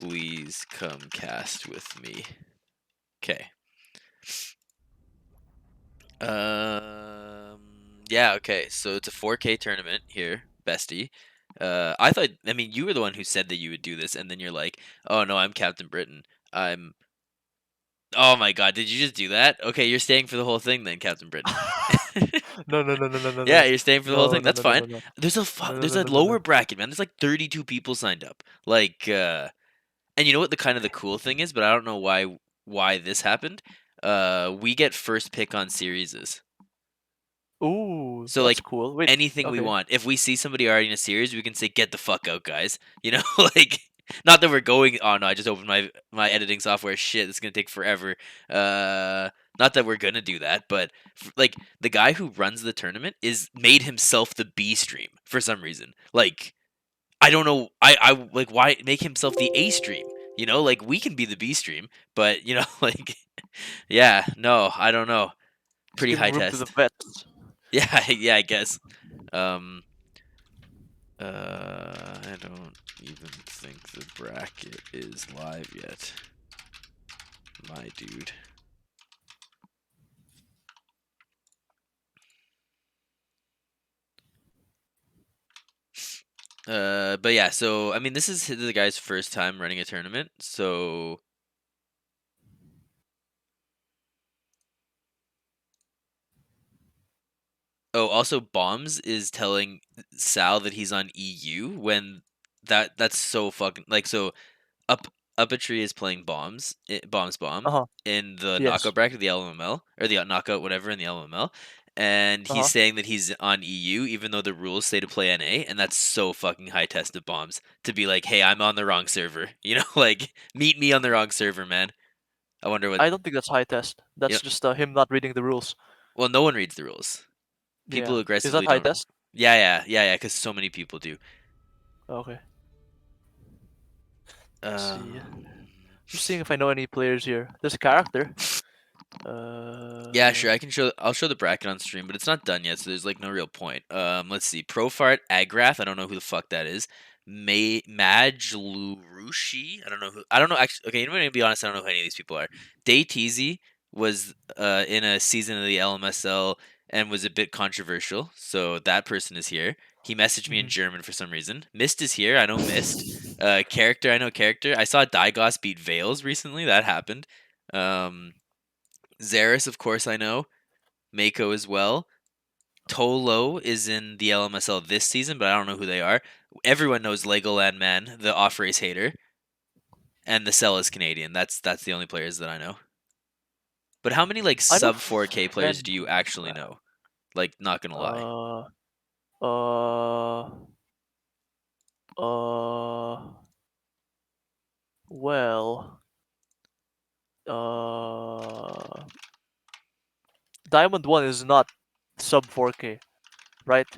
please come cast with me. Okay. Yeah, okay. So it's a 4K tournament here, bestie. I mean, you were the one who said that you would do this, and then you're like, oh no, I'm Captain Britain. I'm. Oh my god, did you just do that? Okay, you're staying for the whole thing then, Captain Britain. No, no, no, no, no, no, Yeah, no, you're staying for the whole no, thing. no, That's no, no, fine. no, no, no, There's no, a no, no, lower no. bracket, man. There's like 32 people signed up. Like, and you know what the kind of the cool thing is, but I don't know why this happened. We get first pick on series. Ooh, So that's like cool. Wait, anything we okay. want. If we see somebody already in a series, we can say get the fuck out, guys. You know, like not that we're going. Oh no, I just opened my editing software. Shit, it's gonna take forever. Not that we're gonna do that, but like the guy who runs the tournament is made himself the B stream for some reason. Like I don't know. I like why make himself the A stream. You know, like we can be the B stream, but you know, like yeah, no, I don't know. It's Pretty giving high room to the test. vets. Yeah, yeah, I guess. Um, I don't even think the bracket is live yet, my dude. But yeah, so I mean, this is the guy's first time running a tournament, so oh, also Bombs is telling Sal that he's on EU when that's so fucking like so up Uppetry is playing Bombs Bomb Uh-huh. in the Yes. knockout bracket, the LML or the knockout whatever in the LML, and he's Uh-huh. saying that he's on EU even though the rules say to play NA, and that's so fucking high test of Bombs to be like, hey, I'm on the wrong server, you know, like meet me on the wrong server, man. I wonder what I don't think that's high test. you That's know. just him not reading the rules. Well, no one reads the rules. People Yeah. Is that aggressively high don't. test? Yeah, because so many people do. Okay. Let's see. Um, Just seeing if I know any players here. There's a character. Yeah, Uh, sure. I'll show the bracket on stream, but it's not done yet, so there's like no real point. Let's see. Profart Agrath. I don't know who the fuck that is. Majlurushi. I don't know who. I don't know. Actually, okay. You know what? To be honest, I don't know who any of these people are. Dayteasy was in a season of the LMSL and was a bit controversial, so that person is here. He messaged me in mhm. German for some reason. Mist is here. I know Mist. Character. I know character. I saw Dygos beat Vales recently. That happened. Um. Zaris, of course, I know. Mako as well. Tolo is in the LMSL this season, but I don't know who they are. Everyone knows Legoland Man, the off-race hater, and the Cell is Canadian. That's the only players that I know. But how many like I know sub 4K players do you actually Fenra. know? Like, not gonna lie. Uh, uh, uh, well, uh, Diamond 1 is not sub 4K, right?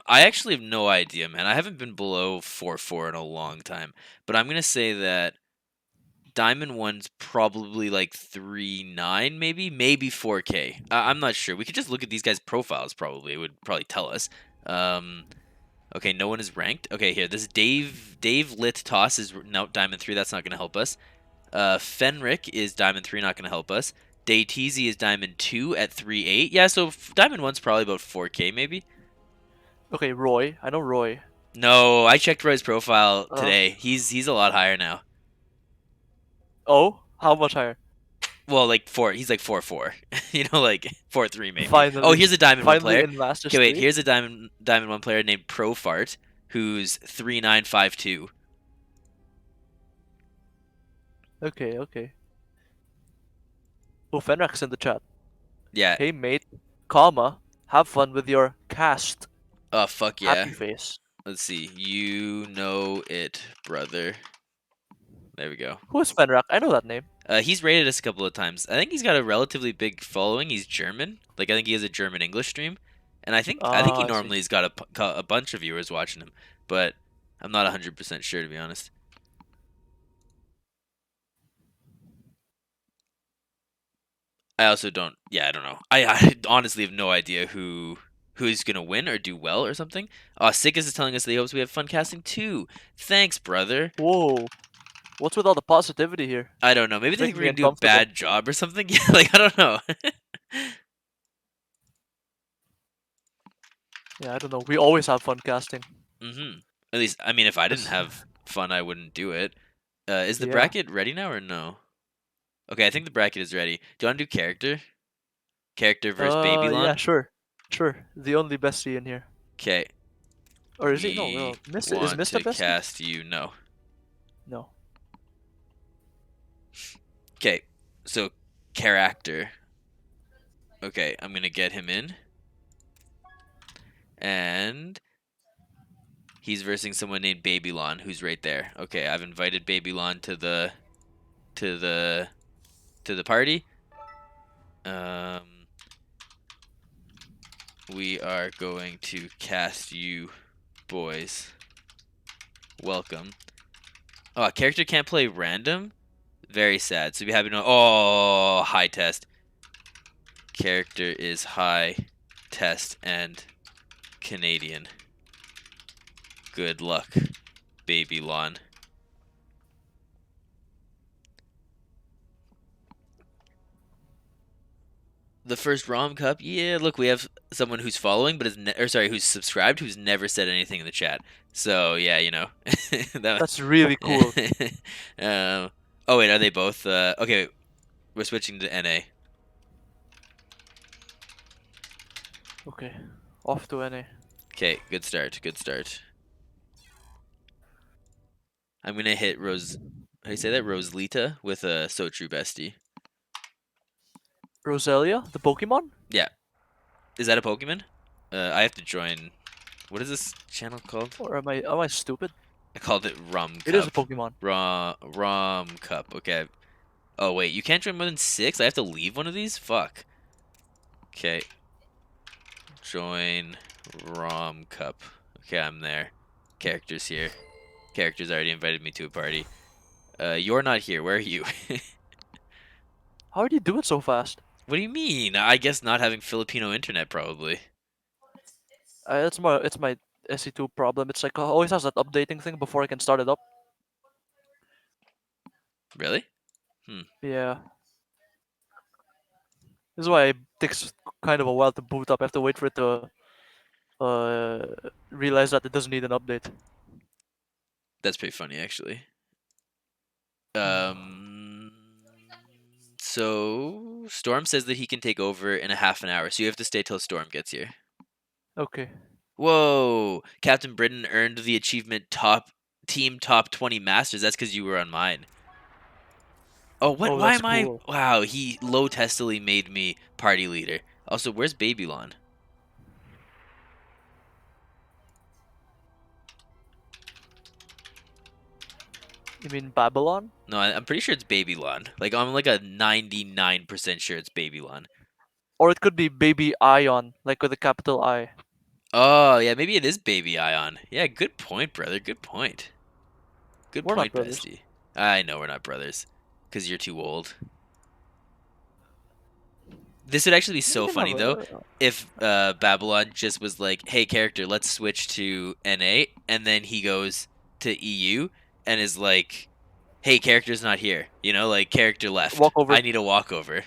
I actually have no idea, man. I haven't been below 4-4 in a long time, but I'm gonna say that Diamond One's probably like 3.9, maybe 4K. I'm not sure. We could just look at these guys' profiles. Probably it would probably tell us. Um, okay, no one is ranked. Okay, here this Dave Lit Toss is now Diamond 3. That's not gonna help us. Fenric is Diamond 3. Not gonna help us. Dayteasy is Diamond 2 at 3.8. Yeah, so Diamond 1's probably about 4K maybe. Okay, Roy. I know Roy. No, I checked Roy's profile Uh, today. He's a lot higher now. oh, how much higher? Well, like four. He's like 4-4. You know, like 4-3 maybe. Oh, Finally, here's a Diamond One finally player. in Masters Okay, wait. 3. Here's a Diamond One player named Profart, who's 3.952. Okay, okay. Oh, Fenrak's in the chat. Yeah. Hey, mate, comma, have fun with your cast. Oh fuck Happy yeah. face. Let's see. You know it, brother. There we go. Who is Fenrak? I know that name. He's rated us a couple of times. I think he's got a relatively big following. He's German. Like I think he has a German English stream, and I think he Ah, I see. normally has got a bunch of viewers watching him, but I'm not 100% sure to be honest. I also don't. Yeah, I don't know. I honestly have no idea who's gonna win or do well or something. Sickis is telling us that he hopes we have fun casting too. Thanks, brother. Whoa. What's with all the positivity here? I don't know. Maybe It's they think making we're me gonna do a uncomfortable. bad job or something. Yeah, like I don't know. Yeah, I don't know. We always have fun casting. At least, I mean, if I didn't This, have fun, I wouldn't do it. Is the yeah. bracket ready now or no? Okay, I think the bracket is ready. Do you want to do character? Character versus Yeah, Babylon? sure. Sure. The only bestie in here. Okay, Or is he? No, we Mist is want Mist a to bestie? cast you. No. No. Okay, so character. Okay, I'm gonna get him in, and he's versing someone named Babylon, who's right there. Okay, I've invited Babylon to the to the party. Um, we are going to cast you, boys. Welcome. Oh, a character can't play random. Very sad. So be happy to know. Oh, high test. Character is high test and Canadian. Good luck, Babylon. The first RomCup. Yeah, look, we have someone who's following, but who's subscribed, who's never said anything in the chat. So yeah, that. That's really cool. um. Oh wait, are they both? Okay, we're switching to NA. Okay. Off to NA. Okay, good start. Good start. I'm gonna hit Rose. How do you say that? Rosalita with a So True Bestie. Roselia, the Pokemon? Yeah, is that a Pokemon? I have to join. What is this channel called? Or am I stupid? I called it It is a RomCup. Pokemon. RomCup. Okay. Oh wait, you can't join more than 6. I have to leave one of these. Fuck. Okay. Join RomCup. Okay, I'm there. Characters here. Characters already invited me to a party. You're not here. Where are you? How did you do it so fast? What do you mean? I guess not having Filipino internet, probably. It's my SE2 problem. It's like always has that updating thing before I can start it up. Really? Hmm. Yeah. This is why it takes kind of a while to boot up. I have to wait for it to uh realize that it doesn't need an update. That's pretty funny, actually. Um. So Storm says that he can take over in a half an hour, so you have to stay till Storm gets here. Okay. Whoa! Captain Britain earned the achievement top 20 masters. That's because you were on mine. Oh, what? Oh, Why that's am I? cool. Wow, he low testily made me party leader. Also, where's Babylon? You mean Babylon? No, I'm pretty sure it's Babylon. Like I'm like a 99% sure it's Babylon. Or it could be Baby Ion, like with a capital I. Oh yeah, maybe it is Baby Ion. Yeah, good point, brother. Good point. Good We're not point, brothers. bestie. I know we're not brothers, cause you're too old. This would actually be We so can have funny though, a. if Babylon just was like, "Hey, character, let's switch to NA," and then he goes to EU and is like, "Hey, character's not here." Like character left. I Walkover. need a walkover.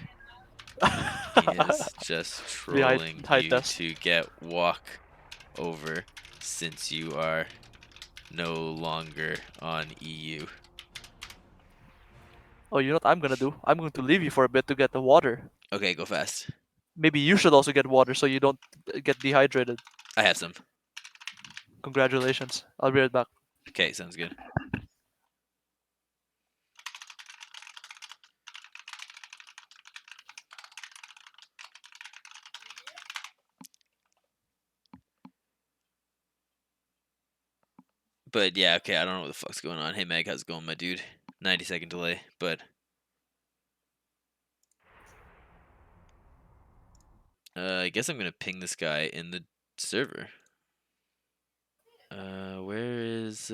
He is just The high trolling high you test. to get walk over since you are no longer on EU. Oh, you know what I'm gonna do? I'm going to leave you for a bit to get the water. Okay, go fast. Maybe you should also get water so you don't get dehydrated. I have some. Congratulations. I'll be right back. Okay, sounds good. But yeah, okay, I don't know what the fuck's going on. Hey Meg, how's it going, my dude? 90-second delay, but I guess I'm gonna ping this guy in the server. Where is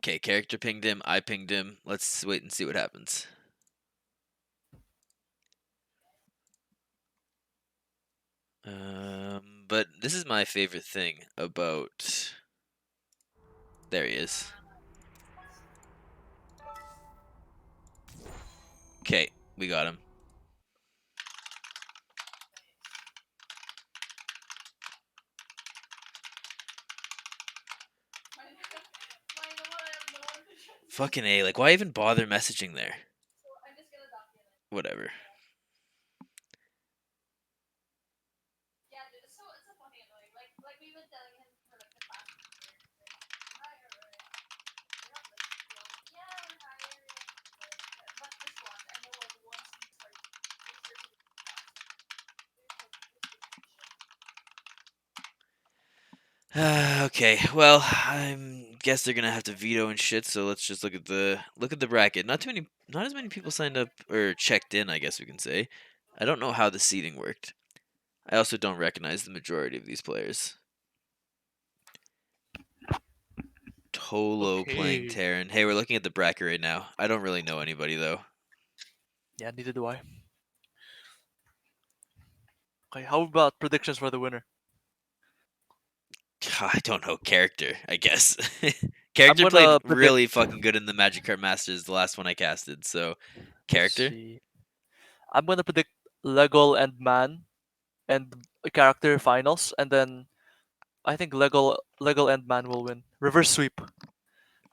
Okay, character pinged him. I pinged him. Let's wait and see what happens. But this is my favorite thing about. There he is. Okay, we got him. Fucking A, like why even bother messaging there? Whatever. Okay, well, I guess they're gonna have to veto and shit. So let's just look at the bracket. Not as many people signed up or checked in. I guess we can say. I don't know how the seating worked. I also don't recognize the majority of these players. Tolo playing Okay. Terran. Hey, we're looking at the bracket right now. I don't really know anybody though. Yeah, neither do I. Okay, how about predictions for the winner? I don't know character. I guess I'm character played gonna predict. really fucking good in the Magic Card Masters, the last one I casted. So Let's character. see. I'm gonna predict Legal and Man and character finals, and then I think Legal and Man will win. Reverse sweep.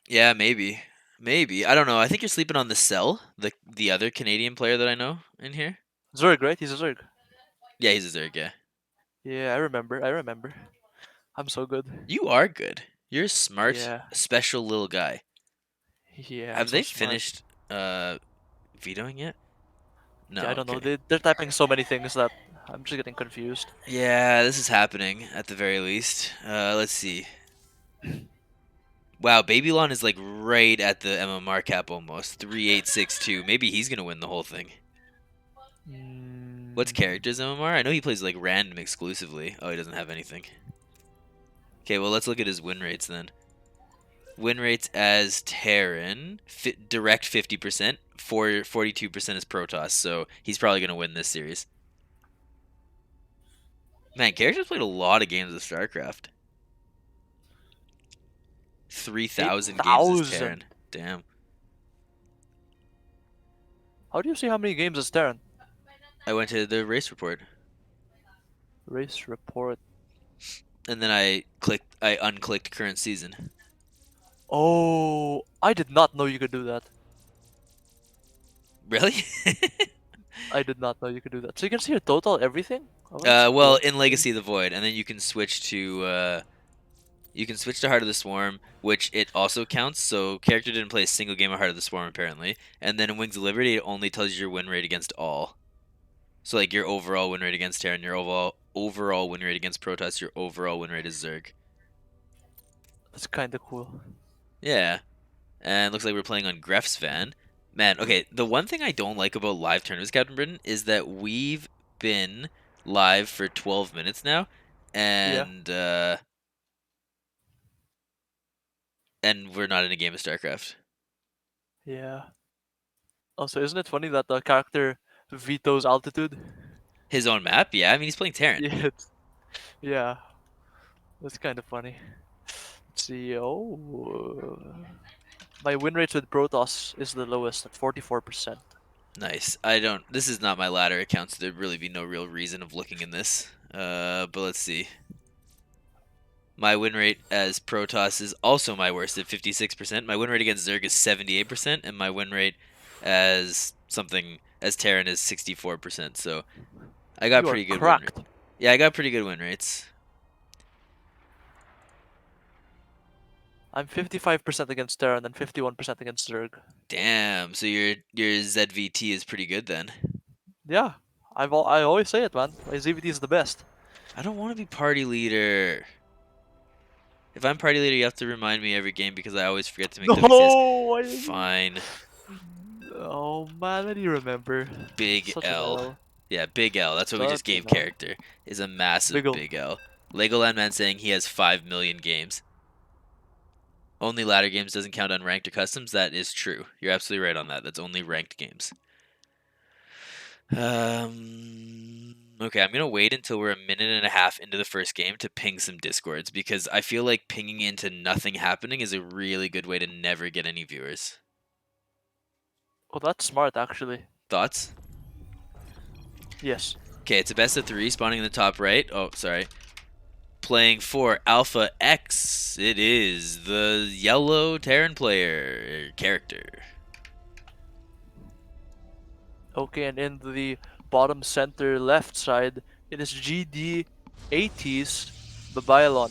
Yeah, maybe. Maybe. I don't know. I think you're sleeping on the Cell, the other Canadian player that I know in here. Zerg, right? He's a Zerg. Yeah, he's a Zerg, yeah. Yeah, I remember. I remember. I'm so good. You are good. You're a smart, Yeah. special little guy. Yeah, I'm Have so they smart. finished vetoing yet? Yeah, I No, don't know. okay. They're typing so many things that I'm just getting confused. Yeah, this is happening at the very least. Let's see. Wow, Babylon is like right at the MMR cap almost. 3862. Maybe he's gonna win the whole thing. What's Mm, characters MMR? I know he plays like random exclusively. Oh, he doesn't have anything. Okay, well let's look at his win rates then. Win rates as Terran, direct 50%, 42% is Protoss, so he's probably going to win this series. Man, characters played a lot of games of StarCraft. 3,000 games as 8,000. Terran. Damn. How do you see how many games is Terran? I went to the race report, Race report. and then I unclicked current season. Oh, I did not know you could do that. Really? I did not know you could do that. So you can see your total, everything? Oh, that's Well, cool. in Legacy of the Void, and then you can switch to Heart of the Swarm, which it also counts. So character didn't play a single game of Heart of the Swarm apparently, and then in Wings of Liberty, it only tells you your win rate against all. So like your overall win rate against Terran, your overall win rate against Protoss, your overall win rate is Zerg. That's kind of cool. Yeah, and looks like we're playing on Gref's van. Man, okay. The one thing I don't like about live tournaments, Captain Britain, is that we've been live for 12 minutes now, Yeah, and we're not in a game of StarCraft. yeah. Also, isn't it funny that the character vetoes altitude? His own map, yeah. I mean, he's playing Terran. Yeah, yeah. That's kind of funny. Let's see. Oh, my win rates with Protoss is the lowest at 44%. Nice. I don't. This is not my ladder account, so there'd really be no real reason of looking in this. But let's see. My win rate as Protoss is also my worst at 56%. My win rate against Zerg is 78%, and my win rate as something as Terran is 64%. So I got You are pretty good win rate. cracked. Yeah, I got pretty good win rates. I'm 55% against Terran and 51% against Zerg. Damn. So your ZVT is pretty good then. Yeah, I always say it, man. My ZVT is the best. I don't want to be party leader. If I'm party leader, you have to remind me every game because I always forget to make WCS. No, Fine. oh man, I do you remember? Big Such an L. L. Yeah, Big L. That's what we just Such gave an L. character. Is a massive Big L. Big L. Legoland Man saying he has 5 million games. Only ladder games doesn't count unranked or customs. That is true. You're absolutely right on that. That's only ranked games. Okay, I'm gonna wait until we're a minute and a half into the first game to ping some discords because I feel like pinging into nothing happening is a really good way to never get any viewers. Oh, that's smart, actually. Thoughts? Yes. Okay, it's a best of 3, spawning in the top right. Oh, sorry. Playing for Alpha X. It is the yellow Terran player character. Okay, and in the bottom center left side, it is GD80's Babylon.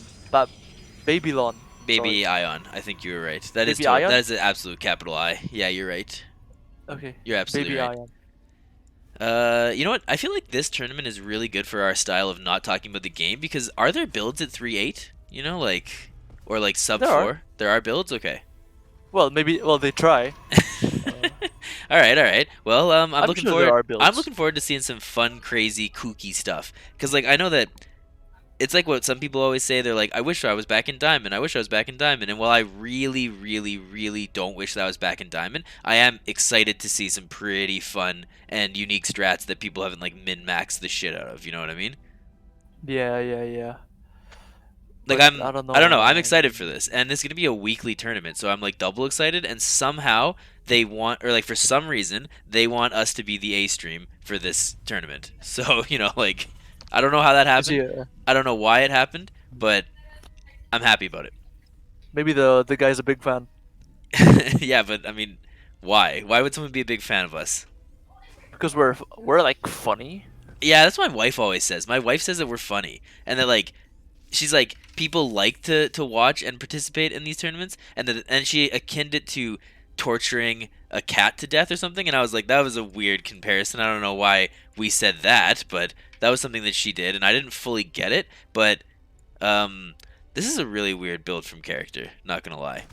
Babylon. Sorry. Baby Ion. I think you were right. That is Baby Ion? that is an absolute capital I. Yeah, you're right. Okay. You're absolutely Baby right. Ion. You know what? I feel like this tournament is really good for our style of not talking about the game because are there builds at 3-8? You know, like or like sub There are. 4? There are builds. Okay. Well, maybe. Well, they try. Uh, All right, all right. Well, I'm I'm looking sure there forward. are I'm builds. looking forward to seeing some fun, crazy, kooky stuff. Cause like I know that it's like what some people always say. They're like, I wish I was back in Diamond. I wish I was back in Diamond. And while I really, really, really don't wish that I was back in Diamond, I am excited to see some pretty fun and unique strats that people haven't like min-maxed the shit out of. You know what I mean? Yeah, yeah, yeah. Like But I don't I don't know. know. I'm excited for this, and it's gonna be a weekly tournament, so I'm like double excited. And somehow they want, or like for some reason, they want us to be the A stream for this tournament. So like I don't know how that Is he? happened. I don't know why it happened, but I'm happy about Maybe the guy's a big fan it. Yeah, but I mean, why? Why would someone be a big fan of us? because we're like funny. Yeah, that's what my wife always says. My wife says that we're funny, and that like she's like people like to watch and participate in these tournaments, and she akined it to torturing a cat to death or something. And I was like, that was a weird comparison. I don't know why we said that, but that was something that she did, and I didn't fully get it. But this is a really weird build from character. Not gonna lie.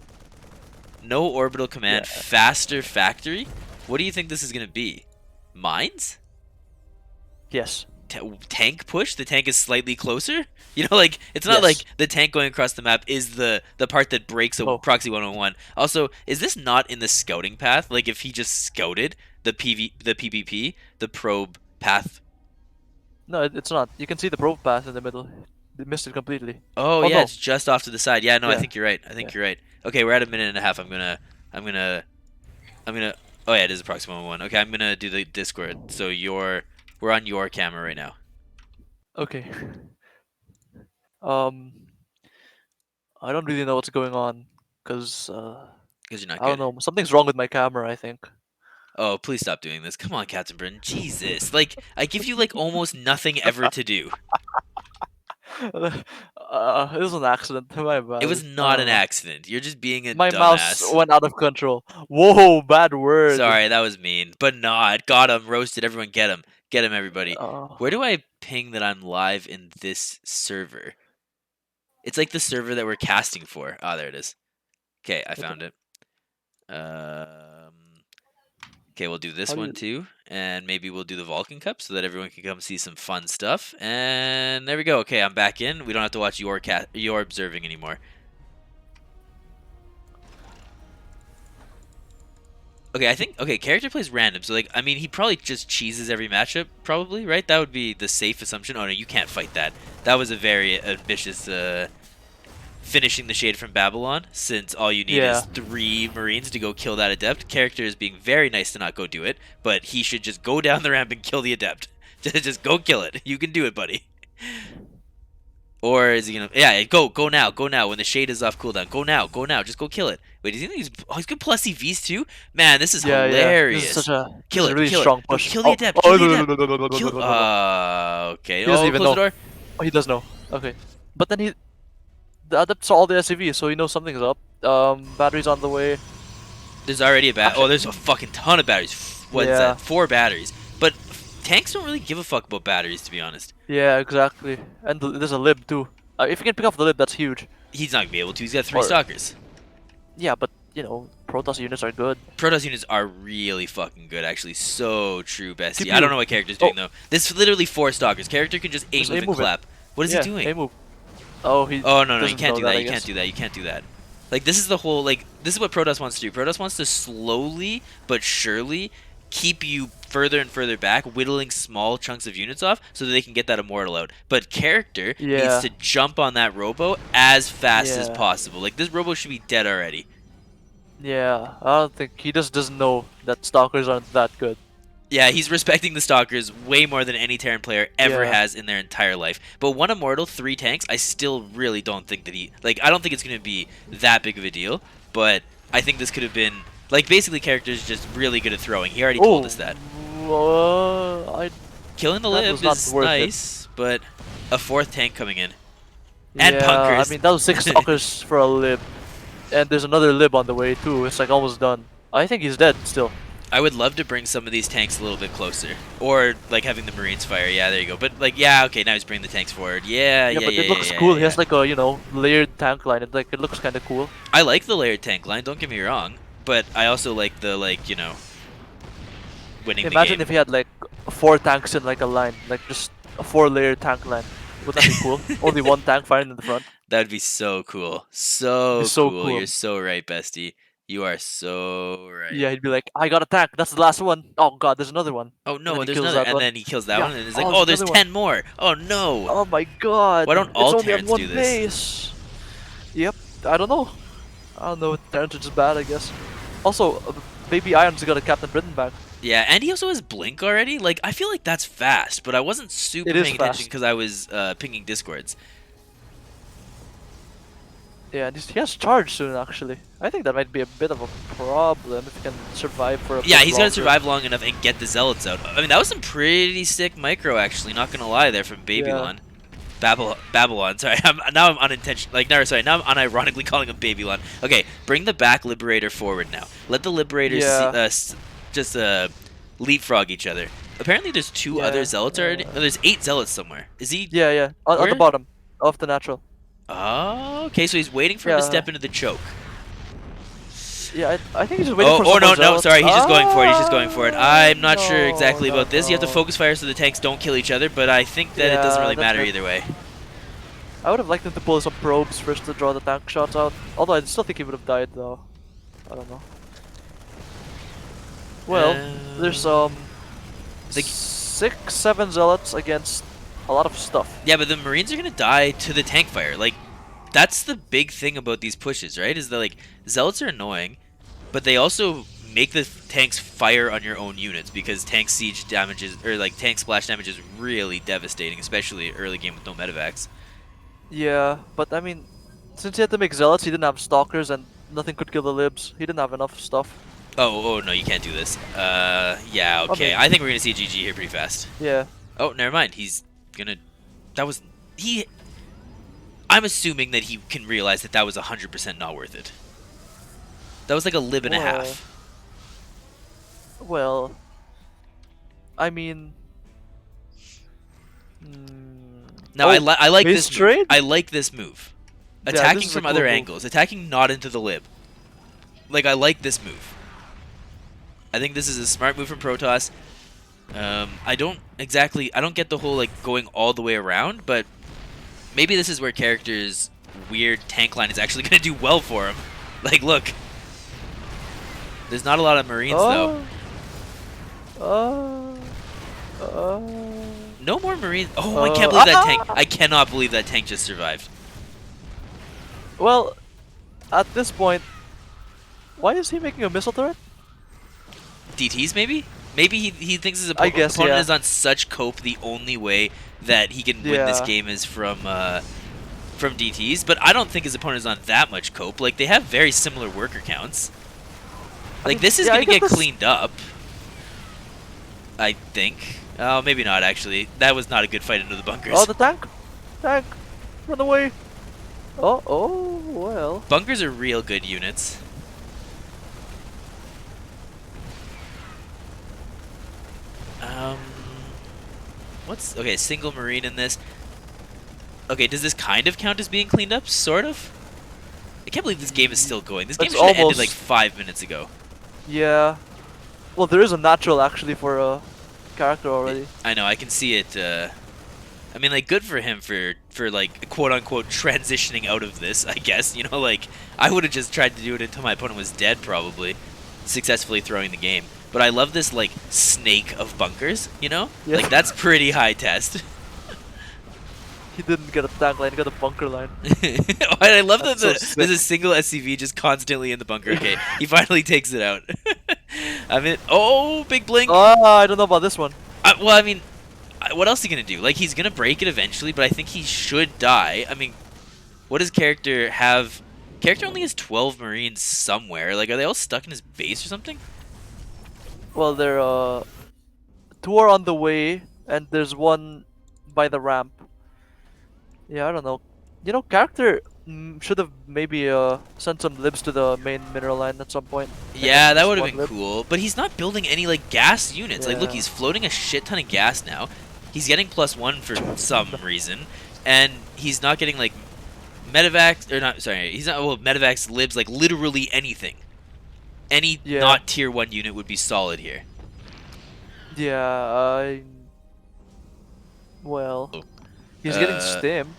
No orbital command, Yeah. faster factory. What do you think this is gonna be? Mines? Yes. Tank push? The tank is slightly closer? Like it's not like Yes. the tank going across the map is the part that breaks a Oh. proxy 101. Also, is this not in the scouting path? Like if he just scouted the PvP, the probe path. No, it's not. You can see the probe path in the middle. They missed it completely. Oh Oh yeah, no. it's just off to the side. Yeah, no, I Yeah. think you're right. I Yeah. think you're right. Okay, we're at a minute and a half. I'm gonna I'm gonna Oh yeah, it is proxy 101. Okay, I'm gonna do the Discord. So we're on your camera right now. Okay. Um, I don't really know what's going on because Because you're not I don't good. know. Something's wrong with my camera, I think. Oh, please stop doing this. Come on, Captain Britain. Jesus. Like, I give you, like, almost nothing ever to do. It was an accident. My It was bad. not an accident. You're just being a My mouse dumbass. went out of control. Whoa, bad word. Sorry, that was mean. But not. Got him. Roasted. Everyone get him. Get him, everybody. Where Uh, do I ping that I'm live in this server? It's like the server that we're casting for. Ah, there it is. Okay, I what the- found it. Um, okay, we'll do this how do one you? too. And maybe we'll do the Vulcan Cup so that everyone can come see some fun stuff. And there we go. Okay, I'm back in. We don't have to watch your observing anymore. Okay, I think character plays random. So like I mean he probably just cheeses every matchup, probably, right? That would be the safe assumption. Oh no, you can't fight that. That was a very ambitious finishing the shade from Babylon, since all you need is Yeah. 3 Marines to go kill that Adept. Character is being very nice to not go do it, but he should just go down the ramp and kill the Adept. Just go kill it. You can do it, buddy. Or is he gonna? Yeah, go now, go now. When the shade is off cooldown, go now. Just go kill it. Wait, is he gonna use? Oh, he's good plus EVs too. Man, this is Yeah, yeah. This is hilarious. such a this Kill is a it, really kill it. strong No, push. kill the Oh, Adept. oh, Kill the no, no, Adept. no, no, no, no, no, Kill. no, no, no. Okay. He doesn't Oh, even close the know. door. Oh, he does know. Okay, but then the adept saw all the SCV, so he knows something's up. Batteries on the way. There's already a Oh, Actually, there's a fucking ton of batteries. What is yeah, that? 4 batteries. But tanks don't really give a fuck about batteries, to be honest. yeah, exactly. And there's a lib too. If you can pick off the lib, that's huge. He's not gonna be able to. He's got 3 Or stalkers. yeah, but Protoss units are good. Protoss units are really fucking good, actually. So true, bestie. I don't CPU. know what character's Oh, doing, though. This is literally 4 stalkers. Character can just aim just move A and move it. clap. What is he Yeah, doing? A move. Oh, he Oh, no, you doesn't can't know do that, that. I You can't guess. do that. You can't do that. Like this is the whole this is what Protoss wants to do. Protoss wants to slowly but surely keep you further and further back, whittling small chunks of units off so that they can get that immortal out. But character needs Yeah, to jump on that robo as fast as yeah, possible. Like this robo should be dead already. yeah. I don't think he just doesn't know that stalkers aren't that good. Yeah, he's respecting the Stalkers way more than any Terran player ever Yeah, has in their entire life. But one Immortal, three tanks, I still really don't think that I don't think it's going to be that big of a deal. But I think this could have been, basically characters just really good at throwing. He already told oh, us that. I Killing the that was Lib not is worth it. nice, but a fourth tank coming in. And Yeah, I bunkers. mean that was 6 stalkers for a lib, and there's another lib on the way too. It's like almost done. I think he's dead still. I would love to bring some of these tanks a little bit closer. Or, having the Marines fire. Yeah, there you go. But, yeah, okay, now he's bringing the tanks forward. Yeah, Yeah, yeah, but yeah, it yeah, looks yeah, cool. yeah, He yeah. has like a layered tank line. It looks kind of cool. I like the layered tank line, don't get me wrong. But I also like the, winning the Imagine game. if he had like 4 tanks in like a line, like just a 4-layer tank line. Wouldn't that be cool? Only one tank firing in the front. That would be so cool. It'd be So so cool. You're cool. so right, bestie. You are so right. Yeah, he'd be like, I got a tank. That's the last one. Oh god, there's another one. Oh And then no, he there's kills another. that And one. then he kills that Yeah. one, and it's like, Oh, there's oh, there's another one. 10 more. Oh no. Oh my god. Why don't It's all only on Terrans one do this? base. Yep. I don't know. I don't know. Terrans are just bad, I guess. Also, Baby Iron's got a Captain Britain back. Yeah, and he also has Blink already. I feel like that's fast, but I wasn't super It is paying attention fast. because I was pinging Discords. Yeah, and he has charge soon, actually. I think that might be a bit of a problem if he can survive for a Yeah, bit he's got to longer. survive long enough and get the Zealots out. I mean, that was some pretty sick micro, actually. Not gonna lie, there from Yeah. Babylon. Babylon. Sorry, now I'm unintentional. No, sorry. Now I'm unironically calling him Babylon. Okay, bring the back Liberator forward now. Let the Liberators Yeah. just leapfrog each other. Apparently, there's two other Yeah. Zealots already. No, there's 8 Zealots somewhere. Is he? Yeah, yeah. On the Where? bottom of the natural. Oh, okay. So he's waiting for him to Yeah. step into the choke. Yeah, I think he's just waiting for Oh some no, more no, zealots. sorry, he's just going for it. He's just going for it. I'm not sure No, exactly no, about this. You have to no. focus fire so the tanks don't kill each other, but I think that it doesn't Yeah, really that's matter right. either way. I would have liked him to pull some probes first to draw the tank shots out. Although I still think he would have died though. I don't know. Well, there's The, 6, 7 zealots against a lot of stuff. yeah, but the Marines are gonna die to the tank fire. That's the big thing about these pushes, right? Is that Zealots are annoying, but they also make the tanks fire on your own units because tank siege damages or tank splash damage is really devastating, especially early game with no medevacs. Yeah, but I mean, since he had to make zealots, he didn't have stalkers and nothing could kill the libs. He didn't have enough stuff. Oh no, you can't do this. Yeah, I okay. mean, I think we're gonna see a GG here pretty fast. yeah. Oh, never mind. He's gonna. That was he. I'm assuming that he can realize that that was 100% not worth it. That was like a lib and a Well, half. well, I mean, mm, Now oh, I like base this move. trade? I like this move. Yeah, this Attacking is a from cool other move. angles, attacking not into the lib. I like this move. I think this is a smart move from Protoss. I don't get the whole going all the way around, but maybe this is where character's weird tank line is actually going to do well for him. Look, there's not a lot of Marines though. Oh, oh, No more Marines. Oh, I can't believe that tank. ah! I cannot believe that tank just survived. Well, at this point, why is he making a missile turret? DTs maybe? Maybe he thinks his I guess, opponent yeah. is on such cope. The only way that he can win this Yeah. game is from DTs. But I don't think his opponent is on that much cope. They have very similar worker counts. I mean, This is yeah, I gonna get get this. cleaned up. I think. Oh, maybe not actually. That was not a good fight into the bunkers. Oh, the tank! Tank! Run away! Oh, well. Bunkers are real good units. Um, what's okay? Single marine in this. Okay, does this kind of count as being cleaned up? Sort of. I can't believe this game is still going. This game It's should have ended almost- 5 minutes ago. Yeah. Well, there is a natural actually for a character already. I know. I can see it. I mean, good for him for for like quote unquote transitioning out of this. I guess like I would have just tried to do it until my opponent was dead, probably successfully throwing the game. But I love this like snake of bunkers. Yeah. Like that's pretty high test. He didn't get a tank line, he got a bunker line. I love that That's so there's sick. a single SCV just constantly in the bunker. Okay, he finally takes it out. I mean, oh, big blink. I don't know about this one. Well, I mean, what else is he gonna do? Like, he's gonna break it eventually, but I think he should die. I mean, what does character have? Character only has 12 Marines somewhere. Like, are they all stuck in his base or something? Well, there two are on the way, and there's one by the ramp. Yeah, I don't know. Character should have maybe sent some libs to the main mineral line at some point. Like at Yeah, that least would have one been lib. cool. But he's not building any like gas units. Like, look, Yeah. he's floating a shit ton of gas now. He's getting +1 for some reason, and he's not getting like medevacs or not. Sorry, he's not. Well, medevacs, libs, like literally anything. Any Yeah. not tier 1 unit would be solid here. Yeah. Well, Oh. he's getting Uh, stim.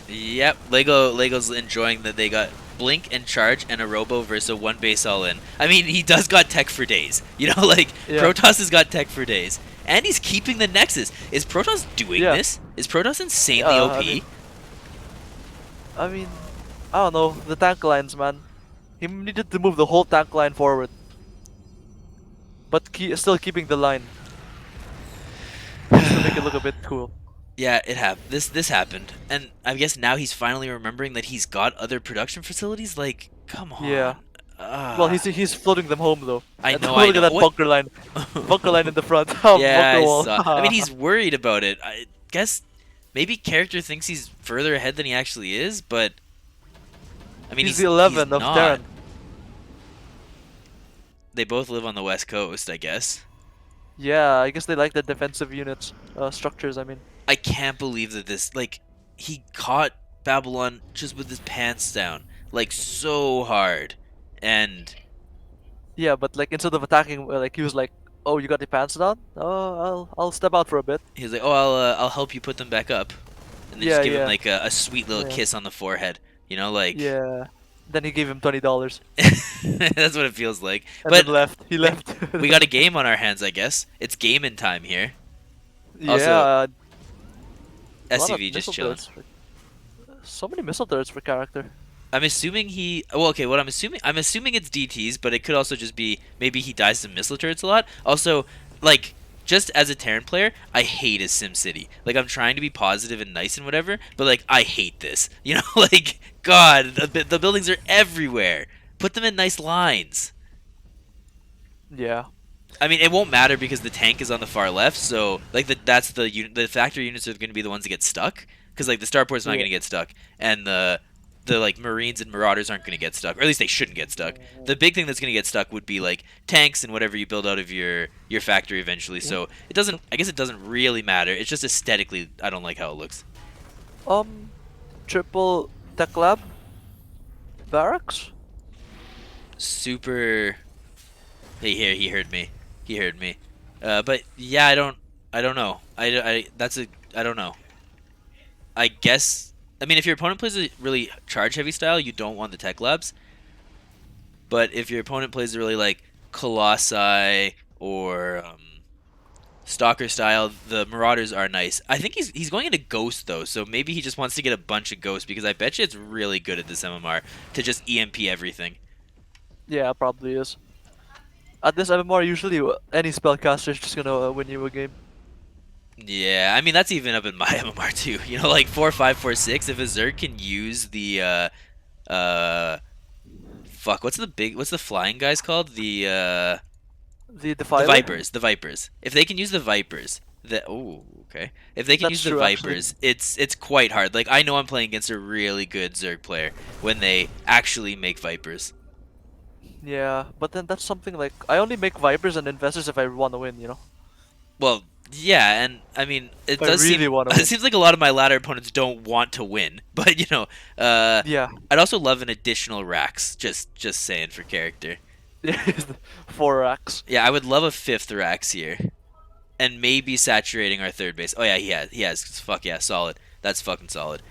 Yep, Lego's enjoying that they got Blink and Charge and a Robo versus a one base all in. I mean, he does got tech for days. Like Yeah. Protoss has got tech for days, and he's keeping the Nexus. Is Protoss doing Yeah. this? Is Protoss insanely Yeah. OP? I mean, I don't know the tank lines, man. He needed to move the whole tank line forward, but still keeping the line just to make it look a bit cool. Yeah, it happened. This happened, and I guess now he's finally remembering that he's got other production facilities. Like, come Yeah. on. Well, he's floating them home though. I And know, I look at know. that What? bunker line in the front. Oh, Yeah, bunker I wall. saw. I mean, he's worried about it. I guess maybe character thinks he's further ahead than he actually is, but I mean, He's he's the 11 of not. Terran. They both live on the west coast, I guess. Yeah, I guess they like the defensive units, structures. I mean. I can't believe that he caught Babylon just with his pants down, like so hard, and Yeah, but like instead of attacking, like he was like, "Oh, you got your pants down? Oh, I'll step out for a bit." he was like, "Oh, I'll help you put them back up," and they just Yeah, give him yeah, like a sweet little yeah, kiss on the forehead, like yeah. Then he gave him $20 that's what it feels like. and then But left. He like, left. we got a game on our hands, I guess. It's game in time here. Also, Yeah, a lot of SCV just missile chilling. turrets. So many missile turrets for character. I'm assuming he. Well, okay. What I'm assuming it's DTs, but it could also just be maybe he dies to missile turrets a lot. Also, like just as a Terran player, I hate his SimCity. Like I'm trying to be positive and nice and whatever, but like I hate this. Like God, the buildings are everywhere. Put them in nice lines. Yeah, I mean, it won't matter because the tank is on the far left, so like that's the factory units are going to be the ones that get stuck because like the starport's not yeah. going to get stuck, and the like Marines and Marauders aren't going to get stuck, or at least they shouldn't get stuck. The big thing that's going to get stuck would be like tanks and whatever you build out of your factory eventually. Yeah. So it doesn't. I guess it doesn't really matter. It's just aesthetically, I don't like how it looks. Um, triple tech lab barracks. Super. He heard me. He heard me. But yeah, I don't know. I don't know. I guess. I mean, if your opponent plays a really charge heavy style, you don't want the tech labs. But if your opponent plays a really like Colossi or Stalker style, the Marauders are nice. I think he's going into Ghost though, so maybe he just wants to get a bunch of Ghosts because I bet you it's really good at this MMR to just EMP everything. Yeah, probably is. At this MMR, usually any spellcaster is just gonna win you a game. Yeah, I mean that's even up in my MMR too. Like 4-5-4-6. If a Zerg can use the fuck, what's the flying guys called? The The Defiler? Vipers. The Vipers. If they can use the Vipers, okay. If they can That's use the true, actually. Vipers, it's quite hard. Like I know I'm playing against a really good Zerg player when they actually make Vipers. Yeah, but then that's something like I only make Vipers and Investors if I want to win. Well, yeah, and I mean it If I does really seem want to it win. seems like a lot of my ladder opponents don't want to win, but Yeah. I'd also love an additional Rax. Just saying for character. 4 racks. Yeah, I would love a fifth Rax here. and maybe saturating our third base. Oh yeah, he has. He has. Fuck yeah, solid. That's fucking solid.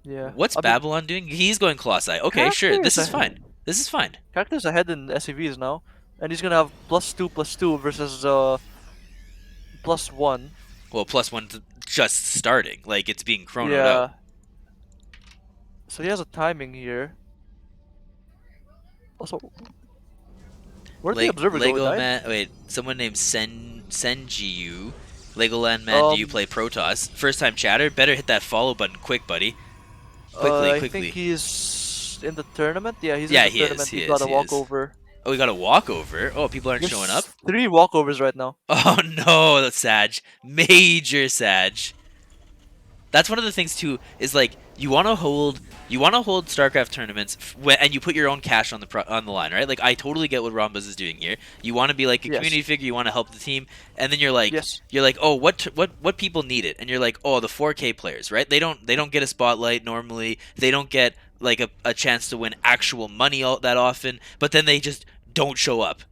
Yeah. What's I mean, Babylon doing? He's going Colossi. Okay, sure. This characters is are fine. This is fine. characters ahead in SCVs now, and he's gonna have +2/+2 versus +1. Well, plus one just starting. Like it's being chronoed out. Yeah. So he has a timing here. Also, where'd the observer go? It Lego died. Man. Wait, someone named Senjiu. Legoland Man, do you Um. play Protoss? First time chatter. Better hit that follow button quick, buddy. Quickly, I think quickly. he's in the tournament. Yeah, he's in Yeah, the he is. tournament. He He got is. a He is. walkover. Oh, we got a walkover. Oh, people aren't showing up. There's 3 walkovers right now. Oh no, that's Sag. Major Sag. That's one of the things too. Is like you want to hold StarCraft tournaments, and you put your own cash on the line, right? Like I totally get what Rhombus is doing here. You want to be like a Yes. community figure. You want to help the team, and then Yes. you're like, oh, what people need it, and you're like, oh, the 4K players, right? They don't get a spotlight normally. They don't get like a chance to win actual money that often, but then they just don't show up.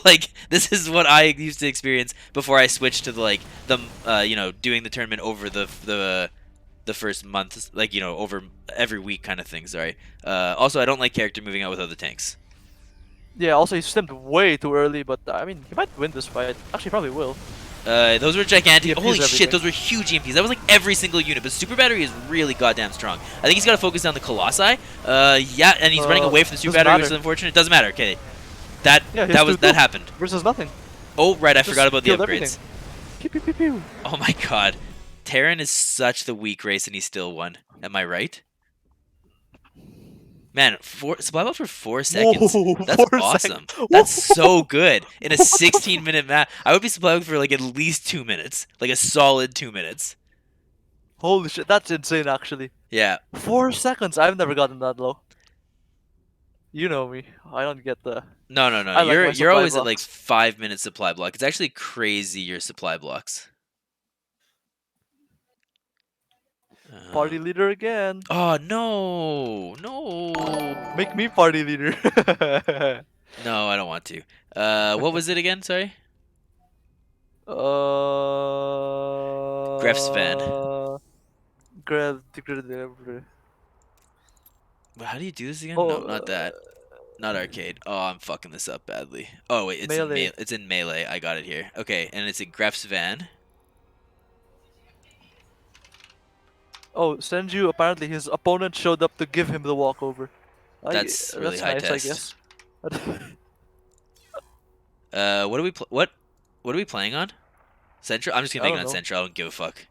Like this is what I used to experience before I switched to doing the tournament over the first month, like over every week kind of thing. Sorry. Also, I don't like character moving out with other tanks. Yeah. Also, he stemmed way too early, but I mean, he might win this fight. Actually, probably will. Those were gigantic. EMPs Holy shit, everything. those were huge EMPs. That was like every single unit. But Super Battery is really goddamn strong. I think he's got to focus on the Colossi. Yeah, and he's running away from the Super Doesn't Battery, which matter. is unfortunate. Doesn't matter. Okay, that Yeah, he has that was that 2/2 happened. versus nothing. Oh right, I forgot Just about the killed everything. upgrades. Pew pew pew pew. Oh my god, Terran is such the weak race, and he still won. Am I right? Man, supply belt for 4 seconds. Whoa, That's 4 seconds. awesome. Whoa, That's so good. In a what the 16-minute map, I would be supply belt for like at least 2 minutes, like a solid 2 minutes. Holy shit, that's insane actually. Yeah. 4 seconds, I've never gotten that low. You know me. I don't get the No, no, no. I like You're my you're supply always at like blocks. 5 minutes supply block. It's actually crazy your supply blocks. Uh, Party leader again. oh no, no, Make me party leader. no! I don't want to. What was it again? Sorry. Gref's van. Grab. But how do you do this again? Oh, No, not that. Not arcade. Oh, I'm fucking this up badly. Oh wait, it's in melee. It's in melee. I got it here. Okay, and it's in Gref's van. Oh, Senju, apparently his opponent showed up to give him the walkover. That's really That's high nice, I test. guess. What are we what are we playing on? Central. I'm just gonna I make it don't on know. Central. I don't give a fuck.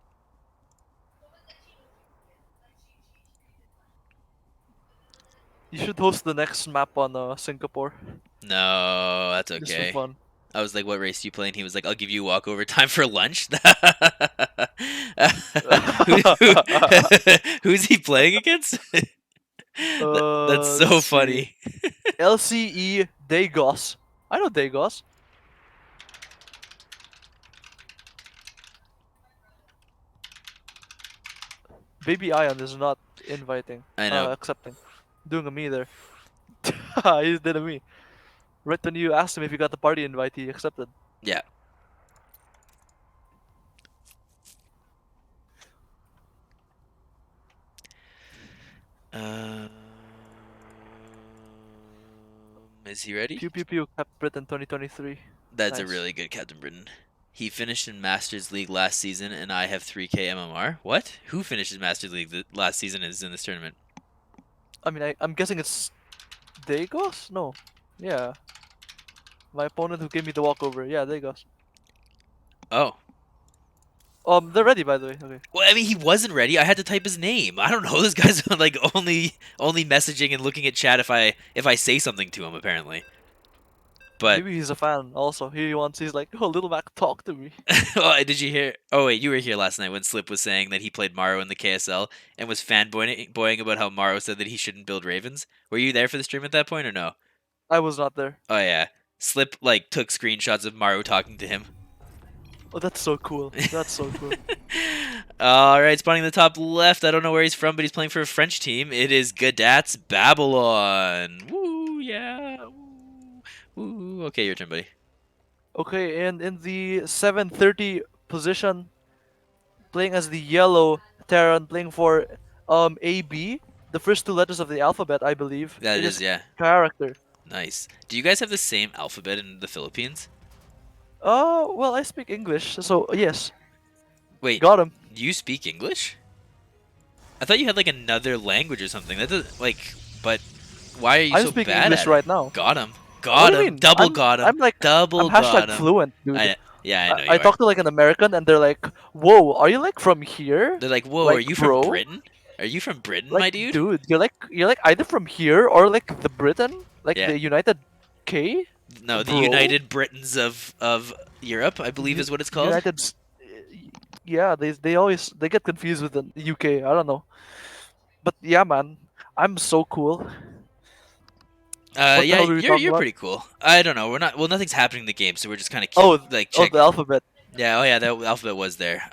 You should host the next map on Singapore, No, that's just for okay. fun. I was like, "What race do you play?" And he was like, "I'll give you a walkover time for lunch." Who, who's he playing against? That's so Let's see. funny. LCE Dagos. I know Dagos. Baby Ion is not inviting. I know. Accepting. Doing a me there. He did a me. Right when you asked him if he got the party invite, he accepted. Yeah. Um, is he ready? Pew pew pew. Cap Britain 2023. That's a Nice. really good Captain Britain. He finished in Masters League last season, and I have 3K MMR. What? Who finished in Masters League last season and is in this tournament? I mean, I'm guessing it's Dagos? No. Yeah. My opponent who gave me the walkover. Yeah, Dagos. Oh. They're ready by the way. Okay. Well, I mean, he wasn't ready. I had to type his name. I don't know. This guy's like only messaging and looking at chat if I say something to him. Apparently, but Maybe he's a fan also. He's like, oh, Little Mac, talk to me. oh, did you hear? Oh wait, you were here last night when Slip was saying that he played Maro in the KSL and was fanboying about how Maro said that he shouldn't build Ravens. Were you there for the stream at that point or no? I was not there. Oh yeah, Slip like took screenshots of Maro talking to him. Oh, that's so cool. That's so cool. All right, spawning in the top left. I don't know where he's from, but he's playing for a French team. It is Gadat's Babylon. Woo, yeah. Woo. Woo. Okay, your turn, buddy. Okay, and in the 730 position, playing as the yellow Terran, playing for AB, the first two letters of the alphabet, I believe. That It is, is yeah. character. Nice. Do you guys have the same alphabet in the Philippines? Oh, well, I speak English, so yes, Wait, got him. you speak English? I thought you had like another language or something. That does like, but why are you I'm so speaking bad English at it? right now. Got him. What do Got you him. mean? Double got him. I'm like I'm Double got hashtag him. fluent, dude. Yeah, I know I you are. talk to like an American and they're like, "Whoa, are you like from here? They're like, "Whoa, are Like, you from bro, Britain? Are you from Britain, like, my dude?" dude, you're like either from here or like the Britain, like Yeah. the United K, No, the bro. United Britons of Europe, I believe U- is what it's called. United, yeah, they always they get confused with the UK. I don't know, but yeah, man, I'm so cool. What the Yeah, hell were we talking you're about? pretty cool. I don't know. We're not. Well, nothing's happening in the game, so we're just kind of Oh, like oh, check. the alphabet. Yeah, oh yeah, that alphabet was there.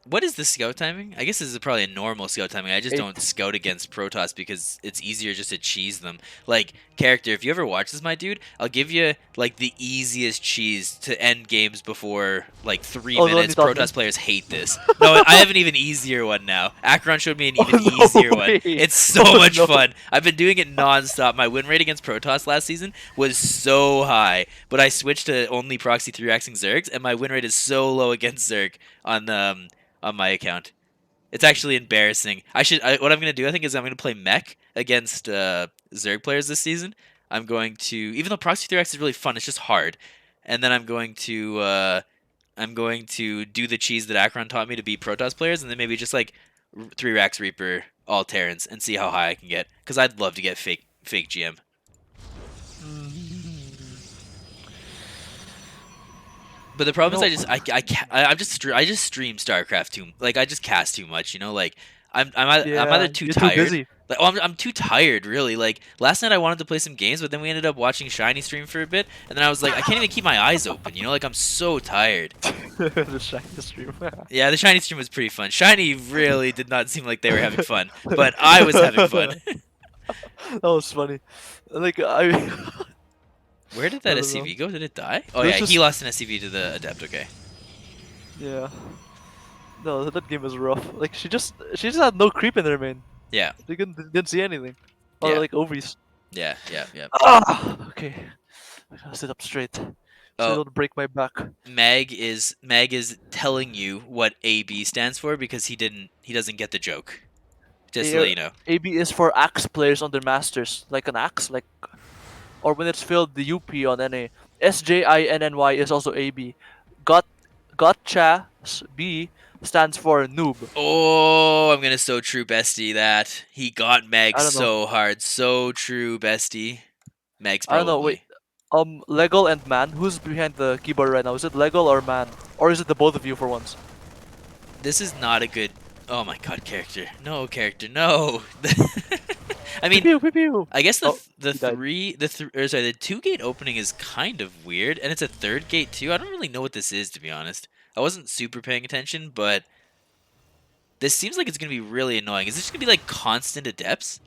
What is the scout timing? I guess this is probably a normal scout timing. I just don't 8. scout against Protoss because it's easier just to cheese them. Like, character, if you ever watch this, my dude, I'll give you like the easiest cheese to end games before like three Oh, the one you minutes. taught me. Protoss players hate this. No, I have an even easier one now. Akron showed me an Oh even no easier one. way! It's so Oh much no! fun. I've been doing it non-stop. My win rate against Protoss last season was so high, but I switched to only proxy 3-axing Zergs, and my win rate is so low against Zerg on my account. It's actually embarrassing. What I'm gonna do, I think, is I'm gonna play mech against Zerg players this season. I'm going to, even though proxy 3-ax is really fun, it's just hard. And then I'm going to do the cheese that Akron taught me to beat Protoss players, and then maybe just like 3-ax Reaper all Terrans and see how high I can get. Because I'd love to get fake GM. Mm, But the you problem is know, I just stream StarCraft too, like I just cast too much, you know, like I'm either yeah, too you're too tired, busy. like oh, I'm too tired really. Like last night I wanted to play some games, but then we ended up watching Shiny stream for a bit, and then I was like I can't even keep my eyes open, you know, like I'm so tired. The shiny stream. Yeah, the Shiny stream was pretty fun. Shiny really did not seem like they were having fun, but I was having fun. That was funny. Like I, Where did I that don't know. SCV go? Did it die? Oh There's yeah, he just lost an SCV to the Adept. Okay. yeah. No, that game was rough. Like she just had no creep in her main. Yeah. They didn't see anything. Or Yeah. like ovaries. Yeah. Yeah. Yeah. Ah, okay. I gotta sit up straight, so I Oh, don't break my back. Mag is telling you what AB stands for because he doesn't get the joke. Just to let A- you know. AB is for axe players on their masters, like an axe, like or when it's filled the UP on NA. SJINNY is also AB. Got Gotcha B stands for noob. Oh, I'm gonna so true bestie that. He got Mag I don't know. so hard. So true bestie. Mag's I don't know. Wait. probably. Legal and Man. Who's behind the keyboard right now? Is it Legal or Man? Or is it the both of you for once? This is not a good. Oh my god, character. No, character. No. I Pew mean, pew pew pew. I guess Oh, he died. the 2 gate opening is kind of weird, and it's a third gate too. I don't really know what this is, to be honest. I wasn't super paying attention, but this seems like it's gonna be really annoying. Is this gonna be like constant adepts?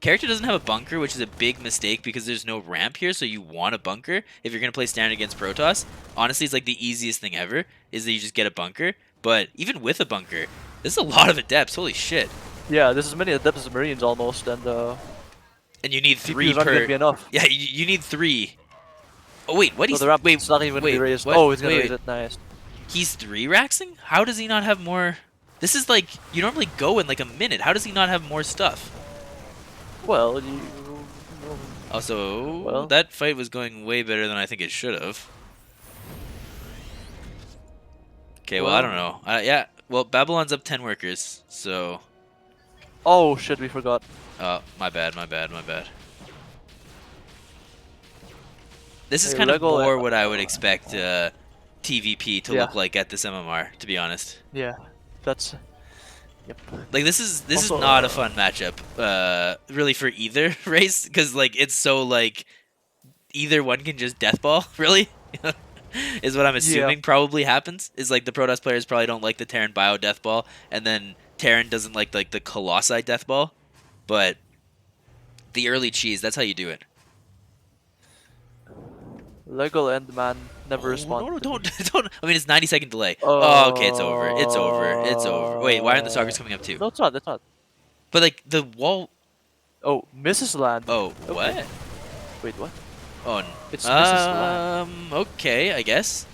Character doesn't have a bunker, which is a big mistake because there's no ramp here, so you want a bunker if you're gonna play standard against Protoss. Honestly, it's like the easiest thing ever is that you just get a bunker. But even with a bunker, this is a lot of adepts. Holy shit! Yeah, there's as many adepts as Marines almost, and And you need CPU three is not gonna per. be enough. Yeah, you need three. Oh wait, what? So the ramp Wait, is not even gonna be wait, raised. what? Oh, he's gonna Wait, raise wait. it. Nice. He's 3-raxing? How does he not have more? This is like you normally go in like a minute. How does he not have more stuff? Well, you. Also, Well, that fight was going way better than I think it should have. Okay, well, I well. don't know. Yeah, well, Babylon's up 10 workers, so... Oh shit, we forgot. Oh, my bad, my bad, my bad. This is Hey, kind of Lego. more what I would expect TVP to Yeah, look like at this MMR, to be honest. yeah. That's. Yep. Like, this is Also, not a fun matchup, really, for either race, because, like, it's so, like, either one can just deathball, really? Is what I'm yeah. assuming probably happens. Is like the Protoss players probably don't like the Terran Bio Deathball, and then Terran doesn't like the Colossi Deathball. But the early cheese, that's how you do it. Lego and Man. Never Oh no responded no to me. don't don't. I mean it's 90-second delay. Oh okay, it's over. It's over. It's over. Wait, why aren't the stalkers coming up too? No, it's not. It's not. But like the wall. Oh, Mrs. Land. Oh Okay. what? Wait, what? Oh. It's Mrs. Land. Okay, I guess.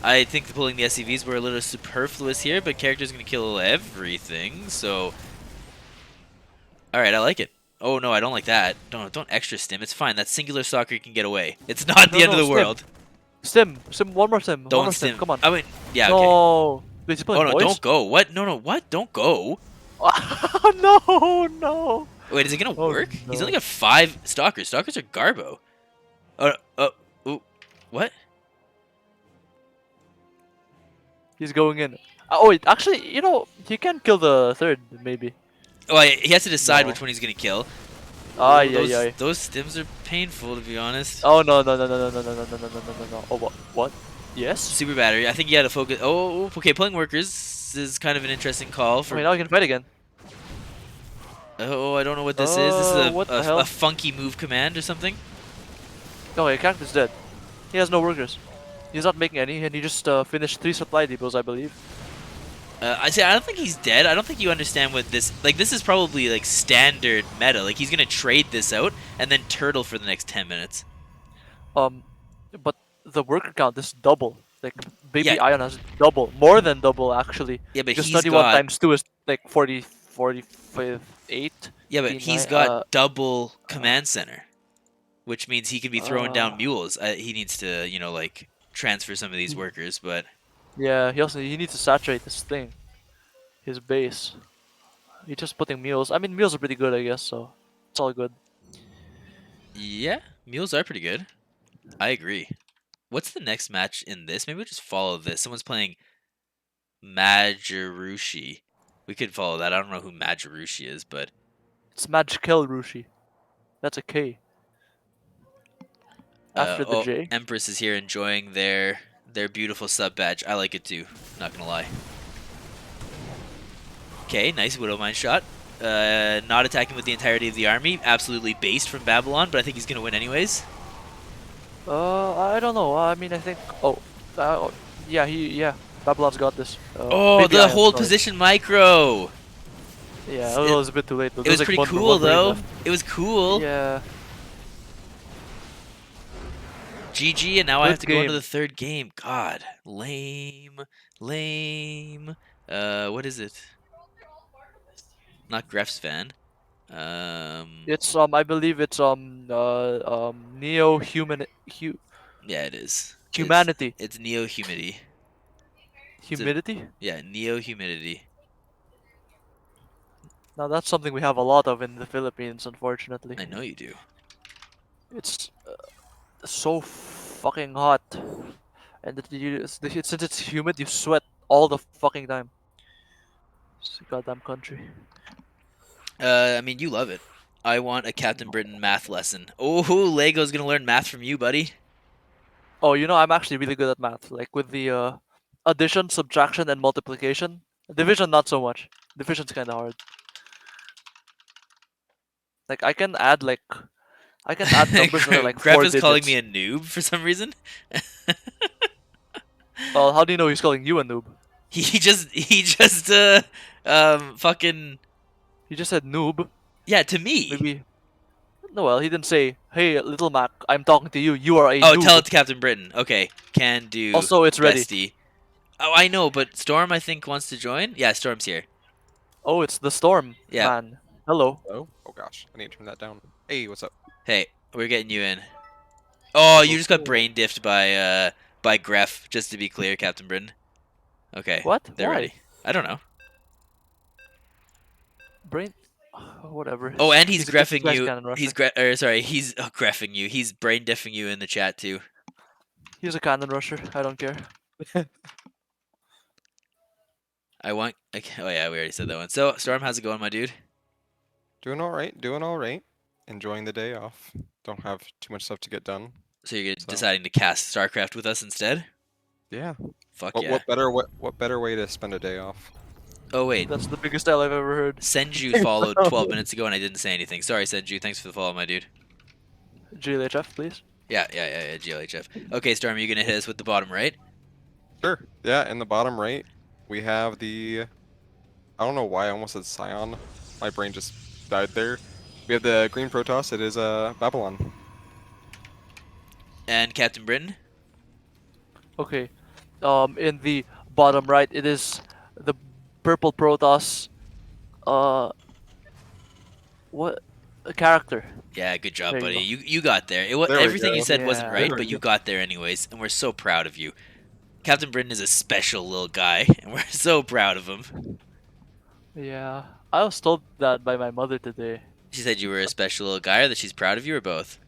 I think pulling the SCVs were a little superfluous here, but character's gonna kill everything, so. Alright, I like it. Oh no, I don't like that. Don't extra stim. It's fine. That singular stalker can get away. It's not No, the end of no, the stim. world. Stim. One more stim. One Don't more stim. stim. Come on. I mean, yeah, okay. No. Wait, he's Oh playing no, boys? don't go. What? No, no, what? Don't go. No, no. Wait, is it gonna Oh work? He's only no. got 5 stalkers. Stalkers are garbo. Ooh, what? He's going in. Oh wait, actually, he can kill the third, maybe. Oh, he has to decide No. which one he's gonna kill. Ay, Ooh, ay, ay. those stims are painful, to be honest. Oh no, no, no, no, no, no, no, no, no, no, no, no, no. Oh, what? What? Yes? Super battery. I think you had to focus. Oh, okay. Pulling workers is kind of an interesting call for. Okay, now he can fight again. Oh, I don't know what this is. This is What the hell? a funky move command or something. Oh, your character's dead. He has no workers. He's not making any, and he just finished 3 supply depots, I believe. I say I don't think he's dead. I don't think you understand what this like. This is probably like standard meta. Like he's gonna trade this out and then turtle for the next 10 minutes. But the worker count is double. Like, Baby Yeah. Ion has double. More than double, actually. Yeah, but Because he's 21 got times 2 is like 40, 45, 8. yeah, but he's 59, got double command center, which means he can be throwing uh, down mules. He needs to like transfer some of these workers, but yeah, he needs to saturate this thing. His base. He's just putting mules. I mean, mules are pretty good, I guess, so it's all good. yeah, mules are pretty good. I agree. What's the next match in this? Maybe we'll just follow this. Someone's playing Majirushi. We could follow that. I don't know who Majirushi is, but It's Magical Rushi. That's a K. After the oh, J. Empress is here enjoying their beautiful sub badge. I like it too. Not gonna lie. Okay, nice Widow Mine shot. Not attacking with the entirety of the army. Absolutely based from Babylon, but I think he's gonna win anyways. I don't know. I mean, I think. Oh, yeah. Babylon's got this. Oh, Baby the Ion, hold sorry. position micro. Yeah, it was a bit too late. Though. It was There's like pretty one- cool one brain though. left. It was cool. Yeah. GG, and now I Good have to go into game. the third game. God, lame, lame. What is it? Not Gref's fan. It's I believe it's neo human Yeah, it is. humanity It's Neo Humidity. humidity. Yeah, Neo Humidity. Now that's something we have a lot of in the Philippines, unfortunately. I know you do. It's so fucking hot, and since it's humid, you sweat all the fucking time. It's a goddamn country. I mean, you love it. I want a Captain Britain math lesson. Oh, Lego's gonna learn math from you, buddy. Oh, I'm actually really good at math. Like with the addition, subtraction, and multiplication. Division, not so much. Division's kind of hard. Like I can add numbers that are like Gref 4 is calling digits. me a noob for some reason. Well, how do you know he's calling you a noob? he just fucking He just said noob. yeah to me. Maybe. No, well, he didn't say, "Hey, little Mac, I'm talking to you. You are a Oh, noob." tell it to Captain Britain. Okay, can do. Also, it's ready. Bestie. Oh, I know, but Storm I think wants to join. Yeah, Storm's here. Oh, it's the storm, Yeah. man. Hello. Hello? Oh gosh, I need to turn that down. Hey, what's up? Hey, we're getting you in. Oh, you just got Cool. brain diffed by Gref. Just to be clear, Captain Britain. Okay. What? They're Why? ready. I don't know. Brain. Whatever. Oh, and he's a good greffing guy's you. cannon rusher. He's he's greffing you. He's brain diffing you in the chat too. He's a cannon rusher. I don't care. I want. Okay, oh yeah, we already said that one. So Storm, how's it going, my dude? Doing all right, doing all right. Enjoying the day off. Don't have too much stuff to get done. So you're So- deciding to cast StarCraft with us instead? Yeah. Fuck What, yeah. what better way to spend a day off? Oh wait, That's the biggest L I've ever heard. Senju followed 12 minutes ago and I didn't say anything. Sorry, Senju. Thanks for the follow, my dude. GLHF, please. Yeah, GLHF. Okay, Storm, you gonna hit us with the bottom right? Sure. Yeah, in the bottom right, we have the. I don't know why I almost said Scion. My brain just died there. We have the green Protoss. It is Babylon. And Captain Britain? Okay. In the bottom right, it is the purple Protoss. Uh, what a character. Yeah, good job, There you buddy. go. You got there. There we Everything you go. said wasn't Yeah. right, There but we you go. got there anyways, and we're so proud of you. Captain Britain is a special little guy, and we're so proud of him. Yeah. I was told that by my mother today. She said you were a special little guy, or that she's proud of you, or both.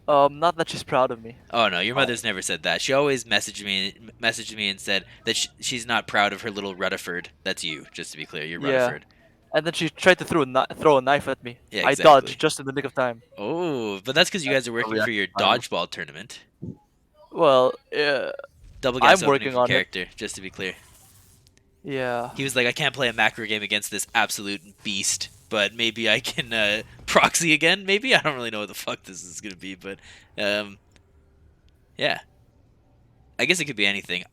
Not that she's proud of me. Oh no, your Oh, mother's never said that. She always messaged me and said that she's not proud of her little Rutherford. That's you, just to be clear. You're Yeah. Rutherford. And then she tried to throw a knife at me. Yeah, I exactly. dodged just in the nick of time. Oh, but that's because you that's guys are a working for your reaction time. dodgeball tournament. Well, Double I'm gas opening working for on it. character, just to be clear. Yeah. He was like, I can't play a macro game against this absolute beast, but maybe I can proxy again. Maybe I don't really know what the fuck this is gonna be, but yeah, I guess it could be anything.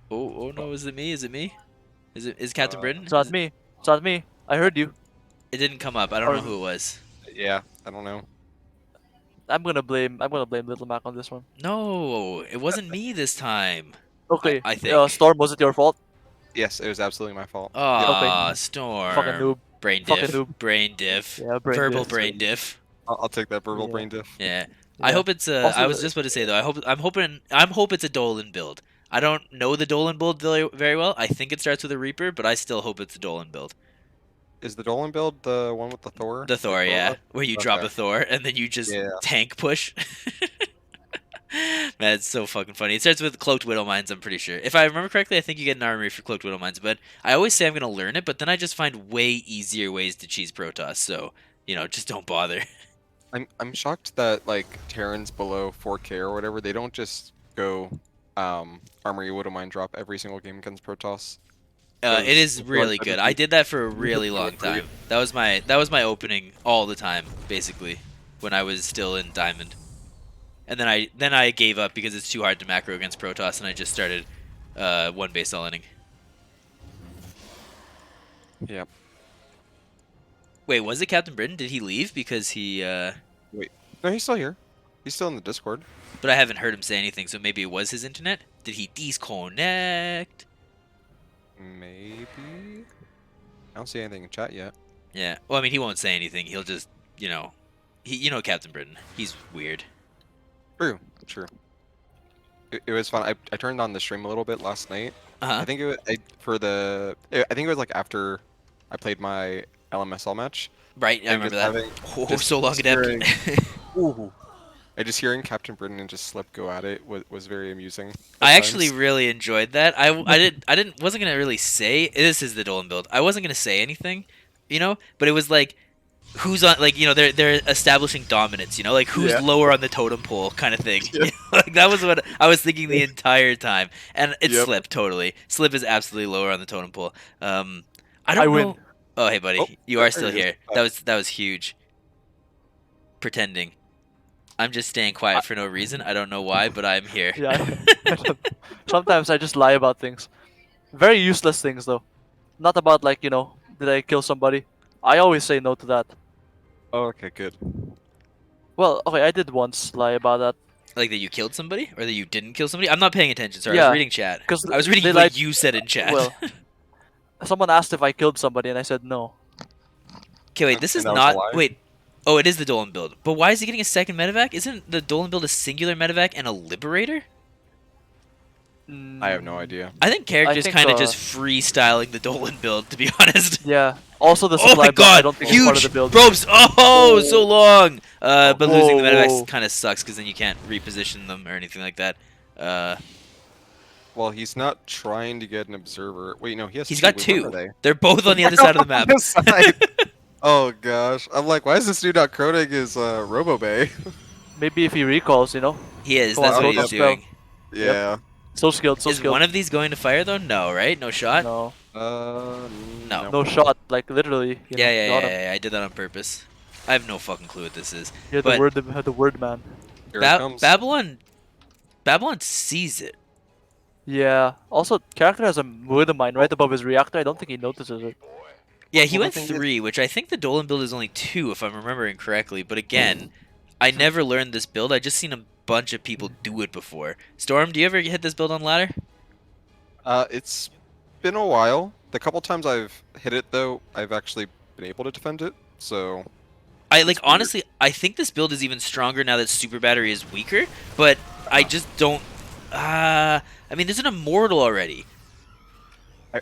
Oh no, is it me? Is it me? Is Captain Britain? It's not me. It's not me. I heard you. It didn't come up. I don't Or know who it was. Yeah, I don't know. I'm gonna blame Little Mac on this one. No, it wasn't me this time. Okay. I think. Storm, was it your fault? Yes, it was absolutely my fault. Aw, Fucking Storm. noob. Brain Fucking diff. noob. Brain diff. Yeah, brain Verbal diff. brain diff. I'll take that verbal Yeah. brain diff. Yeah. I Yeah. hope it's Also I was the- just about to say though. I'm hoping it's a Dolan build. I don't know the Dolan build very well. I think it starts with a Reaper, but I still hope it's a Dolan build. Is the Dolan build the one with the Thor? The Thor, Like, yeah, where you drop Okay. a Thor and then you just Yeah. tank push. Man, it's so fucking funny. It starts with Cloaked Widow Mines, I'm pretty sure. If I remember correctly, I think you get an armory for Cloaked Widow Mines, but I always say I'm going to learn it, but then I just find way easier ways to cheese Protoss, so, just don't bother. I'm shocked that like Terrans below 4K or whatever, they don't just go Armory Widow Mine drop every single game against Protoss. It is Because really one good. other I team- did that for a really long time. That was my opening all the time, basically, when I was still in Diamond. And then I gave up because it's too hard to macro against Protoss, and I just started one base all-inning. Yep. Wait, was it Captain Britain? Did he leave because he? No, he's still here. He's still in the Discord. But I haven't heard him say anything, so maybe it was his internet. Did he disconnect? Maybe. I don't see anything in chat yet. Yeah. Well, I mean, he won't say anything. He'll just, Captain Britain. He's weird. True. True. It was fun. I turned on the stream a little bit last night. Uh-huh. I think it was I think it was like after I played my LMSL match. Right, I and remember just that. having- Oh, just so long hearing- adept. Ooh. I just hearing Captain Britain and just Slip go at it was very amusing. at I actually times. really enjoyed that. Wasn't gonna really say this is the Dolan build. I wasn't gonna say anything, but it was like who's on, like, they're establishing dominance, like who's Yeah. lower on the totem pole kind of thing. Yeah. Like that was what I was thinking the entire time, and it's Yep. Slip totally. Slip is absolutely lower on the totem pole. I I don't win. know. Oh hey buddy, Oh, you there are still he is. here. That was huge. Pretending. I'm just staying quiet for no reason. I don't know why, but I'm here. Yeah. Sometimes I just lie about things. Very useless things though. Not about like, did I kill somebody? I always say no to that. Oh, okay, good. Well, okay, I did once lie about that. Like that you killed somebody, or that you didn't kill somebody. I'm not paying attention. Sorry, I Yeah, was reading chat. 'cause I was reading they what lied- you said in chat. Well, someone asked if I killed somebody and I said no. Okay, wait. This is And that was a not. lie? Wait. Oh, it is the Dolan build. But why is he getting a second medevac? Isn't the Dolan build a singular medevac and a liberator? I have no idea. I think characters think, kind of just freestyling the Dolan build, to be honest. Yeah. Also the Oh supply my block, I god! don't think it's part of Huge the build. ropes! Oh, so long! But losing the Whoa. medevacs kind of sucks because then you can't reposition them or anything like that. Well, he's not trying to get an observer. Wait, no, he has He's two. got Wait, where two. are they? They're both on the other side of the map. On the side. Oh gosh, I'm like, why is this dude not croning his Robo Bay? Maybe if he recalls, He is. Come That's on, what go he's up, doing. Yeah. So skilled, so Is skilled. one of these going to fire though? No, right? No shot. No. No. No shot, like literally. Yeah, got him. I did that on purpose. I have no fucking clue what this is. You're But- the word man. Here it comes. Babylon sees it. Yeah. Also, character has a wood mine right above his reactor. I don't think he notices it. Yeah, he Well, the went thing is, 3, which I think the Dolan build is only 2 if I'm remembering correctly. But again, I never learned this build. I just seen a bunch of people do it before. Storm, do you ever hit this build on ladder? it's been a while. The couple times I've hit it though, I've actually been able to defend it. So I it's weird. honestly, I think this build is even stronger now that super battery is weaker, but I just don't I mean, there's an immortal already.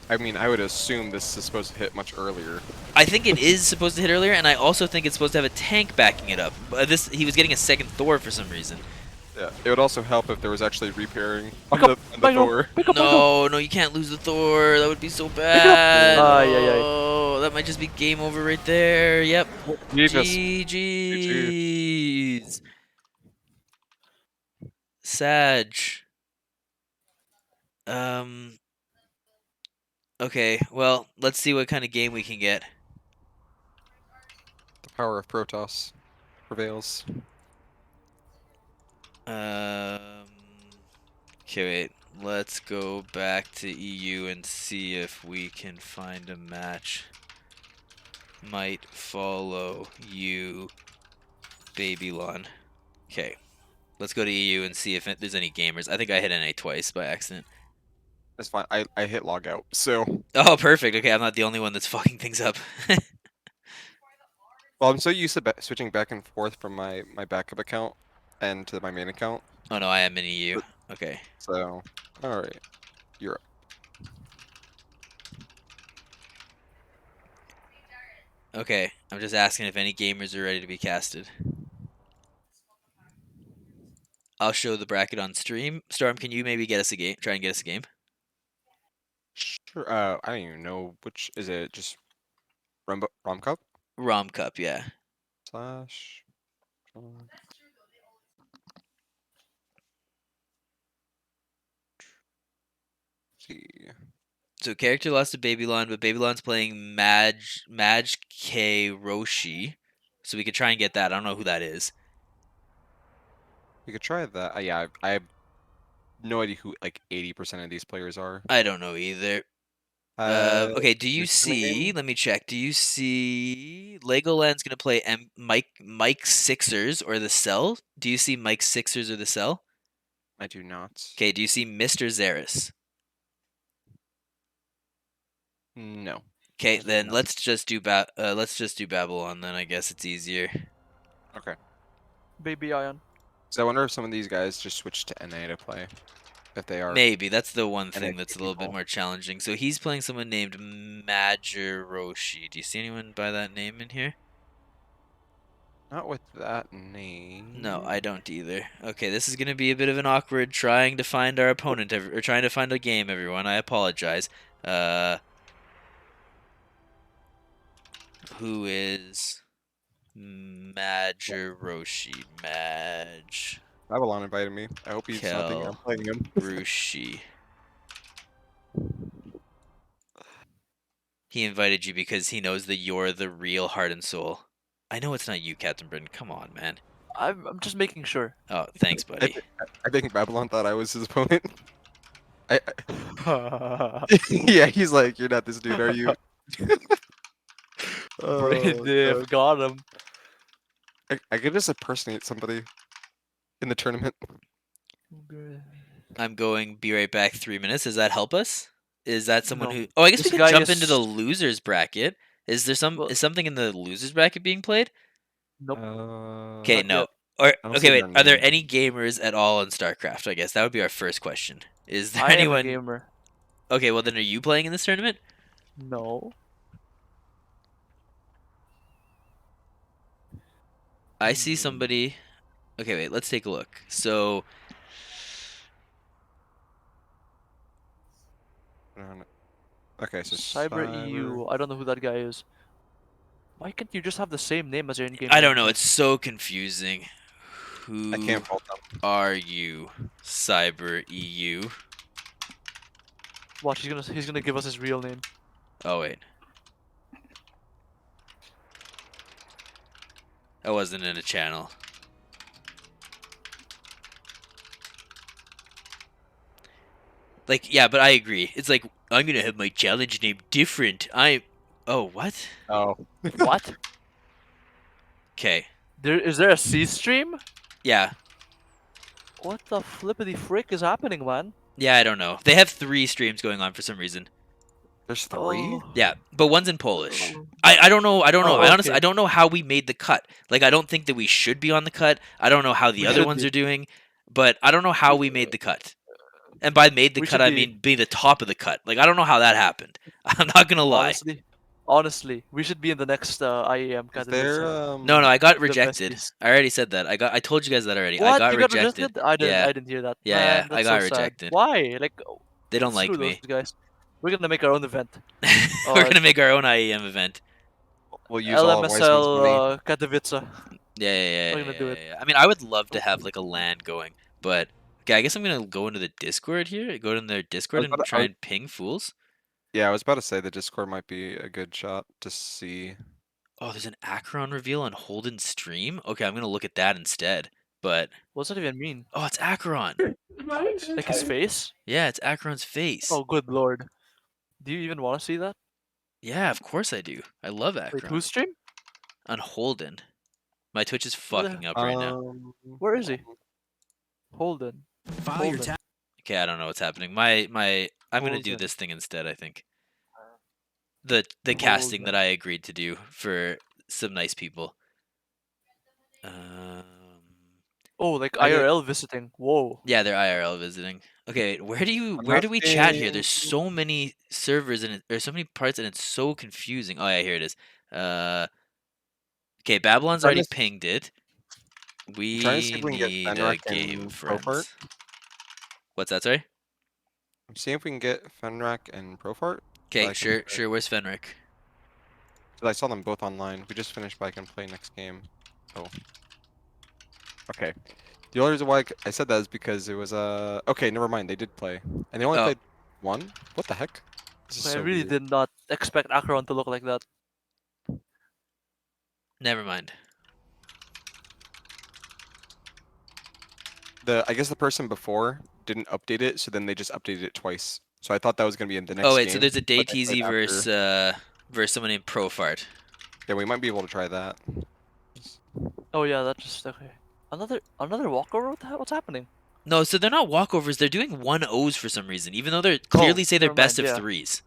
I mean, I would assume this is supposed to hit much earlier. I think it is supposed to hit earlier, and I also think it's supposed to have a tank backing it up. This he was getting a second Thor for some reason. Yeah, it would also help if there was actually repairing on Pick up, the Michael. door. Pick up, Michael. No, no, you can't lose the Thor. That would be so Pick it up. bad. Ay, ay, ay. Oh, that might just be game over right there. Yep. Jesus. GG's. Sag. Um. Okay, well, let's see what kind of game we can get. The power of Protoss prevails. Um. Okay, wait. Let's go back to EU and see if we can find a match. Might follow you, Babylon. Okay. Let's go to EU and see if there's any gamers. I think I hit NA twice by accident. That's fine. I hit log out, so Oh, perfect. Okay, I'm not the only one that's fucking things up. well, I'm so used to switching back and forth from my backup account and to my main account. Oh no, I am in EU. Okay. So, all right, Europe. Okay, I'm just asking if any gamers are ready to be casted. I'll show the bracket on stream. Storm, can you maybe get us a game? Try and get us a game. Sure. I don't even know which is it. Just RombCup RombCup, yeah. slash. See. So character lost to Babylon, but Babylon's playing Maj K Roshi. So we could try and get that. I don't know who that is. We could try that. Yeah, I have no idea who like 80% of these players are. I don't know either. Okay, do you see? Let me check. Do you see Legoland's gonna play Mike Sixers or the Cell? Do you see Mike Sixers or the Cell? I do not. Okay, do you see Mr. Zaris? No. Okay, I do then not. let's just do Babylon. Then I guess it's easier. Okay. Baby Ion. So I wonder if some of these guys just switch to NA to play. If they are. Maybe that's the one thing NA that's a little bit people. more challenging. So he's playing someone named Majiroshi. Do you see anyone by that name in here? Not with that name. No, I don't either. Okay, this is gonna be a bit of an awkward trying to find our opponent or trying to find a game. Everyone, I apologize. Who is Majiroshi? Babylon invited me. I hope he's not thinking I'm playing him. Rushi. He invited you because he knows that you're the real heart and soul. I know it's not you, Captain Britain. Come on, man. I'm just making sure. Oh, thanks, buddy. I think Babylon thought I was his opponent. Yeah, he's like, you're not this dude, are you? Brain God. got him. I could just impersonate somebody in the tournament. I'm going be right back 3 minutes. Does that help us? Is that someone No. who Oh, I guess This we guy could jump is- into the losers bracket. Is there Well- is something in the losers bracket being played? Nope. Okay, Not no. yet. Or I don't okay, see wait. their Are there name. any gamers at all in StarCraft? I guess that would be our first question. Is there I am a anyone gamer. Okay, well then are you playing in this tournament? No. I see somebody. Okay, wait, let's take a look. So, Okay, so Cyber EU. I don't know who that guy is. Why can't you just have the same name as your in-game? I don't know, name? it's so confusing. Who I can't fault them. are you, Cyber EU? Watch, he's gonna give us his real name. Oh wait. I wasn't in a channel. Like, yeah, but I agree. It's like, I'm gonna have my challenge name different. Oh, what? Oh. What? Okay. Is there a C stream? Yeah. What the flippity frick is happening, man? Yeah, I don't know. They have 3 streams going on for some reason. There's 3? Oh. Yeah, but one's in Polish. I don't know. I don't know. Oh, I honestly okay. I don't know how we made the cut. Like, I don't think that we should be on the cut. I don't know how the We other should ones be. are doing, but I don't know how we made the cut. And by made the We cut, should I be. mean being the top of the cut. Like, I don't know how that happened. I'm not gonna lie. Honestly, we should be in the next IAM Is there Katowice. No, I got The rejected. besties. I already said that. I told you guys that already. I What? got You got rejected. rejected? I didn't. Yeah, I didn't hear that. yeah, Man, I that's got so sad. rejected. Why? Like, They don't screw like those me. guys. We're gonna make our own event. We're gonna make our own IEM event. We'll use all of Wiseman's money. LMSL Katowice. Yeah. We're gonna do it. I mean, I would love to have like a LAN going, but okay, I guess I'm gonna go into the Discord here. Go in their Discord and try and ping fools. Yeah, I was about to say the Discord might be a good shot to see. Oh, there's an Acheron reveal on Holden's stream. Okay, I'm gonna look at that instead. But What's that even mean? oh, it's Acheron. Like his face? Yeah, it's Acheron's face. Oh, good lord. Do you even want to see that? Yeah, of course I do. I love Wait, Acheron. whose stream? On Holden. My Twitch is Where the- fucking up right now. Where is he? Holden. File your Holden. Okay, I don't know what's happening. I'm gonna do Holden. this thing instead, I think. The casting that I agreed to do for some nice people. Oh, like I did- IRL visiting. Whoa. Yeah, they're IRL visiting. Okay, where do we chat here? There's so many servers and there's so many parts and it's so confusing. Oh yeah, here it is. Okay, Babylon's already pinged it. We trying to see if we can get need a Fenric game, and friends. Profart. What's that? Sorry. I'm seeing if we can get Fenrak and Profart. Okay, I sure. can- Where's Fenric? 'Cause I saw them both online. We just finished, but I can play next game. Oh. Okay. The only reason why I said that is because it was okay, never mind. They did play, and they only Oh. played one. What the heck? This is I so really weird. did not expect Acheron to look like that. Never mind. I guess the person before didn't update it, so then they just updated it twice. So I thought that was gonna be in the next Oh wait, game. so there's a but they DayTZ played after. versus someone named Profart. Yeah, we might be able to try that. Oh yeah, that just okay. Another walkover? What's happening? No, so they're not walkovers. They're doing 1-0s for some reason, even though they clearly say they're never best mind, of yeah. threes.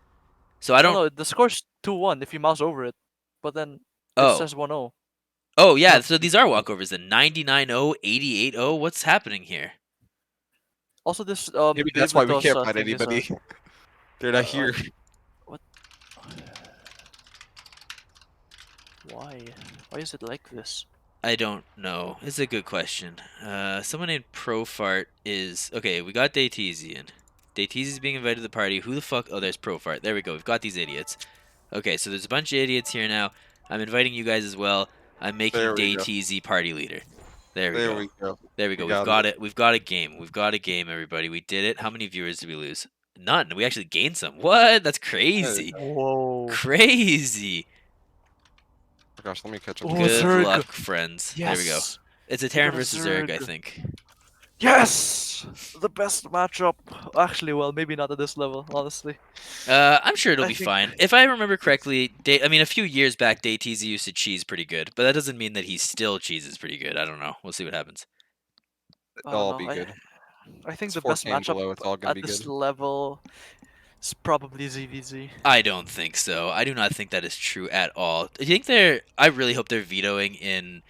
So I Oh don't. no, the score's 2-1 if you mouse over it, but then it Oh. says 1-0. Oh yeah, No. so these are walkovers. The 99-0, 88-0. What's happening here? Also, this Maybe that's why we Davidos, can't find thing is, anybody. They're not here. Why? Why is it like this? I don't know. It's a good question. Someone named Profart is okay. We got DayTZ in. DayTZ is being invited to the party. Who the fuck? Oh, there's Profart. There we go. We've got these idiots. Okay, so there's a bunch of idiots here now. I'm inviting you guys as well. I'm making There we go. DayTZ party leader. There we go. we go. There we go. We We've got got it. We've got a game. We've got a game, everybody. We did it. How many viewers did we lose? None. We actually gained some. What? That's crazy. Whoa. Crazy. Oh gosh, let me catch up. Oh, Good Zerg. luck, friends. Yes. There we go. It's a got Terran a versus Zerg, I Zerg. think. Yes! The best matchup. Actually, well, maybe not at this level, honestly. I'm sure it'll I be think- fine. If I remember correctly, I mean, a few years back, DayTZ used to cheese pretty good, but that doesn't mean that he still cheeses pretty good. I don't know. We'll see what happens. I It'll all don't be know, good. I think It's the 4K best and matchup below, it's all gonna at be this good. level is probably ZVZ. I don't think so. I do not think that is true at all. I think they're. I really hope they're vetoing in.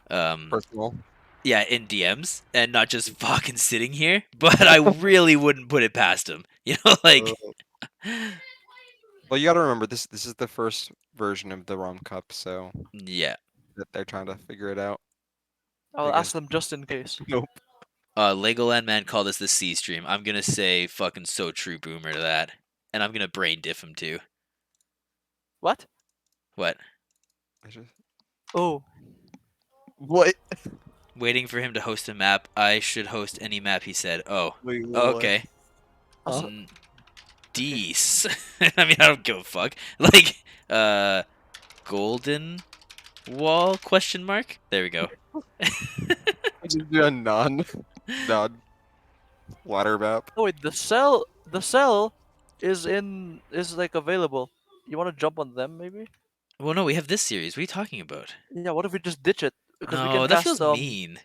Personal. Yeah, in DMs and not just fucking sitting here. But I really wouldn't put it past them. You know, like. Well, you gotta remember this. This is the first version of the RombCup, so Yeah. that they're trying to figure it out. I'll Again. ask them just in case. Nope. Legoland Man called us the C stream. I'm gonna say fucking so true boomer to that, and I'm gonna brain diff him too. What? What? Oh. What? Waiting for him to host a map. I should host any map. He said. Oh. Wait, Okay. Also, Dees. I mean, I don't give a fuck. Like, golden wall question mark. There we go. Just do a non. Nod. Ladder map. Oh wait, the cell is like available. You want to jump on them maybe? Well, no, we have this series. What are you talking about? Yeah. What if we just ditch it? Because we can No, that cast feels mean.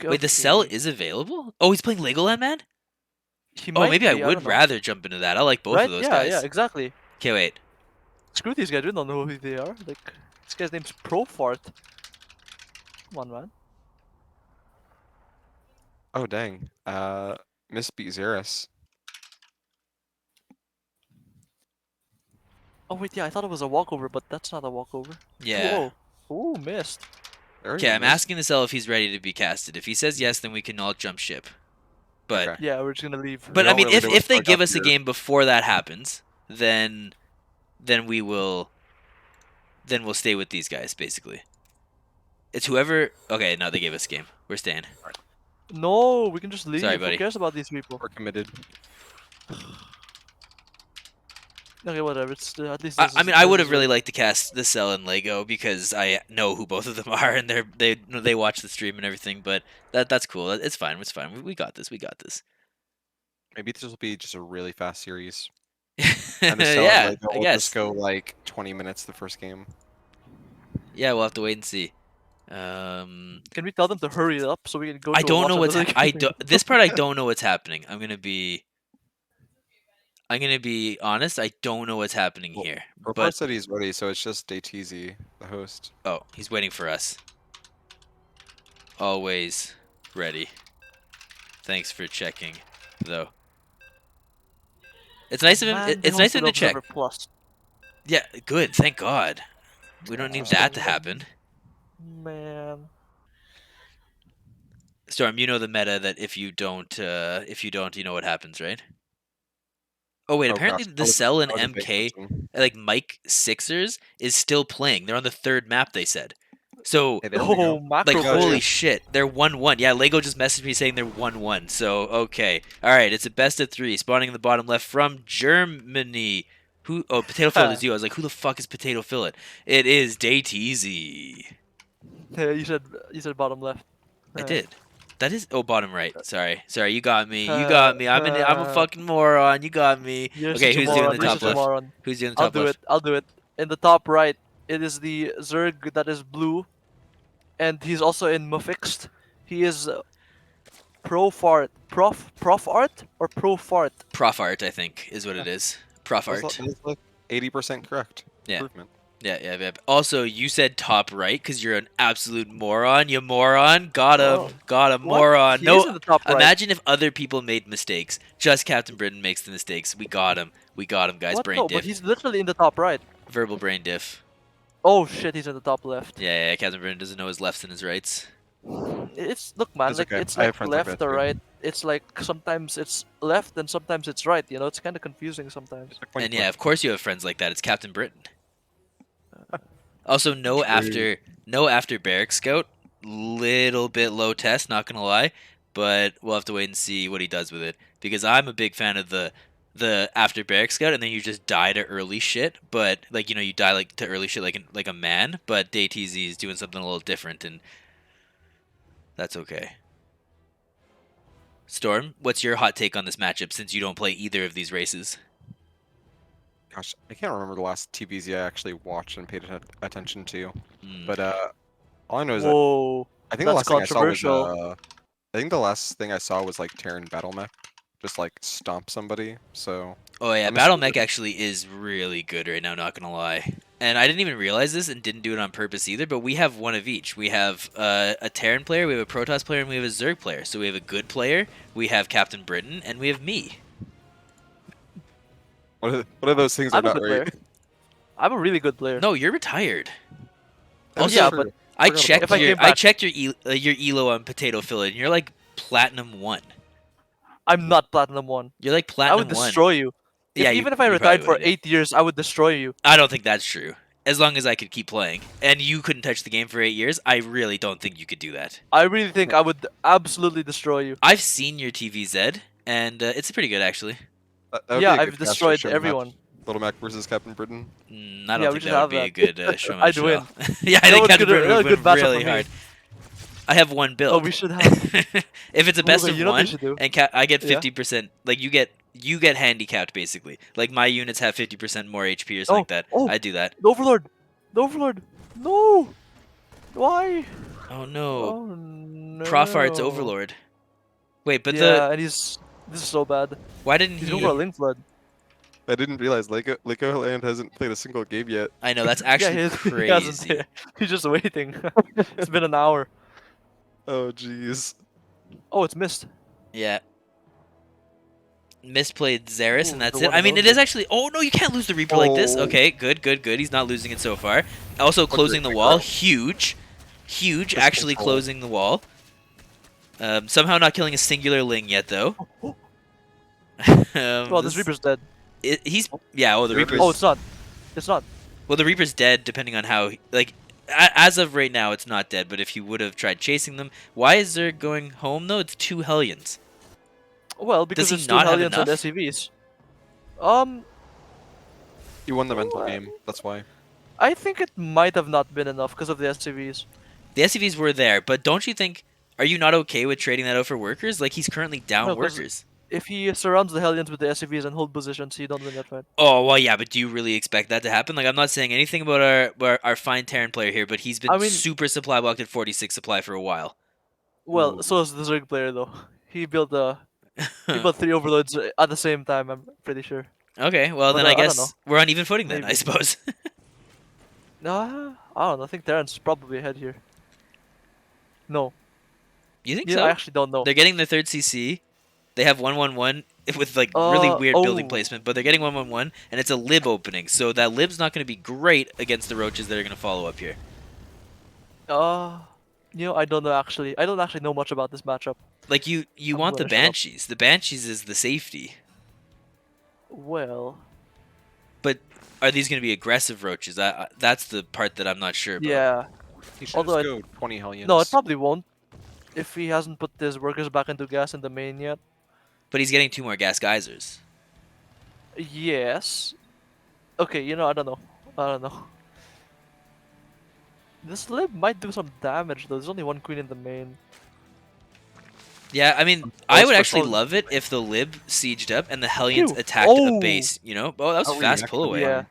Wait, the cell okay. is available? Oh, he's playing Legoland Man? He Oh, might maybe I be. I don't would know. rather jump into that. I like both of Right? those Yeah. Yeah. guys. Exactly. Okay, wait. Screw these guys. We don't know who they are. Like this guy's name's Profart. Come on, man. Oh dang. Miss beat Xeris. Oh wait, yeah. I thought it was a walkover, but that's not a walkover. Yeah. 2-0. Ooh, missed. They already Okay, I'm missed. asking the cell if he's ready to be casted. If he says yes, then we can all jump ship. But Okay. Yeah, we're just gonna leave. We I don't mean, really know what's if they going on give us a here. game before that happens, then we'll stay with these guys basically. It's whoever. Okay, no, they gave us a game. We're staying. No, we can just leave. Sorry, Who buddy. cares about these people? We're committed. Okay, whatever. It's at least. I This mean, is, I this would is have really it. liked to cast the Cell and Lego because I know who both of them are and they watch the stream and everything. But that's cool. It's fine. It's fine. We got this. We got this. Maybe this will be just a really fast series. And the Cell and Yeah, Lego I will just guess. go like 20 minutes the first game. Yeah, we'll have to wait and see. Can we tell them to hurry it up so we can go I to don't watch know what's another I game? do, this part I don't know what's happening. I'm gonna be honest. I don't know what's happening Well, here. Report But said he's ready, so it's just DayTZ, the host. oh, he's waiting for us. Always ready. Thanks for checking, though. It's nice of him. Man, they It's nice of hosted him to check. Observer Plus. Yeah, good. Thank God. We don't need that to happen. Man. Storm, you know the meta that if you don't, you know what happens, right? Oh wait, Oh apparently gosh, the Cell and I wasn't paying MK, attention. like Mike Sixers, is still playing. They're on the third map. They said. So Hey, there we Oh, go. like macro Gotcha. holy player. shit, they're 1-1. Yeah, Lego just messaged me saying they're 1-1. So okay, all right, it's a best of 3, spawning in the bottom left from Germany. Who? Oh, Potato Fillet is you. I was like, who the fuck is Potato Fillet? It is DayTZ. Yeah, you said bottom left. I Uh, did. That is bottom right. Sorry, you got me. You uh, got me. I'm a fucking moron. You got me. you're Okay, such a who's doing moron. the You're top such a left? moron. Who's doing the I'll top do it. left? I'll do it. In the top right, it is the Zerg that is blue, and he's also in Mufixed. He is Prof Art or Pro Fart? Prof art, I think, is what it is. Prof That's art. like 80% correct. Yeah. Improvement. Yeah. Also, you said top right because you're an absolute moron. You moron. Got Oh, him. Got a what? moron. He No, is in the top right. imagine if other people made mistakes. Just Captain Britain makes the mistakes. We got him. We got him, guys. What? Brain No, but diff. he's literally in the top right. Verbal brain diff. Oh shit, he's in the top left. Yeah, Captain Britain doesn't know his lefts and his rights. It's look, man, It's like okay. it's I have like friends like left that or too. right. It's like sometimes it's left and sometimes it's right. You know, it's kind of confusing sometimes. It's a coin And flip. yeah, of course you have friends like that. It's Captain Britain. Also, True. no after Barrack Scout. Little bit low test, not gonna lie, but we'll have to wait and see what he does with it because I'm a big fan of the after Barrack Scout, and then you just die to early shit. But like you die like to early shit like a man. But DayTZ is doing something a little different, and that's okay. Storm, what's your hot take on this matchup since you don't play either of these races? Gosh, I can't remember the last TVZ I actually watched and paid attention to. Hmm. But all I know is that Whoa, I think the that's last thing I saw was controversial. I think the last thing I saw was like Terran Battle Mech, just like stomp somebody. So Oh yeah, I'm Battle assuming Mech actually is really good right now, not gonna lie. And I didn't even realize this and didn't do it on purpose either, but we have one of each. We have a Terran player, we have a Protoss player, and we have a Zerg player. So we have a good player, we have Captain Britain, and we have me. what are those things are I'm a not good right? player. I'm a really good player. No, you're retired. That is yeah, true. but I Forgot about checked if I that. came I back, checked your elo on Potato Fillet, and you're like Platinum 1. I'm not Platinum 1. You're like I would Platinum 1. destroy you. Yeah, Even if I you probably retired for would, yeah. 8 years, I would destroy you. I don't think that's true. As long as I could keep playing, and you couldn't touch the game for 8 years, I really don't think you could do that. I really think I would absolutely destroy you. I've seen your TVZ, and it's pretty good actually. That would Yeah, be a I've good cast destroyed show match. everyone. Little Mac versus Captain Britain. I Yeah, don't we think should that would have be a that. good show I'd match at win. all. Yeah, I That think was Captain good, Britain that would was a good win matchup really for me. hard. I have one Oh, build. we should have. If it's a best Okay, of you know what we one, should do? and I get Yeah. 50%, like you get handicapped basically. Like my units have 50% more HP or something Oh, like that. oh, I do that. the Overlord! The Overlord! No! Why? Oh no, Oh Profart's no. Overlord. Wait, but Yeah, and he's. This is so bad. why didn't He's going for a he? Link Flood. I didn't realize Legoland hasn't played a single game yet. I know that's Yeah, actually he hasn't. crazy. He's just waiting. It's been an hour. Oh jeez. Oh, it's missed. Yeah. Misplayed Xeris, and Ooh, the that's it. one I and mean, it is only. actually. Oh no, you can't lose the Reaper like this. Oh, Okay, good, good, good. He's not losing it so far. Also closing the wall, huge, huge. Just Actually control. closing the wall. Somehow not killing a singular Ling yet though. Well, this Reaper's dead. He's yeah. Oh, the There it Reaper's. Oh, it's not. It's not. Well, the Reaper's dead. Depending on how like. As of right now, it's not dead. But if he would have tried chasing them, why is there going home though? It's 2 Hellions. Well, because he it's two not have Hellions and enough? SCVs. you won the mental game. That's why. I think it might have not been enough because of the SCVs. The SCVs were there, but don't you think? Are you not okay with trading that out for workers? Like he's currently down No, 'cause workers. if he surrounds the Hellions with the SCVs and hold positions, he don't win that fight. Oh well, yeah, but do you really expect that to happen? Like I'm not saying anything about our fine Terran player here, but he's been I mean- super supply blocked at 46 supply for a while. Well, Ooh. so is the Zerg player though. He built 3 Overlords at the same time. I'm pretty sure. Okay, well But, then I I don't know. guess we're on even footing then, I Maybe. suppose. I don't know. I think Terran's probably ahead here. No, You think yeah, so? I actually don't know. They're getting their third CC. They have 111 with like really weird building Oh. placement, but they're getting 111 and it's a lib opening. So that lib's not going to be great against the roaches that are going to follow up here. I don't know actually. I don't actually know much about this matchup. Like you I'm want the gonna shut up. banshees. The banshees is the safety. Well, But are these going to be aggressive roaches? That's the part that I'm not sure about. yeah. He should Although just go 20 Hellions. No, it probably won't. If he hasn't put his workers back into gas in the main yet. But he's getting 2 more gas geysers. Yes. Okay, I don't know. I don't know. This lib might do some damage though. There's only one queen in the main. Yeah, I mean, I would for actually sure. love it if the lib sieged up and the Hellions Phew. attacked a Oh. base, you know? Oh, that was a That fast reaction pull away. Yeah. time.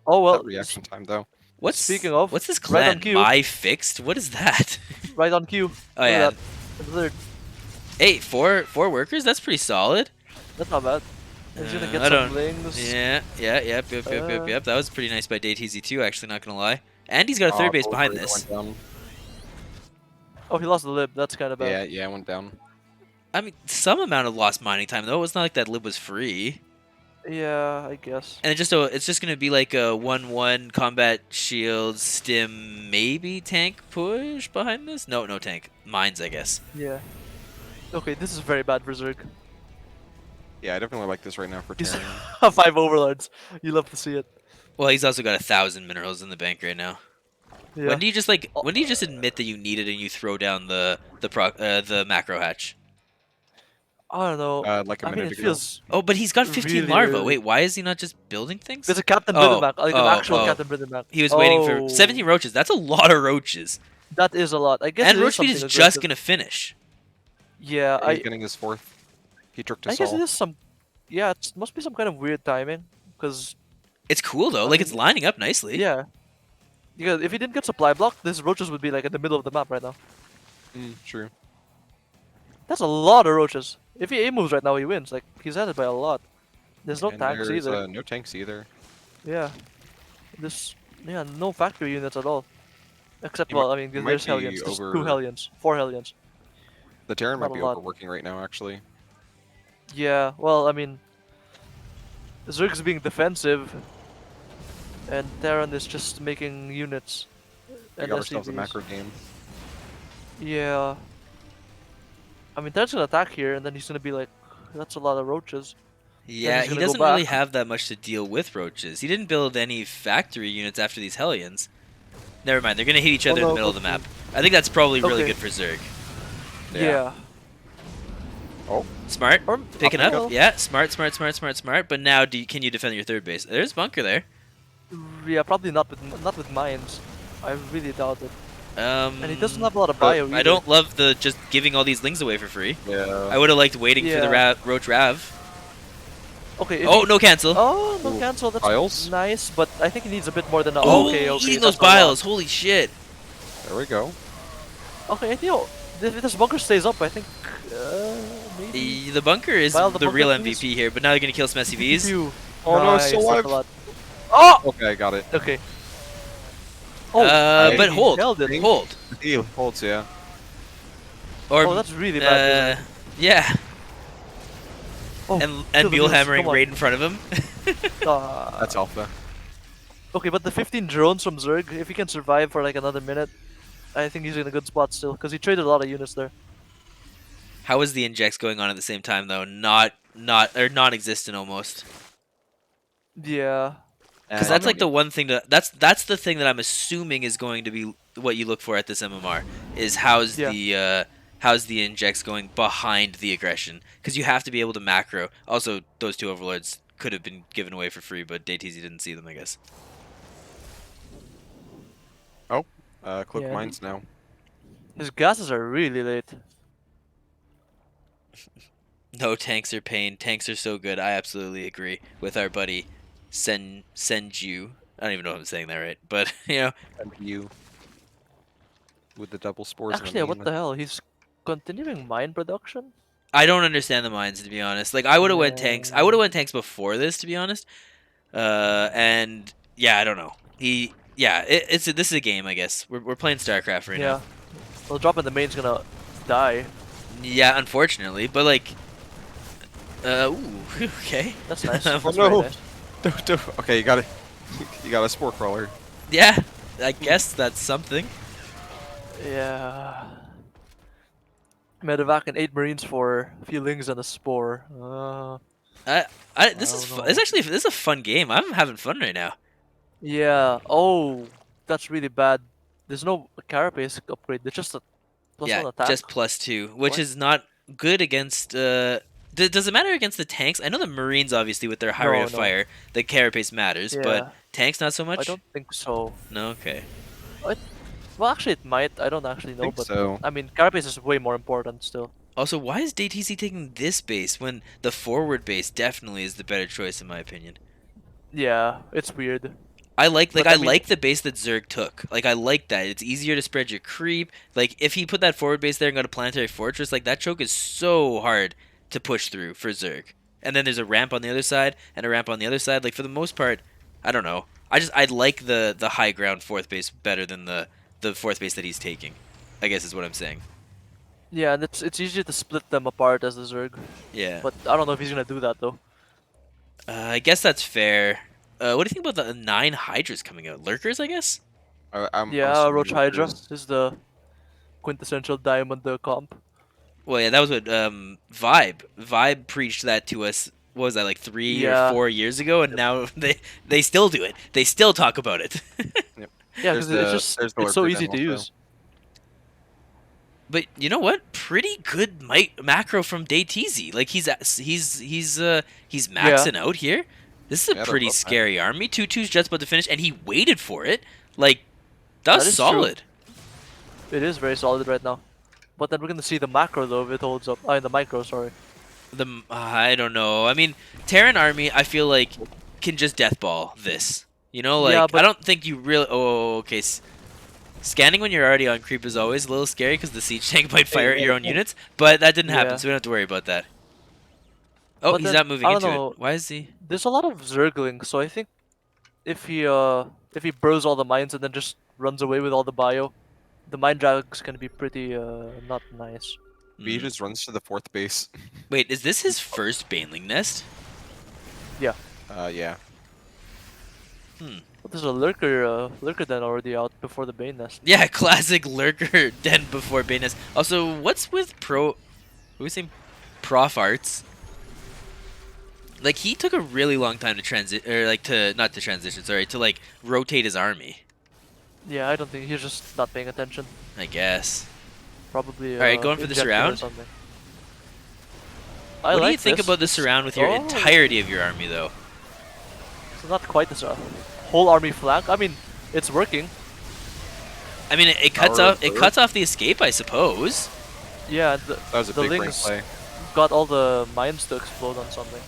Oh well. That reaction time though. What's Speaking of, what's this right on clan? cue. My fixed? What is that? Right on cue. Oh Look at yeah. that. The third. Hey, four workers? That's pretty solid. That's not bad. He's gonna get I some don't- lings. Yeah, yep. Uh, That was pretty nice by DayTZ too, actually, not gonna lie. And he's got a third base behind Overlord this. went down. Oh, he lost the lib. That's kind of bad. Yeah, it went down. I mean, some amount of lost mining time though. It's not like that lib was free. Yeah, I guess. And it's just gonna be like a 1-1 combat shield stim maybe tank push behind this. No tank mines I guess. Yeah. Okay, this is very bad for Zerg. Yeah, I definitely like this right now for He's Terran. 5 overlords. You love to see it. Well, he's also got 1,000 minerals in the bank right now. Yeah. When do you just admit that you need it and you throw down the macro hatch? I don't know. Like a I mean, minute it ago. feels. Oh, but he's got 15 Really larvae. early. Wait, why is he not just building things? There's a Captain Oh, Brittenback, like an actual oh. Captain Brittenback. He was waiting for Oh, 17 roaches. That's a lot of roaches. That is a lot. I guess. And it is roach speed is something just aggressive. gonna finish. Yeah, He's getting his 4th. He tricked I us guess it all. is some. Yeah, it must be some kind of weird timing, because It's cool though. I Like mean, it's lining up nicely. yeah. Because if he didn't get supply block, these roaches would be like in the middle of the map right now. True. That's a lot of roaches. If he A moves right now, he wins. Like he's ahead by a lot. There's no And tanks there's, either. no tanks either. Yeah. No factory units at all. Except, He well, might- I mean, he might there's be Hellions. There's over- 2 Hellions. 4 Hellions. The Terran Not might a be lot. overworking right now, actually. Yeah, well, I mean, Zerg's being defensive, and Terran is just making units. We And got ourselves a SCVs. macro game. Yeah. I mean, Terran's gonna attack here, and then he's gonna be like, that's a lot of roaches. Yeah, he's he gonna go doesn't really back. have that much to deal with roaches. He didn't build any factory units after these Hellions. Never mind, they're gonna hit each other in the no, middle of the but- map. I think that's probably really Okay. good for Zerg. Yeah. Oh, Smart, Or, picking well, up. Yeah, smart. But now, can you defend your third base? There's bunker there. Yeah, probably not with mines. I really doubt it. And he doesn't have a lot of bio I either. don't love the just giving all these lings away for free. Yeah. I would have liked waiting for the Yeah. Roach Rav. Okay. If Oh, he... no cancel. Oh, no Ooh. cancel. That's Biles? nice, but I think he needs a bit more than that. Oh, Okay. eating That's those a lot. biles. Holy shit. There we go. Okay, I think if this bunker stays up, I think maybe. The bunker is Bile the the real bunker, MVP please. here, but now you're gonna kill some SCVs. Pew. Oh no, it's Nice, still that's alive. a lot. Oh. Okay, I got it. Okay. Oh. But he hold, held it. hold, He holds, yeah. or Oh, that's really bad. yeah, Oh, and kill the mule mules, hammering come on. right in front of him. That's alpha. Okay, but the 15 drones from Zerg, if he can survive for like another minute, I think he's in a good spot still, because he traded a lot of units there. How is the injects going on at the same time though? Non-existent almost. Yeah. Because that's like the one thing that's the thing that I'm assuming is going to be what you look for at this MMR is how's the injects going behind the aggression, because you have to be able to macro. Also, those two overlords could have been given away for free, but DayTZ didn't see them, I guess. Cloak Yeah, mines now. His gases are really late. No, tanks are pain. Tanks are so good. I absolutely agree with our buddy Senju. I don't even know if I'm saying that right, but you know. And you with the double spores. Actually, what the hell? He's continuing mine production? I don't understand the mines, to be honest. Like, I would have went tanks. I would have went tanks before this, to be honest. And yeah, I don't know. This is a game, I guess. We're playing StarCraft right now. Well, dropping the main's gonna die. Yeah, unfortunately, but like, ooh, okay. That's nice. Oh That's very no! nice. Okay, you got it. You got a spore crawler. Yeah, I guess that's something. Yeah. Medevac and 8 marines for a few lings and a spore. This don't know. this is a fun game. I'm having fun right now. Yeah. Oh, that's really bad. There's no carapace upgrade. There's just a +1 attack. Just +2, which What? is not good against. Does it matter against the tanks? I know the Marines, obviously, with their high rate of No. fire, the carapace matters, Yeah. but tanks not so much. I don't think so. No, okay. Well, actually, it might. I don't actually know, think but so. I mean, carapace is way more important still. Also, why is DayTC taking this base when the forward base definitely is the better choice, in my opinion? Yeah, it's weird. I like But I I mean- like the base that Zerg took. Like, I like that. It's easier to spread your creep. Like, if he put that forward base there and got a planetary fortress, like, that choke is so hard to push through for Zerg. And then there's a ramp on the other side and a ramp on the other side. Like, for the most part, I don't know. I like the high ground fourth base better than the fourth base that he's taking, I guess is what I'm saying. Yeah, and it's easier to split them apart as the Zerg. Yeah. But I don't know if he's gonna do that though. I guess that's fair. What do you think about the 9 Hydras coming out? Lurkers, I guess? I'm Yeah, assuming Roach Hydra Lurkers. is the quintessential diamond comp. Well, yeah, that was what Vibe preached that to us. What was that, like 3 or 4 years ago? And now they still do it. They still talk about it. Yeah, because There's the it's so Lurker easy then to also. use. But you know what? Pretty good macro from DayTZ. Like he's maxing out here. This is a Yeah, they're pretty both high. scary army. 2-2's just about to finish, and he waited for it. Like that's That is true. solid. It is very solid right now. But then we're gonna see the macro though if it holds up. The micro, sorry. I don't know. I mean, Terran army, I feel like can just deathball this. You know, like Yeah, but- I don't think you really. Oh, okay. Scanning when you're already on creep is always a little scary because the siege tank might fire at your own units, but that didn't happen, Yeah. so we don't have to worry about that. Oh, But he's then, not moving I into don't know. it. Why is he? There's a lot of Zergling, so I think if he bros all the mines and then just runs away with all the bio, the mine drag's gonna be pretty not nice. B Mm. just runs to the fourth base. Wait, is this his first Baneling nest? Yeah. Yeah. But there's a lurker den already out before the Bane nest. Yeah, classic lurker den before Bane nest. Also, what's with what was saying? Prof Arts? Like he took a really long time to to like rotate his army. Yeah, I don't think he's just not paying attention. I guess. Probably. Alright, going for the injected or surround? something. What do you think about the surround with your Oh. entirety of your army, though? It's not quite the whole army flank. I mean, it's working. I mean, it cuts Power off. of It Earth? cuts off the escape, I suppose. Yeah, That was a the big brain Lings play. got all the mines to explode on something.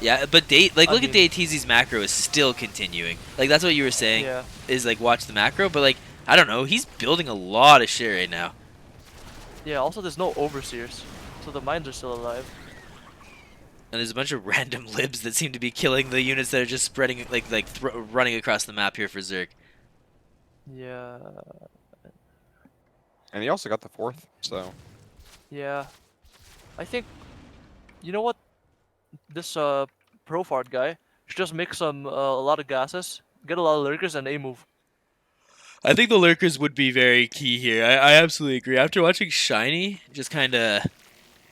Yeah, but I look at mean, DATZ's macro is still continuing. Like that's what you were saying. yeah. Is like watch the macro, but like I don't know. He's building a lot of shit right now. Yeah, also there's no overseers, so the mines are still alive. And there's a bunch of random libs that seem to be killing the units that are just spreading running across the map here for Zerg. Yeah, And he also got the 4th, so yeah. I think, you know what? This Profart guy should just make a lot of gases, get a lot of lurkers, and A move. I think the lurkers would be very key here. I absolutely agree. After watching Shiny just kind of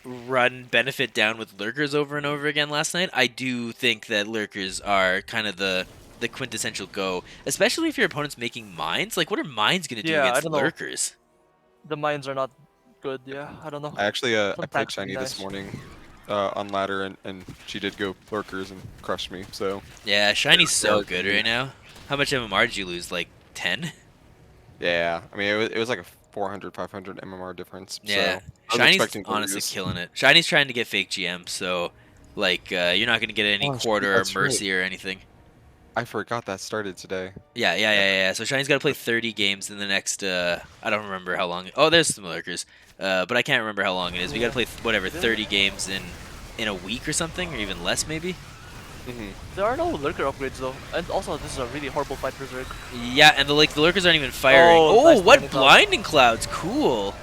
run benefit down with lurkers over and over again last night, I do think that lurkers are kind of the quintessential go, especially if your opponent's making mines. Like, what are mines gonna do Yeah, I against don't know. lurkers? The mines are not good. Yeah, I don't know. I actually I Some played tanks would be Shiny this nice. morning on ladder and she did go lurkers and crushed me. So Yeah, Shiny's they so are good good. right now. How much MMR did you lose? Like 10? Yeah, I mean it was like a 400 500 MMR difference. Yeah, So I was Shiny's expecting to honestly lose. killing it. Shiny's trying to get fake GM, so like you're not gonna get any Oh shoot, quarter or that's right. mercy or anything. I forgot that started today. Yeah. So Shiny's got to play 30 games in the next. I don't remember how long. Oh, there's some lurkers, but I can't remember how long it is. We got to Yeah. play whatever There, 30 games in a week or something, or even less maybe. Hmm. there are no lurker upgrades though, and also this is a really horrible fight for Zerg. Yeah, and the lurkers aren't even firing. Oh, Oh, nice what blinding cloud. blinding clouds! Cool.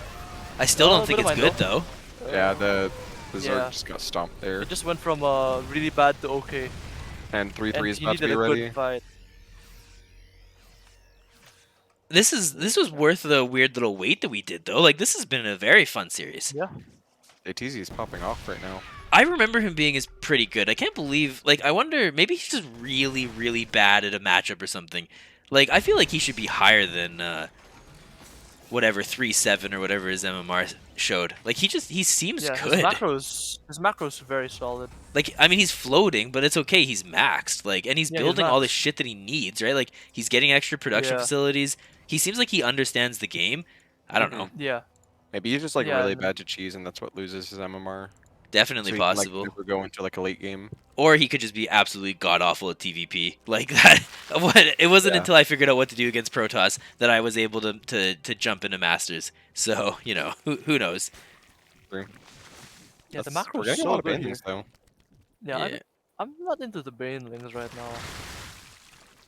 I still Oh, don't a think bit of it's mine good though. though. Yeah, the Zerg Yeah, just got stomped there. it just went from really bad to okay, And 3-3 and is he about to needed be a good ready. fight. This was worth the weird little wait that we did though. Like this has been a very fun series. Yeah, ATZ is popping off right now. I remember him being is pretty good. I can't believe like I wonder maybe he's just really bad at a matchup or something. Like I feel like he should be higher than whatever 3-7 or whatever his MMR showed. Like he seems yeah. good. His macros very solid. Like I mean he's floating, but it's okay. He's maxed. Like and he's Yeah, he's building all the max. shit that he needs, right? Like he's getting extra production Yeah, facilities. He seems like he understands the game. I don't Hmm. know. yeah, Maybe he's just like yeah. really And bad to cheese, and that's what loses his MMR. Definitely So he can like possible. never go into like a late game. Or he could just be absolutely god awful at TVP. Like that. It wasn't Yeah. until I figured out what to do against Protoss that I was able to jump into Masters. So you know who knows. True. yeah, the We're macro is getting a so lot of good here. banelings though. Yeah, Yeah. I'm not into the banelings right now.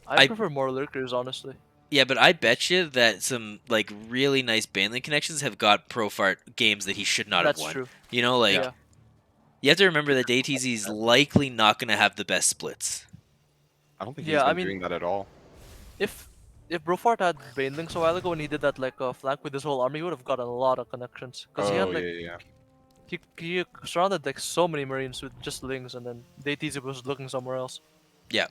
I I prefer more lurkers, honestly. Yeah, but I bet you that some like really nice Banelink connections have got Profart games that he should not have That's won. true. You know, like Yeah, you have to remember that DayTZ is likely not going to have the best splits. I don't think he's yeah. I been mean, doing that at all. if Brofart had banelings a while ago and he did that like flank with his whole army, he would have gotten a lot of connections. Cause he had Oh like yeah. he surrounded like so many marines with just lings, and then DayTZ was looking somewhere else. Yeah.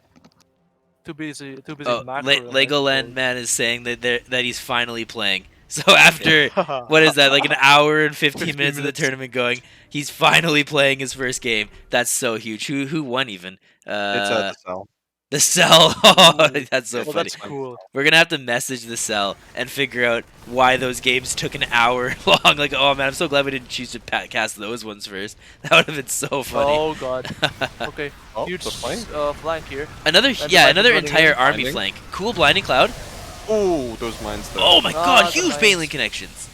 Too busy Oh, macroing. Legoland man is saying that he's finally playing. So after Like, what is that, like an hour and 15 minutes of the 15 minutes. tournament going, he's finally playing his first game. That's so huge. Who won even? It's the cell. The cell. Oh, Ooh. that's so Yeah, Well, funny. that's cool. We're gonna have to message the cell and figure out why those games took an hour long. Like, oh man, I'm so glad we didn't choose to cast those ones first. That would have been so funny. Oh god. Okay. Oh, Huge the flank. flank here. Another, And the yeah, Vikings another running entire in. army Blinding. flank. Cool blinding cloud. Oh, those mines though. Oh my Ah, god, the huge mines. Baneling connections.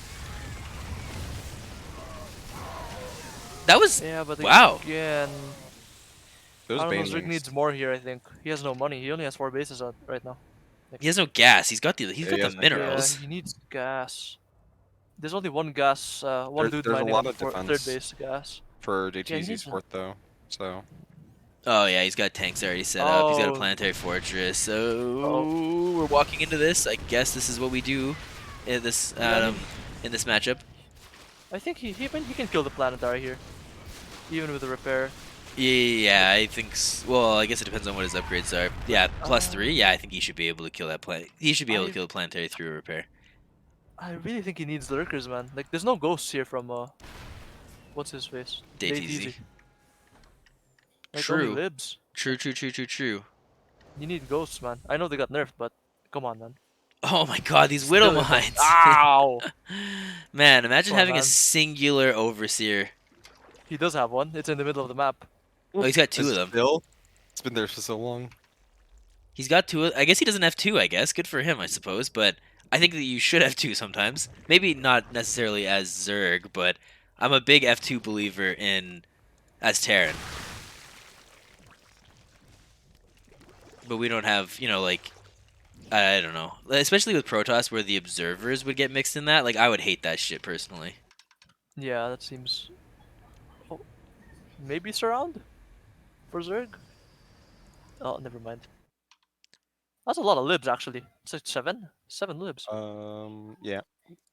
That was Yeah, but wow. again, Those I don't know. Zerg banelings. needs more here. I think he has no money. He only has 4 bases on right now. He has no gas. He's got the Yeah, he the has no gas. minerals. Yeah, he needs gas. There's only one gas. One dude There's a mining lot on the of third defense. base gas. For he JTZ's needs a- fourth though. So Oh yeah, he's got tanks already set up. He's got a Oh. planetary fortress. So we're walking into this. I guess this is what we do in this in this matchup. I think he can kill the planetary here, even with the repair. Yeah, I think. Well, I guess it depends on what his upgrades are. Yeah, +3. Uh, Yeah, I think he should be able to kill that planet. He should be able to I- kill the planetary through a repair. I really think he needs lurkers, man. Like, there's no ghosts here from what's his face? DayTZ. Like, True. only libs. True. You need ghosts, man. I know they got nerfed, but come on, man. Oh my god, these Widow Still in the- Mines. Ow! Man, imagine Poor having a man. singular Overseer. He does have one. It's in the middle of the map. Oh, he's got two Is of it them. still? It's been there for so long. He's got two. I guess he doesn't have two, I guess. Good for him, I suppose. But I think that you should have two sometimes. Maybe not necessarily as Zerg, but I'm a big F2 believer in as Terran. But we don't have, like, I don't know. Especially with Protoss, where the observers would get mixed in that. Like, I would hate that shit personally. Yeah, that seems. Oh, maybe surround for Zerg. Oh, never mind. That's a lot of libs actually. It's like seven libs. Yeah.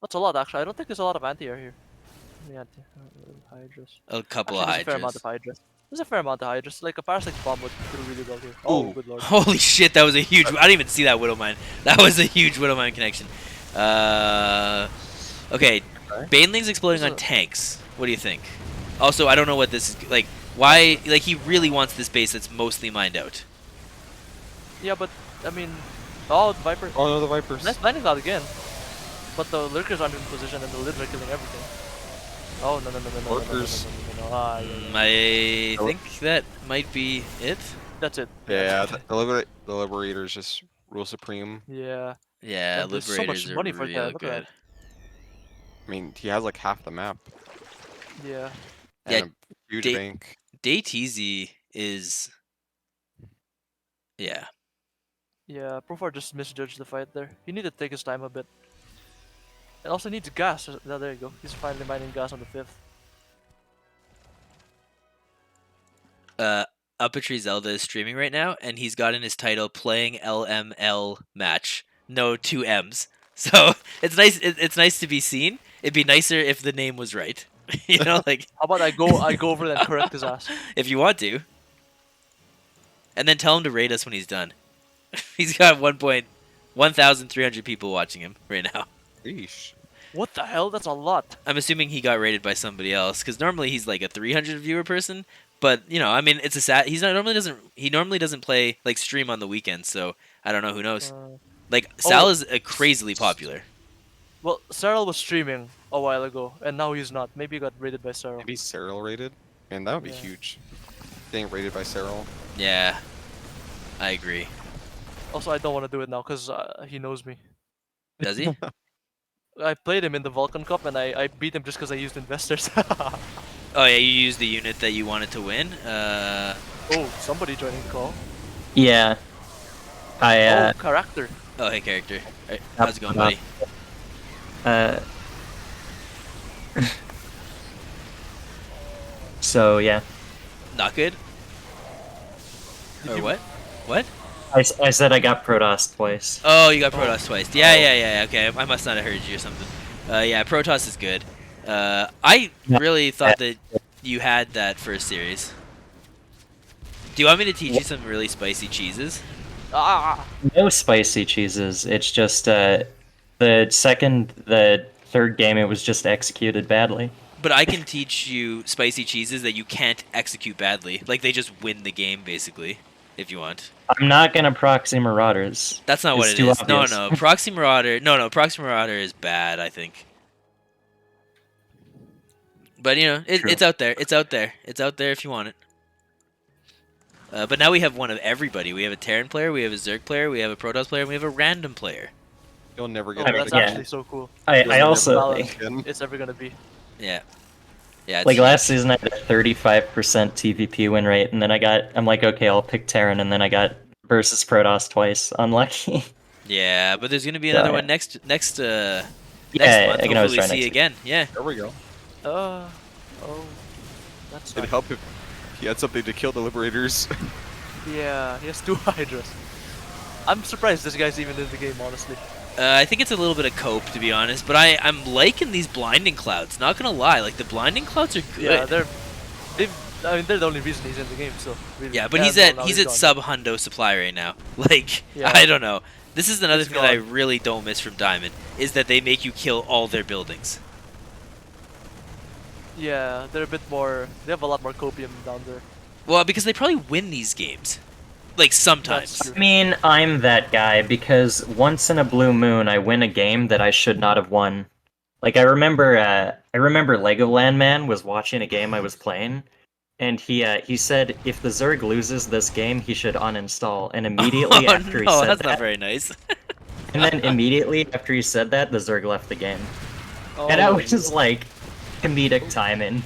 That's a lot actually. I don't think there's a lot of anti-air here. Yeah, Hydras. A couple Actually, of there's a fair amount of Hydras. Hydras. There's a fair amount of Hydras. Like a Parasite bomb would do really well here. Oh, Ooh. good lord. Holy shit, that was a huge... I didn't even see that Widow Mine. That was a huge Widow Mine connection. Okay, Baneling's exploding on tanks. What do you think? Also, I don't know what this is... Like, why... Like, he really wants this base that's mostly mined out. Yeah, but I mean, oh, the Viper. Oh no, the Vipers. Nice landing out again. But the lurkers aren't in position and the libs are killing everything. Oh no no no no no no no no Lurkers. no no no! Ah, yeah, yeah. I think that might be it. That's it. Yeah, that's it. the Liberators just rule supreme. Yeah. Yeah, And there's so much Liberators are money for that, real look at good. that. I mean, he has like half the map Yeah. and Yeah, a huge Day- bank. DayTZ is... Yeah. Yeah. Profar just misjudged the fight there. He needed to take his time a bit. And also needs gas. No, there you go. He's finally mining gas on the 5th. Uppetry Zelda is streaming right now, and he's got in his title "Playing LML Match." No two M's. So it's nice. It's nice to be seen. It'd be nicer if the name was right. Like How about I go over there and correct his ass? if you want to, and then tell him to rate us when he's done. He's got 1,300 people watching him right now. Eesh. What the hell? That's a lot. I'm assuming he got rated by somebody else because normally he's like a 300 viewer person. But I mean, it's a sad. He normally doesn't play like stream on the weekends. So I don't know. Who knows? Like Sal is crazily popular. Well, Cyril was streaming a while ago, and now he's not. Maybe he got raided by Cyril. Maybe Cyril rated? Man, that would be Yeah. huge. Getting rated by Cyril. Yeah, I agree. Also, I don't want to do it now because he knows me. Does he? I played him in the Vulcan Cup, and I beat him just because I used investors. Oh yeah, you used the unit that you wanted to win. Oh, somebody joining the call. Yeah. I Oh, character. Oh hey character. Alright, how's it going, buddy? So yeah, Not good. Did Or you- what? What? I said I got Protoss twice. Oh, you got Protoss twice. Yeah. Okay, I must not have heard you or something. Yeah, Protoss is good. I really thought that you had that first series. Do you want me to teach you some really spicy cheeses? Ah! No spicy cheeses. It's just the third game it was just executed badly. But I can teach you spicy cheeses that you can't execute badly. Like they just win the game basically, if you want. I'm not gonna proxy Marauders. That's not what It's it too is. obvious. No, Proxy Marauder. No, Proxy Marauder is bad, I think. But True. it's out there. It's out there. It's out there if you want it. But now we have one of everybody. We have a Terran player, we have a Zerg player, we have a Protoss player, and we have a random player. You'll never Oh, get that's yeah. actually so cool. I also balance. again. It's ever gonna be. Yeah. Yeah. like last season I had a 35% TVP win rate, and then I'm like, okay, I'll pick Terran, and then I got versus Protoss twice. Unlucky. Yeah, but there's gonna be So, another yeah. one next Yeah, month. I can always Hopefully try see next again. Yeah. There we go. Oh, that's It'd not. help if he had something to kill the Liberators. Yeah, he has 2 Hydras. I'm surprised this guy's even in the game, honestly. I think it's a little bit of cope, to be honest. But I'm liking these blinding clouds. Not gonna lie, like the blinding clouds are good. Yeah, they're the only reason he's in the game, so. Really. Yeah, but And, he's well, at now he's at gone. sub hundo supply right now. Like Yeah. I don't know. This is another He's thing that I gone. really don't miss from Diamond is that they make you kill all their buildings. Yeah, they're a bit more. They have a lot more copium down there. Well, because they probably win these games. Like sometimes. true. I mean, I'm that guy because once in a blue moon, I win a game that I should not have won. Like I remember Legoland Man was watching a game I was playing, and he said if the Zerg loses this game, he should uninstall. And immediately Oh after he no, said that's not that, very nice. and then immediately after he said that, the Zerg left the game, Oh, and I was just like, comedic timing.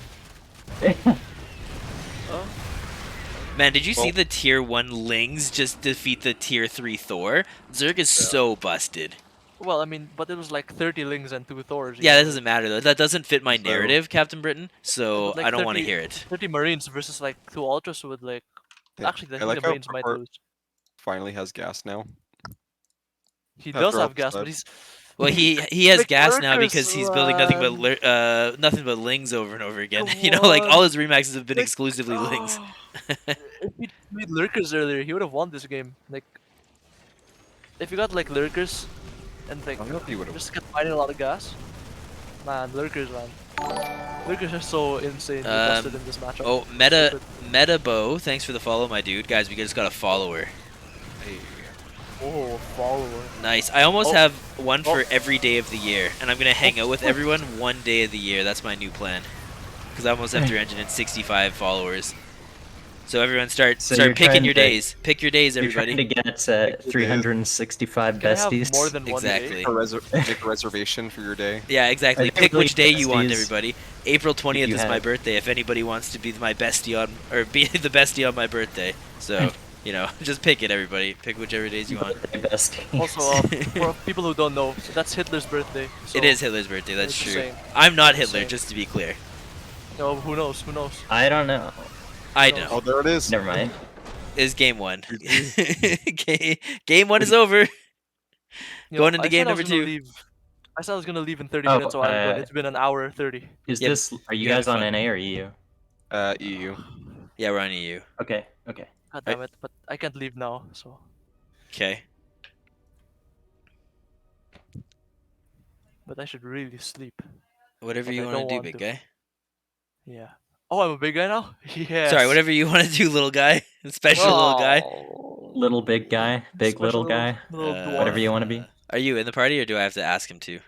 Man, did you see Well- the tier 1 Lings just defeat the tier 3 Thor? Zerg is so busted. well, I mean, but it was like 30 Lings and 2 Thors. Yeah, that know, doesn't matter though. That doesn't fit my So- narrative, Captain Britain. So but, like, I don't want to 30 hear it. 30 Marines versus like 2 Ultras with like. Yeah, Actually, I I think like the how Marines might Purport lose. finally has gas now. He after does all have the gas, stuff. but he's. Well, he has Like gas now lurkers, because he's building nothing but man. nothing but Lings over and over again. Come You know, like all on. his remaxes have been Like, exclusively Lings. if he made lurkers earlier, he would have won this game. Like, if you got like lurkers, and like I don't know if he would have. just kept finding a lot of gas. Man, lurkers, man. Lurkers are so insanely busted in this matchup. Oh, Meta Bo, thanks for the follow, my dude. Guys, we just got a follower. Hey. Oh, follower. Nice. I almost Oh. have one for Oh. every day of the year, and I'm gonna hang out with everyone one day of the year. That's my new plan. Because I almost have 365 followers. So everyone start So you're picking trying your to- days. Pick your days, You're trying everybody. to get 365 Can I have besties. more than one Exactly. day? Make a reservation for your day. Yeah, exactly. I think Pick really which day you want, besties- everybody. April 20th you is my have- birthday. If anybody wants to be my bestie on, or be the bestie on my birthday, so you know, just pick it, everybody. Pick whichever days you want. Besties. Also, for people who don't know, that's Hitler's birthday. So, It is Hitler's birthday. That's it's the true. same. I'm not It's the Hitler, same. just to be clear. No, who knows? Who knows? I don't know. I No. know. Oh, there it is. Never mind. Is game 1. Game 1 is over. You Going know, into I game said I was number gonna 2. leave. I said I was gonna leave in 30 Oh, minutes a while ago, and it's been an hour 30. Is Yep. this? Are you You're guys on having NA or EU? EU. Yeah, we're on EU. Okay. Okay. God damn it! But I can't leave now, so. Okay. But I should really sleep. Whatever But you I want don't to do, want big to. guy. Yeah. Oh, I'm a big guy now. Yes. Sorry, whatever you want to do, little guy. Special little guy. Oh. Little big guy, big Special little guy, little dwarf. whatever you want to be. Are you in the party, or do I have to ask him to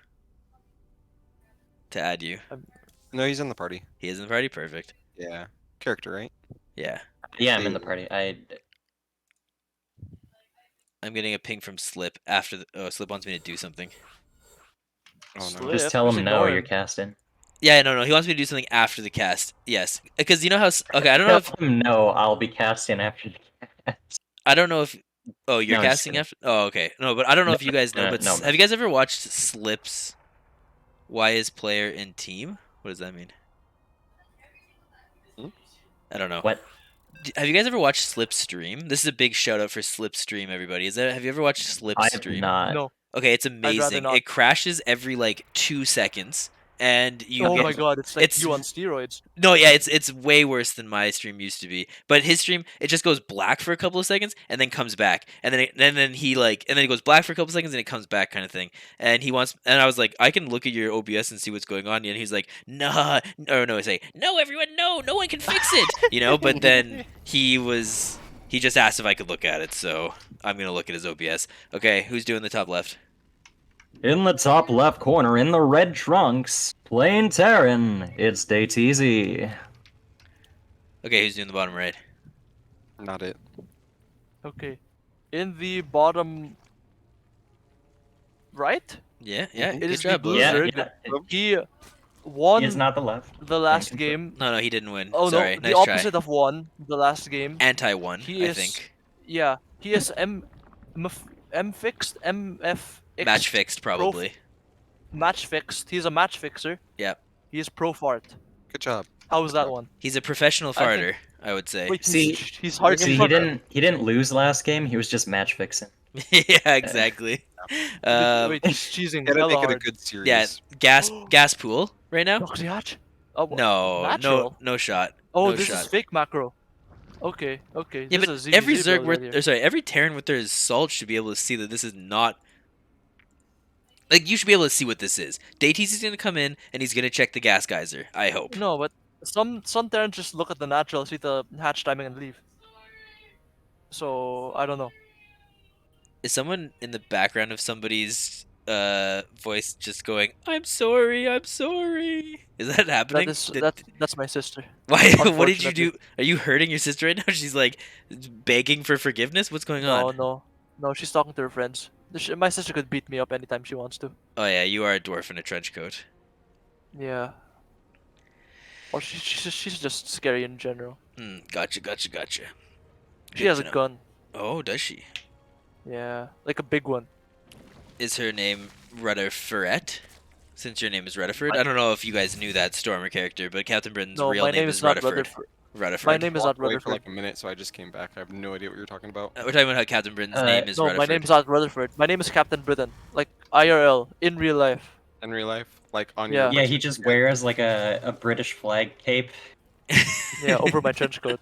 add you? No, he's in the party. He is in the party. Perfect. Yeah. Character, right? Yeah. Yeah, I'm in the party. I'm getting a ping from Slip after the. Oh, Slip wants me to do something. Oh no. Slip. Just tell Just him no. ignore You're him. casting. Yeah, no. He wants me to do something after the cast. Yes, because you know how. Okay, I don't know if Tell him no. I'll be casting after the cast. I don't know if. Oh, you're No, I'm just casting kidding. after. Oh, okay. No, but I don't know No, if you guys know. But no, have you guys ever watched Slip's? Why is player in team? What does that mean? Hmm? I don't know. What? Have you guys ever watched Slip stream? This is a big shout out for Slip stream, everybody. Have you ever watched Slip I have stream? not. No. Okay, it's rather amazing. not. It crashes every like 2 seconds, and you Oh get my god, it's like it's- you on steroids. no, yeah, it's way worse than my stream used to be. But his stream, it just goes black for a couple of seconds and then comes back, and then he like, and then it goes black for a couple of seconds and it comes back, kind of thing. And he wants, and I was like, I can look at your OBS and see what's going on, and he's like, nah, or no, I say, no, everyone, no one can fix it, you know. But then he just asked if I could look at it, so I'm gonna look at his OBS. Okay, who's doing the top left? In the top left corner, in the red trunks, playing Terran, it's Dayteasy. Okay, who's doing the bottom right? Not it. Okay. In the bottom right, Yeah, Mhm. It good is the job, blue Blue. Yeah, Zerg. yeah. he won He is not the left. the last Thank you. game. No, he didn't win. Oh Sorry, no, nice the opposite try. of won the last game. Anti-one, He I is- think. Yeah, he is M fixed, MF Match fixed, probably. match fixed. He's a match fixer. Yep. He is pro fart. Good job. How was that one? He's a professional I think- farter, I would say. Wait, See- he's hard See, to he didn't lose last game. He was just match fixing. Yeah, exactly. Wait, he's cheesing Gotta hella make it a hard. good series. Yeah, gas pool right now? Noxiach? Oh, No, natural? no shot. Oh, no this shot. is fake macro. Okay. Yeah, this but is a every ZZ Zerg build with, right here. or sorry, every Terran with their salt should be able to see that this is not. Like, you should be able to see what this is. Daytease is gonna come in and he's gonna check the gas geyser. I hope. No, but some Terrans just look at the natural, see the hatch timing, and leave. So I don't know. Is someone in the background of somebody's voice just going, "I'm sorry, I'm sorry"? Is that happening? That's my sister. Why? What did you Unfortunately. do? Are you hurting your sister right now? She's like begging for forgiveness. What's going on? No. She's talking to her friends. My sister could beat me up anytime she wants to. Oh yeah, you are a dwarf in a trench coat. Yeah. Or she's just scary in general. Gotcha. She Good has to a know. gun. Oh, does she? Yeah, like a big one. Is her name Rutherford? Since your name is Rutherford, I don't know if you guys knew that Stormer character, but Captain Britain's No, real my name name is is not Rutherford. Rutherford. My Rutherford. name is not Walked away for Rutherford. like a minute, so I just came back. I have no idea what you're talking about. We're talking about how Captain Britain's name is No, my Rutherford. name is not Rutherford. My name is Captain Britain. Like IRL, in real life. In real life, like on Yeah. your. Yeah, he just wears like a British flag cape. Yeah, over my trench coat.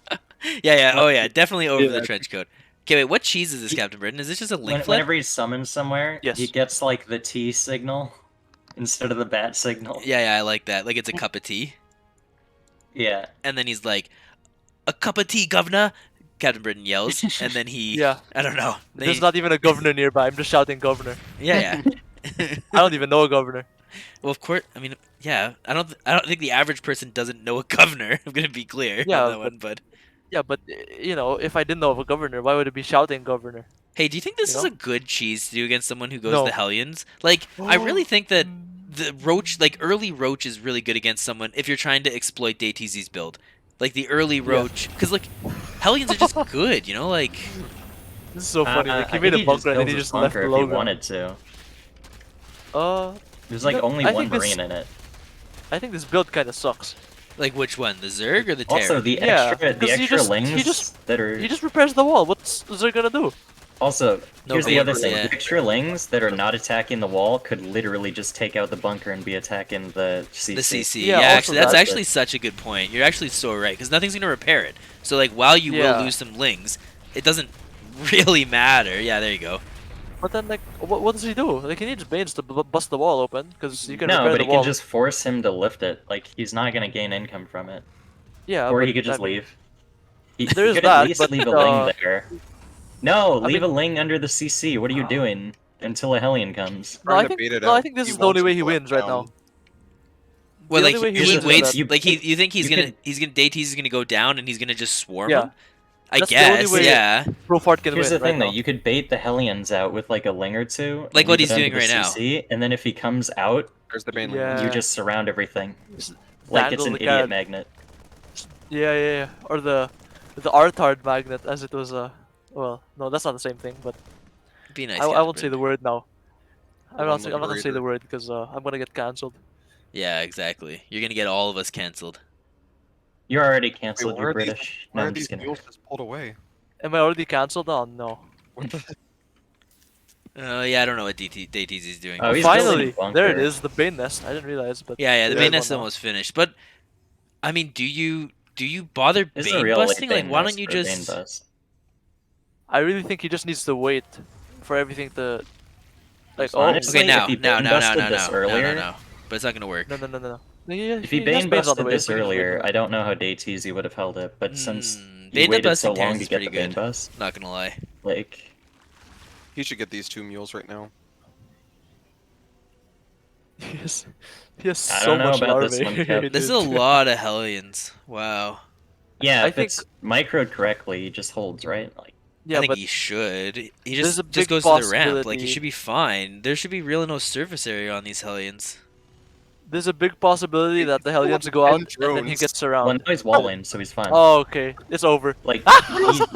Yeah. Oh yeah, definitely over the Yeah. trench coat. Okay, wait. What cheese is this, He- Captain Britain? Is this just a link flip? Whenever he's summoned somewhere, he Yes. gets like the T signal instead of the bat signal. Yeah, I like that. Like it's a cup of tea, Yeah. and then he's like, "A cup of tea, governor." Captain Britain yells, and then he. Yeah. I don't know. There's not even a governor nearby. I'm just shouting governor. Yeah. I don't even know a governor. Well, of course. I mean, yeah. I don't think the average person doesn't know a governor. I'm gonna be clear Yeah, on that but- one. But Yeah, but if I didn't know of a governor, why would it be shouting governor? hey, do you think this You is know? a good cheese to do against someone who goes No. the Hellions? Like, I really think that the Roach, like early Roach, is really good against someone if you're trying to exploit DayTZ's build. Like the early Roach, because like Hellions are just good. Like This is so funny. Like, he I made think a bunker and then builds he a just left bunker the if he logo. wanted to. There's like No, only I one think this- marine in it. I think this build kind of sucks. like which one, the Zerg or the Terror? Also, the Yeah, extra, the 'cause he extra just- lings he just- that are He just repairs the wall. What's Zerg gonna do? also No here's the other bunkers, thing: yeah. the extra lings that are not attacking the wall could literally just take out the bunker and be attacking the CC. The CC. Yeah, Yeah, also actually, that's that, actually such a good point. You're actually so right because nothing's gonna repair it. So like, while you Yeah. will lose some lings, it doesn't really matter. Yeah, there you go. But then, like, what does he do? Like, he needs Banes to bust the wall open because you can No, repair but the it wall. can just force him to lift it. Like he's not gonna gain income from it, Yeah, or but he could just I mean, leave. He there is could that, at least but, leave a ling there. No, I leave a mean- ling under the CC. What are you doing until a Hellion comes? No, I Trying to think bait it no, I out. think this He is the only wants way him he to let wins right now. down. Well, The like only way he he wins is waits. that- Like you think he's you gonna could- DayTZ is gonna go down and he's gonna just swarm Yeah. him? I That's the only guess. way- Yeah. Profart can Here's win the thing, right though. now. You could bait the Hellions out with like a ling or two. Like what leave he's it under doing the right now. CC, and then if he comes out, There's the Bane Yeah. Link. you just surround everything. Just Like it's dangle an the idiot carrot. magnet. Yeah. Or the Artard magnet, as it was. Well, no, that's not the same thing. But Be nice. I Captain won't say the Britain. word now. The I'm one not gonna say liberator. the word because I'm gonna get cancelled. Yeah, exactly. You're gonna get all of us canceled. You're already Wait, canceled. why You're are these- British. Why No, are I'm these just kidding. mules just pulled away? Am I already cancelled? Oh no. What the? Yeah, I don't know what DayTZ is doing. Oh, he's building a Finally, there it bunker. is, the Bane Nest. I didn't realize, but Yeah, the there's Bane one Nest now. almost finished. But I mean, do you bother This is a Bane real busting? Like, Bane why bust don't you for a Bane just? bust. I really think he just needs to wait for everything to. Like, oh, Honestly, Okay, now, if he now, Bane now, now, busted now, this now, earlier, no. But it's not gonna work. no. Yeah, if he has Bane Banes on the busted way, this so he can just wait earlier, for it. I don't know how DayTZ would have held it. But since he Bane waited busting so long Terrans to is get pretty the Bane good. bust, Not gonna lie. like He should get these 2 mules right now. He has I so don't know much about this larvae. one, Kev. This is a lot of Hellions. Wow. yeah, I if it's microed correctly, he just holds, right? Like Yeah, I think but he should. He there's just a just big goes to the ramp. Like he possibility- should be fine. There should be really no surface area on these Hellions. there's a big possibility that the Hellions go out and then he drones. gets well, around. now he's walling, so he's fine. Oh, okay, it's over. Like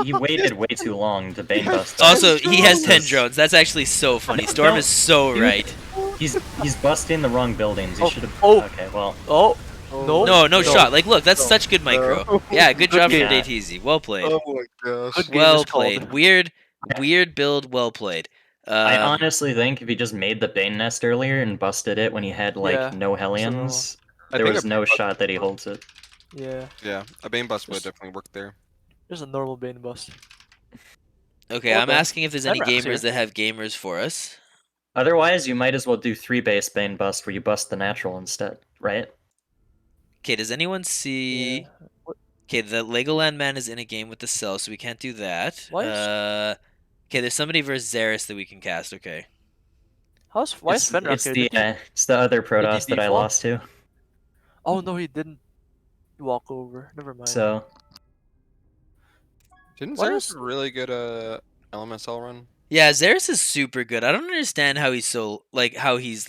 he waited way too long to Bane bust. Also, he has 10 drones. drones. That's actually so funny. Storm No, is so dude. right. He's busting the wrong buildings. He Oh, should have. oh. Okay, well, Oh, no, No shot. Like, look, that's such good micro. Yeah, good job from game. DayTZ. Well played. Oh my gosh. Good game Well is called. played. Weird build. Well played. I honestly think if he just made the Bane nest earlier and busted it when he had like Yeah, no Hellions, I there think was a no Bane shot that he holds it. Yeah, Yeah, a Bane bust would definitely work there. there's a normal Bane bust. Okay, Well I'm done. asking if there's any Emrak's here. gamers that have gamers for us. Otherwise, you might as well do 3 base Bane bust where you bust the natural instead, right? Okay, does anyone see? Yeah. Okay, the Legoland man is in a game with the cell, so we can't do that. Why is Okay, there's somebody versus Xeris that we can cast. Okay. why is Fenrak here? Didn't he it's the other did he Protoss that I default? lost to. Oh no, he didn't walk over. Never mind. So Didn't Why Xeris is have a really good LMSL run? Yeah, Xeris is super good. I don't understand how he's so how he's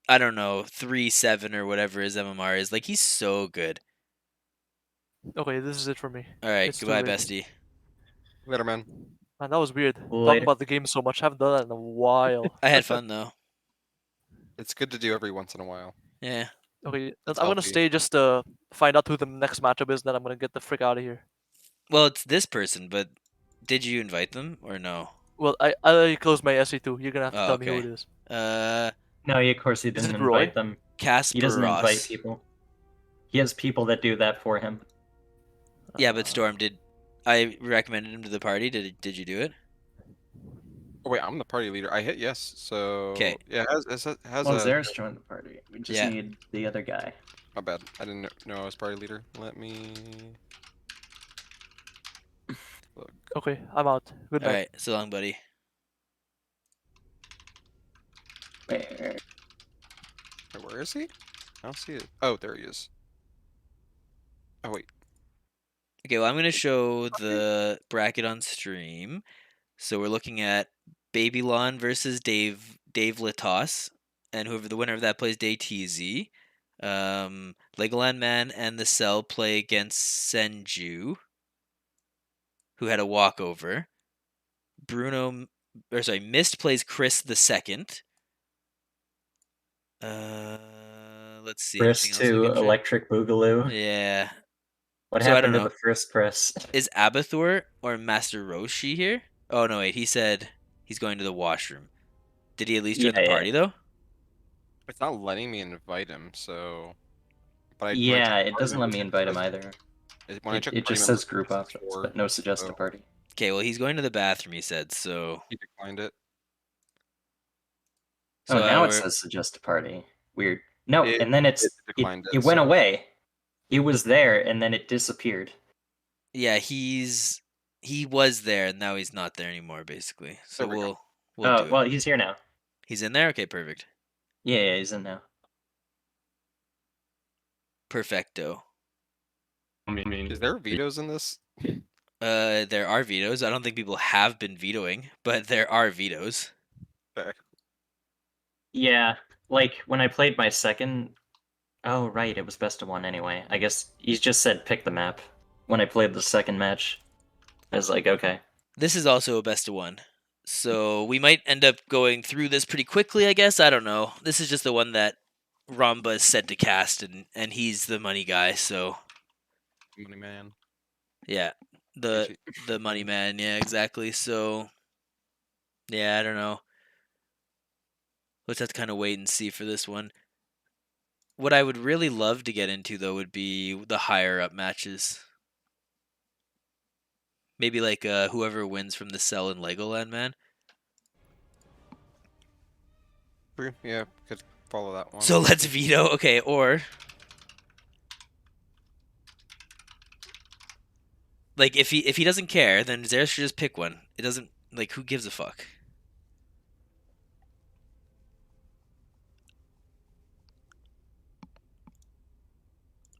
I don't know, 3-7 or whatever his MMR is. Like he's so good. okay? This is it for me. All right, It's too goodbye, late. bestie. Later, man. Man, that was weird. Talking later. about the game so much. I haven't done that in a while. I had fun though. It's good to do every once in a while. Yeah. Okay, It's I'm gonna healthy. stay just to find out who the next matchup is. Then I'm gonna get the frick out of here. Well, it's this person, but did you invite them or no? Well, I already closed my SE2. You're gonna have to Oh, tell me who it okay. is. No, of course he Is didn't it Roy? invite them. He doesn't invite Kasparos. people. He has people that do that for him. Yeah, but Storm, did I recommended him to the party? Did you do it? Oh wait, I'm the party leader. I hit yes, so 'Kay. yeah. Has Well, a Xeris joined the party. We just Yeah. need the other guy. my bad. I didn't know I was party leader. Let me look. Okay, I'm out. Good All night. right, so long, buddy. Where? Wait, where is he? I don't see it. Oh, there he is. Oh wait. Okay, well, I'm gonna show the bracket on stream. So we're looking at Babylon versus Dave Latos, and whoever the winner of that plays DayTZ. Legoland Man and the Cell play against Senju, who had a walkover. Mist plays Chris the second. Let's see Chris anything else we to can check. Electric Boogaloo. Yeah. What So I don't happened to know. the first Chris? Is Abathur or Master Roshi here? Oh no, wait. He said he's going to the washroom. Did he at least join the Yeah, party though? It's not letting me invite him, so. But when I check yeah, it party doesn't let members, me it invite him says either. when I check It party just members, says group it says options, 4, but no suggested so party. Okay, well he's going to the bathroom. He said so. he declined it. Oh, So now it we're says suggest a party. Weird. No, It and then it declined it it. went So away. It was there and then it disappeared. yeah, he was there and now he's not there anymore. Basically, so there we go. we'll Oh, do it. well, he's here now. He's in there. Okay, perfect. Yeah, he's in now. Perfecto. Is there vetoes in this? There are vetoes. I don't think people have been vetoing, but there are vetoes. Okay. Yeah, like when I played my second. Oh, right, it was best of one anyway. I guess he just said pick the map. When I played the second match, I was like, okay. This is also a best of one. So we might end up going through this pretty quickly, I guess. I don't know. This is just the one that Ramba is said to cast, and he's the money guy. So Money man. yeah, the money man. Yeah, exactly. So yeah, I don't know. Let's have to kind of wait and see for this one. What I would really love to get into though would be the higher up matches. Maybe like whoever wins from the Cell and Legoland man. Yeah, could follow that one. So let's veto. Okay, or like if he doesn't care, then Xeris should just pick one. It doesn't like who gives a fuck.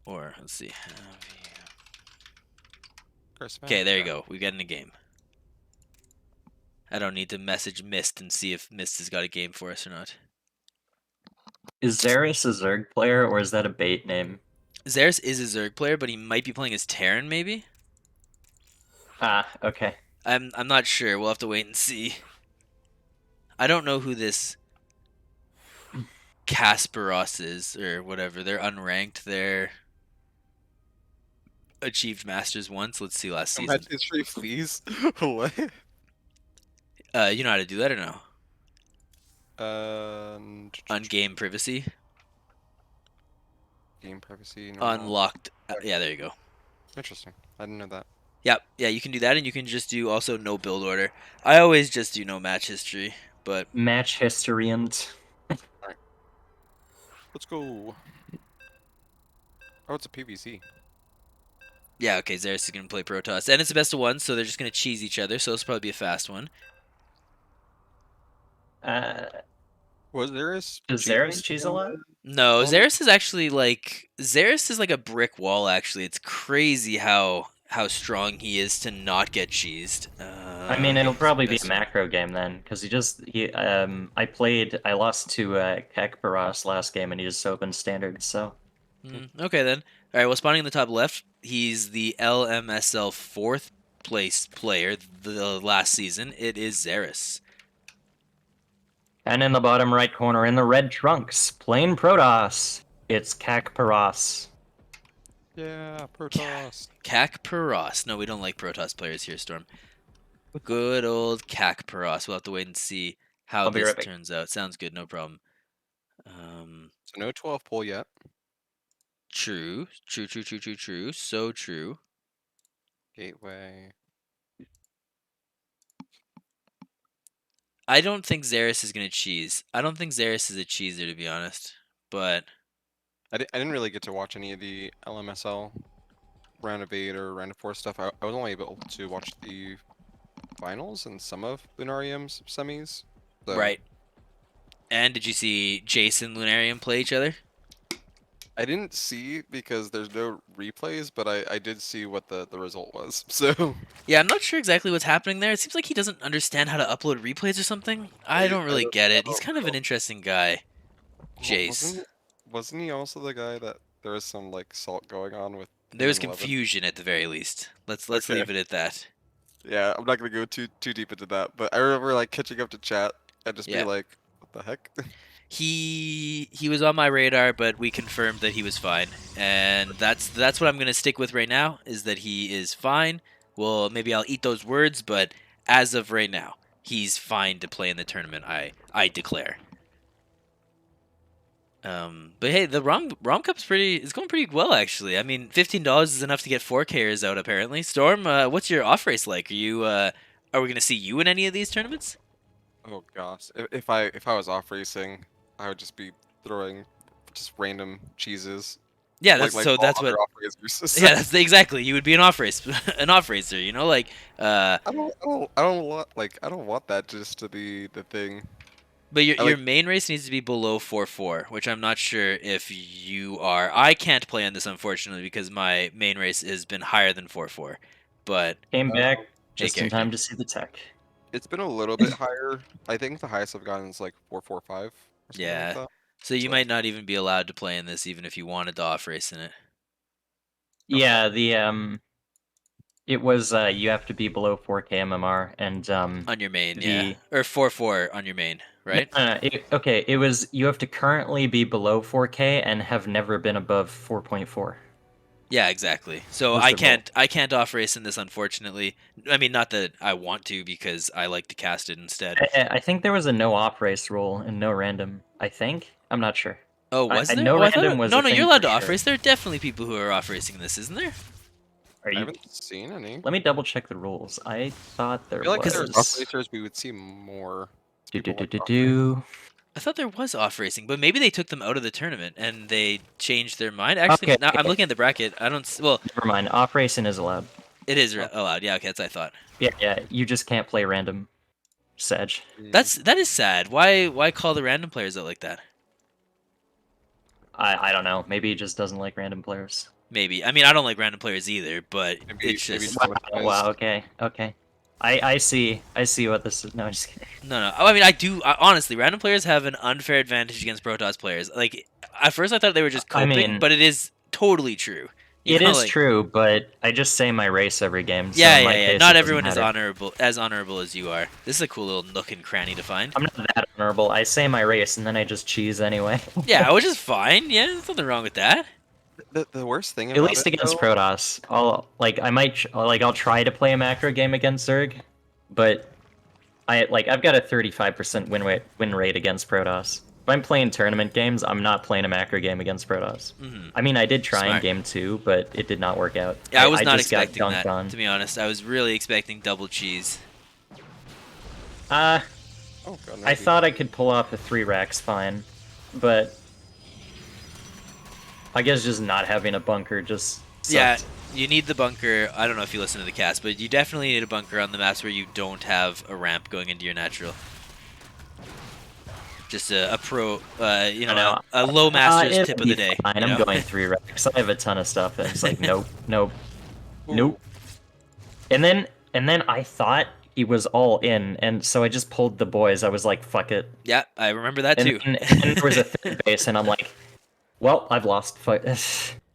Or let's see. Okay, there you go. We get in a game. I don't need to message Mist and see if Mist has got a game for us or not. Is Xeris a Zerg player or is that a bait name? Xeris is a Zerg player, but he might be playing as Terran, maybe. Ah, okay. I'm not sure. We'll have to wait and see. I don't know who this Kasparos is or whatever. They're unranked. They're achieved masters once. Let's see last season. Match history, please. What? You know how to do that or no? On game privacy. Game privacy. Normal. Unlocked. Yeah, there you go. Interesting. I didn't know that. Yep. Yeah, you can do that, and you can just do also no build order. I always just do no match history, but Match historians. Let's go. Oh, it's a PVC. Yeah, okay, Xeris is going to play Protoss. And it's a best of one, so they're just going to cheese each other, so this will probably be a fast one. Uh, Was there a does Xeris cheese a lot? No, Well, Xeris is actually like a brick wall. Actually, it's crazy how strong he is to not get cheesed. I mean, it'll probably be a best- macro game then, because I lost to Kekparos last game, and he just opened standard. So Okay then. All right. Well, spawning in the top left, he's the LMSL fourth place player the last season. It is Xeris. and in the bottom right corner, in the red trunks, plain Protoss, it's Kekparos. yeah, Protoss. Kakparos. No, we don't like Protoss players here, Storm. Good old Kakparos. We'll have to wait and see how I'll be this right back. turns out. Sounds good. No problem. So no 12 pull yet. True. True. True. True. True. True. So true. Gateway. I don't think Xeris is gonna cheese. I don't think Xeris is a cheeser, to be honest. But I didn't really get to watch any of the LMSL round of 8 or round of 4 stuff. I was only able to watch the finals and some of Lunarium's semis. So right. And did you see Jason Lunarium play each other? I didn't see because there's no replays, but I did see what the result was. So Yeah, I'm not sure exactly what's happening there. It seems like he doesn't understand how to upload replays or something. I don't really get I it. He's don't kind of an know. interesting guy. Jace. Wasn't he also the guy that there was some like salt going on with There him was and Eleven? confusion at the very least. Let's Okay. leave it at that. Yeah, I'm not gonna go too deep into that, but I remember like catching up to chat and just be Yeah. like, "What the heck?" He was on my radar, but we confirmed that he was fine, and that's what I'm gonna stick with right now. Is that he is fine. Well, maybe I'll eat those words, but as of right now, he's fine to play in the tournament. I declare. But hey, the RomCup's is going pretty well actually. I mean, $15 is enough to get 4Kers out apparently. Storm, what's your off race like? Are we gonna see you in any of these tournaments? Oh gosh, if I was off racing, I would just be throwing just random cheeses, Yeah, like all that's other what. off racers. Yeah, that's exactly. You would be an off race, an off racer. You know, like I don't want that just to be the thing. But I your like main race needs to be below 4-4, which I'm not sure if you are. I can't play on this unfortunately because my main race has been higher than 4-4. But Came back just in character. time to see the tech. it's been a little bit higher. I think the highest I've gotten is like 445 or something like yeah, that. so you So- might not even be allowed to play in this, even if you wanted to off race in it Yeah, it was you have to be below 4K MMR, and on your main. Yeah, the or 4-4 on your main, right? okay, it was you have to currently be below 4K and have never been above 4.4. Yeah, exactly. So Was the rule. I can't off race in this unfortunately. I mean, not that I want to because I like to cast it instead. I think there was a no op race rule and no random. I think I'm not sure. Oh, was I there? know Oh, I thought random was no, a no. thing You're allowed for to off sure. race. There are definitely people who are off racing this, isn't there? Are I you? haven't seen any. Let me double check the rules. I thought there I feel like if there's off was. racers, we would see more. Do do people do like do off do. I thought there was off racing, but maybe they took them out of the tournament and they changed their mind. Actually, Okay, now I'm okay. looking at the bracket. I don't. Well, Never mind. Off racing is allowed. it is allowed. Yeah, okay, that's what I thought. Yeah. You just can't play random. Sedge. That is sad. Why call the random players out like that? I don't know. Maybe he just doesn't like random players. Maybe. I mean, I don't like random players either, but Maybe it's just Wow. Okay. I see what this is. No, I'm just kidding. no. I mean, I do honestly. Random players have an unfair advantage against Protoss players. Like at first, I thought they were just I coping, mean- but it is totally true. You It know, is like- true, but I just say my race every game. So Yeah, in my yeah. case, Not it everyone is doesn't matter. honorable as you are. This is a cool little nook and cranny to find. I'm not that honorable. I say my race and then I just cheese anyway. Yeah, which is fine. Yeah, there's nothing wrong with that. The worst thing At about least it, against though, Protoss, I'll try to play a macro game against Zerg, but I've got a 35% win rate against Protoss. If I'm playing tournament games, I'm not playing a macro game against Protoss. Mhm. I mean, I did try in Smart. game 2, but it did not work out. Yeah, I was not just got expecting dunked that. on. To be honest, I was really expecting double cheese. oh god, I maybe. thought I could pull off a 3 racks fine, but I guess just not having a bunker just sucked. Yeah, You need the bunker. I don't know if you listen to the cast, but you definitely need a bunker on the maps where you don't have a ramp going into your natural. Just a pro, you I know, know. a low master's It'll tip of be the day. fine. You I'm know? going 3 racks. I have a ton of stuff, and it's like, nope, nope, Ooh. nope. And then I thought he was all in, and so I just pulled the boys. I was like, fuck it. Yeah, I remember that And too. then there was a third base, and I'm like, well, I've lost. Fuck.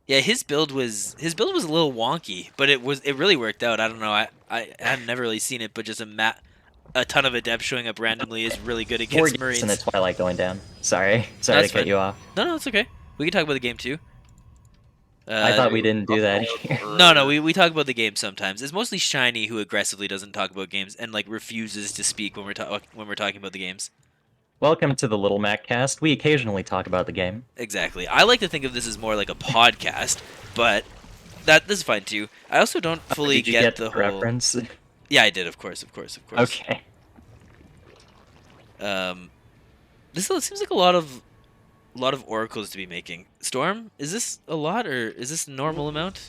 Yeah, his build was a little wonky, but it really worked out. I don't know. I have never really seen it, but just a ton of adept showing up randomly is really good Four against gates in the Marines. twilight going down. Sorry to That's cut fine. you off. No, it's okay. We can talk about the game too. I thought Uh, we didn't do that here. no, we talk about the game sometimes. It's mostly Shiny who aggressively doesn't talk about games and like refuses to speak when we're talking about the games. Welcome to the Little Mac cast. We occasionally talk about the game. Exactly. I like to think of this as more like a podcast, but this is fine too. I also don't fully Did you get get the the whole. reference? Yeah, I did. Of course. Okay. This seems like a lot of oracles to be making. Storm, is this a lot or is this a normal amount?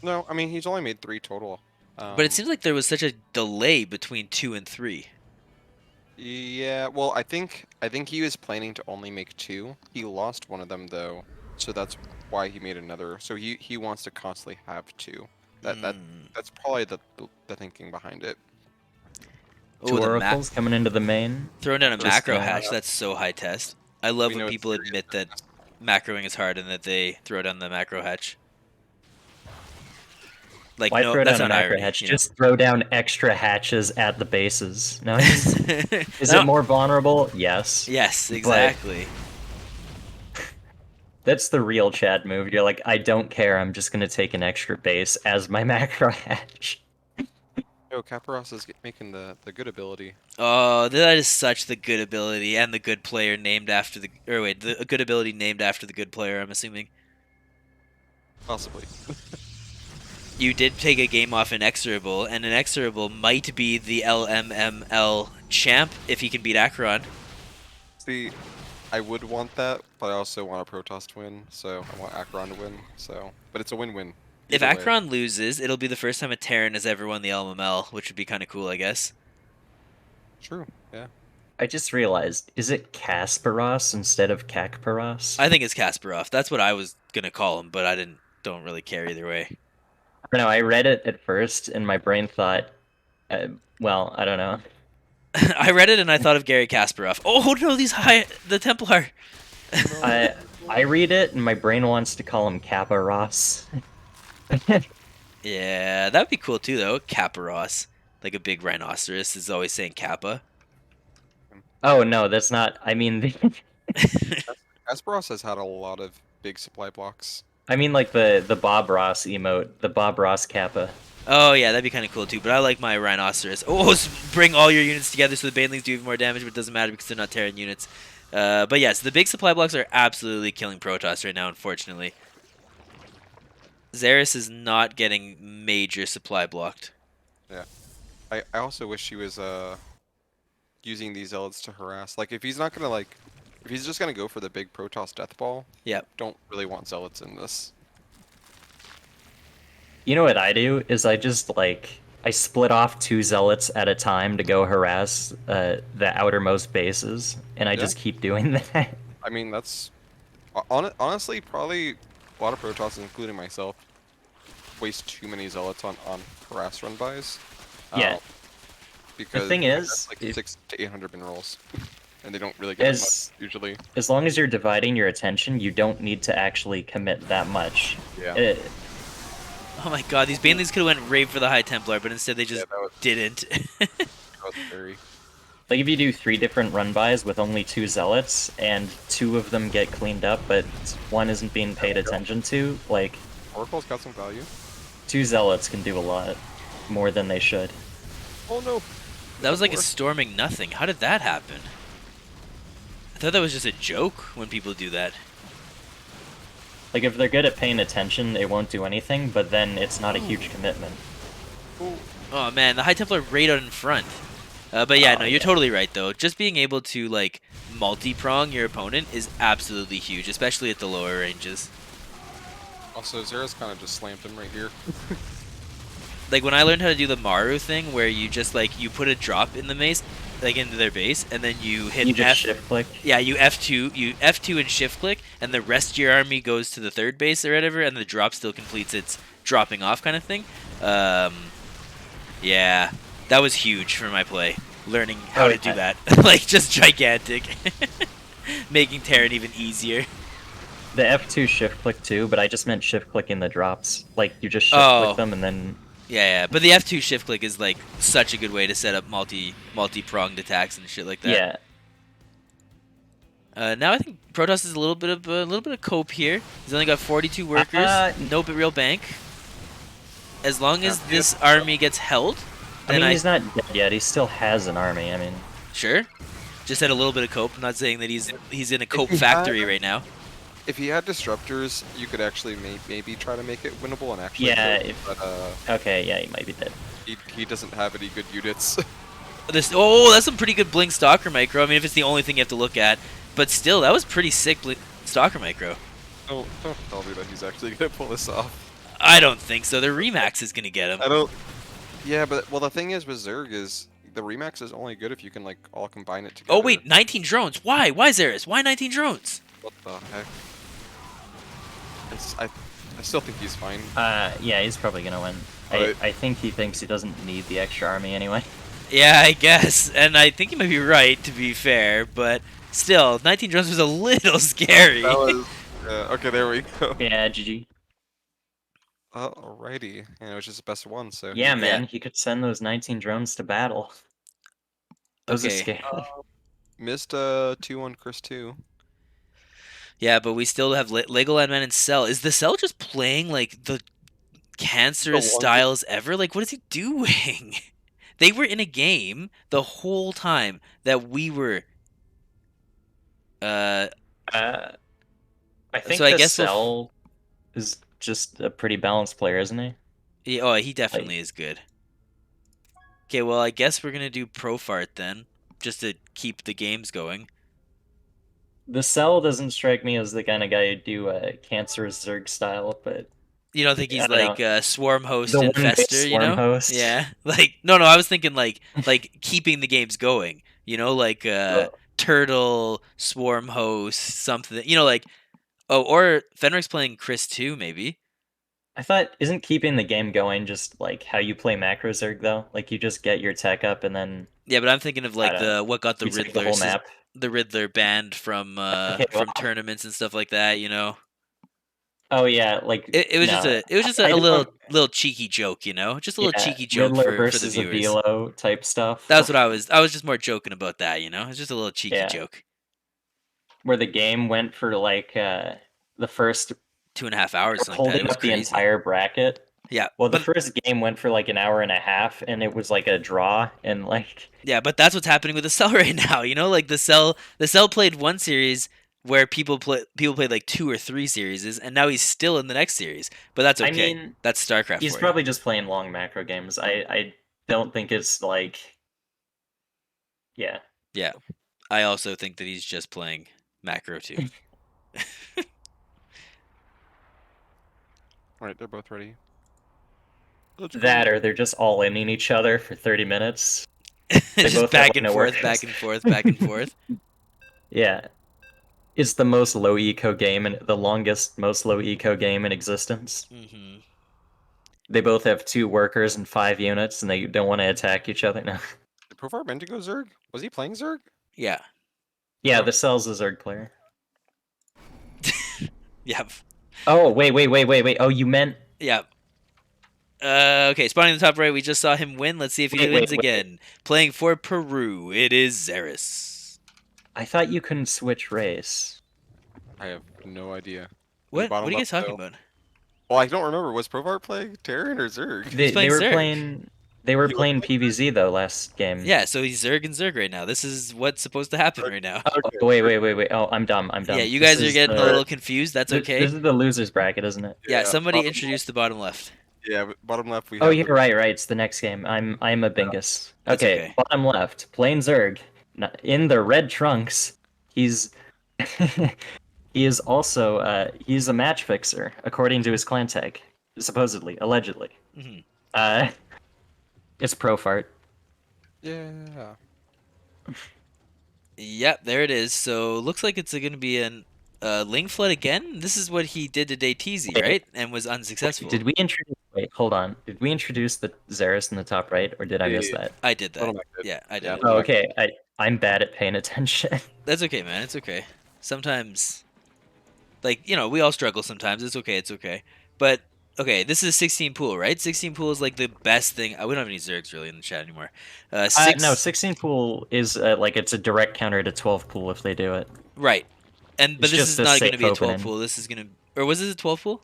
No, I mean he's only made 3 total. But it seems like there was such a delay between 2 and 3. Yeah, well, I think he was planning to only make 2. He lost one of them though, so that's why he made another. So he wants to constantly have 2. That's probably the thinking behind it. Two Oh, oracles coming into the main. throwing down a Just, macro uh, hatch. That's so high test. I love We when know it's people serious admit that business. macroing is hard and that they throw down the macro hatch. Like Why no, throw that's down a not macro irony. hatch? You know? Just throw down extra hatches at the bases. No, is No. it more vulnerable? Yes. Yes, exactly. That's the real Chad move. You're like, I don't care. I'm just gonna take an extra base as my macro hatch. No, Kaparos is making the good ability. Oh, that is such the good ability and the good player named after the. Or wait, the good ability named after the good player. I'm assuming. Possibly. You did take a game off Inexorable, and Inexorable might be the LMML champ if he can beat Acheron. See, I would want that, but I also want a Protoss to win, so I want Acheron to win. So, but it's a win-win. If Either way. Acheron loses, it'll be the first time a Terran has ever won the LMML, which would be kind of cool, I guess. True. Yeah. I just realized, is it Kasparos instead of Kakparos? I think it's Kasparov. That's what I was gonna call him, but don't really care either way. I don't know. I read it at first, and my brain thought, well, I don't know. I read it and I thought of Gary Kasparov. Oh no, the Templar. I read it, and my brain wants to call him Kappa Ross. Yeah, that'd be cool too, though. Kapparos, like a big rhinoceros, is always saying Kappa. Oh no, that's not. I mean, Kasparos has had a lot of big supply blocks. I mean like the Bob Ross emote, the Bob Ross Kappa. Oh yeah, that'd be kind of cool too. But I like my rhinoceros. Oh, bring all your units together so the banelings do even more damage, but it doesn't matter because they're not Terran units. But yes, the big supply blocks are absolutely killing Protoss right now. Unfortunately, Xeris is not getting major supply blocked. Yeah. I also wish he was using these zealots to harass. Like if he's not gonna if he's just gonna go for the big Protoss death ball. Yep. Don't really want zealots in this. You know what I do is I just I split off 2 zealots at a time to go harass the outermost bases, and I just keep doing that. I mean that's honestly probably a lot of Protoss, including myself, waste too many zealots on harass run bys. Yeah. Because thing is, that's like if- 600 to 800 min rolls, and they don't really get As- much usually. As long as you're dividing your attention, you don't need to actually commit that much. Yeah. Oh my god, these banelings could have went raid for the High Templar, but instead they just that was, didn't. that was very. Like if you do 3 different run bys with only 2 zealots, and 2 of them get cleaned up, but 1 isn't being paid attention to, like Oracle's got some value. 2 zealots can do a lot more than they should. Oh no. That was like a Worse. storming nothing. How did that happen? I thought that was just a joke when people do that. Like if they're good at paying attention, it won't do anything, but then it's not a huge commitment. Oh man, the High Templar right out in front. But yeah, no, you're totally right though. Just being able to like multi-prong your opponent is absolutely huge, especially at the lower ranges. Also, Zera's kind of just slammed him right here. Like when I learned how to do the Maru thing, where you just like you put a drop in the mace, like into their base, and then you hit You just F. shift click. Yeah, you F2 and shift click, and the rest of your army goes to the third base or whatever, and the drop still completes its dropping off kind of thing. Yeah, that was huge for my play. Learning how to do yeah. that, like just gigantic, making Terran even easier. The F2 shift click too, but I just meant shift clicking the drops. Like you just shift Oh. click them and then. Yeah, but the F2 shift click is like such a good way to set up multi-pronged attacks and shit like that. Yeah. Now I think Protoss is a little bit of cope here. He's only got 42 workers, no real bank. As long as this army gets held, I then mean, he's not dead yet. He still has an army. I mean, sure. Just had a little bit of cope. I'm not saying that he's in a cope he factory had- right now. If he had disruptors, you could actually maybe try to make it winnable and actually. Yeah, kill, but okay, yeah, he might be dead. he doesn't have any good units. That's some pretty good blink stalker micro. I mean, if it's the only thing you have to look at, but still, that was pretty sick blink stalker micro. don't tell me that he's actually gonna pull this off. I don't think so. The Remax is gonna get him. I don't. Yeah, but the thing is with Zerg is the Remax is only good if you can like all combine it together. Oh wait, 19 drones. Why? Why Xeris? Why 19 drones? What the heck? I still think he's fine. Yeah, he's probably gonna win. Alright. I think he thinks he doesn't need the extra army anyway. Yeah, I guess. And I think you might be right, to be fair, but still, 19 drones was a little scary. That was. Okay, there we go. Yeah, GG. Alrighty, and it was just the best one. So Yeah, man, he could send those 19 drones to battle. That was a Okay. scare. Missed 2-1 Chris 2. Yeah, but we still have Legoland Man and Cell. Is the Cell just playing like the cancerous The one- styles ever? Like, what is he doing? They were in a game the whole time that we were. I think So I the guess we'll Cell is just a pretty balanced player, isn't he? Yeah, oh, he definitely is good. Okay, well, I guess we're gonna do Profart then, just to keep the games going. The Cell doesn't strike me as the kind of guy who'd do a cancerous Zerg style, but You don't think he's I don't like Swarm Host The and one-base Fester, you Swarm know? Host. Yeah, like no, I was thinking like keeping the games going. You know, like Turtle, Swarm Host, something. You know, like or Fenric's playing Chris too, maybe. I thought, isn't keeping the game going just like how you play macro Zerg though? Like you just get your tech up and then Yeah, but I'm thinking of like I don't what got the you take Riddler the whole map. the Riddler banned from Okay, well- tournaments and stuff like that. You know. Oh yeah, like It was just I a don't- little cheeky joke, you know, just a little yeah, cheeky joke Riddler for the versus a viewers. Velo type stuff. That's what I was just more joking about that, you know. It's just a little cheeky Yeah. joke. Where the game went for like the first 2.5 hours, something like that. holding It was up the crazy. entire bracket. Yeah, Well, the but first game went for like an hour and a half, and it was like a draw, and like yeah, but that's what's happening with the Cell right now. You know, like the Cell played one series where people played like 2 or 3 series, and now he's still in the next series. But that's okay. I mean, That's StarCraft. he's for probably just playing long macro games. I don't think it's like, yeah. you. Yeah, I also think that he's just playing macro too. Alright, they're both ready. That or they're just all in each other for 30 minutes. Just both back have and no forth, workers. back and forth, back and forth. Yeah. It's the most low eco game and the longest, most low eco game in existence. hmm They both have 2 workers and 5 units, and they don't want to attack each other. No. Did Profar Bendigo Zerg? Was he playing Zerg? Yeah. Yeah, the Cell's a Zerg player. Yeah. Oh, wait. Oh, you meant... Yeah. Okay, spawning in the top right, we just saw him win. Let's see if he Wait, wins wait. again. Playing for Peru, it is Xeris. I thought you couldn't switch race. I have no idea. What bottom are you guys left, talking though. about? Well, I don't remember. Was Profar playing Terran or Zerg? They playing were Zerg. playing... They were He was playing PvZ, though, last game. Yeah, so he's Zerg and Zerg right now. This is what's supposed to happen right now. Oh, wait. Oh, I'm dumb. Yeah, you This guys are is getting the- a little confused. That's This okay. is the loser's bracket, isn't it? Yeah, somebody bottom introduce the bottom left. Yeah, but bottom left we Oh, have yeah, the- right. It's the next game. I'm a Bingus. That's Okay, okay. bottom left, plain Zerg. In the red trunks, he's He is also he's a match fixer, according to his clan tag, supposedly, allegedly. Hmm. Uh, it's Profart. Yeah. Yep, there it is. So looks like it's going to be an Ling Flood again. This is what he did to DayTZ, Wait, right? And was wait, unsuccessful. did we introduce? Wait, hold on. Did we introduce the Xeris in the top right, or did I miss Yeah. that? I did Little that. Mac did. Yeah, I did Yeah, it. Little Oh, Mac okay. I'm bad at paying attention. That's okay, man. It's okay. Sometimes, like, we all struggle sometimes. It's okay. It's okay. But, okay, this is a 16 pool, right? 16 pool is like the best thing. We don't have any Zergs really in the chat anymore. No, Six, 16 pool is like it's a direct counter to 12 pool if they do it. right. But It's this just is a not going to safe be a 12 opening. pool. This is going to, or was this a 12 pool?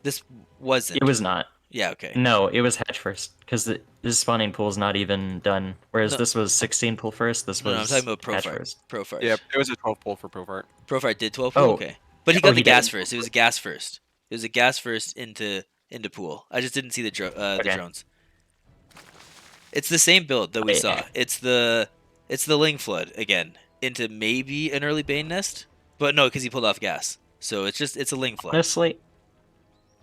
This It wasn't. was not. Yeah, okay. No, it was hatch first because this spawning pool is not even done. Whereas No, this was 16 pool first. This no, I'm talking was about hatch Profart. first. Profart. Yeah, it was a 12 pull for Provart. Profart did 12 pool, Oh, okay. But he oh, got the he gas did. first. It was a gas first. It was a gas first into pool. I just didn't see the Okay. drones. It's the same build that we Wait. saw. It's the Ling Flood again into maybe an early Bane nest, but no, because he pulled off gas. So it's a Ling Flood. Honestly,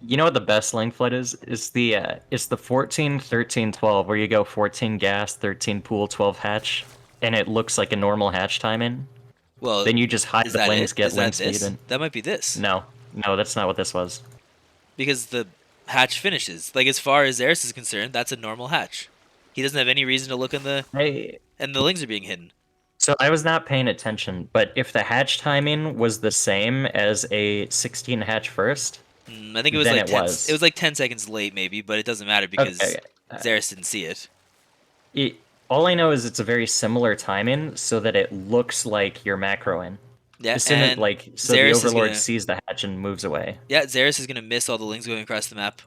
you know what the best link flood is? It's the 14, 13, 12 where you go 14 gas, 13 pool, 12 hatch, and it looks like a normal hatch timing. Well, Then you just hide is the that lings, it? get Is ling that speed, this? and That might be this no, no, that's not what this was. because the hatch finishes. Like as far as Eris is concerned, that's a normal hatch. He doesn't have any reason to look in the I and the lings are being hidden. So I was not paying attention, but if the hatch timing was the same as a 16 hatch first, I think it was then like it 10. It was. was like 10 seconds late, maybe, but it doesn't matter Okay. because Okay. Zeris didn't see it. It, all I know is it's a very similar timing, so that it looks like you're macroing. Yeah, As soon as and so the Zeris is Overlord gonna. sees the hatch and moves away. Yeah, Zeris is gonna miss all the lings going across the map.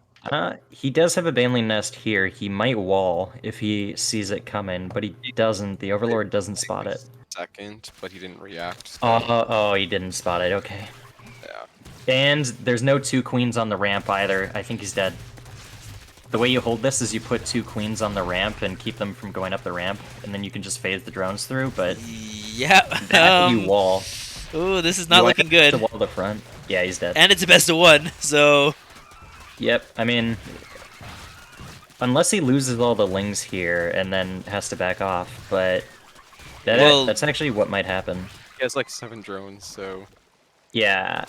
He does have a Baneling nest here. He might wall if he sees it coming, but he doesn't. The Overlord doesn't spot it. Second, but he didn't react. So, Oh, he didn't spot it. Okay. yeah. And there's no 2 queens on the ramp either. I think he's dead. The way you hold this is you put 2 queens on the ramp and keep them from going up the ramp, and then you can just phase the drones through, but Yeah. that you wall. Ooh, this is not You looking either have to good. wall the front. Yeah, he's dead. And it's a best of one, so Yep, I mean, unless he loses all the lings here and then has to back off, but that's actually what might happen. He has like 7 drones, so Yeah.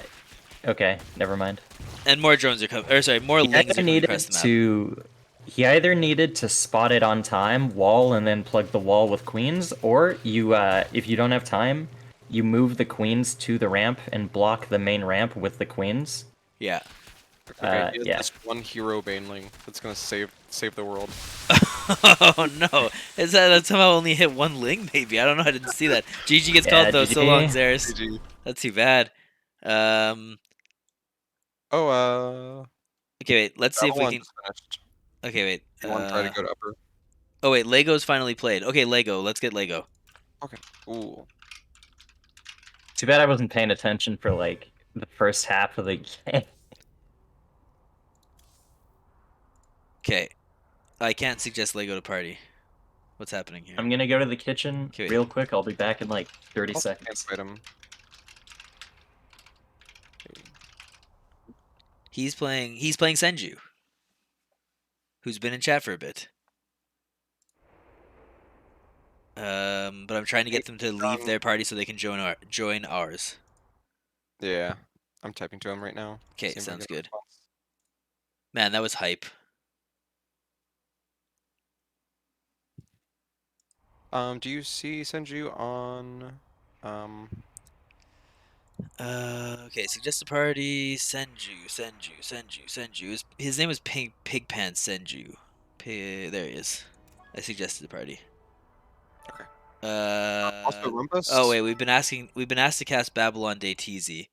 Okay, never mind. and more drones are coming. Or sorry, more He lings either are coming across the map. he either needed to spot it on time, wall, and then plug the wall with queens, or you, if you don't have time, you move the queens to the ramp and block the main ramp with the queens. Yeah. okay, he has yeah. this one hero baneling that's gonna save the world. Oh no! Is that somehow only hit one ling? Maybe I don't know. I didn't see that. GG gets Yeah, called though. So long, GG. Zeris. GG. That's too bad. Oh, Okay, wait. Let's see if we Avalon's can. finished. Okay, wait. You want to try to go to upper? Oh wait, Lego's finally played. Okay, Lego. Let's get Lego. Okay. Ooh. Too bad I wasn't paying attention for like the first half of the game. Okay, I can't suggest Lego to party. What's happening here? I'm gonna go to the kitchen Okay, wait. real quick. I'll be back in like 30 I'll seconds. invite him. He's playing Senju, who's been in chat for a bit. But I'm trying to get them to leave their party so they can join ours. Yeah, I'm typing to him right now. Okay, See if I sounds get a good. response. Man, that was hype. Do you see Senju on Okay, suggest a party. Senju. His name was Pigpants Senju. There he is. I suggested a party. Okay. Oh also Rumpus? wait, we've been asked to cast Babylon DayTZ.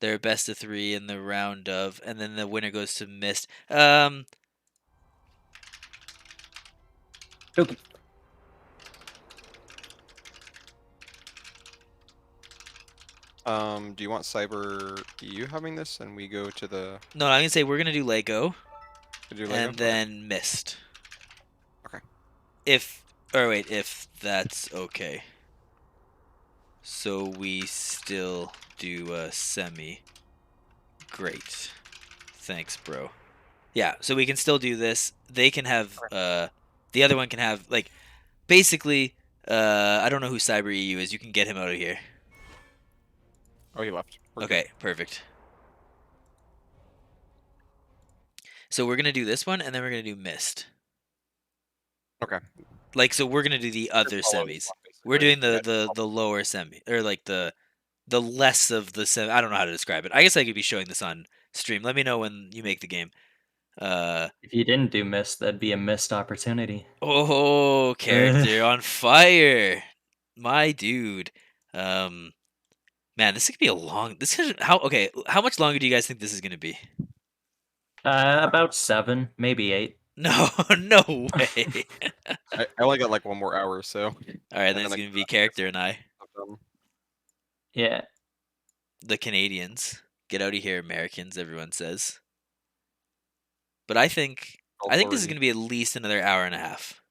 They're best of 3 in the round of, and then the winner goes to Mist. Okay. Do you want Cyber EU having this, and we go to the No, I'm gonna say we're gonna do Lego, to do Lego? and then Mist. Okay. If that's okay. So we still do a semi. Great. Thanks, bro. Yeah, so we can still do this. They can have the other one can have like basically I don't know who Cyber EU is. You can get him out of here. Oh, he left. We're Okay, perfect. So we're gonna do this one, and then we're gonna do Mist. good. Okay. Like, so we're gonna do the other Follow this semis. one, We're basically. doing the lower semi, or like the less of the semi. I don't know how to describe it. I guess I could be showing this on stream. Let me know when you make the game. If you didn't do mist, that'd be a missed opportunity. Oh, character on fire, my dude. Um, man, this could be a long. This could how okay? How much longer do you guys think this is gonna be? About 7, maybe 8. No, no way. I only got like 1 more hour, so. All right, then And it's then gonna be character and I, done. Yeah. the Canadians. Get out of here, Americans. Everyone says. But I think this is Already. gonna be at least another hour and a half.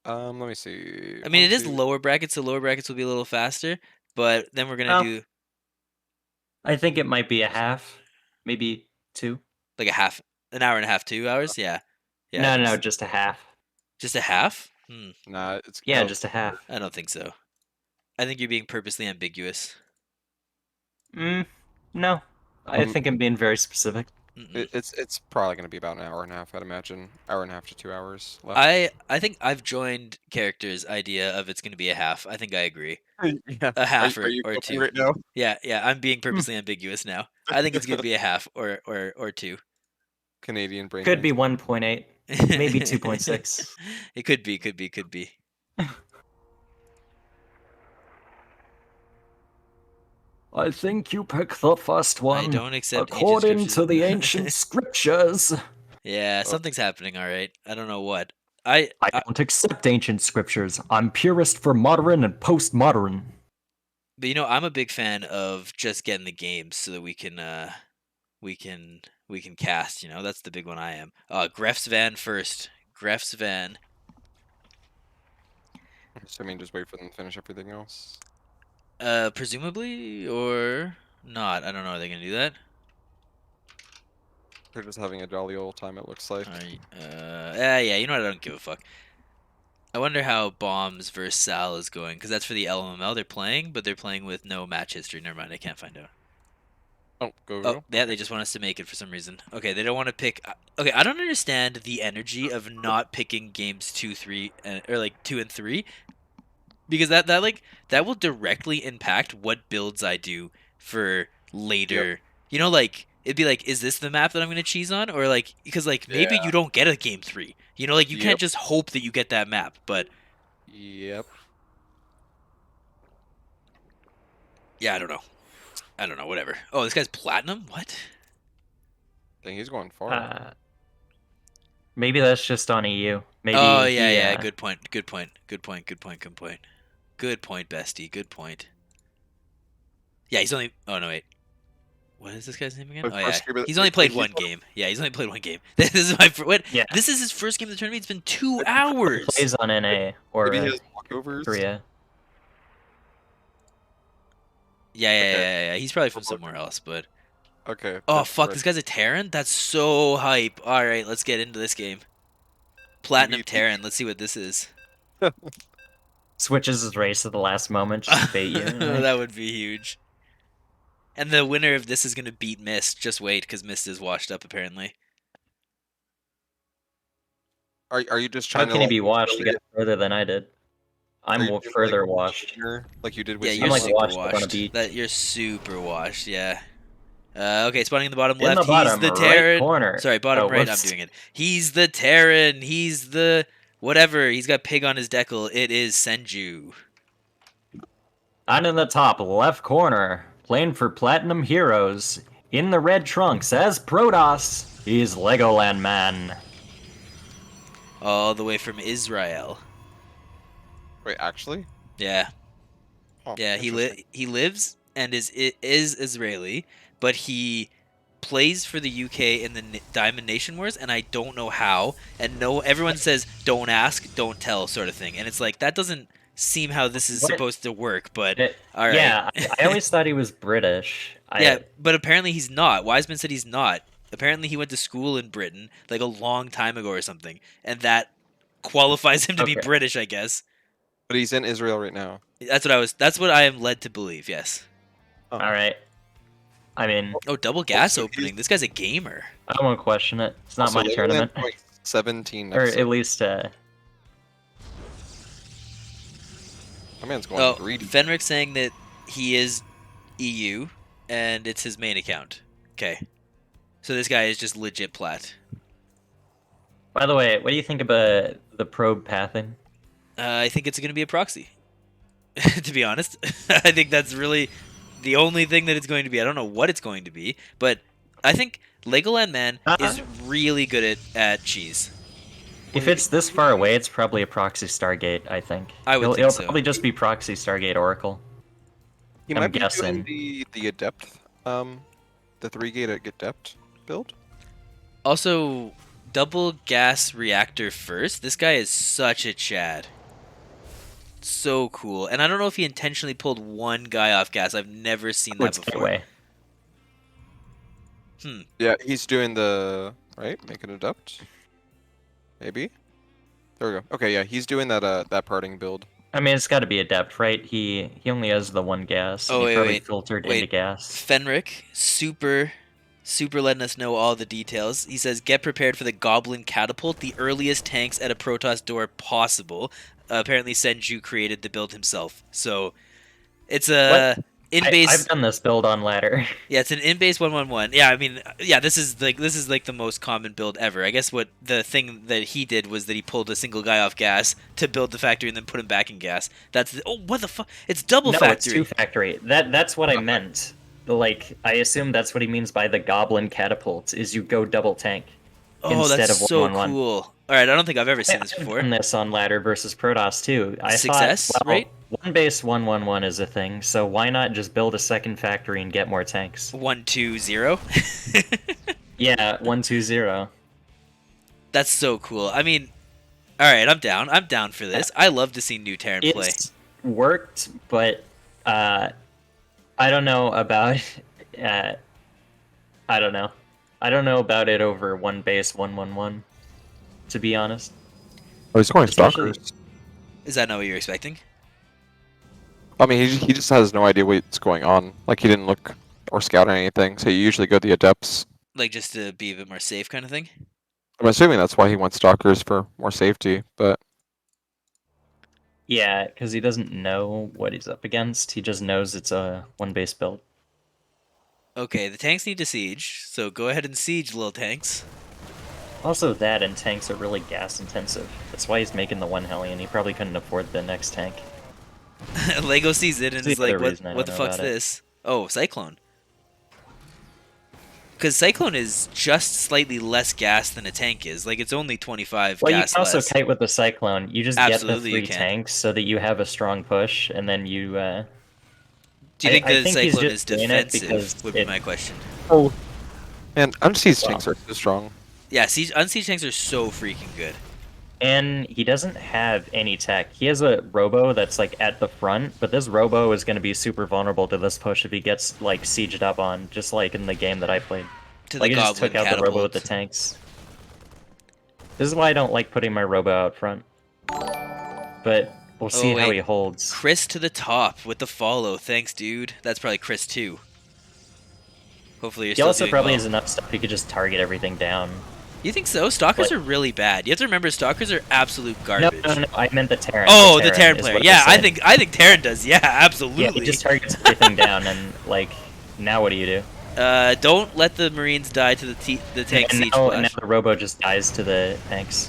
Let me see. I mean, One, it is two- lower brackets, so lower brackets will be a little faster. But then we're gonna Well, do I think it might be a half, maybe 2. like an hour and a half, 2 hours. Yeah, yeah. I No, think no, so. just a half. Just a half. Nah, it's Yeah, no, just a half. I don't think so. I think you're being purposely ambiguous. No. I Um, think I'm being very specific. Mm-mm. it's probably gonna be about an hour and a half, I'd imagine. Hour and a half to 2 hours left. I think I've joined character's idea of it's gonna be a half. I think I agree. Yeah. A half Are you or cooking two. right now? Yeah, yeah. I'm being purposely ambiguous now. I think it's gonna be a half or two. Canadian brain. Could be 1.8, maybe 2.6. It could be, could be. I think you pick the first I don't accept ancient scriptures. scriptures. Yeah, something's happening. All right, I don't know what. I don't accept ancient scriptures. I'm purist for modern and postmodern. but I'm a big fan of just getting the games so that we can we can cast. That's the big one. I am. Gref's van first. Gref's van. So I mean, just wait for them to finish everything else. Presumably or not. I don't know. Are they gonna do that? They're just having a jolly old time, it looks like. Yeah. You know what? I don't give a fuck. I wonder how Bombs versus Sal is going because that's for the LML they're playing, but they're playing with no match history. Never mind. I can't find out. Oh, go. Oh, yeah, they just want us to make it for some reason. Okay, they don't want to pick. Okay, I don't understand the energy of not picking games 2, 3, or like 2 and 3, because that will directly impact what builds I do for later. Like it'd be like, is this the map that I'm gonna cheese on, or like because like maybe you don't get a game 3. Like you can't just hope that you get that map, but Yep. yeah, I don't know. Whatever. Oh, this guy's platinum. What? Dang, he's going far. Maybe that's just on EU. Maybe. Oh yeah. Good point, bestie. Good point. Yeah, he's only. Oh no, wait. What is this guy's name again? But Oh yeah, first game- he's only played one game. Yeah, he's only played one game. This is what? Yeah. This is his first game of the tournament. It's been 2 He hours. plays on NA or Maybe he has walkovers. Korea. Yeah. He's probably from somewhere else, but. Okay. Oh that's fuck, right. this guy's a Terran? That's so hype. All right, let's get into this game. Platinum Maybe- Terran. Let's see what this is. Switches his race at the last moment just to bait you. That would be huge. And the winner of this is going to beat Mist. Just wait, because Mist is washed up, apparently. Are you just How trying can to he like be washed to really- get further than I did? are I'm you doing, further like, washed. like you did with Yeah, Sal? you're like super washed up on a washed. beach. You're super washed, yeah. Okay, spawning in the bottom In left. the bottom He's the right Terran. corner. Sorry, bottom Oh, right. whoops. I'm doing it. He's the Terran. He's the whatever. He's got pig on his decal. It is Senju. And in the top left corner, playing for Platinum Heroes, in the red trunks as Protoss, he's Legoland Man. All the way from Israel. Wait, actually? Yeah. Oh, Yeah, interesting. he lives and is Israeli, but he plays for the UK in the Diamond Nation Wars, and I don't know how. And no, everyone says don't ask, don't tell, sort of thing. And it's like that doesn't seem how this is What? supposed to work, but It- all right. Yeah, I always thought he was British. Yeah, but apparently he's not. Wiseman said he's not. Apparently he went to school in Britain like a long time ago or something, and that qualifies him to be Okay. British, I guess. But he's in Israel right now. That's what I am led to believe, yes. Oh. All right. I mean, Oh, double gas so opening. This guy's a gamer. I won't question it. It's not Also, my Legoland tournament, going 17 or next. at least My man's going Oh, greedy. Fenric saying that he is EU and it's his main account. Okay. So this guy is just legit plat. By the way, what do you think about the probe pathing? I think it's going to be a proxy. To be honest, I think that's really the only thing that it's going to be. I don't know what it's going to be, but I think Legoland Man is really good at cheese. If it's this far away, it's probably a proxy Stargate, I think. I would think it'll so. probably just be proxy Stargate Oracle. He I'm might be guessing. doing the adept, the 3-gate adept build. Also, double gas reactor first. This guy is such a Chad. So cool. And I don't know if he intentionally pulled one guy off gas. I've never seen that What's before. Gateway? Yeah, he's doing the right. Make an adept. Maybe. There we go. Okay, yeah, he's doing that parting build. I mean, it's got to be adept, right? He only has the one gas. Oh, and he wait, probably wait. filtered Wait. into gas. Fenric, super letting us know all the details. He says, get prepared for the Goblin Catapult, the earliest tanks at a Protoss door possible. Apparently Senju created the build himself. So, it's a in-base... I've done this build on ladder. Yeah, it's an in-base 1-1-1. Yeah, I mean, yeah, this is like the most common build ever. I guess what the thing that he did was that he pulled a single guy off gas to build the factory and then put him back in gas. Oh, what the fuck? It's double No, factory. it's two factory. That's what I meant. Like, I assume that's what he means by the Goblin Catapult, is you go double tank Oh, instead that's of so 1-1-1. cool. All right, I don't think I've ever seen this I've before. done this on ladder versus Protoss too. I Success thought, well, rate? one base 1-1-1 is a thing, so why not just build a second factory and get more tanks? 1-2-0. Yeah, 1-2-0. That's so cool. I mean, all right, I'm down. I'm down for this. I love to see new Terran play. It's worked, but I don't know about. I don't know. I don't know about it over one base 1-1-1. To be honest. Oh, he's going Especially- stalkers. Is that not what you're expecting? I mean, he just has no idea what's going on. Like, he didn't look or scout or anything, so you usually go the adepts. Like just to be a bit more safe kind of thing? I'm assuming that's why he went stalkers for more safety, but Yeah, because he doesn't know what he's up against. He just knows it's a one base build. Okay, the tanks need to siege, so go ahead and siege, little tanks. Also, that and tanks are really gas intensive. That's why he's making the one heli, and he probably couldn't afford the next tank. Lego sees it and That's is the like, other reason I what the don't know fuck's about it. this? Oh, Cyclone. Because Cyclone is just slightly less gas than a tank is. Like, it's only 25 Well, you gas can also less. kite with the Cyclone. You just Absolutely you get the 3 can. tanks so that you have a strong push, and then you. Do you think I the think he's Cyclone is just doing it defensive, because would be it- my question. oh, and unseized Wow. tanks are so strong. Yeah, unsiege tanks are so freaking good. And he doesn't have any tech. He has a robo that's like at the front, but this robo is going to be super vulnerable to this push if he gets like sieged up on, just like in the game that I played. To Like the he just Goblin took out the robo with the Catapult. tanks. This is why I don't like putting my robo out front. But we'll see how wait. he holds. Chris to the top with the follow. Thanks, dude. That's probably Chris too. Hopefully you're He still also doing probably well. has enough stuff he could just target everything down. You think so? Stalkers What? are really bad. You have to remember, Stalkers are absolute No, garbage. no, no, I meant the Terran. Oh, the Terran is player. what Yeah, I said. think Terran does. Yeah, absolutely. Yeah, he just targets everything down, and like, now what do you do? Don't let the Marines die to the tank and siege now, flash. now the robo just dies to the tanks.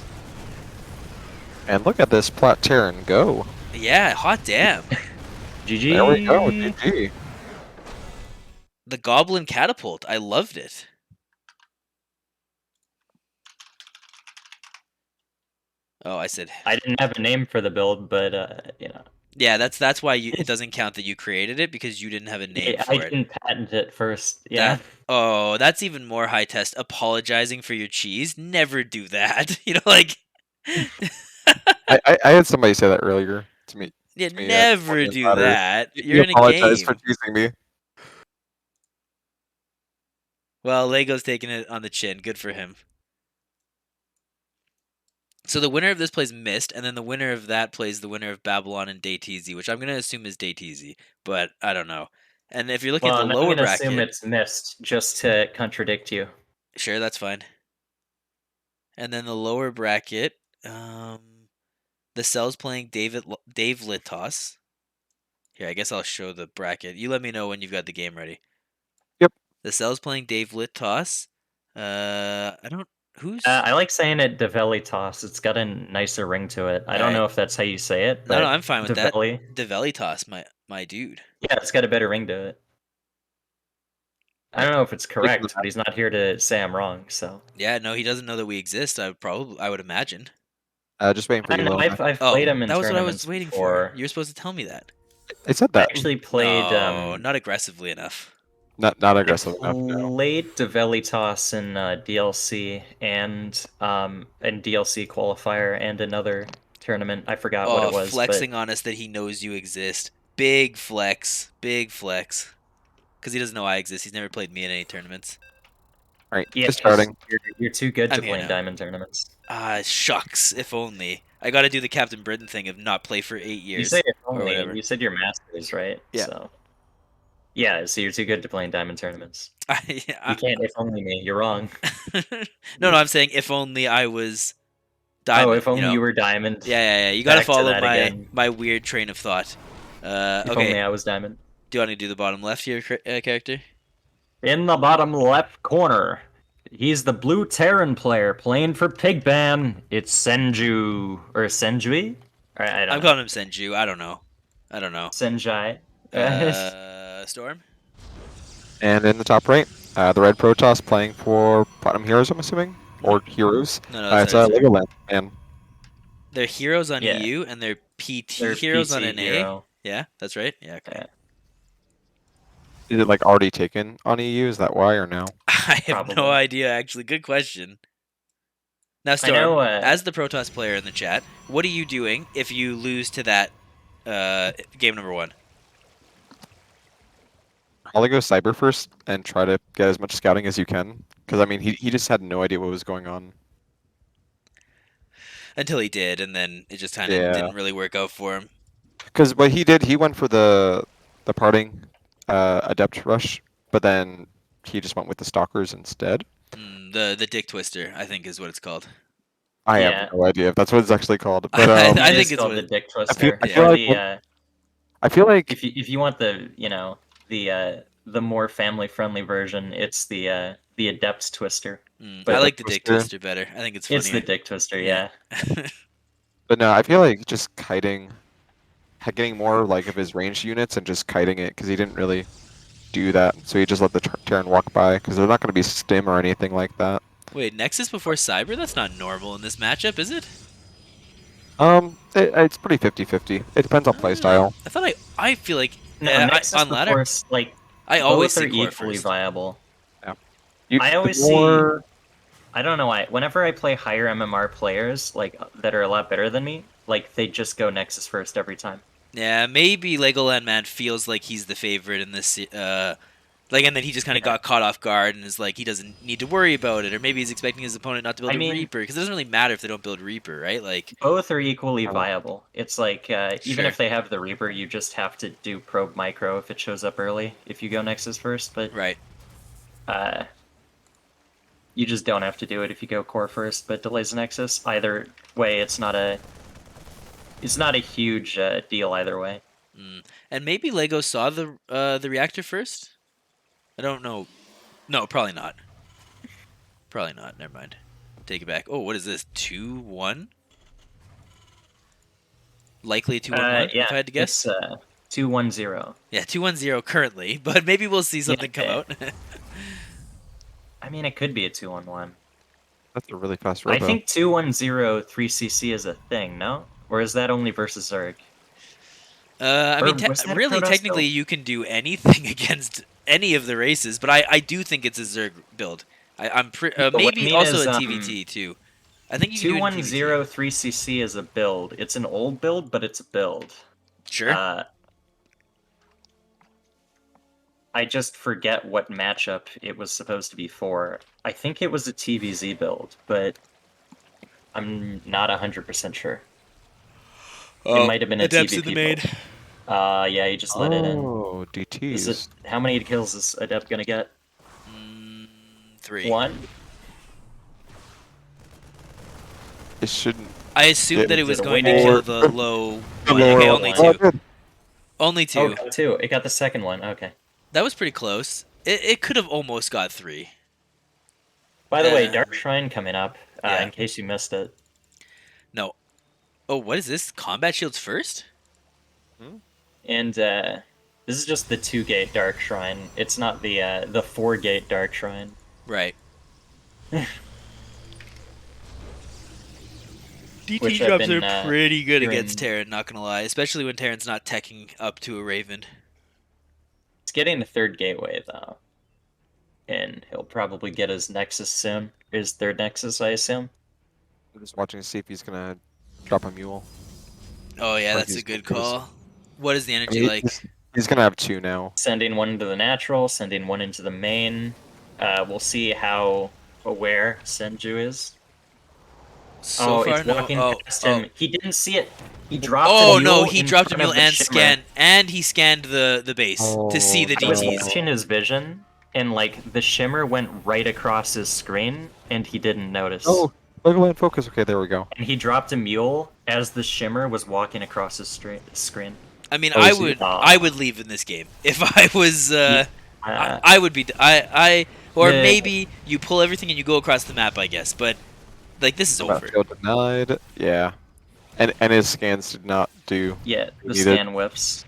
And look at this Plat Terran go. Yeah, hot damn. GG. There we go. GG. The Goblin Catapult. I loved it. Oh, I said. I didn't have a name for the build, but you know, Yeah, that's why it doesn't count that you created it because you didn't have a name I for it. didn't patent it first. Yeah. Oh, that's even more high test. Apologizing for your cheese. Never do that. You know, like. I had somebody say that earlier to me. You me, never 20 and do ladder. that. He You're in a apologized for game. teasing me. Well, Lego's taking it on the chin. Good for him. So the winner of this plays Mist, and then the winner of that plays the winner of Babylon and DayTZ, which I'm going to assume is DayTZ, but I don't know. And if you're looking at Well, the I'm lower going to assume bracket, it's missed just to contradict you. sure, that's fine. And then the lower bracket, the Cell's playing Dave Litos. Here, I guess I'll show the bracket. You let me know when you've got the game ready. Yep. The Cell's playing Dave Litos. I don't. Who's? I like saying it Develitas. It's got a nicer ring to it. I don't Alright. know if that's how you say it, No, but I'm fine with that. Develi. Develitas, my dude. Yeah, it's got a better ring to it. I don't know if it's correct, but he's not here to say I'm wrong. So Yeah, no, he doesn't know that we exist. I would imagine. Just waiting for I you, know Lil. I've Oh, played him in that was what I was tournaments waiting for. before. You were supposed to tell me that. I said I that. actually played. No, not aggressively enough. Not I aggressive enough. No. played Develitas in DLC and DLC qualifier and another tournament. I forgot what Oh, it was, but flexing on us that he knows you exist. Big flex. Big flex. Because he doesn't know I exist. He's never played me in any tournaments. All right, yeah, just 'cause starting. you're too good I'm to here play in now. diamond tournaments. Ah, shucks. If only. I gotta do the Captain Britain thing of not play for 8 You years. say if or only. whatever. You said you're masters, right? Yeah. So yeah, so you're too good to play in diamond tournaments. You I, can't if only me. You're wrong. no, I'm saying if only I was Oh, diamond. if only you were diamond. Yeah. You gotta Back to follow that my again. my weird train of thought. If Okay. only I was diamond. Do you want to do the bottom left here, character? In the bottom left corner, he's the blue Terran player playing for Pigban. It's Senju or Senjui. I don't I'm know. calling him Senju. I don't know. Senjai. Storm. And in the top right, the red Protoss playing for Platinum Heroes, I'm assuming, or Heroes. No, It's sorry. Legoland, man. They're heroes on Yeah. EU and they're PT They're heroes on PT NA. hero. Yeah, that's right. Yeah, okay. Yeah. Is it like already taken on EU? Is that why or no? I have no Probably. idea, actually. Good question. Now, I Storm, know. as the Protoss player in the chat, what are you doing if you lose to that game number 1? Probably go cyber first and try to get as much scouting as you can. Because, I mean, he just had no idea what was going on. Until he did, and then it just kind of Yeah. didn't really work out for him. Because what he did, he went for the parting adept rush, but then he just went with the stalkers instead. The Dick Twister, I think, is what it's called. I Yeah. have no idea if that's what it's actually called. But I It think is it's called what the Dick I Twister. feel Or like the I feel like if you want the the more family friendly version, it's the Adept Twister. But I like the Dick Twister. Twister better. I think it's funnier. It's the Dick Twister, yeah. But no, I feel like just kiting, getting more like of his ranged units and just kiting it because he didn't really do that. So he just let the Terran walk by because they're not going to be stim or anything like that. Wait, Nexus before Cyber? That's not normal in this matchup, is it? It's pretty 50-50. It depends on playstyle. I thought I feel like No, Nexus on ladder. before, like, I always both see are core equally first. viable. Yeah. I always see. I don't know why. Whenever I play higher MMR players, like that are a lot better than me, like they just go Nexus first every time. Yeah, maybe Legoland Man feels like he's the favorite in this. Like, and then he just kind of got caught off guard and is like, he doesn't need to worry about it, or maybe he's expecting his opponent not to build a Reaper, because it doesn't really matter if they don't build Reaper, right? Like, both are equally viable. It's like even Sure. if they have the Reaper, you just have to do probe micro if it shows up early. If you go Nexus first, but right. You just don't have to do it if you go core first, but delays Nexus. Either way, it's not a huge deal either way. And maybe Lego saw the reactor first. I don't know. No, probably not. Probably not. Never mind. Take it back. Oh, what is this? 2-1? Likely 2-1. Yeah, if I had to guess. It's 2-1-0. Yeah, 2-1-0 currently, but maybe we'll see something come out. I mean, it could be a 2-1-1. That's a really fast robo. I think 2-1-0 3CC is a thing, no? Or is that only versus Zerg? I Or mean, was that really, Protoss technically, build? you can do anything against any of the races, but I do think it's a Zerg build. I'm what I maybe mean also is, a TVT too. I think you can do it in 2-1-0 3CC is a build. It's an old build, but it's a build. Sure. I just forget what matchup it was supposed to be for. I think it was a TVZ build, but I'm not 100% sure. It might have been a Adepts in the TVP main. build. Yeah, you just let it in. Oh, Is it? DTs. How many kills is Adept gonna get? 3. 1? It shouldn't. I assumed that it Is was it a going to win? kill the low The one. lower Okay, one. only one. 2. good. Only 2. Oh, it got 2. It got the second one. Okay. That was pretty close. It could have almost got 3. By the way, Uh, Dark Shrine coming up. yeah. In case you missed it. No. Oh, what is this? Combat shields first? And this is just the 2-gate Dark Shrine. It's not the 4-gate Dark Shrine. Right. DT Which I've drops been, are pretty good hearing- against Terran, not gonna lie. Especially when Terran's not teching up to a Raven. It's getting a 3rd gateway though, and he'll probably get his Nexus soon. His 3rd Nexus, I assume. I'm just watching to see if he's gonna drop a mule. Oh yeah, Or that's a he's good gonna- call. What is the I energy mean, like? he's gonna have 2 now. Sending one into the natural, sending one into the main. We'll see how aware Senju is. So far, it's no. walking Oh, past oh. him. He didn't see it. He dropped. Oh a mule no, he in dropped a front mule of the and shimmer. he scanned the base to see the Oh, I was DTs. watching his vision, and like the shimmer went right across his screen, and he didn't notice. Oh, Legoland focus. Okay, there we go. And he dropped a mule as the shimmer was walking across his screen. I mean, Oh, I is he? would leave in this game if I was. Uh, I would be. Or The- maybe you pull everything and you go across the map. I guess, but like this is over. Battlefield denied. Yeah, and his scans did not do. Yeah, the Needed. scan whiffs.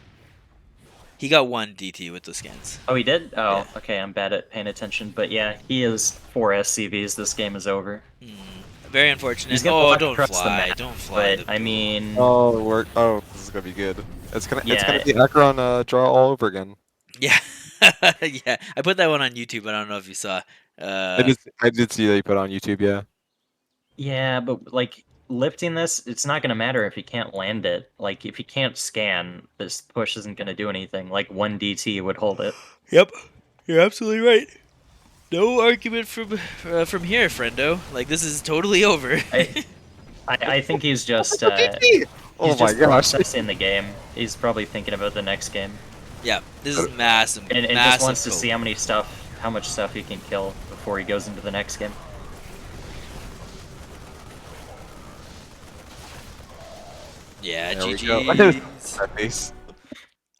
He got 1 DT with those scans. Oh, he did? Oh, Yeah. okay, I'm bad at paying attention. But yeah, he is 4 SCVs. This game is over. Very unfortunate. He's gonna Oh, walk don't across the fly! map, Don't fly. But, I mean... Oh, work. Oh, this is gonna be good. It's gonna Yeah. be Akron draw all over again. Yeah, yeah. I put that one on YouTube. I don't know if you saw. I did see that you put on YouTube. Yeah. Yeah, but like lifting this, it's not gonna matter if you can't land it. Like if you can't scan, this push isn't gonna do anything. Like 1 DT would hold it. Yep, you're absolutely right. No argument from here, friendo. Like this is totally over. I think he's just Oh he's my just gosh. processing the game. He's probably thinking about the next game, Yeah, this is massive. and just massive wants to hope. see how much stuff he can kill before he goes into the next game. Yeah, There we go. GG's. That face.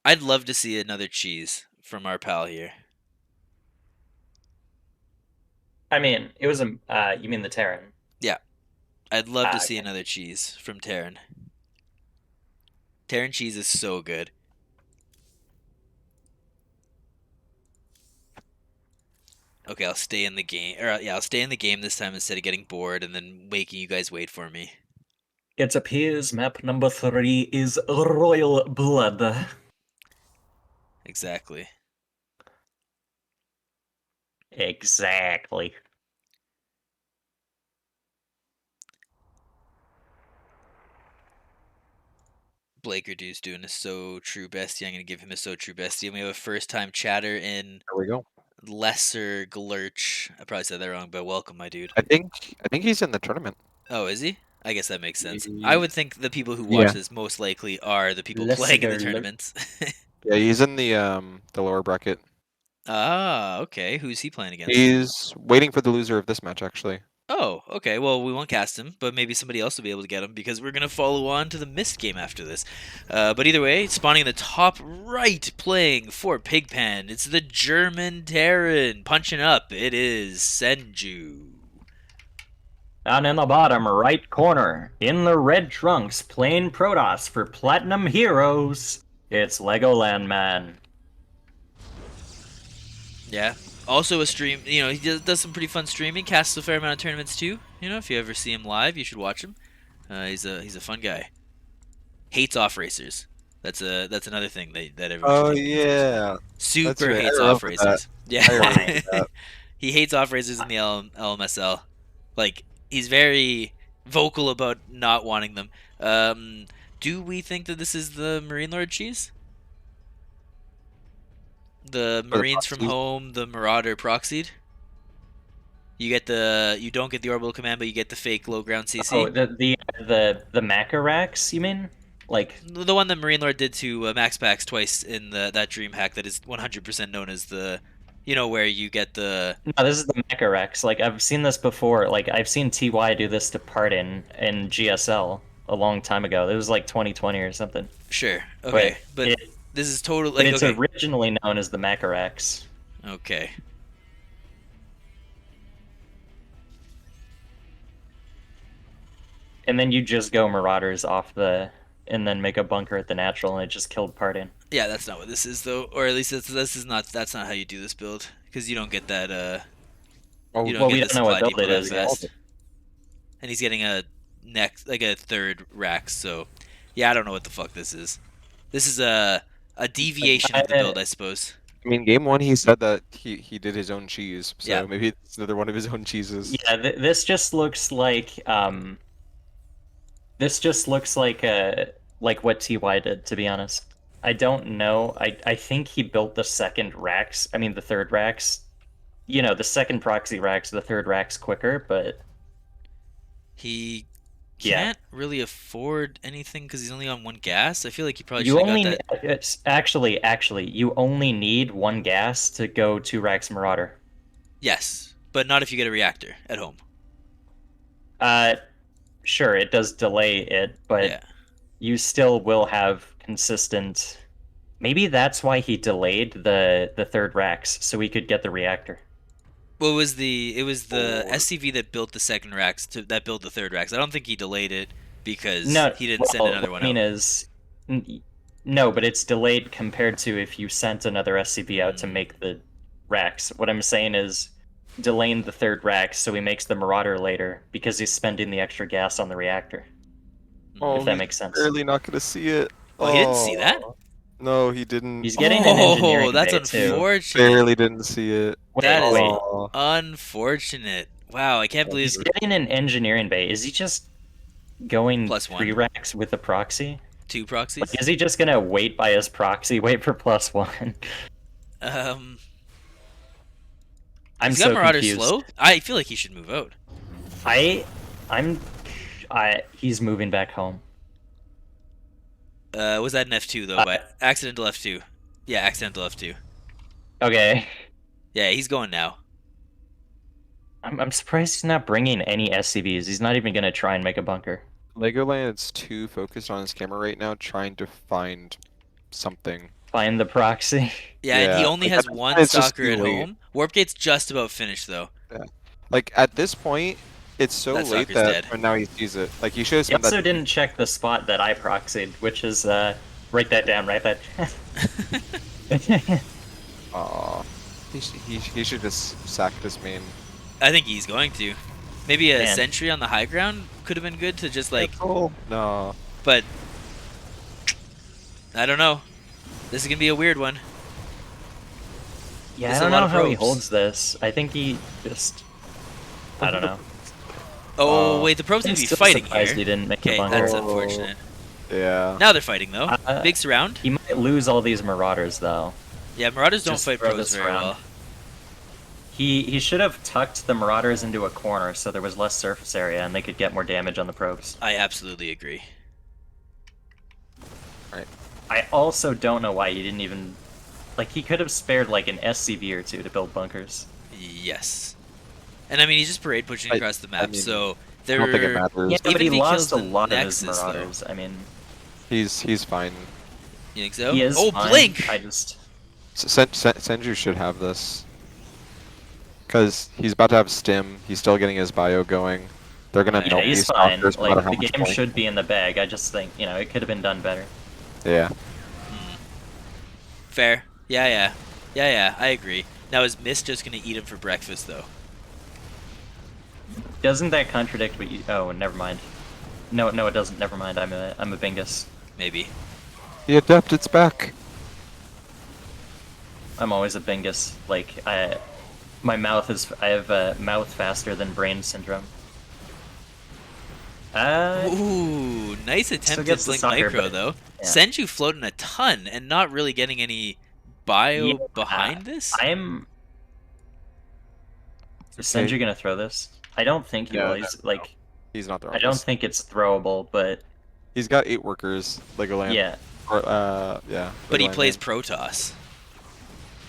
I'd love to see another cheese from our pal here. I mean, it was a you mean the Terran? I'd love to see Okay. another cheese from Terran. Terran cheese is so good. Okay, I'll stay in the game. Or yeah, I'll stay in the game this time instead of getting bored and then making you guys wait for me. It appears map number 3 is Royal Blood. Exactly. Exactly. Blakerdude's doing a so true bestie. I'm gonna give him a so true bestie. And we have a first time chatter in There we go. Lesser Glurch. I probably said that wrong, but welcome, my dude. I think he's in the tournament. Oh, is he? I guess that makes sense. I would think the people who watch Yeah. this most likely are the people Lesser playing in the Glurch. tournaments. Yeah, he's in the lower bracket. Ah, okay. Who's he playing against? He's waiting for the loser of this match, actually. Oh, okay. Well, we won't cast him, but maybe somebody else will be able to get him because we're gonna follow on to the Mist game after this. But either way, spawning in the top right, playing for Pigpen. It's the German Terran punching up. It is Senju. Down in the bottom right corner, in the red trunks, playing Protoss for Platinum Heroes, it's Legoland Man. Yeah. Also a stream. You know, he does some pretty fun streaming. Casts a fair amount of tournaments too. You know, if you ever see him live, you should watch him. He's a fun guy. Hates off racers. That's another thing that everyone. Oh should take into yeah. Super right, I hates remember off racers. I Yeah. remember that. He hates off racers in the LMSL. Like he's very vocal about not wanting them. Do we think that this is the Marine Lord cheese? The For the Marines from proxies? home, the Marauder proxied. You don't get the orbital command, but you get the fake low ground CC. Oh, the Macarax, you mean? Like, The one that Marine Lord did to Max Pax twice in that Dream hack that is 100% known as the, where you get the. no, this is the Macarax. Like, I've seen this before. Like, I've seen TY do this to Pardon in GSL a long time ago. It was like 2020 or something. Sure. But Okay. But it, this is total but like it's okay. originally known as the Macarax. Okay. And then you just go Marauders off and then make a bunker at the natural, and it just killed Pardon. Yeah, that's not what this is though, or at least that's not how you do this build because you don't get that Oh, you don't Well, get we the don't know what supply build depot it that is yet. fast. And he's getting a third rack, so yeah, I don't know what the fuck this is. This is a deviation of the build, I suppose. I mean, game 1 he said that he did his own cheese, so Yeah. maybe it's another one of his own cheeses. Yeah, this just looks like like what TY did, to be honest. I don't know. I think he built the second racks. I mean, the third racks. You know, the second proxy racks, the third racks quicker, but He Yeah. can't really afford anything because he's only on one gas. I feel like he probably you should have only got that. it's actually you only need one gas to go 2 racks Marauder. Yes, but not if you get a reactor at home. Sure, it does delay it, but Yeah. you still will have consistent. Maybe that's why he delayed the third racks, so we could get the reactor. Well, it was the Or- SCV that built the second racks that built the third racks. I don't think he delayed it because No, he didn't send well, another what one I mean out. is, no, but it's delayed compared to if you sent another SCV out to make the racks. What I'm saying is delaying the third rack so he makes the Marauder later because he's spending the extra gas on the reactor. Oh, If that he's makes sense. barely not gonna see it. Oh, he didn't see that? No, he didn't. He's getting an engineering that's bay too. unfortunate. Barely didn't see it. That is Wait. Oh, unfortunate. Wow, I can't believe He's getting an engineering bay. Is he just going +1. 3 racks with the proxy? 2 Like, proxies. is he just gonna wait by his proxy, wait for +1? Um, I'm he's got so Marauder confused. slow. I feel like he should move out. He's moving back home. Was that an F2 though? By accidental F2. Yeah, accidental F2. Okay. Yeah, he's going now. I'm surprised he's not bringing any SCVs. He's not even gonna try and make a bunker. Legoland's too focused on his camera right now, trying to find something. Find the proxy. Yeah, and he Yeah, only like, has at this one point, it's just stalker too at late. home. Warp Gate's just about finished though. Like at this point, it's so That late stalker's that dead. when now he sees it. Like he should have He spent also that. didn't check the spot that I proxied, which is write that down, write that. Aw, he should just sack this main. I think he's going to. Maybe a Man. sentry on the high ground could have been good to just like, No. but I don't know. This is gonna be a weird one. Yeah, There's I a don't lot know of how he probes. holds this. I think he just. I don't know. Oh wait, the probes I'm need to be still fighting surprised here. he didn't make the Okay, bunker. that's Oh. unfortunate. Yeah. Now they're fighting though. Uh, Big surround. He might lose all these Marauders though. Yeah, Marauders don't just fight throw probes this very around. well. He should have tucked the Marauders into a corner so there was less surface area and they could get more damage on the probes. I absolutely agree. I also don't know why he didn't even. Like, he could have spared like an SCV or two to build bunkers. Yes. And I mean, he's just parade pushing across the map, mean, so I there. don't think it matters. Yeah, Even but if he he lost kills a the lot Nexus, of his Marauders. I mean, He's fine. You think so? he is Oh, fine. blink! I just. Senju should have this. Because he's about to have stim. He's still getting his bio going. They're gonna Yeah, melt Yeah, he's these fine. stalkers no matter Like, how the much game point. should be in the bag. I just think, it could have been done better. Yeah. Fair. Yeah. I agree. Now is Mist just gonna eat him for breakfast though? Doesn't that contradict what you? Oh, never mind. No, it doesn't. Never mind. I'm a Bingus. Maybe. The Adepted's back. I'm always a Bingus. Like, I have mouth faster than brain syndrome. Ooh, Nice Still attempt at gets the Blink sucker, Micro, but though. yeah. Senju floating a ton and not really getting any bio Yeah, behind this. I'm. Is Okay. Senju gonna throw this? I don't think he No, will. no, He's no. like, He's not I throwing don't this. think it's throwable, but He's got 8 workers, Legoland. yeah, Or, yeah. But he Legoland plays main. Protoss.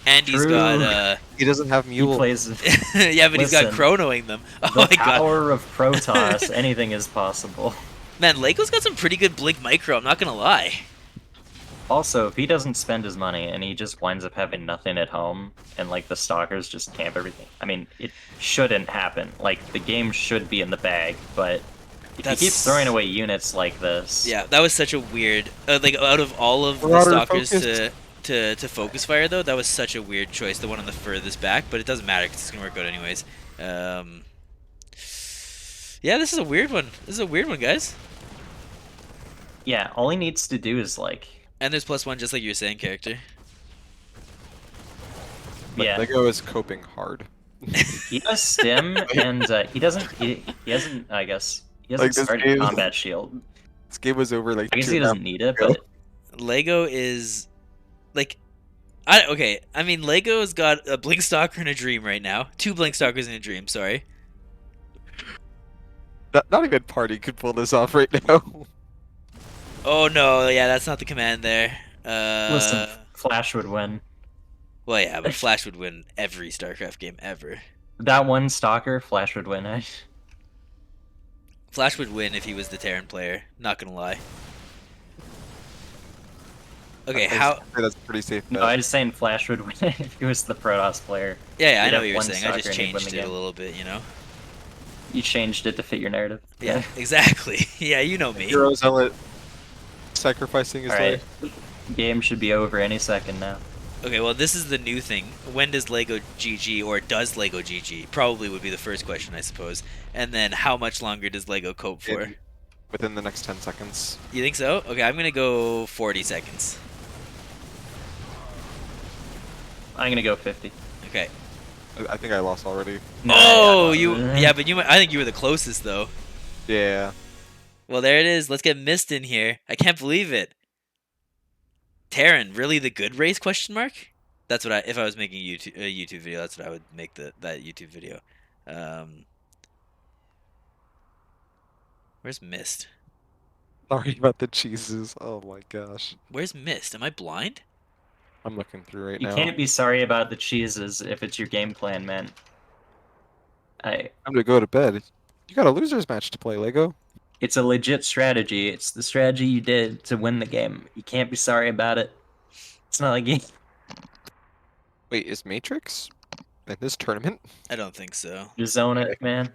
And he's true. got, He doesn't have He Mule. plays yeah, but he's got Listen, Chronoing them. Oh the my god. power of Protoss. Anything is possible. Man, Lego's got some pretty good Blink Micro, I'm not gonna lie. Also, if he doesn't spend his money and he just winds up having nothing at home, and like the stalkers just camp everything, I mean, it shouldn't happen. Like the game should be in the bag, but if he keeps throwing away units like this, Yeah, that was such a weird... like, out of all of the Marauder Stalkers focused. to focus fire, though, that was such a weird choice, the one on the furthest back, but it doesn't matter, because it's going to work out anyways. Yeah, this is a weird one. This is a weird one, guys. yeah, all he needs to do is like, And there's +1, just like you were saying, character. yeah, Lego is coping hard. he does stim, and he doesn't. He hasn't. I guess he hasn't Like, this started game- combat shield. This game was over like I guess 2 he and a half doesn't need it, ago. but Lego is... Like... okay, I mean, Lego's got a Blink Stalker and a Dream right now. 2 Blink Stalkers and a Dream, sorry. Not even Party could pull this off right now. Oh no, yeah, that's not the command there. listen, Flash would win. Well, yeah, but Flash would win every StarCraft game ever. That one stalker, Flash would win. Flash would win if he was the Terran player. Not gonna lie. Okay, I how? say that's a pretty safe No, bet. I was saying Flash would win if he was the Protoss player. Yeah, I You'd know have what you were one saying. I stalker just and you'd win changed the it a game. little bit, you know. You changed it to fit your narrative. Yeah, exactly. Yeah, you know me. Hero Zealot sacrificing his Alright. life. Game should be over any second now. Okay, well, this is the new thing. When does Lego GG, or does Lego GG? Probably would be the first question, I suppose. And then, how much longer does Lego cope for? Within the next 10 seconds. You think so? Okay, I'm gonna go 40 seconds. I'm gonna go 50. Okay. I think I lost already. No, Oh, yeah, you. Yeah, but you. I think you were the closest, though. Yeah. Well, there it is. Let's get Mist in here. I can't believe it. Terran, really the good race? Question mark. That's what I. If I was making a YouTube video, that's what I would make that YouTube video. Where's Mist? Sorry about the cheeses. Oh my gosh. Where's Mist? Am I blind? I'm looking through right You now. can't be sorry about the cheeses if it's your game plan, man. I'm gonna go to bed. You got a losers match to play, Lego. It's a legit strategy. It's the strategy you did to win the game. You can't be sorry about it. It's not like you... Wait, is Matrix in this tournament? I don't think so. You zone it, man.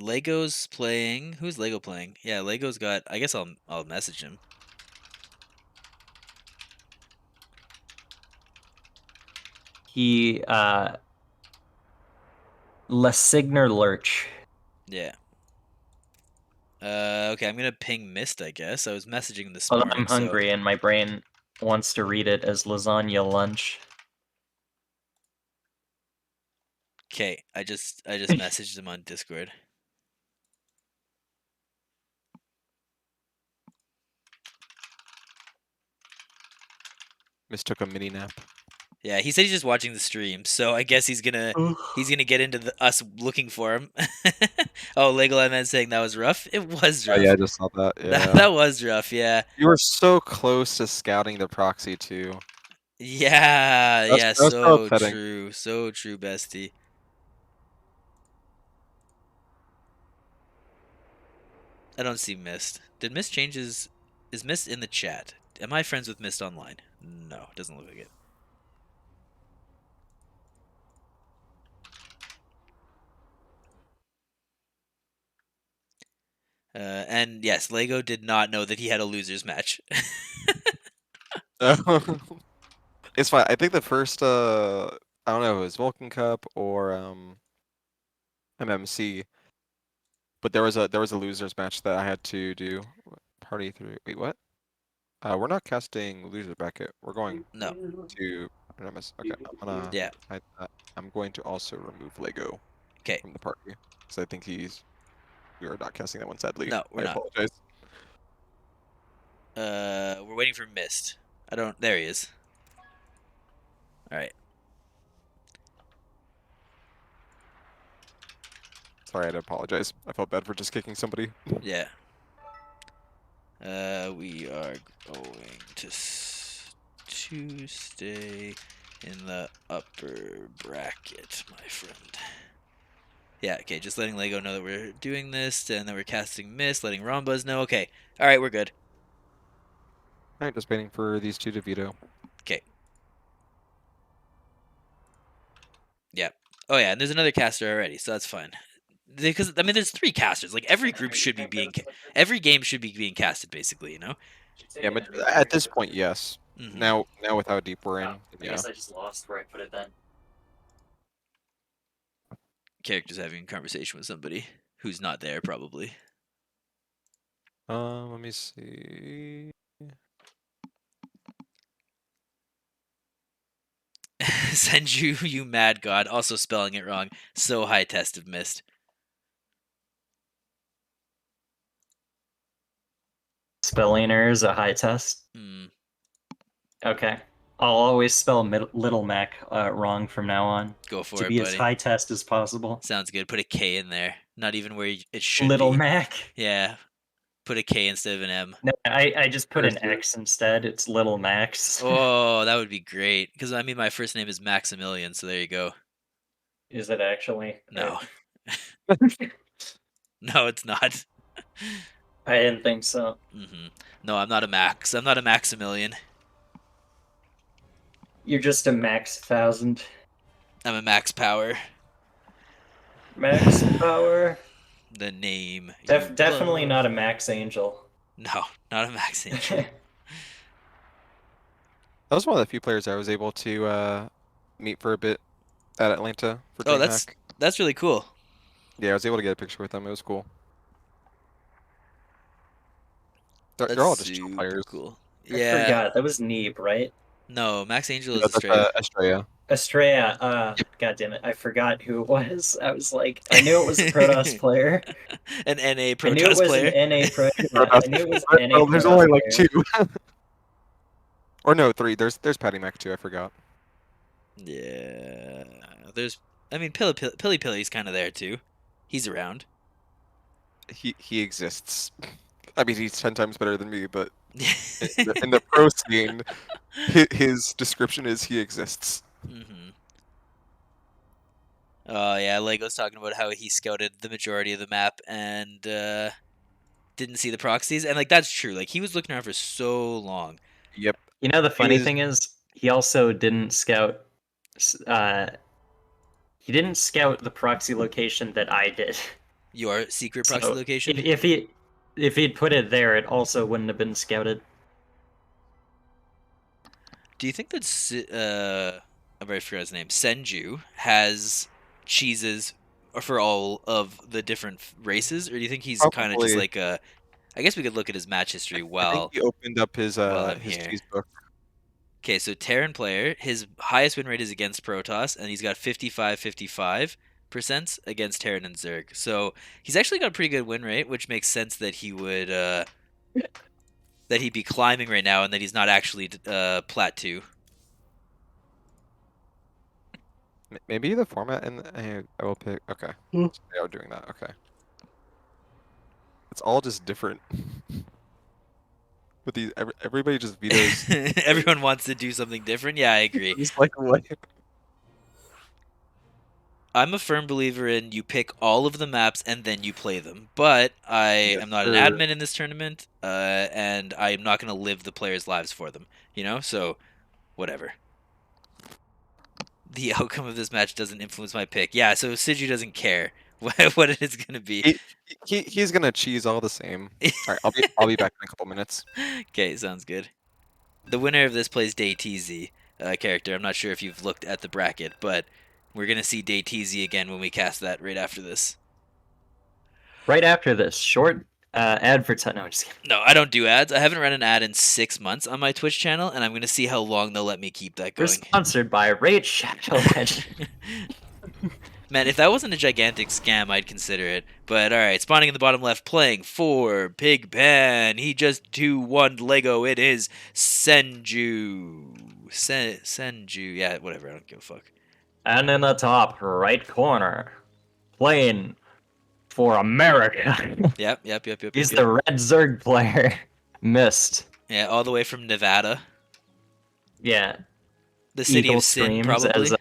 Lego's playing. Who's Lego playing? Yeah, Lego's got. I guess I'll message him. He, Lesigner Lurch. Yeah. Okay, I'm gonna ping Mist. I guess I was messaging this Although morning. I'm hungry and my brain wants to read it as lasagna lunch. Okay, I just messaged him on Discord. Mistook a mini nap. Yeah, he said he's just watching the stream, so I guess he's gonna get into us looking for him. Oh, Legoland man saying that was rough. It was Oh rough. yeah, I just saw that. Yeah. That was rough. Yeah. You were so close to scouting the proxy too. Yeah. That's- Yeah. that's so So upsetting. true. So true, bestie. I don't see Mist. Did Mist change his? Is Mist in the chat? Am I friends with Mist online? No, doesn't look like it. And yes, Lego did not know that he had a losers match. It's fine. I think the first I don't know, if it was RombCup or MMC, but there was a losers match that I had to do. Party through. Wait, what? We're not casting loser bracket. We're going No. to anonymous. Okay, I'm gonna. Yeah. I'm going to also remove Lego. 'Kay. From the party because I think he's We are not casting that one, sadly. No, we're I not. apologize. We're waiting for Mist. I don't. There he is. All right. Sorry, I had to apologize. I felt bad for just kicking somebody. Yeah. We are going to stay in the upper bracket, my friend. Yeah, okay, just letting Lego know that we're doing this, and that we're casting Mist, letting Rombuzz know. Okay, alright, we're good. Alright, just waiting for these two to veto. Okay. Yeah. Oh yeah, and there's another caster already, so that's fine. Because, I mean, there's 3 casters. Like, every group should be being... Every game should be being casted, basically, you know? Yeah, but at this point, yes. Mm-hmm. Now with how deep we're in, I yeah. guess I just lost where I put it then. Character's having a conversation with somebody who's not there, probably. Let me see. Senju, you mad god. Also spelling it wrong. So high test of Mist. Spelling error is a high test. Mm. Okay. I'll always spell Little Mac wrong from now on. Go for To it, be as buddy. high test as possible. Sounds good. Put a K in there. Not even where it should Little be. Mac. Yeah. Put a K instead of an M. No, I just put an Seriously. X instead. It's Little Max. Oh, that would be great. Because, I mean, my first name is Maximilian, so there you go. Is it actually? No. No, it's not. I didn't think so. No, I'm not a Max. I'm not a Maximilian. You're just a Max 1000. I'm a Max Power. Max power. The name. Definitely not a Max Angel. No, not a Max Angel. That was one of the few players I was able to meet for a bit at Atlanta for Oh, DreamHack. that's really cool. Yeah, I was able to get a picture with them. It was cool. They're That's all just chill super players. cool. I Yeah. forgot. That was Neeb, right? No, Max Angel is That's Estrella. Estrella. Estrella. God damn it. I forgot who it was. I was like, I knew it was a Protoss player. An NA I knew it Protoss was player. an NA Pro. I knew it was an NA Well, there's Protoss only like player. 2. Or no, 3. There's Patty Mac too. I forgot. Yeah. I mean, Pilly Pilly's kind of there too. He's around. He exists. I mean, he's 10 times better than me, but in the pro scene, his description is he exists. Mm-hmm. Oh yeah, Lego's talking about how he scouted the majority of the map and didn't see the proxies, and like that's true. Like he was looking around for so long. Yep. You know, the funny is- thing is, he also didn't scout. He didn't scout the proxy location that I did. Your secret proxy So, location. If he'd put it there, it also wouldn't have been scouted. Do you think that I already forgot his name. Senju has cheeses for all of the different races, or do you think he's kind of just Probably. like a? I guess we could look at his match history I while. think he opened up his while I'm his here. cheese book. Okay, so Terran player, his highest win rate is against Protoss, and he's got 55% against Terran and Zerg. So he's actually got a pretty good win rate, which makes sense that he would that he'd be climbing right now, and that he's not actually plat 2. Maybe the format, and I will pick. Okay, so they are doing that. Okay, it's all just different. With these, everybody just vetoes. Everyone wants to do something different. Yeah, I agree. Just like what? I'm a firm believer in you pick all of the maps and then you play them. But I Yes, am not an sir. admin in this tournament, and I'm not going to live the players' lives for them. You know, so whatever. The outcome of this match doesn't influence my pick. Yeah, so Siju doesn't care what it is going to be. He's gonna cheese all the same. All right, I'll be back in a couple minutes. Okay, sounds good. The winner of this plays DayTZ character. I'm not sure if you've looked at the bracket, but we're going to see DayTZ again when we cast that right after this. Right after this, short advertise. No, I'm just kidding. No, I don't do ads. I haven't run an ad in 6 months on my Twitch channel, and I'm going to see how long they'll let me keep that We're going. sponsored by Raid Shadow Legend. Man, if that wasn't a gigantic scam, I'd consider it. But alright, spawning in the bottom left, playing for Pigpen. He just 2-1 Lego. It is Senju. Senju. Yeah, whatever. I don't give a fuck. And in the top right corner, playing for America. Yep. He's the red Zerg player. Missed. Yeah, all the way from Nevada. Yeah. The city Eagle of sin, streams probably. as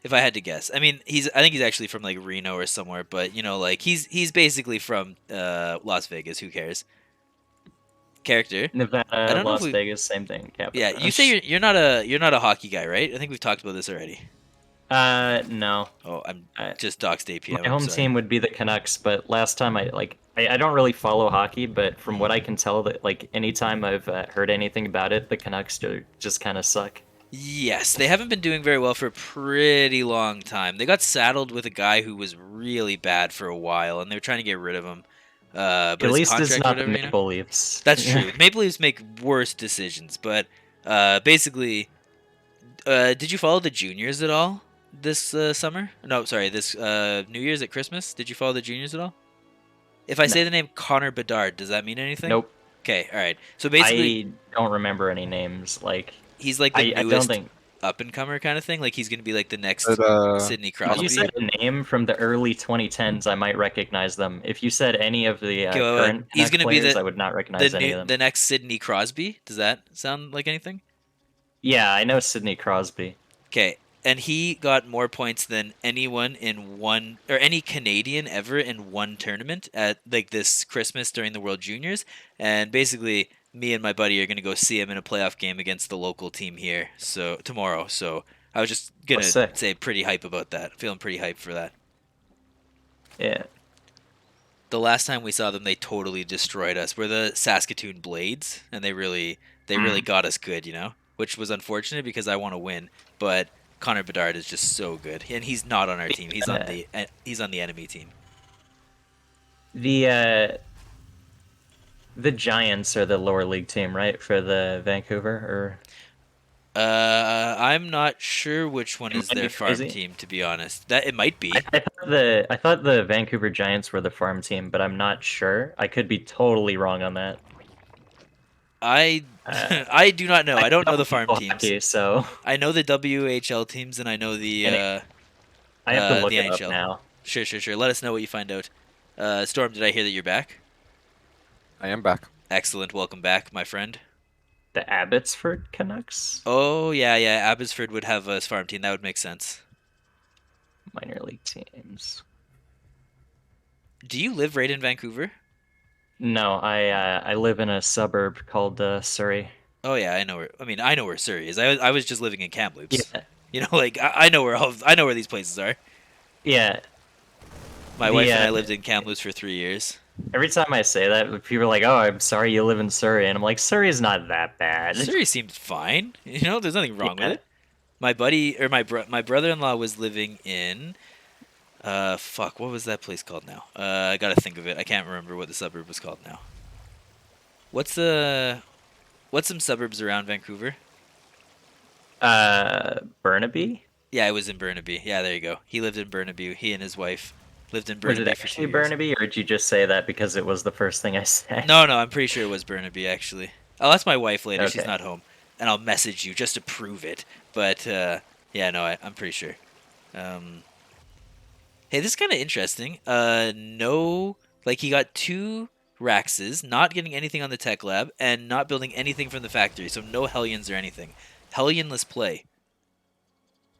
If I had to guess. I mean, I think he's actually from like Reno or somewhere, but you know, like he's basically from Las Vegas. Who cares? Character. I Nevada, don't know if Las we. Vegas, same thing. Capital Yeah, you Rush. say you're not a hockey guy, right? I think we've talked about this already. No. Oh, I'm I, just doxed APM. my I'm home sorry. team would be the Canucks, but last time I don't really follow hockey, but from what I can tell, that like anytime I've heard anything about it, the Canucks just kind of suck. Yes, they haven't been doing very well for a pretty long time. They got saddled with a guy who was really bad for a while, and they were trying to get rid of him. But At his least it's contract or not the whatever, you know. Maple Leafs. That's true. Maple Leafs make worse decisions, but basically, did you follow the juniors at all this summer? No, sorry, this New Year's at Christmas. Did you follow the juniors at all? If I No. say the name Connor Bedard, does that mean anything? Nope. Okay, all right. So basically, I don't remember any names. Like he's like the I don't newest think up and comer kind of thing. Like he's gonna be like the But, next Sidney if you Crosby. said a name from the early 2010s, I might recognize them. If you said any of the Okay, wait. current He's Canuck gonna be players, the I would not the recognize any new of them. the next Sidney Crosby. Does that sound like anything? Yeah, I know Sidney Crosby. Okay, and he got more points than anyone in one or any Canadian ever in one tournament at like this Christmas during the World Juniors. And basically, me and my buddy are gonna go see him in a playoff game against the local team here. So tomorrow. So I was just Oh, gonna sick. say pretty hype about that. Feeling pretty hype for that. Yeah. The last time we saw them, they totally destroyed us. We're the Saskatoon Blades, and they really got us good, you know, which was unfortunate because I want to win. But Connor Bedard is just so good, and he's not on our team. He's on the enemy team. The the Giants are the lower league team, right, for the Vancouver? Or I'm not sure which one am is I their farm crazy? team, to be honest. That it might be. I thought the Vancouver Giants were the farm team, but I'm not sure. I could be totally wrong on that. I Uh, I do not know. I don't know the farm follow teams. hockey, so I know the WHL teams, and I know the and I have to look the it up NHL. now. Sure. Let us know what you find out. Storm, did I hear that you're back? I am back. Excellent. Welcome back, my friend. The Abbotsford Canucks Oh, yeah. Abbotsford would have a farm team. That would make sense. minor league teams. Do you live right in Vancouver? No, I live in a suburb called Surrey. Oh, yeah. I know where Surrey is. I was just living in Kamloops. Yeah, You know, like I know where these places are. yeah. My The wife and I lived in Kamloops for 3 years. every time I say that, people are like, "Oh, I'm sorry you live in Surrey," and I'm like, "Surrey's not that bad." Surrey seemed fine. You know, there's nothing wrong with Yeah. it. My buddy or my brother-in-law was living in fuck, what was that place called now? I gotta think of it. I can't remember what the suburb was called now. What's some suburbs around Vancouver? Burnaby? Yeah, it was in Burnaby. Yeah, there you go. He lived in Burnaby. He and his wife lived in Was it Burnaby for 2 actually years. Burnaby, or did you just say that because it was the first thing I said? No, I'm pretty sure it was Burnaby actually. I'll ask my wife later. She's Okay. not home, and I'll message you just to prove it. But yeah, no, I'm pretty sure. Um, hey, this is kind of interesting. No, like he got 2 Raxes, not getting anything on the tech lab, and not building anything from the factory. So no Hellions or anything. Hellionless play.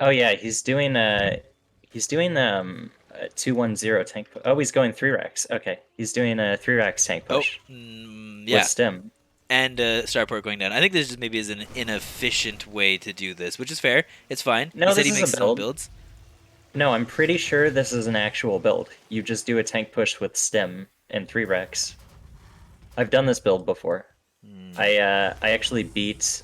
Oh yeah, he's doing a 210 tank. Oh, he's going 3 racks. Okay, he's doing a 3 racks tank Oh, push yeah. with stem. And starport going down. I think this just maybe is an inefficient way to do this, which is fair. It's fine. No, He said this he is a makes his own build. builds. No, I'm pretty sure this is an actual build. You just do a tank push with stem and 3 racks. I've done this build before. I actually beat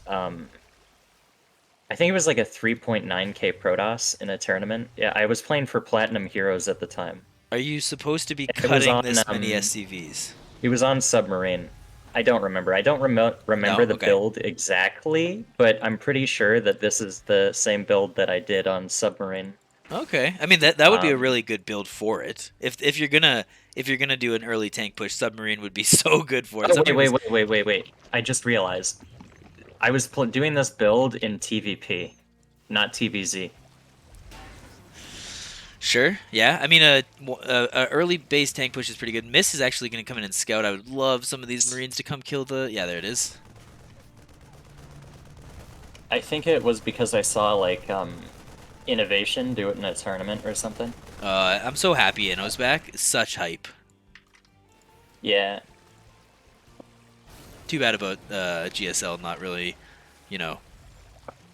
I think it was like a 3.9k Protoss in a tournament. Yeah, I was playing for Platinum Heroes at the time. Are you supposed to be It was cutting on, this many SCVs? He was on Submarine. I don't remember. I don't remember No? the Okay. build exactly, but I'm pretty sure that this is the same build that I did on Submarine. Okay, I mean that would be a Um, really good build for it. If you're gonna do an early tank push, submarine would be so good for it. oh Submarine was wait! I just realized I was doing this build in TVP, not TVZ. sure, yeah. I mean a early base tank push is pretty good. Miss is actually gonna come in and scout. I would love some of these marines to come kill the. Yeah, there it is. I think it was because I saw like Innovation do it in a tournament or something. I'm so happy Inno's back. It's such hype. Yeah, Too bad about GSL not really, you know,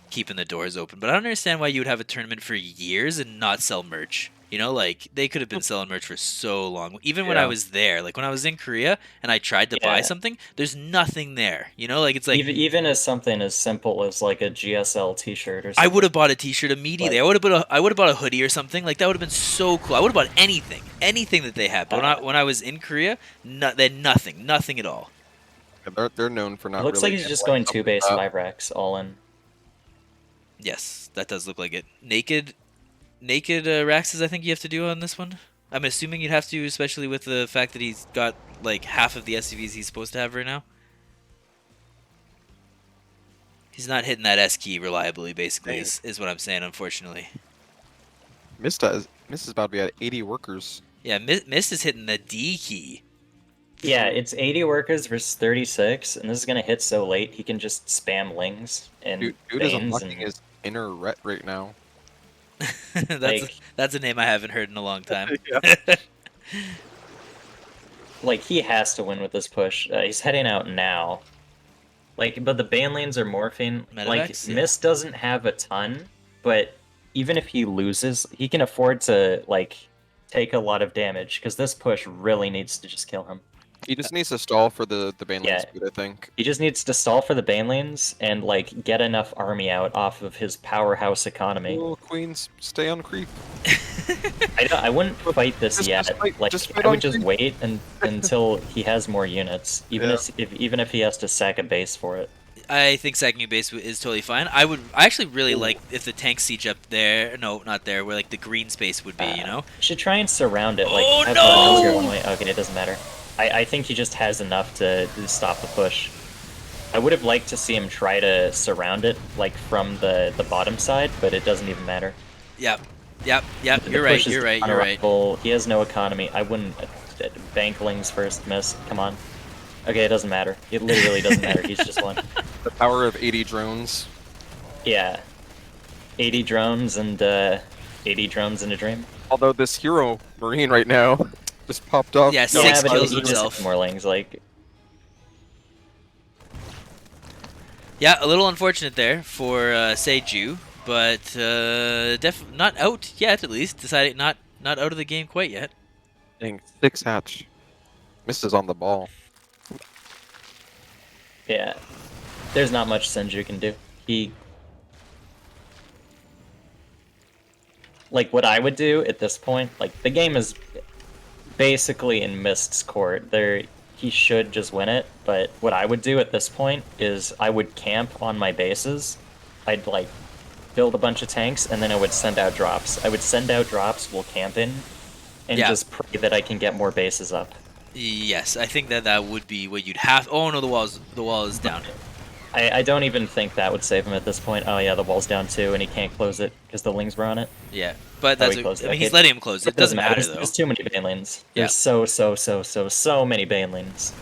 keeping the doors open. But I don't understand why you would have a tournament for years and not sell merch. You know, like they could have been selling merch for so long. Even when I Yeah. was there, like when I was in Korea and I tried to buy yeah. something, there's nothing there. You know, like it's like Even as something as simple as like a GSL T-shirt or I something. would have bought a T-shirt immediately. Like, I would have bought a hoodie or something. Like that would have been so cool. I would have bought anything that they had. But when I was in Korea, they had nothing at all. They're known for it not looks like really he's just handling going stuff two like base that. 5 racks all in. Yes, that does look like it. Naked Raxes, I think you have to do on this one. I'm assuming you'd have to, especially with the fact that he's got like half of the SCVs he's supposed to have right now. He's not hitting that S key reliably, basically, Dang. is what I'm saying, unfortunately. Mist is about to be at 80 workers. Yeah, Mist is hitting the D key. Yeah, it's 80 workers versus 36, and this is gonna hit so late he can just spam lings and Dude is veins unlocking and his inner ret right now. like That's a name I haven't heard in a long time. like he has to win with this push. He's heading out now. Like, but the ban lanes are morphing. Like, Medevacs? Yeah. Mist doesn't have a ton, but even if he loses, he can afford to like take a lot of damage because this push really needs to just kill him. He just needs to stall for the Bane lane Yeah. speed, I think. He just needs to stall for the ban lanes and like get enough army out off of his powerhouse economy. Oh, queens, stay on creep. I wouldn't fight this Just yet. fight- Like just fight I would on just creep. wait until he has more units, even Yeah. even if he has to sack a base for it. I think sacking a base is totally fine. I actually really Ooh. like if the tank siege up there. No, not there. Where like the green space would be. You know. You should try and surround it. Like Oh, have no! the go one way. Okay, it doesn't matter. I think he just has enough to stop the push. I would have liked to see him try to surround it like from the bottom side, but it doesn't even matter. Yep. The You're right. push is You're right. unrivalable. He has no economy. I wouldn't banklings first miss. Come on. Okay, it doesn't matter. It literally doesn't matter. He's just won. The power of 80 drones. Yeah. 80 drones and 80 drones in a dream. Although this hero marine right now just popped off. Yeah, No, six yeah, but kills he just himself. has more lings. Like, Yeah, a little unfortunate there for Seju, but not out yet. At least decided not out of the game quite yet. dang, 6 hatch. Misses on the ball. yeah. There's not much Senju can do. He... Like, what I would do at this point, like, the game is basically in Mist's court. He should just win it, but what I would do at this point is I would camp on my bases. I'd, like, build a bunch of tanks, and then I would send out drops. I would send out drops while camping, and Yeah. just pray that I can get more bases up. Yes, I think that would be what you'd have. Oh no, the wall is down. I don't even think that would save him at this point. Oh yeah, the wall's down too, and he can't close it because the lings were on it. Yeah, but Oh, that's. he closed it. I mean, he's Okay. letting him close. It doesn't matter though. There's too many bane lanes. Yeah. There's so many bane lanes.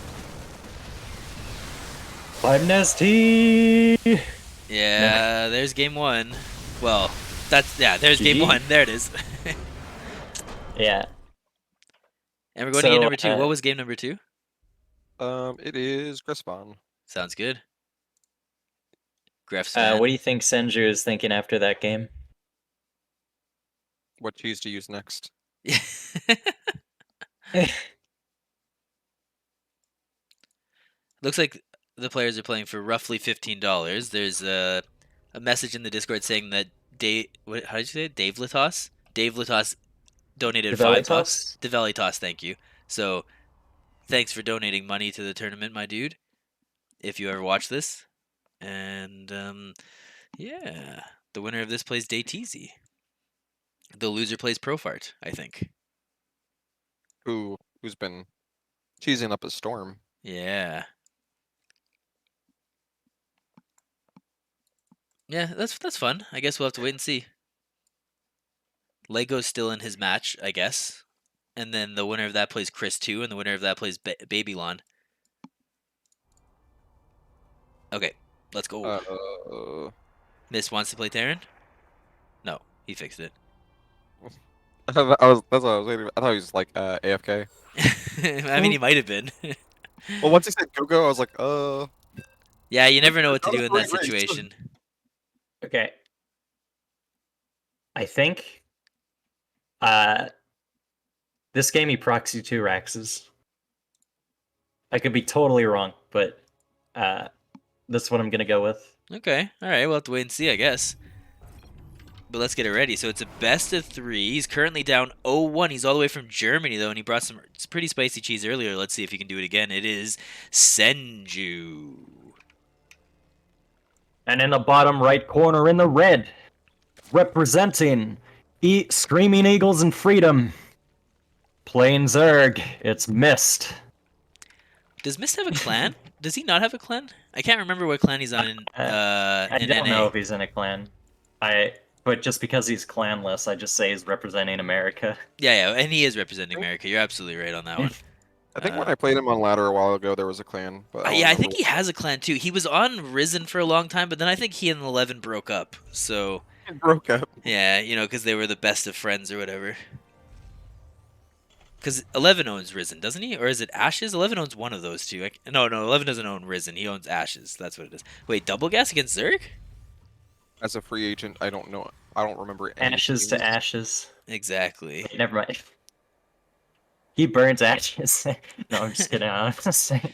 I'm nasty. Yeah, there's game one. Well, there's game GG. one. There it is. Yeah. And we're going to game So, number two. What was game number two? It is Grespawn. Sounds good. Gref's What do you think Senju is thinking after that game? What cheese to use next? Looks like the players are playing for roughly $15. There's a message in the Discord saying that how did you say it? Dave Litos? Dave Litos donated $5. Develitos, thank you. So thanks for donating money to the tournament, my dude. If you ever watch this. And yeah. The winner of this plays DayTeasy. The loser plays Profart, I think. Who's been cheesing up a storm. Yeah. Yeah, that's fun. I guess we'll have to wait and see. Lego's still in his match, I guess. And then the winner of that plays Chris 2, and the winner of that plays Babylon. Okay, let's go. Miss wants to play Terran? No, he fixed it. That's what I was waiting. I thought he was like AFK. I mean, he might have been. Well, once he said go, I was like, Yeah, you never know what to that was do in a that great race. situation. Okay. I think this game he proxy 2 Raxes. I could be totally wrong, but that's what I'm gonna go with. Okay, all right, we'll have to wait and see, I guess. But let's get it ready. So it's a best of 3. He's currently down 0-1. He's all the way from Germany, though, and he brought some pretty spicy cheese earlier. Let's see if he can do it again. It is Senju. And in the bottom right corner in the red, representing Screaming Eagles and Freedom, playing Zerg, it's Mist. Does Mist have a clan? Does he not have a clan? I can't remember what clan he's on in I don't NA. know if he's in a clan. But just because he's clanless, I just say he's representing America. Yeah, and he is representing America. You're absolutely right on that one. I think when I played him on ladder a while ago, there was a clan. But I don't yeah, I remember think he has a clan too. He was on Risen for a long time, but then I think he and 11 broke up. So it broke up. yeah, because they were the best of friends or whatever. Because 11 owns Risen, doesn't he? Or is it Ashes? 11 owns one of those two. No, 11 doesn't own Risen. He owns Ashes. That's what it is. Wait, double gas against Zerg? As a free agent, I don't know. I don't remember any Ashes to teams. ashes. Exactly. Wait, never mind. He burns ashes. No, I'm just kidding. I'm just saying.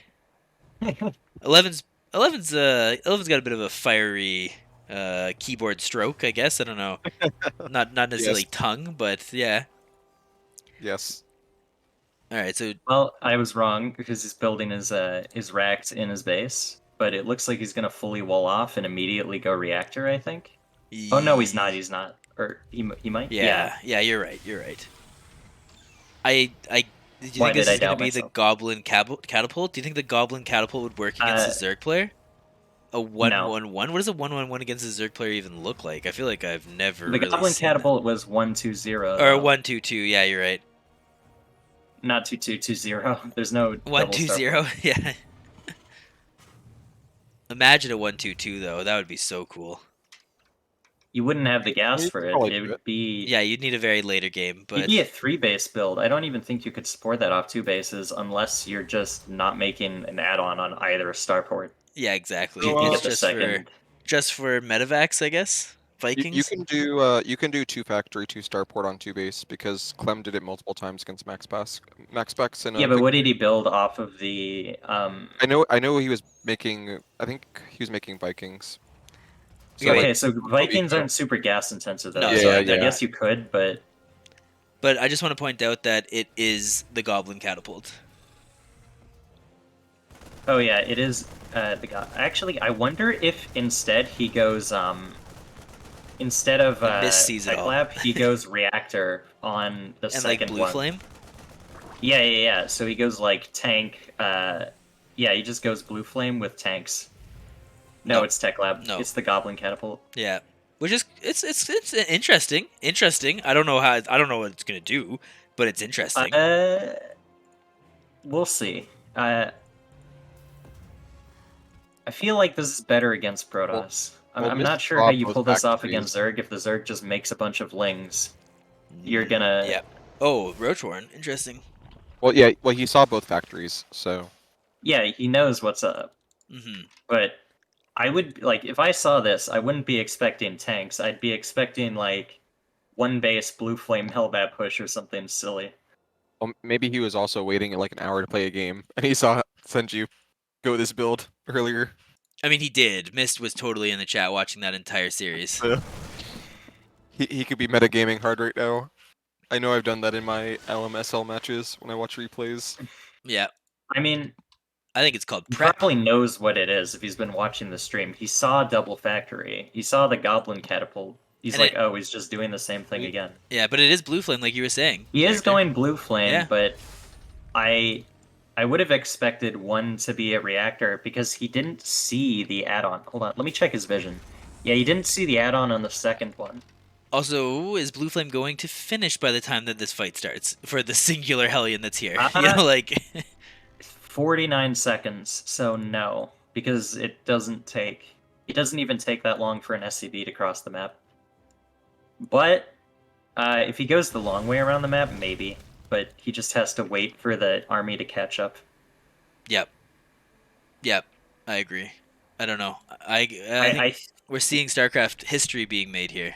11's got a bit of a fiery keyboard stroke, I guess. I don't know. Not necessarily Yes. tongue, but yeah. Yes. All right, so Well, I was wrong because he's building his racks in his base, but it looks like he's gonna fully wall off and immediately go reactor. I think. Oh no, he's not. He's not. Or he might. Yeah, you're right. You're right. Do you Why think this did I is going to doubt be the myself? Goblin Catapult? Do you think the Goblin Catapult would work against a Zerg player? A 1-1-1? What does a 1-1-1 against a Zerg player even look like? I feel like I've never The really Goblin seen Catapult was 1-2-0. that. Or 1-2-2. Yeah, you're right. Not 2-2-2-0. There's no double star 1-2-0. Yeah. Imagine a 1-2-2 though. That would be so cool. You wouldn't have the gas You for could it. probably It do would it. be. Yeah, you'd need a very later game, It'd but be a 3-base build. I don't even think you could support that off 2 bases unless you're just not making an add-on on either starport. yeah, exactly. So, You It's get the second. just for Medivacs, I guess. Vikings. You can do 2 factory, 2 starport on 2 base because Clem did it multiple times against Max Pax and Yeah, but what did he build off of the? I know he was making. I think he was making Vikings. Okay, wait. Okay, so Vikings go. aren't super gas intensive though. No, so yeah, I yeah. guess you could, but But I just want to point out that it is the Goblin Catapult. oh yeah, it is the guy. Actually, I wonder if instead he goes instead of Mist sees it Tech all. Lab, he goes reactor on the And like second Blue one. Flame? Yeah. So he goes like tank. Yeah, he just goes Blue Flame with tanks. No, No. it's Tech Lab. No. It's the Goblin Catapult. Yeah. Which is it's interesting. Interesting. I don't know what it's gonna do, but it's interesting. We'll see. I feel like this is better against Protoss. well, I'm Mist not sure how you Bob pull goes this off factories. against Zerg if the Zerg just makes a bunch of lings. You're gonna. Yeah. Oh, Roachhorn. Interesting. Well, yeah. Well, he saw both factories, so Yeah, he knows what's up. Mm-hmm. But I would like if I saw this, I wouldn't be expecting tanks. I'd be expecting like 1-base Blue Flame Hellbat push or something silly. well, maybe he was also waiting like an hour to play a game, and he saw Senju go this build earlier. I mean, he did. Mist was totally in the chat watching that entire series. He could be metagaming hard right now. I know I've done that in my LMSL matches when I watch replays. Yeah. I mean, I think it's called he prep. probably knows what it is if he's been watching the stream. He saw Double Factory. He saw the Goblin Catapult. He's And like, it, oh, he's just doing the same thing again. yeah, but it is blue flame, like you were saying. He is Character. going blue flame, Yeah. but I would have expected one to be a reactor because he didn't see the add-on. Hold on, let me check his vision. Yeah, he didn't see the add-on on the second one. Also, is blue flame going to finish by the time that this fight starts for the singular Hellion that's here? Uh, Like 49 seconds, so no, because it doesn't even take that long for an SCV to cross the map. But if he goes the long way around the map, maybe. But he just has to wait for the army to catch up. Yep. Yep. I agree. I don't know. I think I we're seeing StarCraft history being made here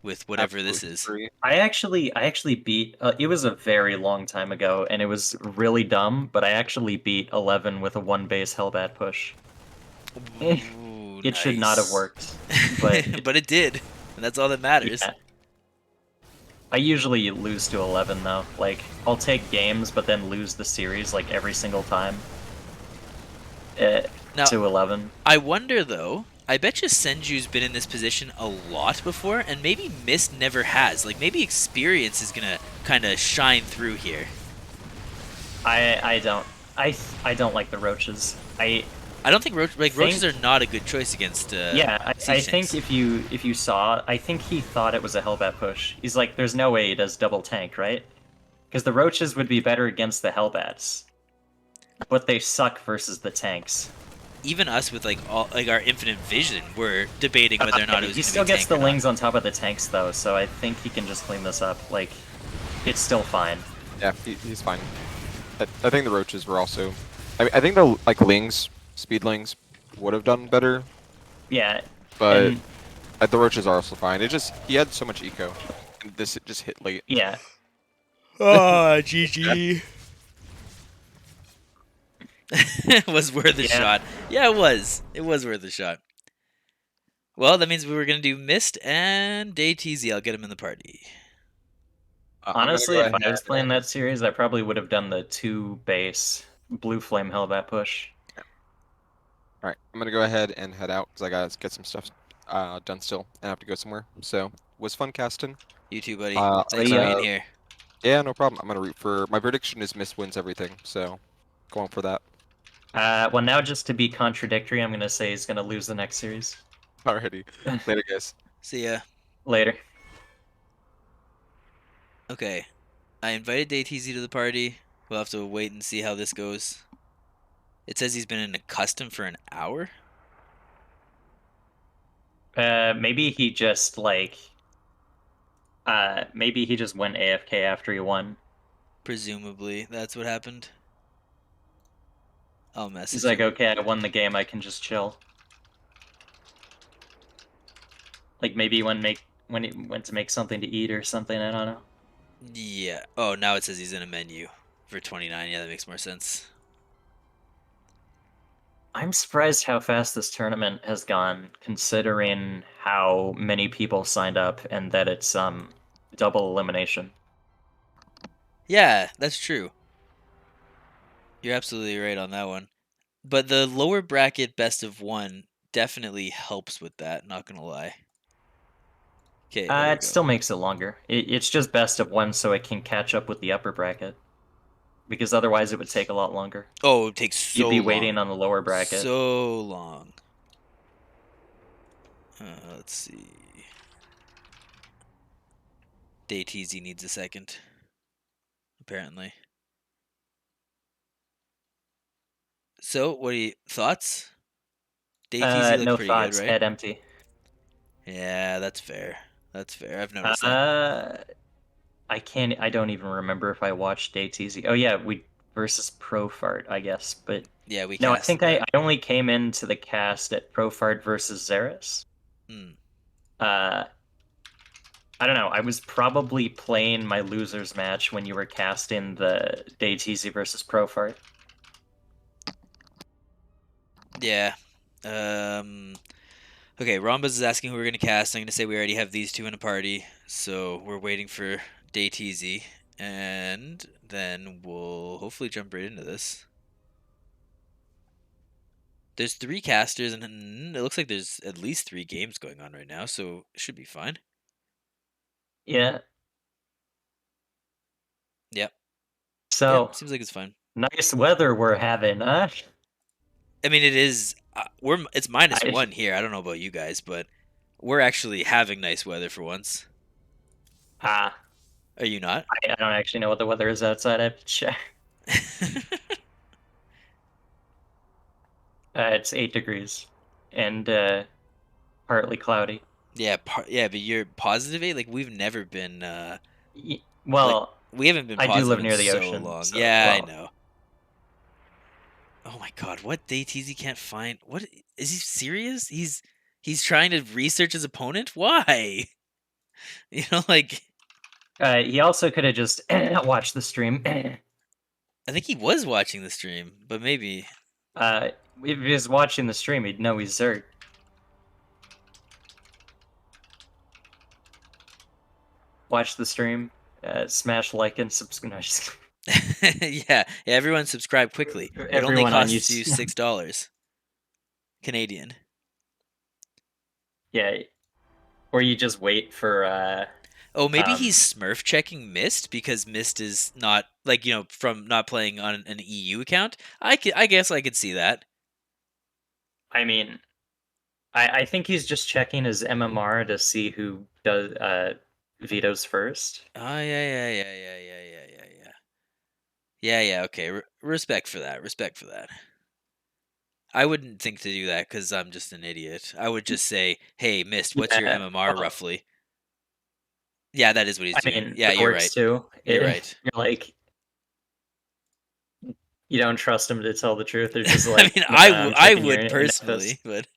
with whatever Absolute this is. history. I actually beat. It was a very long time ago, and it was really dumb. But I actually beat 11 with a one base Hellbat push. Ooh, It should not have nice. worked, but But it did, and that's all that matters. yeah. I usually lose to 11 though. Like I'll take games, but then lose the series like every single time. Now, To 11. I wonder though. I bet you Senju's been in this position a lot before, and maybe Mist never has. Like maybe experience is gonna kind of shine through here. I don't like the roaches. I don't think roaches think- are not a good choice against. Yeah, I siege think tanks. if you saw, I think he thought it was a Hellbat push. He's like, there's no way he does double tank, right? Because the roaches would be better against the Hellbats, but they suck versus the tanks. Even us with like all like our infinite vision, we're debating whether or not it was. He gonna still be gets tank the or not. lings on top of the tanks though, so I think he can just clean this up. Like, it's still fine. Yeah, he's fine. I think the roaches were also. I think the like lings, speedlings, would have done better, Yeah, but and the roaches are also fine. It just he had so much eco, and this it just hit late. yeah, Oh, GG. It was worth a Yeah. shot. Yeah, it was. It was worth a shot. Well, that means we were gonna do Mist and DayTZ. I'll get him in the party. I'm gonna honestly, go if I ahead was playing that series, I probably would have done the 2 base blue flame Hellbat push. All right, I'm gonna go ahead and head out because I gotta get some stuff done still, and I have to go somewhere. So, was fun casting. You too, buddy. I'm Thanks for gonna, being here. yeah, no problem. I'm gonna root for my prediction is Miss wins everything, so going for that. Well, now just to be contradictory, I'm gonna say he's gonna lose the next series. Alrighty, later, guys. See ya. Later. Okay. I invited DayTZ to the party. We'll have to wait and see how this goes. It says he's been in a custom for an hour. Maybe he just like, maybe he just went AFK after he won. Presumably, that's what happened. I'll message He's like, him. okay, I won the game, I can just chill. Like maybe when he went to make something to eat or something, I don't know. Yeah. Oh, now it says he's in a menu for 29. Yeah, that makes more sense. I'm surprised how fast this tournament has gone, considering how many people signed up and that it's double elimination. Yeah, that's true. You're absolutely right on that one. But the lower bracket best of one definitely helps with that, not gonna lie. Okay, there we It go. still makes it longer. It's just best of one, so it can catch up with the upper bracket. Because otherwise, it would take a lot longer. Oh, it takes so You'd be long. waiting on the lower bracket. So long. Let's see. DayTZ needs a second. Apparently. So, what are you thoughts? DayTZ looks No pretty thoughts. good, right? Head empty. Yeah, that's fair. That's fair. I've noticed that. I don't even remember if I watched DayTZ. Oh yeah, we versus Profart, I guess. But Yeah, we no, I casted think I that. only came into the cast at Profart versus Xeris. Hmm. I don't know. I was probably playing my losers match when you were casting the DayTZ versus Profart. Yeah. Okay, Rombas is asking who we're gonna cast. I'm gonna say we already have these two in a party, so we're waiting for DayTZ, and then we'll hopefully jump right into this. There's 3 casters, and it looks like there's at least 3 games going on right now, so it should be fine. Yeah. Yep. So Yep, seems like it's fine. nice weather we're having, huh? I mean, it is. It's I, -1 here. I don't know about you guys, but we're actually having nice weather for once. ah, Are you not? I don't actually know what the weather is outside. I have to check. It's 8 degrees and partly cloudy. Yeah, yeah, but you're positive 8. Like we've never been. Like Well, we haven't been I do positive live in near the so ocean, long. so Yeah, I well. know. Oh my god, what DayTZ can't find? What is he serious? He's trying to research his opponent. Why? You know, like He also could have just watched the stream. I think he was watching the stream, but maybe. If he was watching the stream, he'd know he's Zerg. Watch the stream, smash like and subscribe. No, Yeah, everyone subscribe quickly. It only everyone on costs you YouTube. $6 Canadian. Yeah, or you just wait for Oh, maybe he's um. Smurf checking Mist because Mist is not like from not playing on an EU account. I guess I could see that. I mean, I think he's just checking his MMR to see who does vetoes first. Oh yeah. Okay, respect for that. Respect for that. I wouldn't think to do that because I'm just an idiot. I would just say, "Hey, Mist, what's your Yeah, MMR well, roughly?" Yeah, that is what he's I doing. mean Yeah, that you're works right. too. You're right. You're like you don't trust him to tell the truth. They're just I like, mean, no, I'm I checking your would infos. personally, but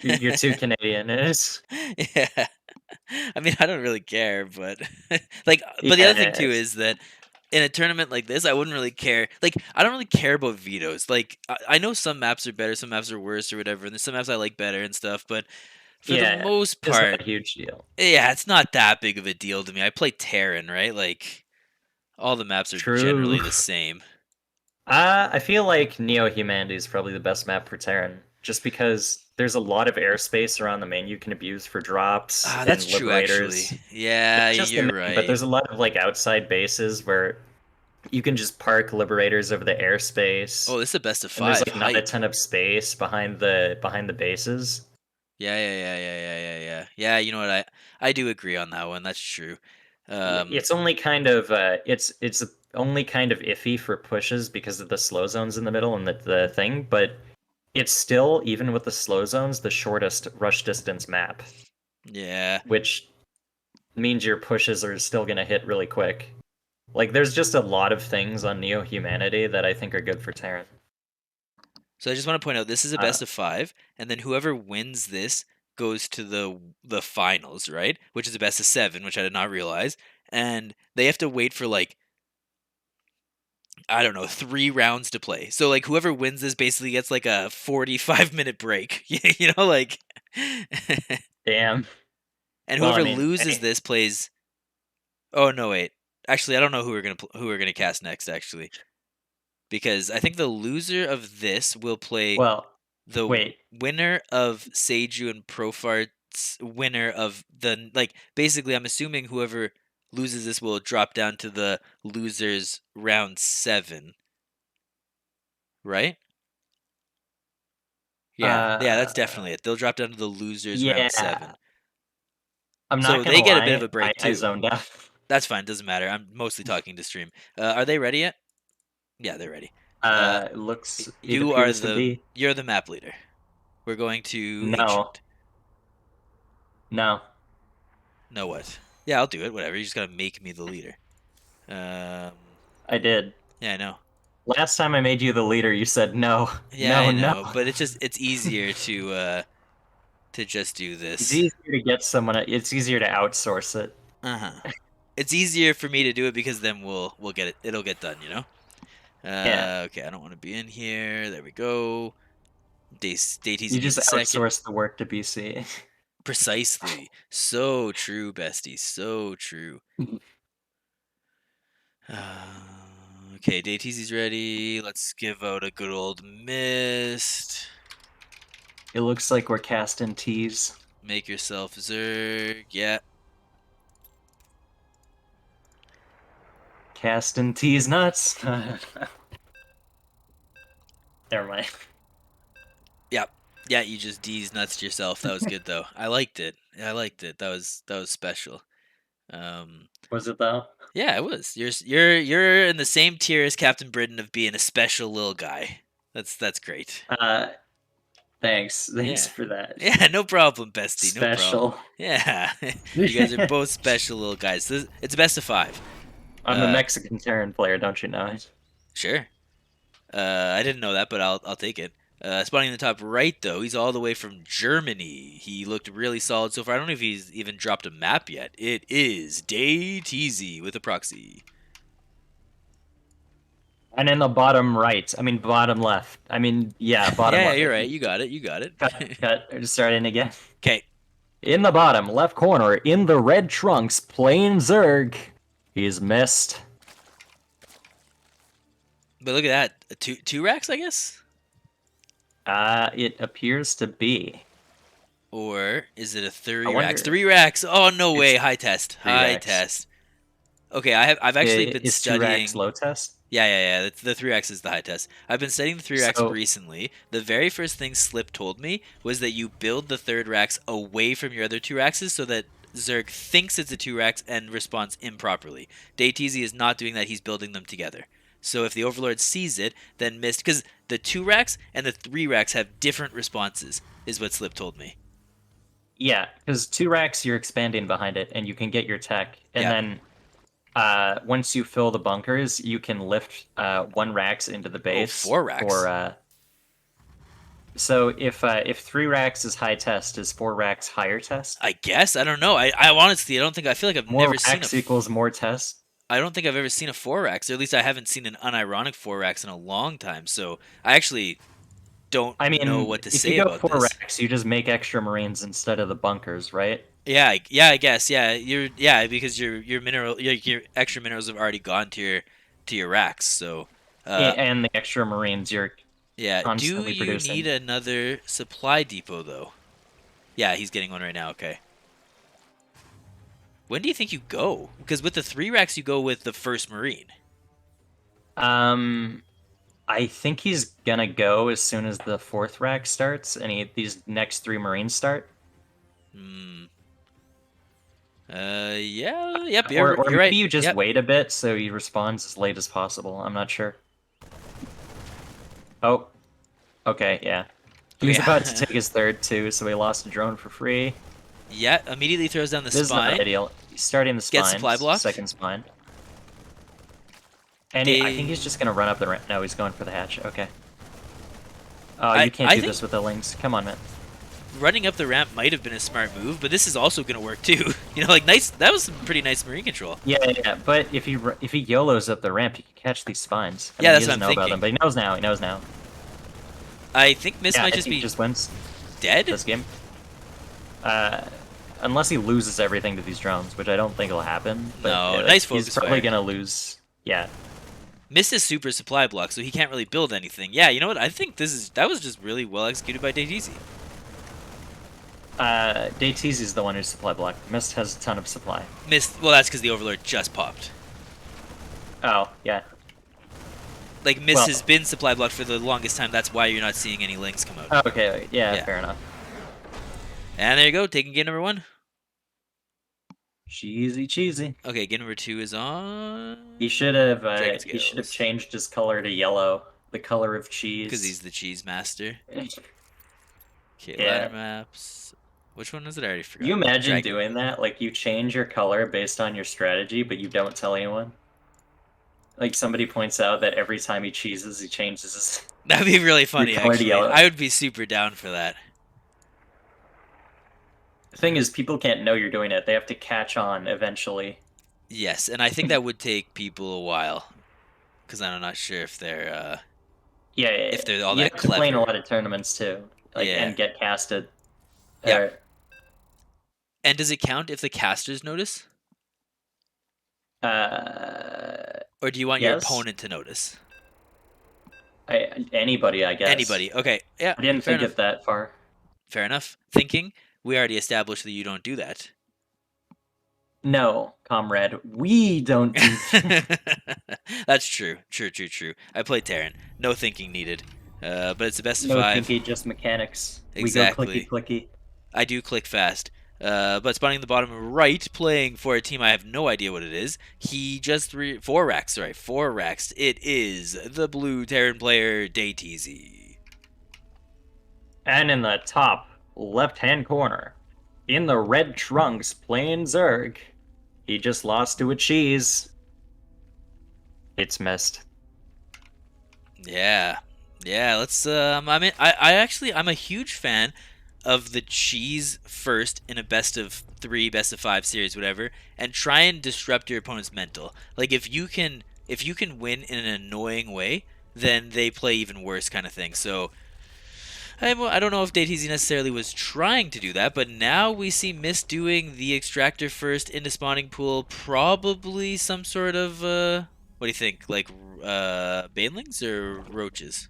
You're too Canadian. It's yeah. I mean, I don't really care, but but the other thing yeah, too is that in a tournament like this, I wouldn't really care. Like, I don't really care about vetoes. Like, I know some maps are better, some maps are worse, or whatever, and there's some maps I like better and stuff. But for the yeah. most It's not part, a huge deal. yeah, it's not that big of a deal to me. I play Terran, right? Like, all the maps are True. generally the same. I feel like Neo Humanity is probably the best map for Terran, just because there's a lot of airspace around the main you can abuse for drops Ah, that's and true, actually. liberators. Yeah, Not just the you're main, but right. there's a lot of like outside bases where you can just park liberators over the airspace, Oh, this is a best of and there's 5 like not a hype. ton of space behind the bases. Yeah. Yeah, you know what? I do agree on that one. That's true. It's only kind of it's only kind of iffy for pushes because of the slow zones in the middle and the thing, but it's still, even with the slow zones, the shortest rush distance map, yeah. which means your pushes are still gonna hit really quick. Like there's just a lot of things on Neo Humanity that I think are good for Terran. So I just want to point out this is a Uh, best of 5, and then whoever wins this goes to the finals, right? Which is a best of 7, which I did not realize, and they have to wait for like I don't know 3 rounds to play. So like whoever wins this basically gets like a 45-minute break, like, Damn. and Well, I whoever mean, loses hey, this plays. Oh no, wait. Actually, I don't know who we're gonna cast next. Actually, because I think the loser of this will play well, the wait. winner of Seiju and Profart's winner of the like basically I'm assuming whoever loses this will drop down to the losers round 7, right? Yeah, that's definitely Uh, it. They'll drop down to the losers round yeah. 7. I'm not So gonna they get a bit of lie, a break I too. zoned out. That's fine, doesn't matter. I'm mostly talking to stream. Are they ready yet? Yeah, they're ready. Uh It appears to be. you're the map leader. We're going to No, Ancient. no, No what? Yeah, I'll do it. Whatever. You just gotta make me the leader. Um, I did. yeah, I know. Last time I made you the leader, you said no, Yeah, no, I no. know. But it's easier to just do It's this. easier to get someone. It's easier to outsource it. Uh-huh. It's easier for me to do it because then we'll get it. It'll get done, you know. Yeah, Okay. I don't want to be in here. There we go. you DayTZ needs just a second. outsource the work to BC. Precisely. So true, bestie. So true. Okay, DayTZ's ready. Let's give out a good old mist. It looks like we're casting T's. Make yourself Zerg. Yeah. Casting T's nuts. Never mind. Yep. Yeah, you just D's nuts to yourself. That was good though. I liked it. I liked it. That was special. Was it though? Yeah, it was. You're in the same tier as Captain Britain of being a special little guy. That's great. Thanks. Thanks Yeah. for that. Yeah, no problem, bestie. No problem. Special. Yeah, you guys are both special little guys. It's a best of 5. I'm a Mexican Terran player, don't you know? Sure. I didn't know that, but I'll take it. Spawning in the top right, though, he's all the way from Germany. He looked really solid so far. I don't know if he's even dropped a map yet. It is DayTeasy with a proxy. And in the bottom right. I mean, bottom left. I mean, yeah, bottom Yeah, left. you're right. You got it. You got it. Cut. Just starting again. Okay. In the bottom left corner, in the red trunks, plain Zerg. He's missed. But look at that. Two racks, I guess? It appears to be. Or is it a 3 I wonder- racks? 3 racks. Oh, no It's way. High test. 3 High racks. test. Okay, I've actually been Is 2 studying. racks low test? Yeah. The 3x is the high test. I've been studying the 3x So- recently. The very first thing Slip told me was that you build the third racks away from your other 2 racks so that Zerg thinks it's a 2 racks and responds improperly. DayTeasy is not doing that. He's building them together. So if the Overlord sees it, then missed, because the 2 racks and the 3 racks have different responses, is what Slip told me. Yeah, because 2 racks you're expanding behind it, and you can get your tech, and Yeah. then once you fill the bunkers, you can lift 1 racks into the base. 4 racks. So if 3 racks is high test, is 4 racks higher test? I guess. I don't know. I honestly, I feel like I've More never seen racks a equals more test. I don't think I've ever seen a 4 racks, or at least I haven't seen an unironic 4 racks in a long time. So I actually don't I mean, know what to if say you go about 4 this. racks, you just make extra marines instead of the bunkers, right? Yeah, I guess. Yeah, because your extra minerals have already gone to your racks. So And the extra marines you're yeah. Do constantly you producing. need another supply depot though? Yeah, he's getting one right now. Okay. When do you think you go? Because with the 3 racks, you go with the first marine. I think he's gonna go as soon as the 4th rack starts, and these next 3 marines start. Yeah. Yep. Or You're maybe right. you just Yep. wait a bit so he responds as late as possible. I'm not sure. Oh, okay, yeah. He was Okay. about to take his 3rd too, so he lost a drone for free. Yeah. Immediately throws down the This is not spine. ideal. He's starting the spine. Get supply block. 2nd spine. And I think he's just gonna run up the ramp. No, he's going for the hatch. Okay. Oh, you can't I do think- this with the links. Come on, man. Running up the ramp might have been a smart move, but this is also going to work too. Like nice. That was some pretty nice marine control. Yeah. But if he YOLOs up the ramp, he can catch these spines. Yeah, that's he what doesn't I'm know about thinking. them, but he knows now. He knows now. I think Miss Yeah, might I just think be he just wins dead. this game. Unless he loses everything to these drones, which I don't think will happen. But No, yeah, nice he's focus probably fire. gonna lose. Yeah. Missed his super supply block, so he can't really build anything. Yeah, you know what? I think that was just really well executed by DayTeasy. DayTeasy's the one who's supply block. Mist has a ton of supply. Missed. Well, that's because the Overlord just popped. Oh, yeah. Like Mist Well- has been supply blocked for the longest time. That's why you're not seeing any links come out. Okay, yeah, Yeah. fair enough. And there you go, taking game number 1. Cheesy. Okay, game number 2 is on. He should have Dragon he should have scales. changed his color to yellow, the color of cheese. Because he's the cheese master. Okay, Yeah. ladder maps. Which one was it? I already forgot. You imagine Dragon- doing that? Like you change your color based on your strategy, but you don't tell anyone. Like somebody points out that every time he cheeses, he changes his. That'd be really funny, colored actually. yellow. I would be super down for that. The thing is, people can't know you're doing it. They have to catch on eventually. Yes, and I think that would take people a while. Because I'm not sure if they're... Yeah, If they're all you that have to play in a clever. lot of tournaments too, like Yeah. and get casted. Yeah. And does it count if the casters notice? Or do you want your Yes. opponent to notice? Anybody, I guess. Anybody. Okay, yeah. I didn't fair think enough. it that far. Fair enough. Thinking, we already established that you don't do that. No, comrade, we don't do. That's true. True. I play Terran. No thinking needed. But it's a best of No 5. thinky, just mechanics. We go clicky Exactly. clicky. I do click fast. But spawning in the bottom right, playing for a team I have no idea what it is. He just 4 racks, sorry, 4 racks. It is the blue Terran player, DayTZ. And in the top left-hand corner, in the red trunks, playing Zerg, he just lost to a cheese. It's missed. Yeah. Let's I actually I'm a huge fan of the cheese first in a best of 3, best of 5 series, whatever, and try and disrupt your opponent's mental. Like if you can win in an annoying way, then they play even worse kind of thing. So I don't know if DayTZ necessarily was trying to do that, but now we see Mist doing the extractor first into spawning pool, probably some sort of what do you think? Like banelings or roaches?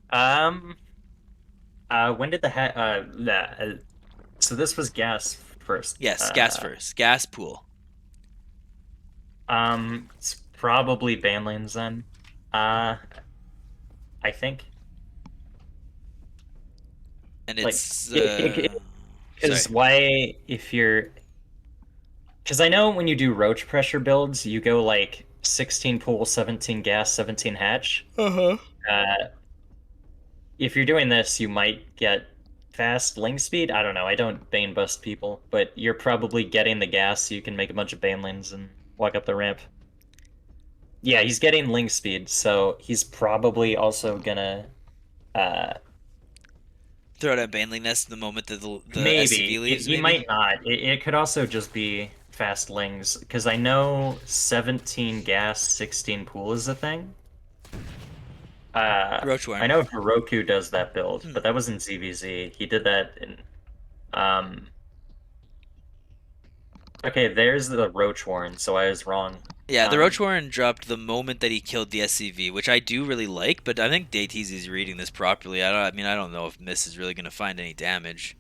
When did so this was gas first. Yes, gas first. Gas pool. It's probably Banlands then. I think. And Like, it's because sorry. why if you're, because I know when you do roach pressure builds, you go like 16 pool, 17 gas, 17 hatch. Uh-huh. If you're doing this, you might get fast link speed. I don't know. I don't bane bust people, but you're probably getting the gas so you can make a bunch of banelings and walk up the ramp. Yeah, he's getting link speed, so he's probably also gonna Throw out a baneling nest the moment that the maybe. SCV leaves, He maybe? might not. It could also just be fast lings, because I know 17 gas, 16 pool is a thing. Roach I worm. know Heroku does that build, but that was in ZVZ. He did that in okay, there's the Roach Warren, so I was wrong. Yeah, the Roach Warren dropped the moment that he killed the SCV, which I do really like, but I think DayTZ is reading this properly. I don't know if Miss is really going to find any damage.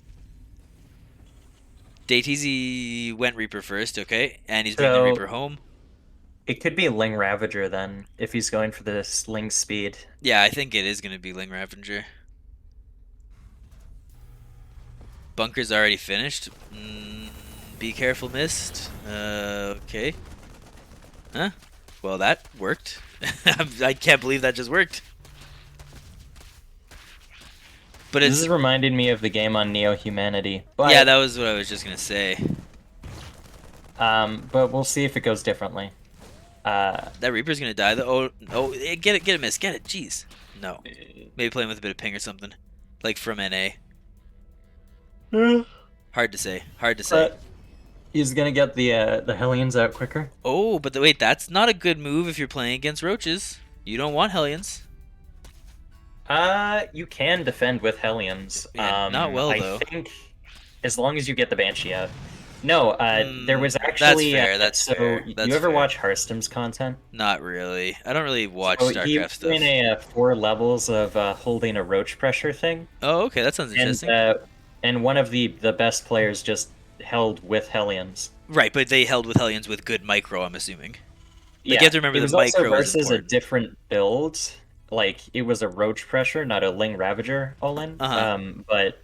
DayTZ went Reaper first, okay, and he's bringing the So Reaper home. it could be Ling Ravager then, if he's going for this Ling speed. Yeah, I think it is going to be Ling Ravager. Bunker's already finished. Be careful, Mist. Okay. Huh? Well, that worked. I can't believe that just worked. But This it's is reminding me of the game on Neo Humanity. But, yeah, that was what I was just gonna say. but we'll see if it goes differently. That Reaper's gonna die though. Oh, get it, Miss, get it. Jeez, no. Maybe playing with a bit of ping or something, like from NA. Hard to say. But he's gonna get the Hellions out quicker. Oh, but wait, that's not a good move if you're playing against roaches. You don't want Hellions. You can defend with Hellions. Yeah, not well though. I think as long as you get the Banshee out. No, there was actually That's fair. You ever watch Hearthstone's content? Not really. I don't really watch So he StarCraft was stuff. doing a 4 levels of holding a roach pressure thing. Oh, okay, that sounds interesting. And one of the best players just held with Hellions. Right, but they held with Hellions with good micro, I'm assuming. Like, Yeah, you have to remember it the was also micro is versus a important. different build. Like, it was a roach pressure, not a Ling Ravager all-in. But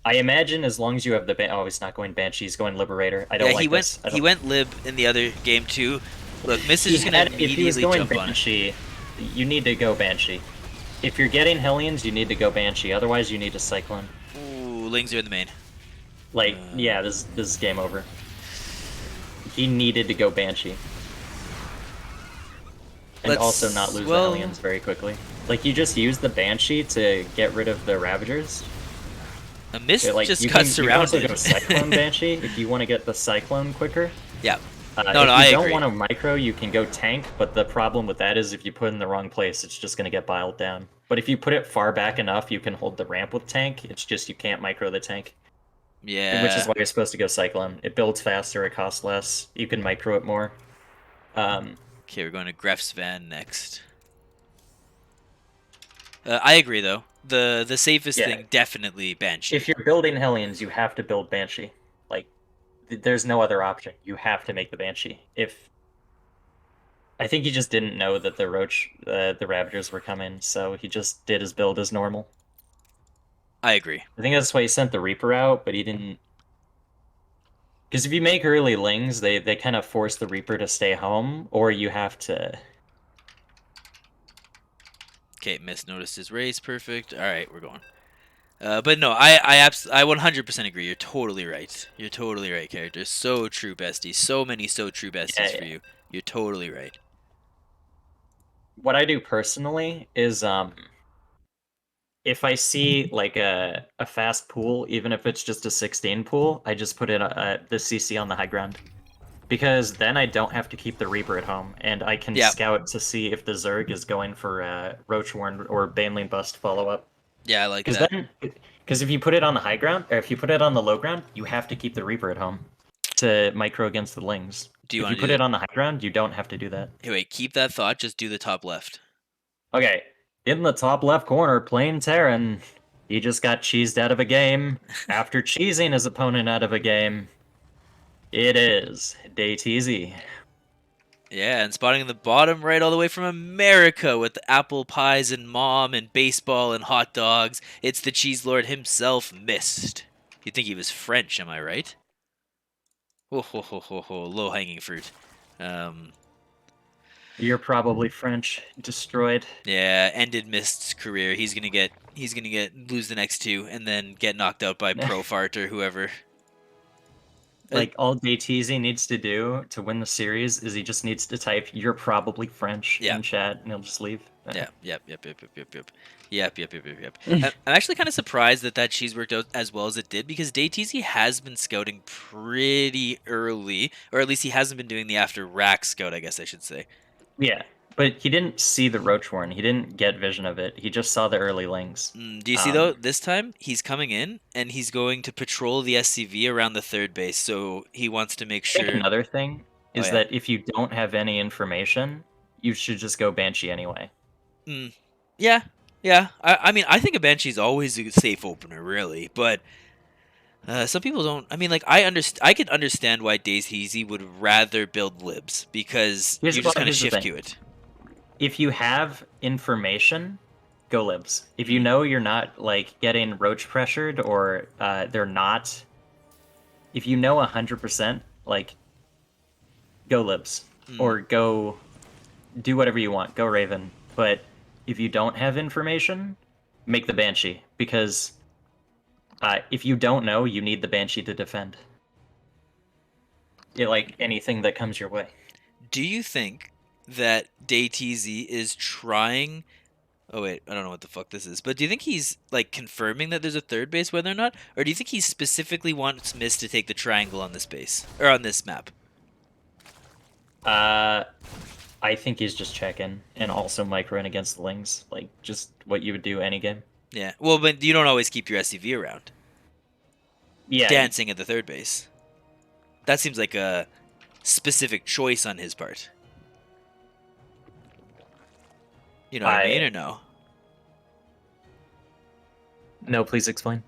I imagine as long as you have the oh, he's not going Banshee, he's going Liberator. I don't like this. He went Lib in the other game too. Look, Miss is just gonna if he was immediately going jump on it. Banshee, you need to go Banshee. If you're getting Hellions, you need to go Banshee. Otherwise, you need a Cyclone. Ooh, Lings are in the main. Like, yeah, this is game over. He needed to go Banshee. And also not lose the Hellions very quickly. Like, you just use the Banshee to get rid of the Ravagers. A Miss just you got can surrounded. You can also go Cyclone Banshee if you want to get the Cyclone quicker. Yeah. If I you don't agree. want to micro, you can go tank, but the problem with that is if you put it in the wrong place, it's just going to get biled down. But if you put it far back enough, you can hold the ramp with tank. It's just you can't micro the tank. Yeah. Which is why you're supposed to go Cyclone. It builds faster, it costs less. You can micro it more. Okay, we're going to Gref's Van next. I agree though. The safest Yeah. thing definitely Banshee. If you're building Hellions, you have to build Banshee. Like, there's no other option. You have to make the Banshee. If I think he just didn't know that the Ravagers were coming, so he just did his build as normal. I agree. I think that's why he sent the Reaper out, but he didn't. Because if you make early Lings, they kind of force the Reaper to stay home, or you have to. Okay, misnoticed his race. Perfect. All right, we're going. But no, I 100% agree. You're totally right. You're totally right, character. So true, bestie. So many so true besties for Yeah, you. You're totally right. what I do personally is if I see like a fast pool, even if it's just a 16 pool, I just put the CC on the high ground. Because then I don't have to keep the Reaper at home, and I can Yeah, scout to see if the Zerg is going for Roachworn or Baneling Bust follow-up. yeah, I like Because that. then, because if you put it on the high ground, or if you put it on the low ground, you have to keep the Reaper at home to micro against the Lings. Do you If you want to put do it it? on the high ground, you don't have to do that. Hey, wait, keep that thought. Just do the top left. Okay, in the top left corner, playing Terran. He just got cheesed out of a game. After cheesing his opponent out of a game, it is DayTZ. Yeah, and spotting in the bottom right all the way from America with the apple pies and mom and baseball and hot dogs. It's the cheese lord himself, Mist. You'd think he was French, am I right? Ho ho ho ho ho, low hanging fruit. Um, You're probably French. Destroyed. yeah, ended Mist's career. He's gonna get lose the next two and then get knocked out by Profart or whoever. Like, all DayTZ needs to do to win the series is he just needs to type, "You're probably French" Yeah. in chat, and he'll just leave. Yeah, yep. I'm actually kind of surprised that cheese worked out as well as it did because DayTZ has been scouting pretty early, or at least he hasn't been doing the after rack scout, I guess I should say. Yeah, but he didn't see the Roachworn. He didn't get vision of it. He just saw the early Lings. Do you see though? This time he's coming in and he's going to patrol the SCV around the third base, so he wants to make I think sure. another thing Oh is yeah. that if you don't have any information, you should just go Banshee anyway. Yeah, yeah. I mean, I think a Banshee's always a safe opener, really, but some people don't. I mean, like I could understand why DayZ would rather build libs because you just kind of Here's the shift thing. queue it. If you have information, go libs. If you Mm. know you're not like getting roach pressured or they're not, if you know 100%, like go libs or go do whatever you want. Go Raven. But if you don't have information, make the Banshee because if you don't know, you need the Banshee to defend. Yeah, like anything that comes your way. Do you think that DayTZ is trying? Oh wait, I don't know what the fuck this is. But do you think he's like confirming that there's a third base, whether or not, or do you think he specifically wants Mist to take the triangle on this base or on this map? I think he's just checking and also microing against the Lings, like just what you would do any game. Yeah. Well, but you don't always keep your SCV around, Yeah, dancing at the third base. That seems like a specific choice on his part. You know what I mean, or no? No, please explain.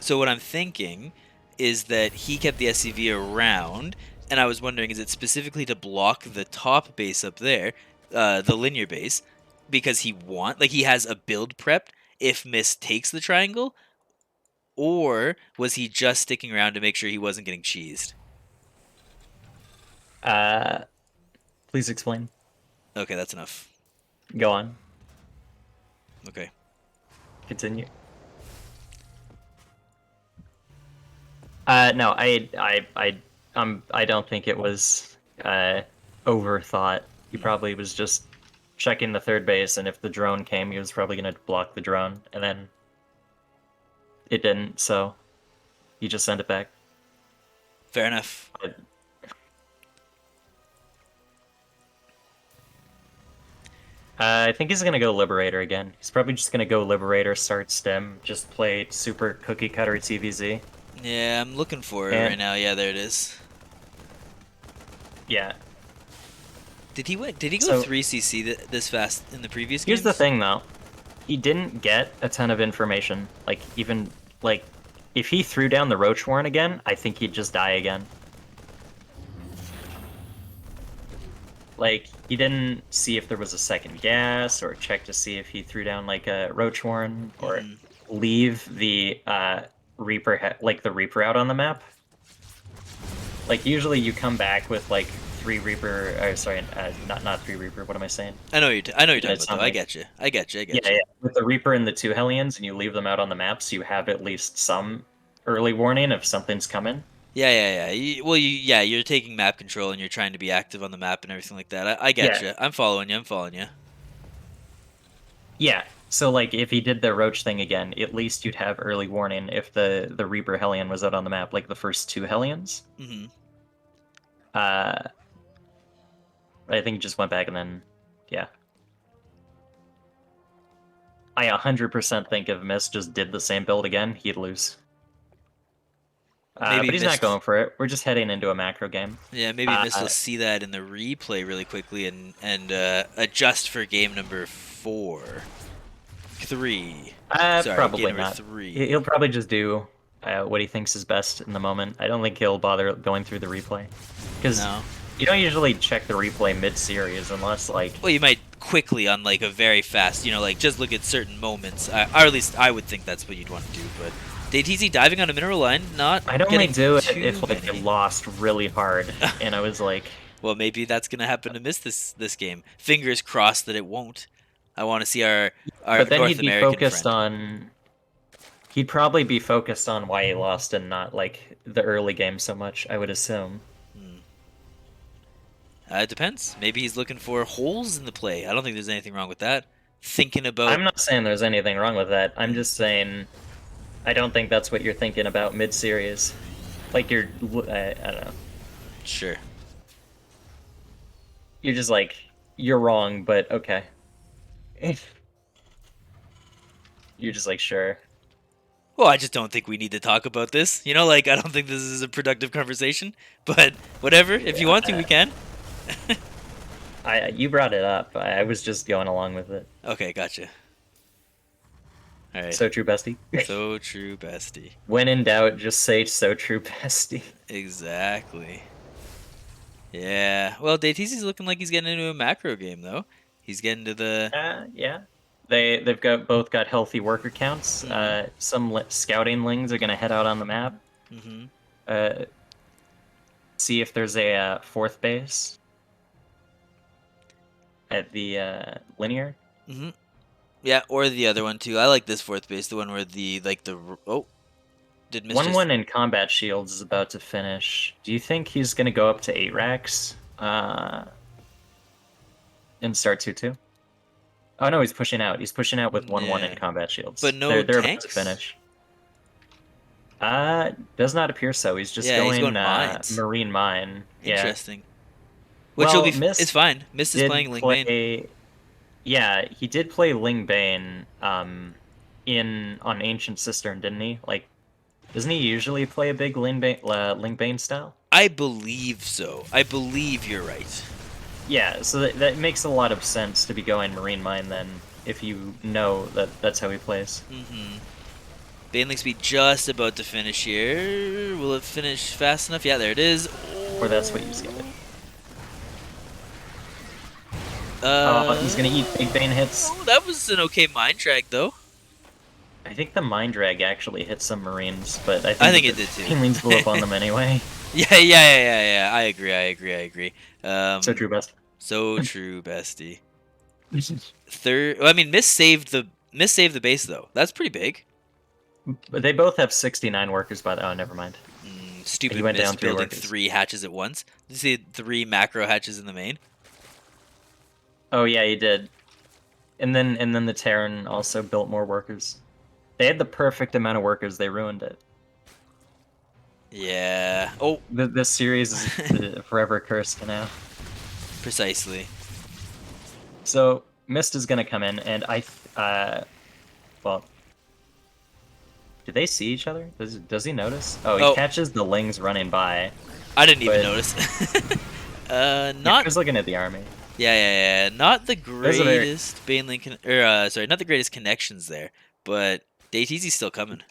So what I'm thinking is that he kept the SCV around, and I was wondering, is it specifically to block the top base up there, the linear base, because he has a build prepped if Mist takes the triangle, or was he just sticking around to make sure he wasn't getting cheesed? Please explain. Okay, that's enough. Go on. Okay. Continue. No, I don't think it was overthought. He probably was just checking the third base, and if the drone came, he was probably gonna block the drone, and then it didn't, so he just sent it back. Fair enough. I think he's gonna go Liberator again. He's probably just gonna go Liberator, start Stem, just play super cookie cutter TVZ. Yeah, I'm looking for it And- right now. Yeah, there it is. Yeah. Did he win? Did he go So- 3 CC this fast in the previous Here's games? the thing, though. he didn't get a ton of information. Like, even, like, if he threw down the Roach Warren again, I think he'd just die again. Like, he didn't see if there was a second gas, or check to see if he threw down, like, a Roach Warren, or leave the, Reaper, like, the Reaper out on the map. Like, usually you come back with, like, 3 Reaper, or sorry, not 3 Reaper, what am I saying? I know you're talking about, though. I Like, get you. I get you. yeah, with the Reaper and the 2 Hellions, and you leave them out on the map, so you have at least some early warning if something's coming. Yeah. Yeah, you're taking map control and you're trying to be active on the map and everything like that. I get Yeah. you. I'm following you. Yeah, so, like, if he did the Roach thing again, at least you'd have early warning if the Reaper Hellion was out on the map, like the first 2 Hellions. Mm-hmm. I think he just went back and then, yeah. I 100% think if Mist just did the same build again, he'd lose. Maybe But he's Mist, not going for it. We're just heading into a macro game. yeah, maybe Mist will see that in the replay really quickly and adjust for game number 3. Sorry, Probably game number not. 3. He'll probably just do what he thinks is best in the moment. I don't think he'll bother going through the replay. Because No. you don't usually check the replay mid-series unless, like... Well, you might quickly on like a very fast, like just look at certain moments. Or at least I would think that's what you'd want to do. But DTZ diving on a mineral line, not I'd only getting do it too if, like, many. it lost really hard, and I was like... Well, maybe that's gonna happen to miss this game. Fingers crossed that it won't. I want to see our But then North he'd be American focused friend. on... He'd probably be focused on why he lost and not, like, the early game so much, I would assume. It depends. Maybe he's looking for holes in the play. I don't think there's anything wrong with that. Thinking about... I'm not saying there's anything wrong with that. I'm just saying I don't think that's what you're thinking about mid-series. Like, I don't know. Sure. You're just like, you're wrong, but okay. You're just like, sure. Well, I just don't think we need to talk about this. Like, I don't think this is a productive conversation. But whatever. If you want to, we can. You brought it up. I was just going along with it. Okay, gotcha. All right. So true, bestie. So true, bestie. When in doubt, just say so true, bestie. Exactly. Yeah. Well, Dayteezy's looking like he's getting into a macro game, though. He's getting to the... Yeah. They've both got healthy worker counts. Some scouting lings are gonna head out on the map. See if there's a 4th base at the linear. Yeah, or the other one too. I like this 4th base, the one where did Mr. 1-1 in combat shields is about to finish. Do you think he's gonna go up to 8 racks and start 2-2? Oh no, he's pushing out. He's pushing out with 1-1 in combat shields. But no they're about tanks? to finish. Does not appear so. He's just he's going mines. Marine Mine. Yeah. Interesting. Which will be... Mist It's fine. Mist is playing Ling Bane. Yeah, he did play Ling Bane on Ancient Cistern, didn't he? Like, doesn't he usually play a big Ling Bane style? I believe so. I believe you're right. Yeah, so that makes a lot of sense to be going Marine Mine then, if you know that that's how he plays. Banelink Speed just about to finish here. Will it finish fast enough? Yeah, there it is. Or that's what you skip it. He's gonna eat big Bane hits. Oh, that was an okay mind drag, though. I think the Mind Drag actually hit some Marines, but I think think it did too. Banelings blew up on them anyway. Yeah. I agree. So true, best. So true, bestie. Third. I mean, Miss saved the base though. That's pretty big. But they both have 69 workers by the... Oh, never mind. Stupid He went Miss down 3 building workers. 3 hatches at once. Did you see 3 macro hatches in the main? Oh yeah, he did. And then the Terran also built more workers. They had the perfect amount of workers. They ruined it. Yeah. Oh, This series is forever cursed now. precisely. So Mist is gonna come in, and well, do they see each other? Does he notice? Oh, he catches the Lings running by. I didn't even But- notice. I Not was looking at the army. Yeah. Not the Those are very. greatest Banelink, sorry, not the greatest connections there, but DayTZ's still coming.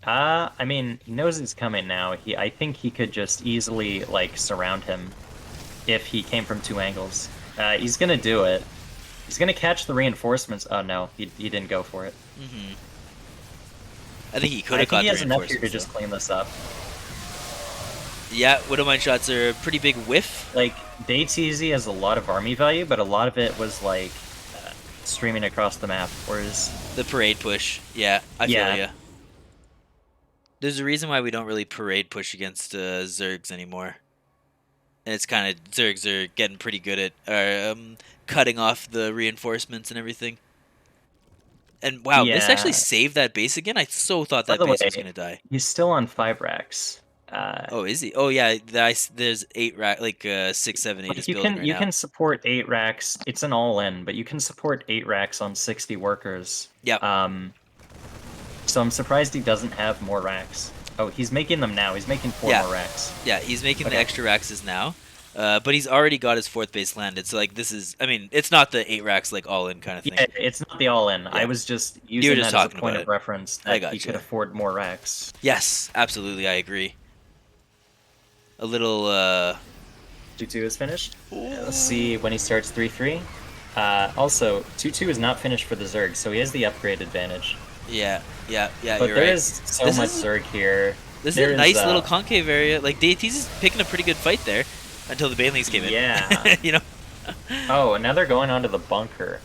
I mean, he knows he's coming now. I think he could just easily like surround him if he came from 2 angles. He's gonna do it. He's gonna catch the reinforcements. Oh no, he didn't go for it. Mm-hmm. I think he could I have think caught he the has enough here to reinforcements. just clean this up. Yeah, Widowmine shots are a pretty big whiff. Like, DayTZ has a lot of army value, but a lot of it was like streaming across the map, whereas The parade push. Yeah, I feel ya. There's a reason why we don't really parade push against Zergs anymore. And it's kind of, Zergs are getting pretty good at cutting off the reinforcements and everything. And wow, Mist actually yeah. saved that base again? I so thought By that the way, base was going to die. he's still on 5 racks. Oh, is he? Oh yeah, there's 8 rack, like 6, 7, 8 Like is you building can right you now. can support 8 racks. It's an all-in, but you can support 8 racks on 60 workers. Yep. So I'm surprised he doesn't have more racks. Oh, he's making them now. He's making 4 Yeah. more racks. Yeah, he's making the Okay. extra racks now. But he's already got his 4th base landed, so like this is, I mean, it's not the 8 racks like all in kind of thing. Yeah, it's not the all-in. I Yeah. was just You were using just that as a talking point about of it. reference I that he could gotcha. afford more racks. Yes, absolutely, I agree. A little 2-2 is finished. Let's see when he starts 3-3. Also, 2-2 is not finished for the Zerg, so he has the upgrade advantage. yeah, But you're there right. is so This much is- Zerg here. This is There a nice is, little concave area. Like DayT's is picking a pretty good fight there until the Banelings came in. Yeah. You know. Oh, and now they're going onto the bunker.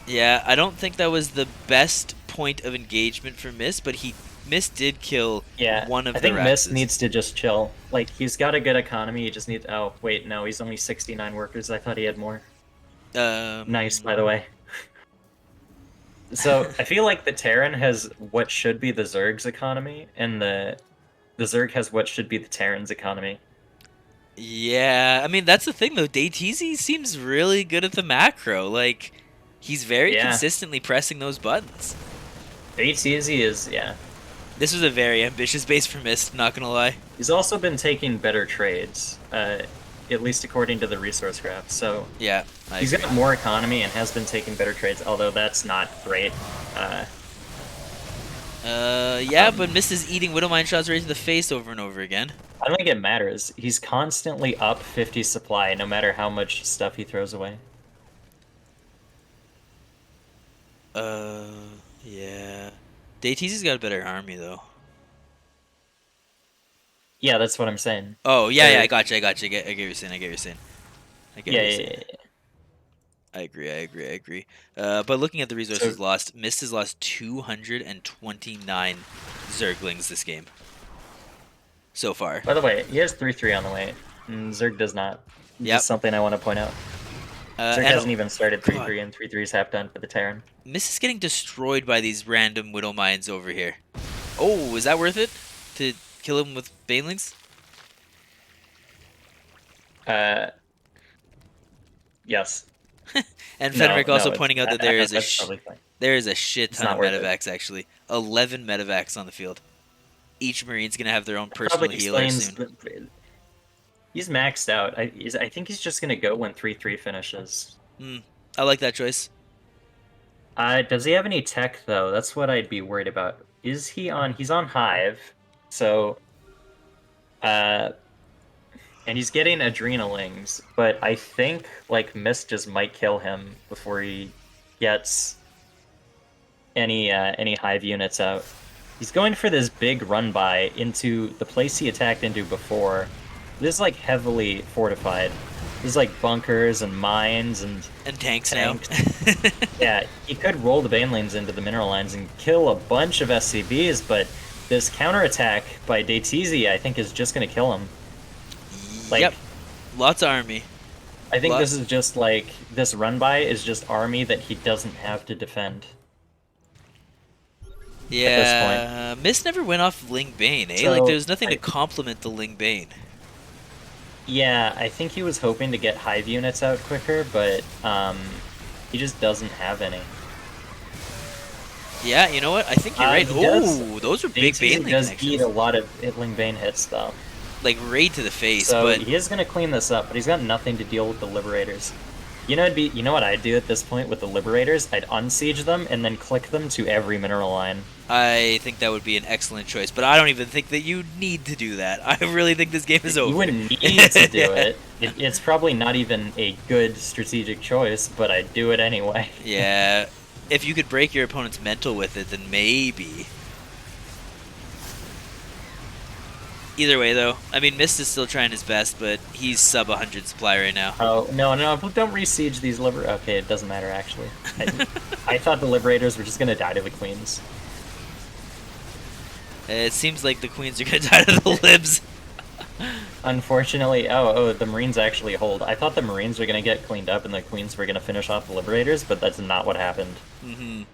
Yeah, I don't think that was the best point of engagement for Mist, but Mist did kill Yeah, one of I the think Mist Raxes. needs to just chill. Like, he's got a good economy, he just needs... Oh, wait, no, he's only 69 workers. I thought he had more. Nice, by the way. So, I feel like the Terran has what should be the Zerg's economy, and the Zerg has what should be the Terran's economy. Yeah, I mean that's the thing though. DayTZ seems really good at the macro. Like he's very Yeah. consistently pressing those buttons. DayTZ is, yeah. This was a very ambitious base for Mist, not gonna lie. He's also been taking better trades, at least according to the resource graph, so... Yeah, I He's agree. got more economy and has been taking better trades, although that's not great. Yeah, but Mist is eating Widowmine shots right to the face over and over again. I don't think it matters. He's constantly up 50 supply, no matter how much stuff he throws away. Yeah. DayTZ's got a better army though. Yeah, that's what I'm saying. Oh, yeah, They're- I got you. I get what you're saying. I get what you're saying. Yeah. I agree. But looking at the resources lost, Mist has lost 229 Zerglings this game. So far. By the way, he has 3-3 on the way, and Zerg does not. Yep. Just something I want to point out. Zerg And hasn't even started God. 3-3, and 3-3 is half done for the Terran. Mist is getting destroyed by these random Widow Mines over here. Oh, is that worth it? To kill him with Banelings? Yes. And No, Fenric also it's- pointing out that there is that's probably fine. there is a shit ton not of worth it. medevacs actually. 11 medevacs on the field. Each Marine's gonna have their own personal Probably healer explains soon. he's maxed out. I think he's just gonna go when 3-3 finishes. I like that choice. Does he have any tech though? That's what I'd be worried about. Is he on? He's on Hive, so, and he's getting Adrenalings, but I think like Mist just might kill him before he gets any Hive units out. He's going for this big run by into the place he attacked into before. This is like heavily fortified. There's like bunkers and mines and Tanks tanks. now. Yeah, he could roll the Banelings into the mineral lines and kill a bunch of SCVs, but this counterattack by DayTZ I think is just gonna kill him. Like, Yep. Lots of army. I think Lot- this is just like, this run by is just army that he doesn't have to defend. Yeah, Mist never went off Ling Bane, eh? So, Like, there's nothing to complement the Ling Bane. Yeah, I think he was hoping to get Hive units out quicker, but he just doesn't have any. Yeah, you know what? I think you're right. He does. Oh, those are big DayTZ Baneling does connections. eat a lot of Ling Bane hits, though. like right to the face. So But he is gonna clean this up, but he's got nothing to deal with the Liberators. You know, you know what I'd do at this point with the Liberators? I'd unsiege them and then click them to every mineral line. I think that would be an excellent choice. But I don't even think that you need to do that. I really think this game is over. You wouldn't need to do it. It's probably not even a good strategic choice, but I'd do it anyway. Yeah, if you could break your opponent's mental with it, then maybe. Either way, though, I mean, Mist is still trying his best, but he's sub 100 supply right now. Oh, no, don't re-siege these Okay, it doesn't matter, actually. I thought the Liberators were just gonna die to the Queens. It seems like the Queens are gonna die to the Libs. Unfortunately, the Marines actually hold. I thought the Marines were gonna get cleaned up and the Queens were gonna finish off the Liberators, but that's not what happened. Mm-hmm.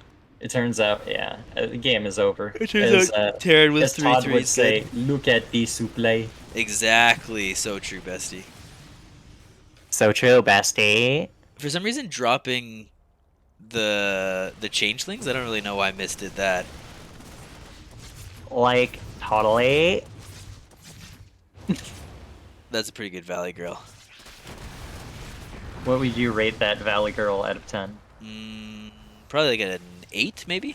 It turns out, yeah, the game is over. It turns out Terran was as Todd 3-3 would say, look at the souffle. Exactly, so true, bestie. So true, bestie. For some reason, dropping the changelings, I don't really know why Mist did that. Like, totally. That's a pretty good Valley Girl. What would you rate that Valley Girl out of 10? Probably like an 8, maybe?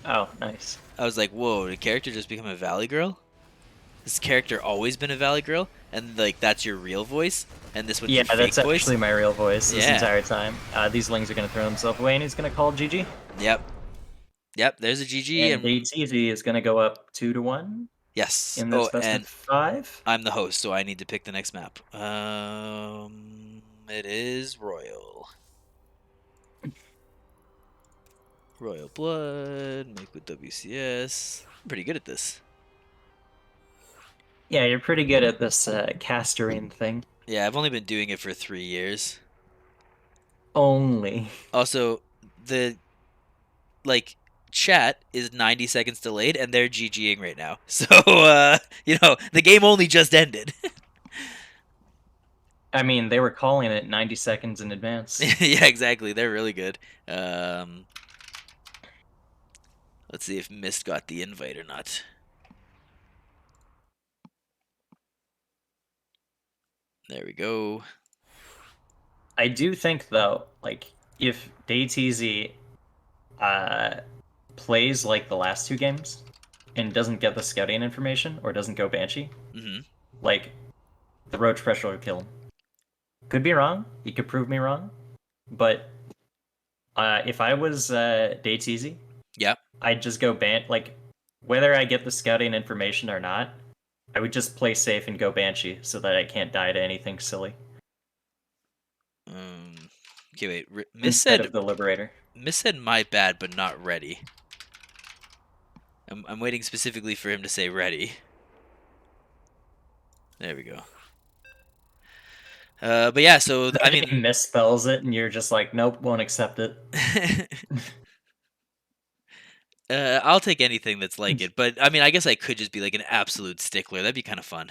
Oh, nice. I was like, whoa, did character just become a Valley Girl? This character always been a Valley Girl? And like, that's your real voice? And this one's your fake that's voice? actually my real voice this Yeah. entire time. These lings are going to throw themselves away and he's going to call GG. Yep. Yep, there's a GG. And DTZ is going to go up 2-1 Yes. in this best and of 5. I'm the host, so I need to pick the next map. It is Royal. Royal Blood, make with WCS. I'm pretty good at this. Yeah, you're pretty good at this castering thing. Yeah, I've only been doing it for 3 years. Only. Also, the chat is 90 seconds delayed, and they're GGing right now. So, the game only just ended. I mean, they were calling it 90 seconds in advance. Yeah, exactly. They're really good. Let's see if Mist got the invite or not. There we go. I do think, though, like, if DayTZ plays like the last 2 games and doesn't get the scouting information or doesn't go Banshee, like, the Roach Pressure will kill him. Could be wrong. He could prove me wrong. But if I was DayTZ, Yep. I'd just go like, whether I get the scouting information or not, I would just play safe and go Banshee so that I can't die to anything silly. Okay, wait. Mist Instead said of the Liberator. Mist said my bad, but not ready. I'm waiting specifically for him to say ready. There we go. But yeah, so I mean, he misspells it, and you're just like, nope, won't accept it. I'll take anything that's like it. But I mean, I guess I could just be like an absolute stickler. That'd be kind of fun.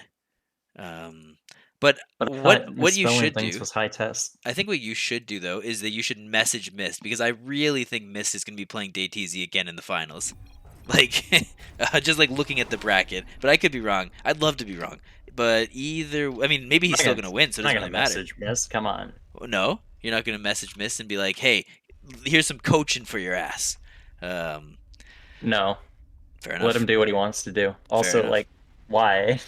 But what you should do was high test. I think what you should do though is that you should message Mist, because I really think Mist is going to be playing DayTZ again in the finals. Like, just like looking at the bracket, but I could be wrong. I'd love to be wrong, but I mean, maybe he's still going to win, so it doesn't really matter. Message Mist, come on. No, you're not going to message Mist and be like, "Hey, here's some coaching for your ass." No. Fair enough. Let him do what he wants to do. Also, like, why?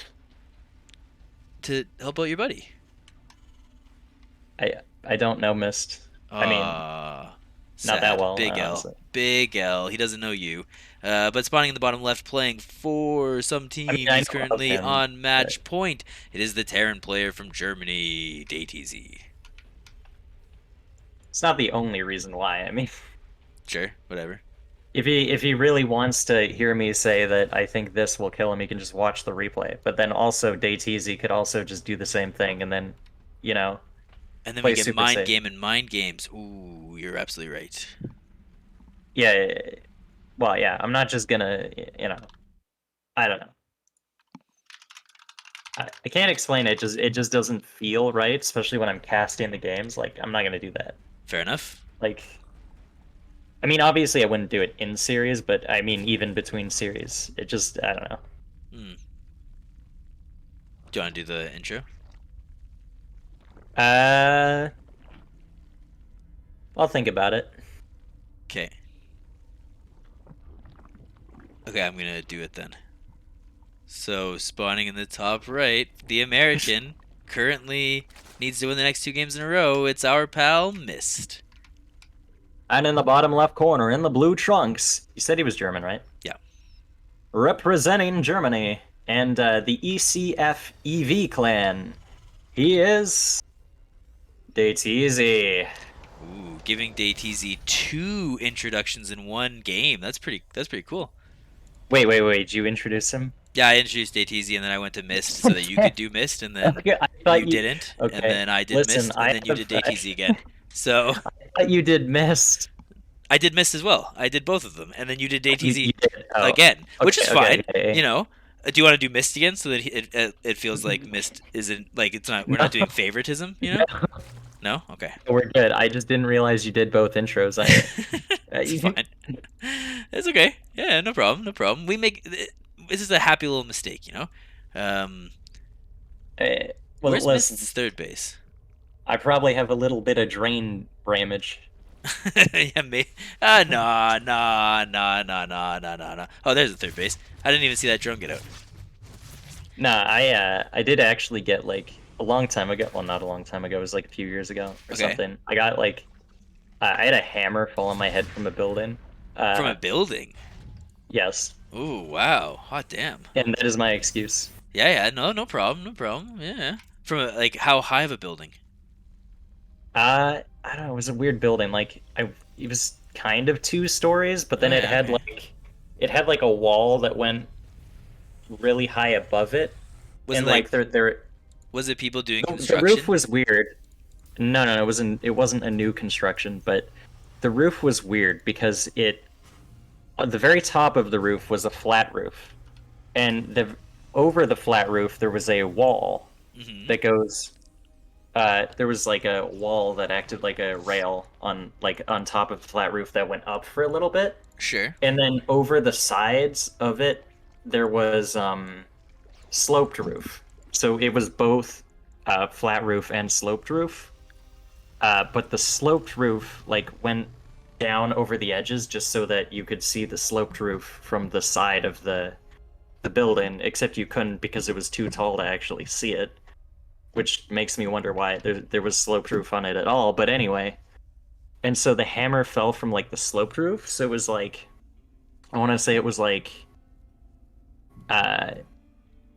To help out your buddy. I don't know Mist. I mean, not that well. Big L. Big L. He doesn't know you. But spawning in the bottom left, playing for some team, he's currently on match point. It is the Terran player from Germany, DayTZ. It's not the only reason why. I mean, sure, whatever. If he really wants to hear me say that I think this will kill him, he can just watch the replay. But then also DayTZ could also just do the same thing, and then, and then we get mind game and mind games. Ooh, you're absolutely right. Yeah. Well, yeah. I'm not just gonna, I don't know. I can't explain it. It just doesn't feel right, especially when I'm casting the games. Like, I'm not gonna do that. Fair enough. Like, I mean, obviously I wouldn't do it in series, but I mean, even between series, it just, I don't know. Do you want to do the intro? I'll think about it. Okay. Okay, I'm gonna do it then. So, spawning in the top right, the American currently needs to win the next 2 games in a row. It's our pal, Mist. And in the bottom left corner, in the blue trunks, you said he was German, right? Yeah. Representing Germany and the ECF EV clan, he is DayTeasy. Ooh, giving DayTeasy 2 introductions in 1 game. That's pretty cool. Wait, did you introduce him? Yeah, I introduced DayTeasy and then I went to Mist so that you could do Mist and then Okay, I thought you didn't and Okay, then I did listen, Mist and then you did DayTeasy again. So I thought you did Mist. I did Mist as well. I did both of them and then you did DayTeasy You did. Oh, again, which is fine. okay. You know, do you want to do Mist again so that it feels like Mist isn't like it's not we're not doing favoritism, you know? No? Okay. We're good. I just didn't realize you did both intros. It's fine. It's okay. Yeah, no problem. No problem. We make this is a happy little mistake, you know. Well, Where's listen, Mist's third base? I probably have a little bit of drain damage. Yeah, me. No. Oh, there's the third base. I didn't even see that drone get out. Nah, I did actually get like a long time ago. Well, not a long time ago. It was like a few years ago or Okay. something. I got like I had a hammer fall on my head from a building. From a building. Yes, Ooh, wow. Hot damn. and that is my excuse. Yeah. No problem. Yeah. From like how high of a building? I don't know. It was a weird building. Like it was kind of 2 stories, but then Oh, it yeah, had okay. like a wall that went really high above it. Was and it like there was it people doing the construction? roof was weird. No, it wasn't a new construction, but the roof was weird because it at the very top of the roof was a flat roof, and over the flat roof there was a wall Mhm. that goes. There was like a wall that acted like a rail on top of the flat roof that went up for a little bit, Sure. and then over the sides of it there was sloped roof. So it was both flat roof and sloped roof. But the sloped roof like went down over the edges just so that you could see the sloped roof from the side of the building, except you couldn't because it was too tall to actually see it, which makes me wonder why there was sloped roof on it at all. But anyway, and so the hammer fell from like the sloped roof, so it was like I want to say it was like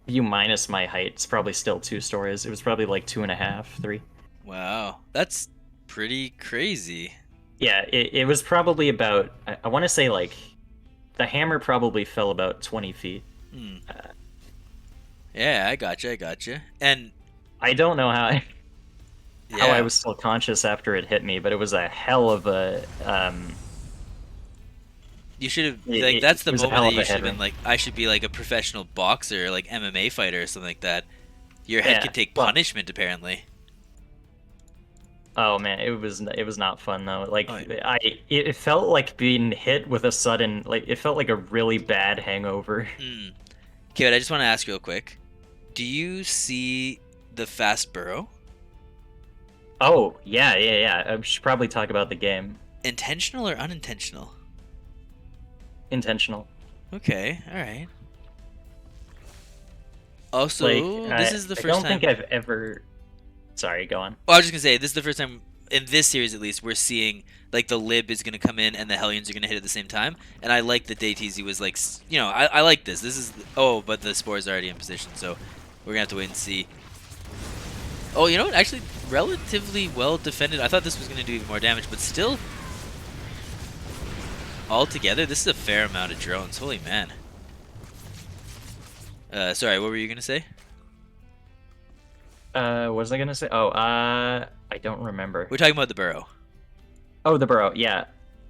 you minus my height, it's probably still 2 stories. It was probably like 2.5, 3. Wow. That's pretty crazy. Yeah, it was probably about, I want to say like, the hammer probably fell about 20 feet. Hmm. Yeah, I gotcha. And I don't know how yeah, I was still conscious after it hit me, but it was a hell of a, you should have It- like it- that's the it was a moment hell that of you a should have been headwind. like I should be like a professional boxer, like MMA fighter or something like that. Your head Yeah, could take well- punishment apparently. oh man, it was not fun though. Like, Oh, it felt like being hit with a sudden, like, it felt like a really bad hangover. Hmm. Okay, but I just want to ask real quick. Do you see the fast burrow? Oh, yeah. I should probably talk about the game. Intentional or unintentional? Intentional. Okay, all right. Also, Like, this is the I first don't time. think I've ever. Sorry, go on. Well, I was just gonna say this is the first time in this series, at least, we're seeing like the lib is gonna come in and the Hellions are gonna hit at the same time. And I like that DayTeasy was like, I like this. This is but the spore is already in position, so we're gonna have to wait and see. Oh, you know what? Actually, relatively well defended. I thought this was gonna do even more damage, but still, altogether, this is a fair amount of drones. Holy man. Sorry, what were you gonna say? What was I gonna say? Oh, I don't remember. We're talking about the burrow. Oh, the burrow. Yeah,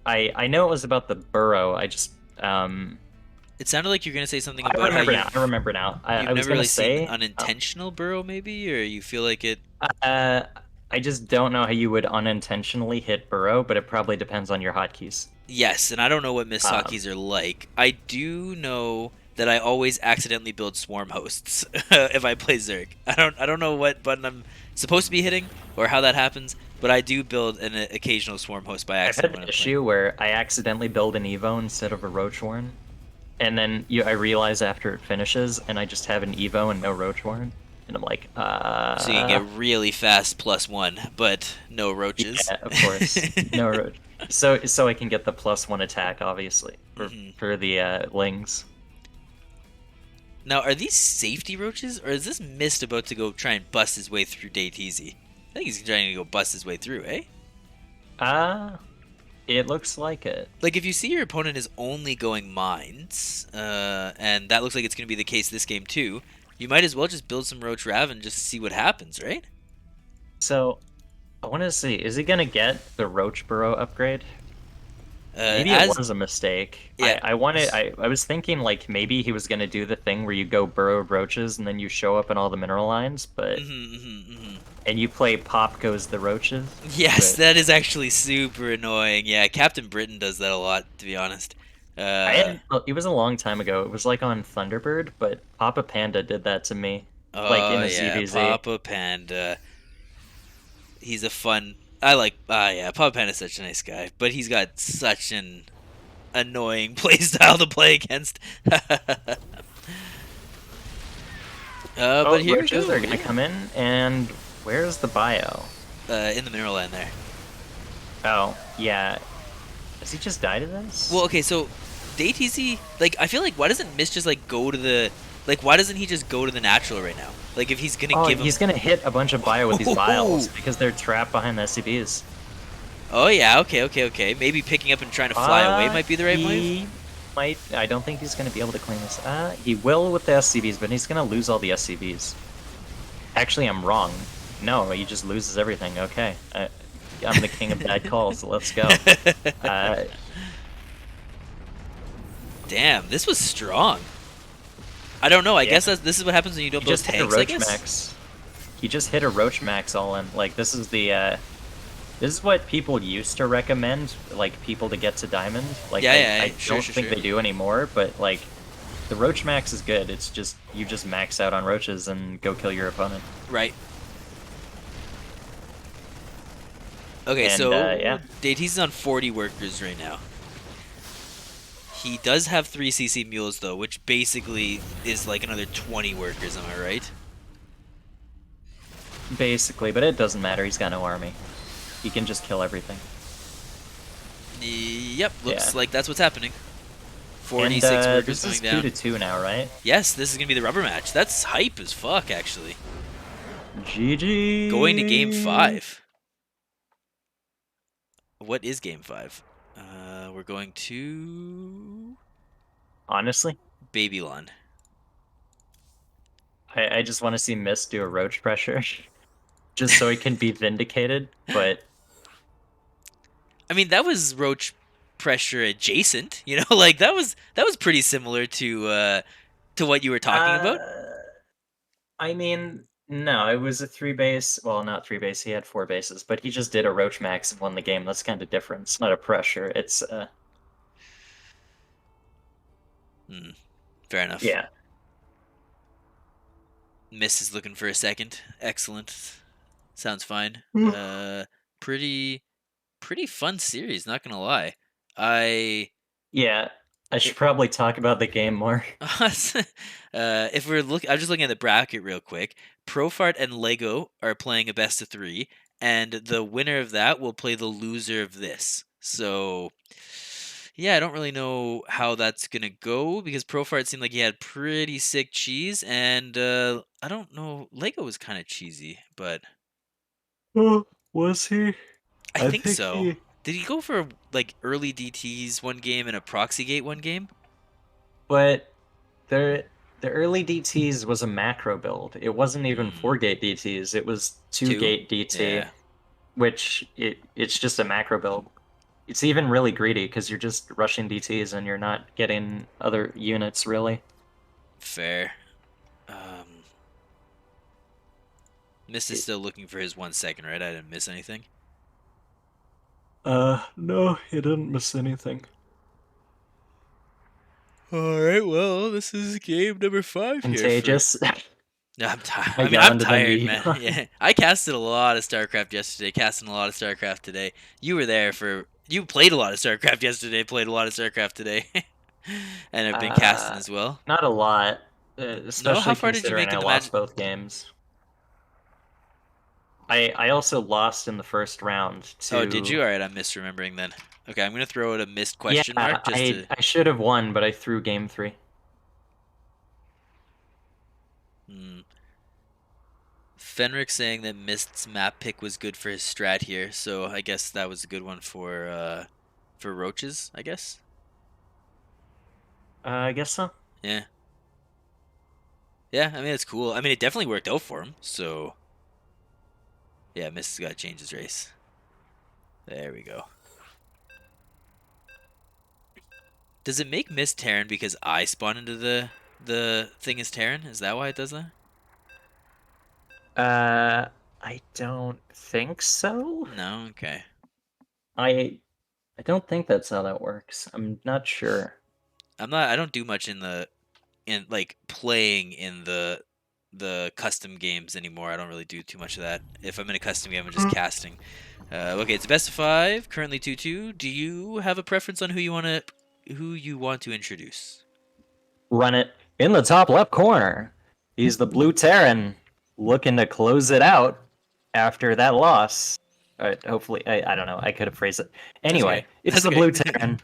I know it was about the burrow. I just It sounded like you're gonna say something I about remember how now. I remember now. you've I was never gonna really say seen an unintentional burrow, maybe, or you feel like it. I just don't know how you would unintentionally hit burrow, but it probably depends on your hotkeys. Yes, and I don't know what Miss Um, Sakis are like. I do know that I always accidentally build swarm hosts if I play Zerg. I don't know what button I'm supposed to be hitting or how that happens, but I do build an occasional swarm host by I've had accident an when I'm playing. issue where I accidentally build an Evo instead of a Roach Warren, and then I realize after it finishes, and I just have an Evo and no Roach Warren, and I'm like, So you can get really fast +1, but no roaches. yeah, of course, no Roach. So I can get the +1 attack, obviously, Mhm. for the Lings. Now, are these safety roaches, or is this Mist about to go try and bust his way through Dayteezy? I think he's trying to go bust his way through, eh? Ah, it looks like it. Like, if you see your opponent is only going mines, and that looks like it's going to be the case this game too, you might as well just build some Roach Raven just to see what happens, right? So I want to see, is he gonna get the Roach Burrow upgrade? Maybe it As was a mistake. yeah, I was thinking like maybe he was gonna do the thing where you go burrow roaches and then you show up in all the mineral lines, but and you play Pop Goes the Roaches. yes, But that is actually super annoying. Yeah, Captain Britain does that a lot, to be honest. I Uh, had it was a long time ago. It was like on Thunderbird, but Papa Panda did that to me, like in oh a yeah, ZVZ. Papa Panda. He's a fun. I like. Yeah, Papa Panda's such a nice guy, but he's got such an annoying playstyle to play against. Oh, But here we roaches go. are gonna Yeah. come in, and where's the bio? In the mineral land there. Oh, yeah. Does he just die to this? Well, okay, so DayTC, like, I feel like why doesn't Mist just like go to the, like, why doesn't he just go to the natural right now? Like, if he's gonna Oh, give him. he's gonna hit a bunch of bio with these vials because they're trapped behind the SCBs. Oh yeah, okay. Maybe picking up and trying to fly away might be the right move. He might. I don't think he's gonna be able to clean this. He will with the SCBs, but he's gonna lose all the SCBs. Actually, I'm wrong. No, he just loses everything. Okay, I'm the king of bad calls. Let's go. Uh, Damn, this was strong. I don't know. I Yeah. guess this is what happens when you don't he build just hit a tanks. I roach guess. max. He just hit a roach max all in. Like this is the. This is what people used to recommend, like people to get to diamond. Like I Sure, don't sure, think sure. they do anymore, but like the roach max is good. It's just you just max out on roaches and go kill your opponent. Right. Okay, And, so yeah. He's on 40 workers right now. He does have 3 CC mules though, which basically is like another 20 workers. Am I right? Basically, but it doesn't matter. He's got no army. He can just kill everything. Yep. Looks Yeah. like that's what's happening. 46 And workers this is going down. 2-2 now, right? Yes, this is gonna be the rubber match. That's hype as fuck, actually. GG. Going to game 5. What is game 5? We're going to Honestly, Babylon. I just want to see Mist do a roach pressure, just so he can be vindicated. But I mean, that was roach pressure adjacent. You know, like that was pretty similar to what you were talking about. I mean, no, it was a 3 base. Well, not 3 base. He had 4 bases, but he just did a roach max and won the game. That's kind of different. It's not a pressure. It's Fair enough. yeah. Miss is looking for a second. Excellent. Sounds fine. Pretty fun series. Not gonna lie. Yeah, I should probably talk about the game more. If I'm just looking at the bracket real quick. Profart and Lego are playing a best of 3, and the winner of that will play the loser of this. So, yeah, I don't really know how that's gonna go because Profart seemed like he had pretty sick cheese, and I don't know. Lego was kind of cheesy, but Oh, was he? I I think think so. he. Did he go for like early DTs one game and a proxy gate one game? But the early DTs was a macro build. It wasn't even 4 gate DTs. It was 2 gate DT, Yeah, which it's just a macro build. It's even really greedy because you're just rushing DTs and you're not getting other units really. fair. Mist is still looking for his 1 second, right? I didn't miss anything. No, he didn't miss anything. All right, well, this is game number 5 here for. Contagious. No, I'm tired. I I mean, got I'm into the tired, meat. man. Yeah, I casted a lot of StarCraft yesterday. Casting a lot of StarCraft today. You were there for. You played a lot of StarCraft yesterday. Played a lot of StarCraft today, and have been casting Uh, as well. not a lot, No, how especially far did you considering make I in the lost magic? both games. I also lost in the first round Oh, did to. you? All right, I'm misremembering then. Okay, I'm gonna throw out a missed Yeah, question mark just I to. I should have won, but I threw game 3. Hmm. Fenric saying that Mist's map pick was good for his strat here, so I guess that was a good one for roaches. I guess. I guess so. Yeah. Yeah, I mean it's cool. I mean it definitely worked out for him. So yeah, Mist has got to change his race. There we go. Does it make Mist Terran because I spawn into the thing as Terran? Is that why it does that? Uh, I don't think so. No. Okay. I I don't think that's how that works. I'm not sure. I'm not. I don't do much in like playing in the custom games anymore. I don't really do too much of that. If I'm in a custom game, I'm just casting. Okay, it's a best of 5. Currently 2-2. Do you have a preference on who you want to introduce? Run it in the top left corner. He's the blue Terran looking to close it out after that loss. Hopefully, I don't know. I could have phrased it. That's Anyway, okay. it's That's the okay. blue Terran.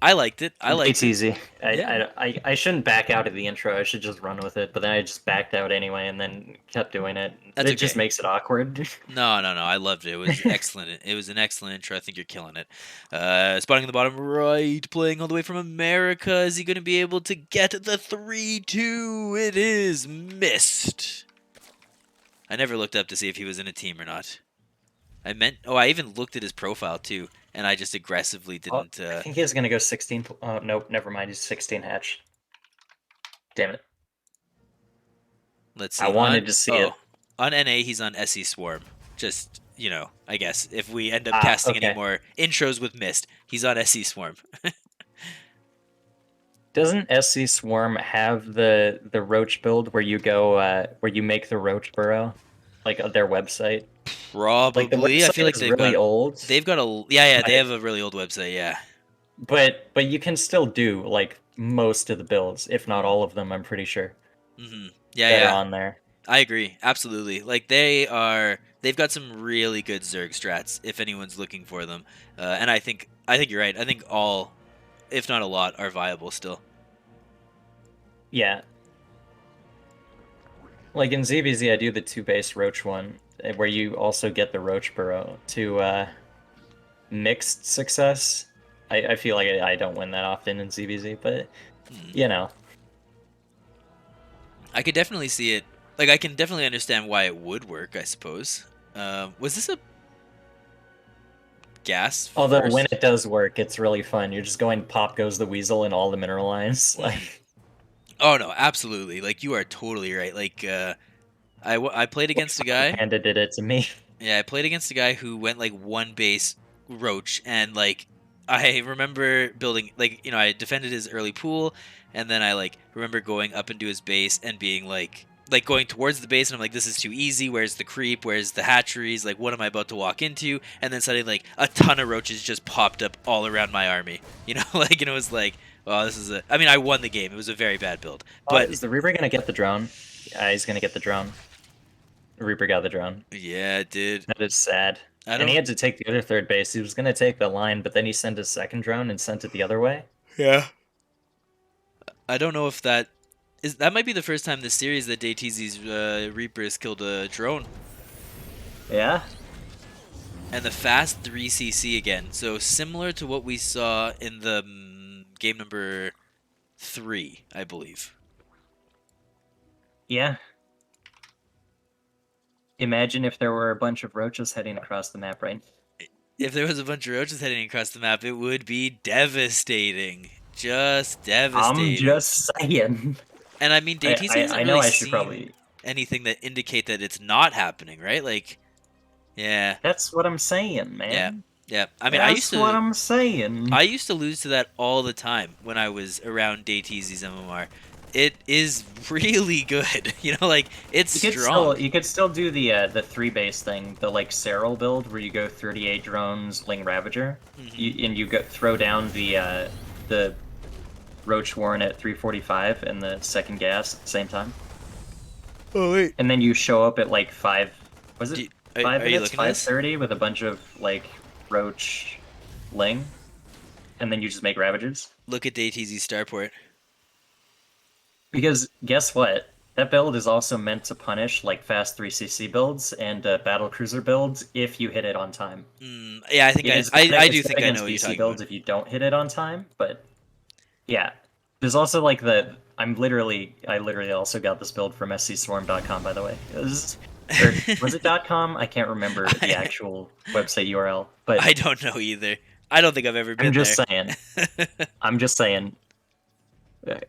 I liked it. I liked It's it. easy. Yeah. I shouldn't back out of the intro. I should just run with it. But then I just backed out anyway, and then kept doing it. That's It just okay. makes it awkward. No, no, no. I loved it. It was excellent. It was an excellent intro. I think you're killing it. Spotting in the bottom right, playing all the way from America. Is he going to be able to get the 3-2? It is missed. I never looked up to see if he was in a team or not. I even looked at his profile too, and I just aggressively Oh, didn't. I think he's gonna go 16. Oh nope, never mind. He's 16 hatch. Damn it! Let's I see. wanted to see it. On NA, he's on SE Swarm. Just, I guess if we end up Ah, casting any okay. more intros with Mist, he's on SE Swarm. Doesn't SC Swarm have the roach build where you go where you make the roach burrow, like their website? Like the Probably. I feel website like is really old, they but have a really old website, yeah. but you can still do like most of the builds, if not all of them. I'm pretty sure Yeah, that are yeah. on there. I agree. Absolutely. Like they've got some really good Zerg strats if anyone's looking for them. And I think you're right. I think all, if not a lot, are viable still. Yeah, like in ZBZ, I do the 2 base roach one, where you also get the roach burrow to mixed success. I feel like I don't win that often in ZBZ, but you know. I could definitely see it. Like, I can definitely understand why it would work, I suppose. Was this a gas Although first? when it does work, it's really fun. You're just going pop goes the weasel in all the mineral lines. Like, Oh, no, absolutely. Like, you are totally right. Like, I played against a guy. Panda did it to me. Yeah, I played against a guy who went, like, 1 base roach. And, like, I remember building, like, I defended his early pool. And then I, like, remember going up into his base and being, like going towards the base, and I'm like, this is too easy. Where's the creep? Where's the hatcheries? Like, what am I about to walk into? And then suddenly, like, a ton of roaches just popped up all around my army. Like, and it was like, well, this is I mean, I won the game. It was a very bad build. But Is the Reaper gonna get the drone? Yeah, he's gonna get the drone. The Reaper got the drone. yeah, it did. That is sad. I And he don't. had to take the other 3rd base. He was gonna take the line, but then he sent his second drone and sent it the other way. Yeah. I don't know if that might be the first time this series that DayTZ's Reaper has killed a drone. Yeah. And the fast 3cc again. So similar to what we saw in the game number 3, I believe. Yeah. Imagine if there were a bunch of roaches heading across the map, right? If there was a bunch of roaches heading across the map, it would be devastating. Just devastating. I'm just saying. And I mean, DayTZ hasn't I know really I should seen probably. anything that indicate that it's not happening, right? Like, yeah. That's what I'm saying, man. Yeah. Yeah, I mean, I used That's what to. I'm saying. I used to lose to that all the time when I was around DayTZ's MMR. It is really good. Like it's strong. You could still do the 3 base thing, the like Serral build where you go 38 drones, Ling Ravager, Mhm. and you go throw down the Roach Warren at 345 and the second gas at the same time, Oh wait. and then you show up at like was Do it you, five are you minutes, looking at this? 5:30 with a bunch of like Roach Ling, and then you just make Ravagers. Look at DayTZ's starport. Because guess what? That build is also meant to punish like fast 3cc builds and battle cruiser builds if you hit it on time. Yeah, I think It's I it's do bad think I know against what you're VC talking about. builds if you don't hit it on time, but yeah. There's also like I literally also got this build from scswarm.com, by the way. Or was it .com? I can't remember the I, actual website URL, but I don't know either. I don't think I've ever I'm been just there. saying. I'm just saying.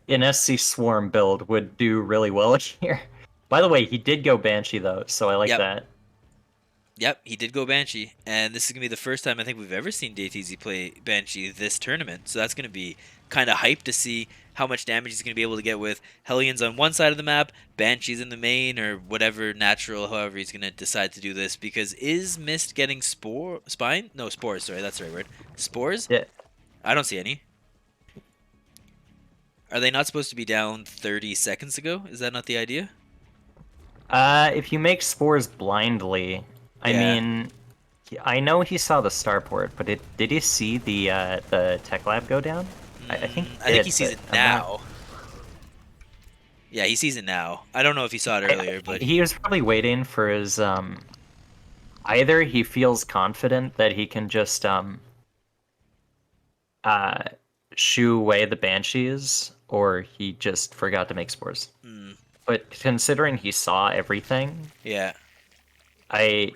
An SC Swarm build would do really well here. By the way, he did go Banshee though, so I like Yep. that. Yep, he did go Banshee, and this is gonna be the first time I think we've ever seen DayTZ play Banshee this tournament. So that's gonna be kind of hype to see how much damage he's gonna be able to get with Hellions on one side of the map, Banshees in the main, or whatever natural. However, he's gonna decide to do this because is Mist getting spine? No, spores. Sorry, that's the right word. Spores? Yeah. I don't see any. Are they not supposed to be down 30 seconds ago? Is that not the idea? If you make spores blindly, I Yeah. mean, I know he saw the starport, but did he see the tech lab go down? I think I think he did, sees but it I'm not- now. Yeah, he sees it now. I don't know if he saw it earlier, but he was probably waiting for his either he feels confident that he can just uh shoo away the banshees, or he just forgot to make spores. But considering he saw everything, yeah. I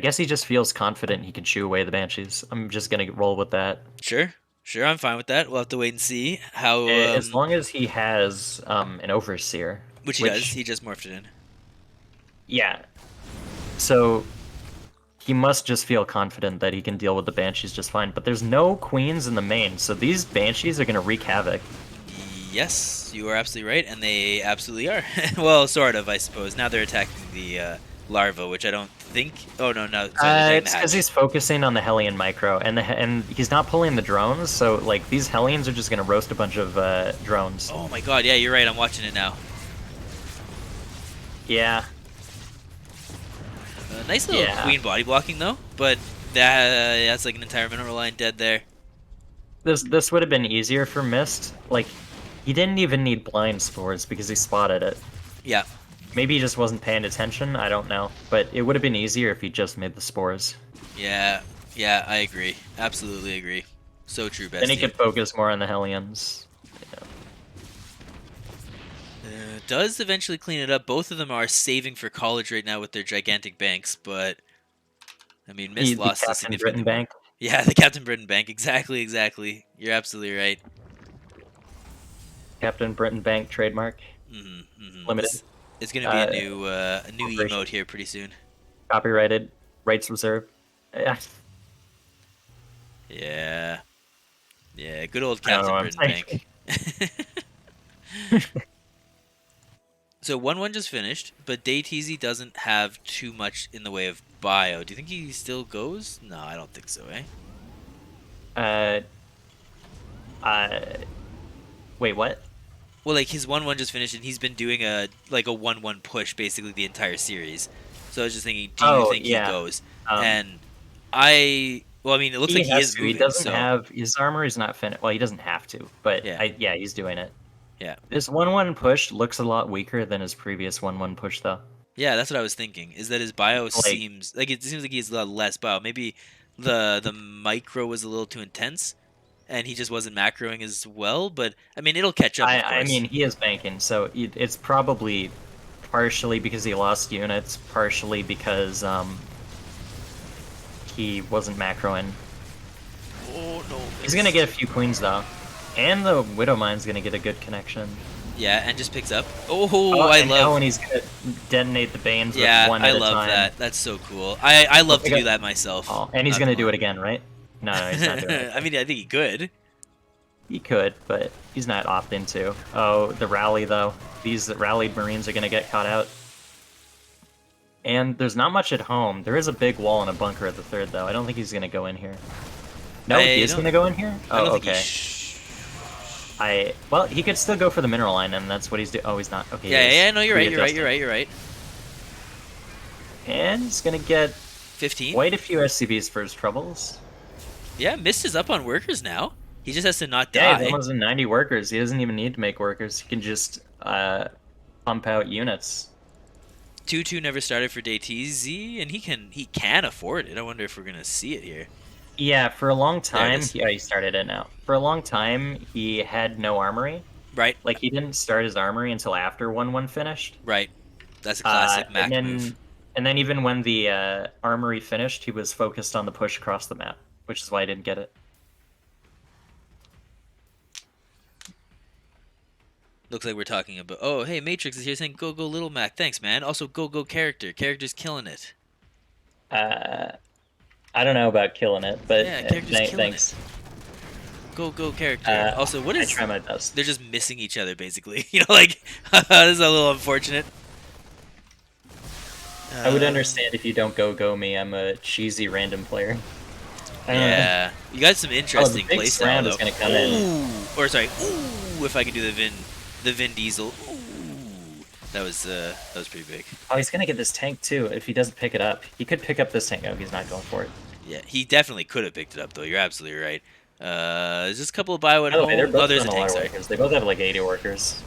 guess he just feels confident he can shoo away the banshees. I'm just gonna roll with that. Sure. Sure, I'm fine with that. We'll have to wait and see how As long as he has an overseer, which he does. He just morphed it in. yeah. So he must just feel confident that he can deal with the banshees just fine. But there's no queens in the main, so these banshees are gonna wreak havoc. Yes, you are absolutely right, and they absolutely are. Well, sort of, I suppose. Now they're attacking the larva, which I don't think. Oh no, no, sorry, they're attacking It's the because hatch. he's focusing on the Hellion micro, and he's not pulling the drones. So like these Hellions are just gonna roast a bunch of drones. Oh my god, yeah, you're right. I'm watching it now. Yeah. Nice little Yeah. queen body blocking though, but that's like an entire mineral line dead there. This would have been easier for Mist. Like, he didn't even need blind spores because he spotted it. Yeah. Maybe he just wasn't paying attention. I don't know, but it would have been easier if he just made the spores. Yeah. Yeah, I agree. Absolutely agree. So true, bestie. Then he could focus more on the Hellions. Does eventually clean it up. Both of them are saving for college right now with their gigantic banks, but I mean, Mist The lost a Captain significantly Britain more. Bank. Yeah, the Captain Britain Bank. Exactly, exactly. You're absolutely right. Captain Britain Bank trademark. Limited. It's gonna be a new operation. emote here pretty soon. Copyrighted. Rights reserved. Yeah. Yeah. Yeah, good old I don't know Captain what I'm Britain saying. Bank. So 1-1 just finished, but DayTZ doesn't have too much in the way of bio. Do you think he still goes? No, I don't think so, eh? Wait, what? Well, like his 1-1 just finished, and he's been doing a 1-1 push basically the entire series. So I was just thinking, do you think yeah. he goes? And well, I mean, it looks like he has is to. moving. He doesn't so. have his armor is not finished. Well, he doesn't have to, but Yeah. yeah, he's doing it. Yeah. This 1-1 push looks a lot weaker than his previous 1-1 push, though. Yeah, that's what I was thinking. Is that his bio seems like he has a lot less bio. Maybe the micro was a little too intense, and he just wasn't macroing as well. But I mean, it'll catch up. Of course. I mean, he is banking, so it's probably partially because he lost units, partially because he wasn't macroing. Oh no! He's gonna get a few queens though, and the Widow Mine's gonna get a good connection. Yeah, and just picks up. Oh, I love. And he's detonate the Banes Yeah, with one I at a love time. that. That's so cool. I love to pick do up- that myself. Oh, and he's Not gonna gonna do it lie. again, right? No, he's not doing it. I mean, I think he could. He could, but he's not opting to. Oh, the rally though. These rallied Marines are gonna get caught out. And there's not much at home. There is a big wall and a bunker at the third, though. I don't think he's gonna go in here. No, he is gonna go in here. I don't Oh, think okay. Well, he could still go for the mineral line, and that's what he's doing. Oh, he's not. Okay. Yeah, no, you're right. You're right. And he's gonna get 15. quite a few SCVs for his troubles. Yeah, Mist is up on workers now. He just has to not Yeah, die. he's almost in 90 workers. He doesn't even need to make workers. He can just pump out units. 2-2 never started for DayTZ, and he can afford it. I wonder if we're gonna see it here. Yeah, for a long time, is. he started it now. For a long time, he had no armory. Right, Like, he didn't start his armory until after 1-1 finished. right. That's a classic Mac move. And then even when the armory finished, he was focused on the push across the map, which is why I didn't get it. Looks like we're talking about. Oh, hey, Matrix is here saying go Little Mac. Thanks, man. Also go character. Character's killing it. I don't know about killing it, but Yeah, character's killing thanks. Go character. Also, what I is? try my best. They're just missing each other, basically. You know, like this is a little unfortunate. I would understand if you don't go me. I'm a cheesy random player. Yeah, you got some interesting big playstyle slam though. is gonna come in. Or sorry, ooh, if I could do the Vin Diesel. Ooh, that was pretty big. Oh, he's gonna get this tank too. If he doesn't pick it up, he could pick up this tank. Oh, he's not going for it. Yeah, he definitely could have picked it up though. You're absolutely right. There's just a couple of bio at By the home. way, they're both There's a doing a lot tank. of Sorry. workers. They both have like 80 workers,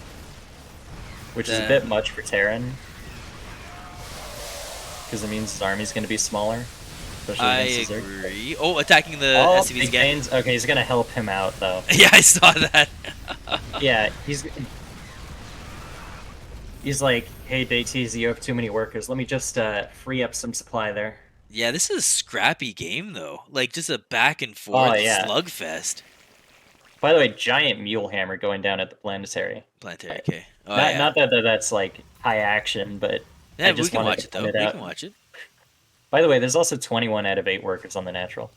which is a bit much for Terran, because it means his army's gonna be smaller. Especially I against his agree. Oh, attacking the Oh, SCVs Big again. Bane's- okay, he's gonna help him out though. Yeah, I saw that. Yeah, he's like, hey, DayTZ, you have too many workers. Let me just free up some supply there. Yeah, this is a scrappy game though. Like just a back and forth slugfest. By the way, giant mule hammer going down at the planetary. Planetary, okay. Oh, Not that that's like high action, but yeah, I just we can wanted watch to it though. point We out. can watch it. By the way, there's also 21 out of 8 workers on the natural.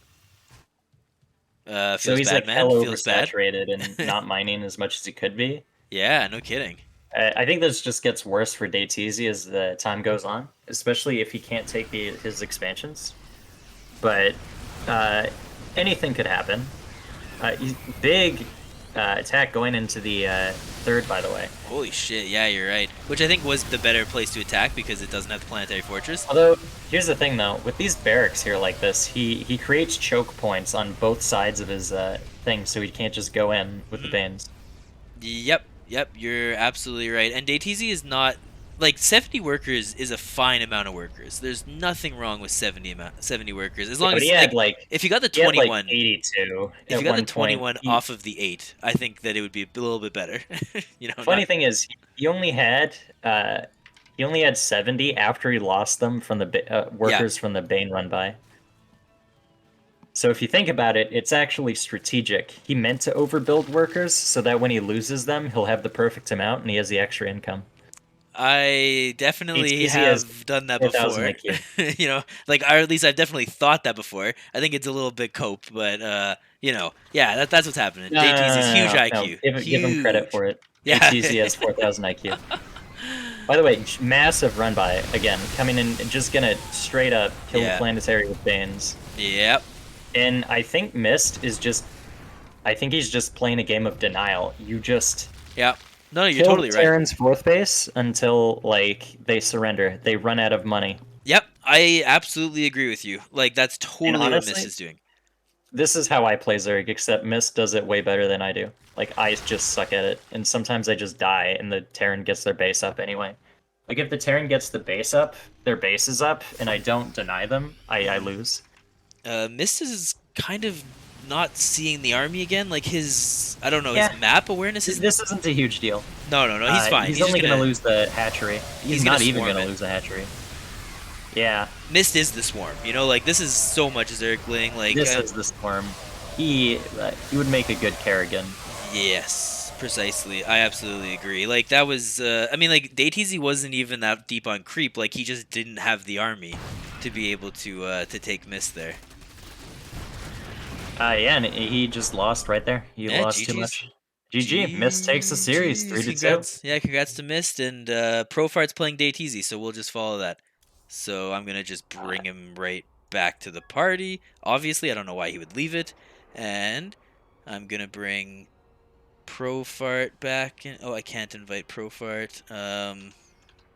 Feels So he's bad, like man. hell Feels bad. oversaturated and not mining as much as he could be. Yeah, no kidding. I think this just gets worse for DayTZ as the time goes on, especially if he can't take his expansions. But anything could happen. He's big attack going into the third, by the way. Holy shit, yeah, you're right. Which I think was the better place to attack because it doesn't have the planetary fortress. Although, here's the thing though, with these barracks here like this, he creates choke points on both sides of his thing, so he can't just go in with the Banes. Yep, you're absolutely right. And DayTZ is not like 70 workers is a fine amount of workers. There's nothing wrong with 70 workers as long as he had, like, if you got the he had, 21, like 82. if you got the 21 point. off of the 8, I think that it would be a little bit better. You know. Funny thing is, he only had 70 after he lost them from the workers from the Bane run by. So if you think about it, it's actually strategic. He meant to overbuild workers so that when he loses them, he'll have the perfect amount and he has the extra income. I definitely DayTZ has have done that 4,000 before. IQ. You know, like, or at least I've definitely thought that before. I think it's a little bit cope, but you know, yeah, that's what's happening. DayTZ's huge IQ. Give him credit for it. Yeah. DayTZ has 4,000 IQ. By the way, massive run by again, coming in and just gonna straight up kill the planetary with Banes. Yep. And I think Mist is just, I think he's just playing a game of denial. You just No, you're totally right. Terran's fourth base until like they surrender. They run out of money. Yep, I absolutely agree with you. Like that's totally honestly, what Mist is doing. This is how I play Zerg, except Mist does it way better than I do. Like I just suck at it, and sometimes I just die, and the Terran gets their base up anyway. Like if the Terran gets the base up, their base is up, and I don't deny them, I lose. Mist is kind of not seeing the army again. Like his, I don't know, his map awareness is. This isn't a huge deal. No, he's fine. He's just only gonna lose the hatchery. He's not even swarm gonna it. lose the hatchery. Yeah. Mist is the swarm. You know, like this is so much Zergling. Like This is the swarm. He would make a good Kerrigan. Yes. Precisely. I absolutely agree. Like that was I mean like Dayteezy wasn't even that deep on creep, like he just didn't have the army to be able to take Mist there. Yeah, and he just lost right there. He Yeah, lost too GG's. much. GG. Mist takes the series, GG's. 3-2. Congrats. Yeah, congrats to Mist and Profart's playing Dayteezy, so we'll just follow that. So I'm going to just bring him right back to the party. Obviously, I don't know why he would leave it. And I'm going to bring Profart back in. Oh, I can't invite Profart.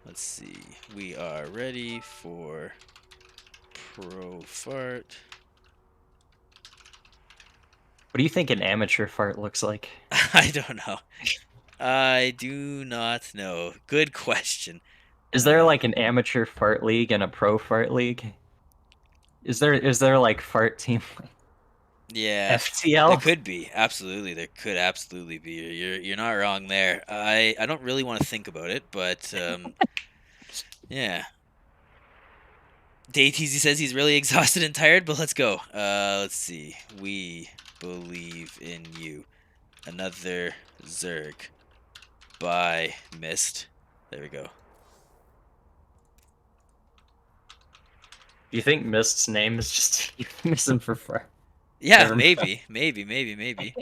Let's see. We are ready for Profart. What do you think an amateur fart looks like? I don't know. I do not know. Good question. Is there like an amateur fart league and a pro fart league? Is there like fart team Yeah, there FTL? could be. Absolutely, there could absolutely be. You're not wrong there. I don't really want to think about it, but yeah. Dayteezy says he's really exhausted and tired, but let's go. Let's see. We believe in you. Another Zerg by Mist. There we go. Do you think Mist's name is just euphemism for fart? Yeah, Never mind. maybe.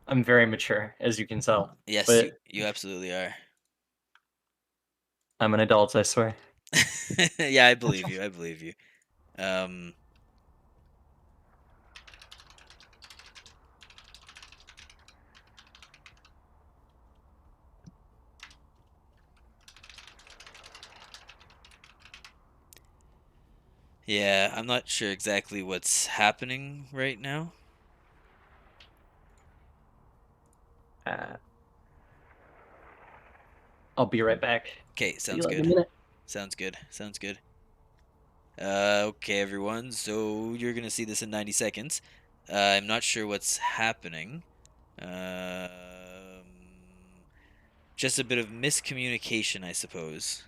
I'm very mature, as you can tell. Yes, you But you absolutely are. I'm an adult, I swear. Yeah, I believe you. I believe you. Um, yeah, I'm not sure exactly what's happening right now. Uh, I'll be right back. Okay, See you sounds in a good. minute. Sounds good. Sounds good. Okay, everyone. So you're gonna see this in 90 seconds. I'm not sure what's happening. Um, just a bit of miscommunication, I suppose.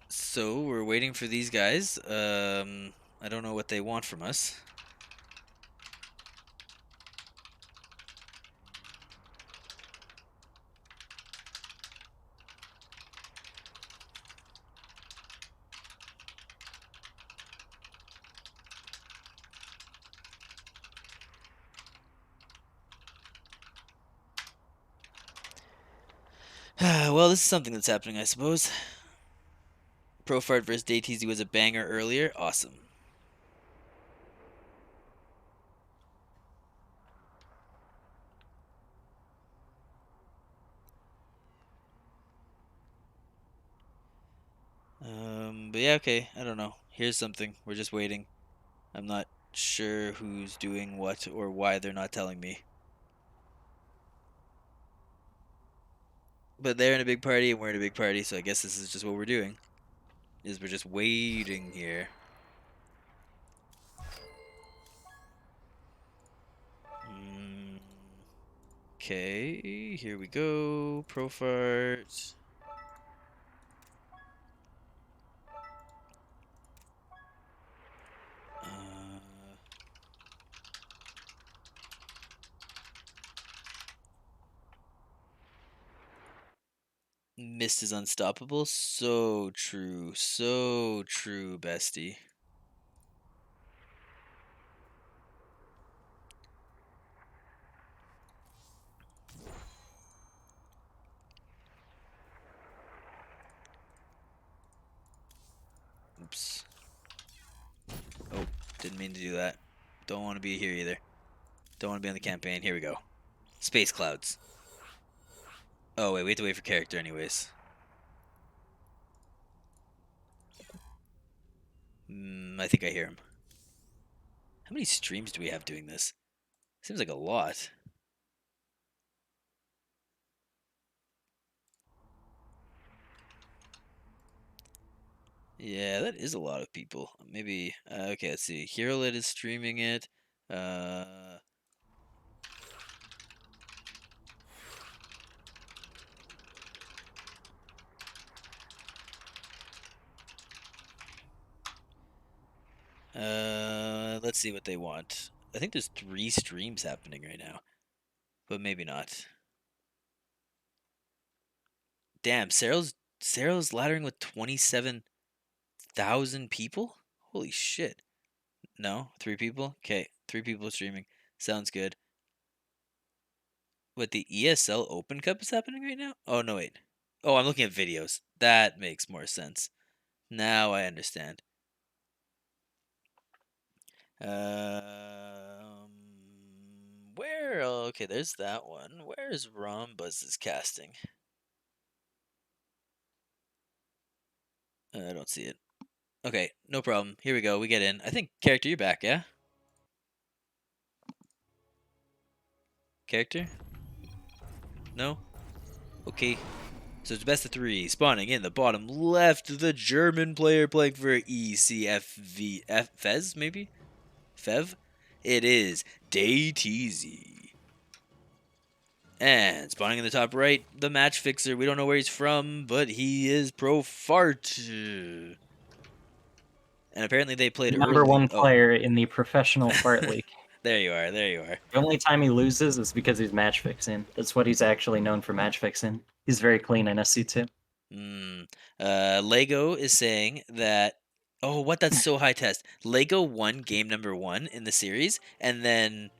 So we're waiting for these guys. I don't know what they want from us. Well, this is something that's happening, I suppose. Profart vs. Dayteezy was a banger earlier. Awesome. But yeah, okay. I don't know. Here's something. We're just waiting. I'm not sure who's doing what or why they're not telling me. But they're in a big party and we're in a big party, so I guess this is just what we're doing. Is we're just waiting here. Okay, here we go. Profart. Uh, Mist is unstoppable. So true. So true, bestie. Oops. Oh, didn't mean to do that. Don't want to be here either. Don't want to be on the campaign. Here we go. Space clouds. Oh, wait, we have to wait for character anyways. I think I hear him. How many streams do we have doing this? Seems like a lot. Yeah, that is a lot of people. Maybe okay, let's see. HeroLit is streaming it. Uh let's see what they want. I think there's 3 streams happening right now, but maybe not. Damn, Cyril's laddering with 27,000 people? Holy shit. No, 3 people? Okay, 3 people streaming. Sounds good. What, the ESL Open Cup is happening right now? Oh, no, wait. Oh, I'm looking at videos. That makes more sense. Now I understand. Where? Oh, okay, there's that one. Where is Rombuzz's casting? I don't see it. Okay, no problem. Here we go. We get in. I think, character, you're back, yeah? Character? No? Okay. So it's best of 3. Spawning in the bottom left, the German player playing for ECFV. Fez, maybe? Fev? It is DayTZ. And spawning in the top right, the match fixer. We don't know where he's from, but he is Pro Fart. And apparently they played Number early. one player in the professional fart league. There you are. There you are. The only time he loses is because he's match fixing. That's what he's actually known for, match fixing. He's very clean in SC2. Lego is saying that. Oh, what? That's so high test. Lego won game number 1 in the series, and then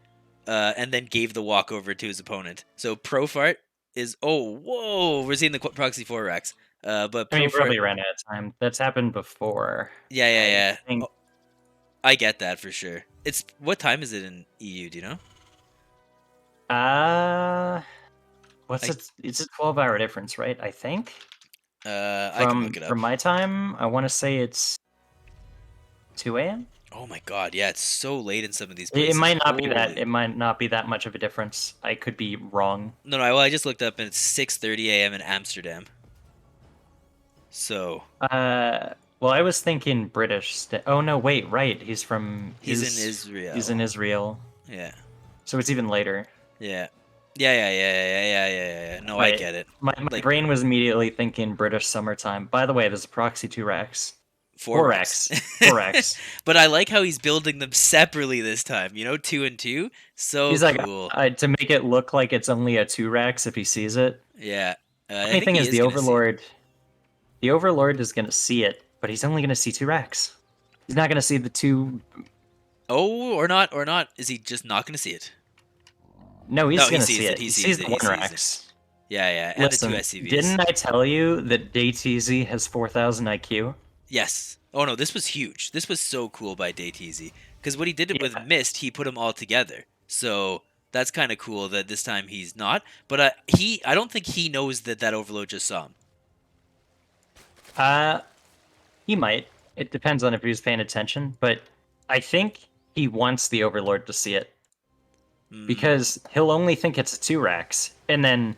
gave the walkover to his opponent. So Profart is whoa, we're seeing the proxy 4 racks. But I mean, he Profart, probably ran out of time. That's happened before. yeah. I think, I get that for sure. It's what time is it in EU? Do you know? what's I- it? It's a 12-hour difference, right? I think. I can look it up. From my time, I want to say it's 2 a.m. Oh my god, yeah, it's so late in some of these It places. might not be that. Holy- It might not be that much of a difference. I could be wrong. No, well, I just looked up and it's 6:30 a.m. in Amsterdam. So Well, I was thinking British. Oh no, wait, right. He's he's in Israel. He's in Israel, Yeah. so it's even later. Yeah. Yeah. No, I Right. get it. My Like- brain was immediately thinking British summertime. By the way, there's a proxy 2 racks. 4 racks. 4 racks. But I like how he's building them separately this time. 2 and 2. So He's like, cool. to make it look like it's only a 2 racks if he sees it. Yeah. I Funny think thing he is, the gonna see it. Overlord. The Overlord is gonna see it, but he's only gonna see 2 racks. He's not gonna see the 2. Oh, or not. Is he just not going to see it? No, he's No, he gonna sees see it, it. he He sees sees it, the he 1 sees it. racks. Yeah, and Listen, the 2 SCVs. didn't I tell you that DayTZ has 4,000 IQ? Yes. Oh no, this was huge. This was so cool by DayTZ. Because what he did with Yeah. Mist, he put them all together. So that's kind of cool that this time he's not. But I don't think he knows that Overload just saw him. He might. It depends on if he was paying attention, but I think he wants the Overlord to see it. Because he'll only think it's 2 racks, and then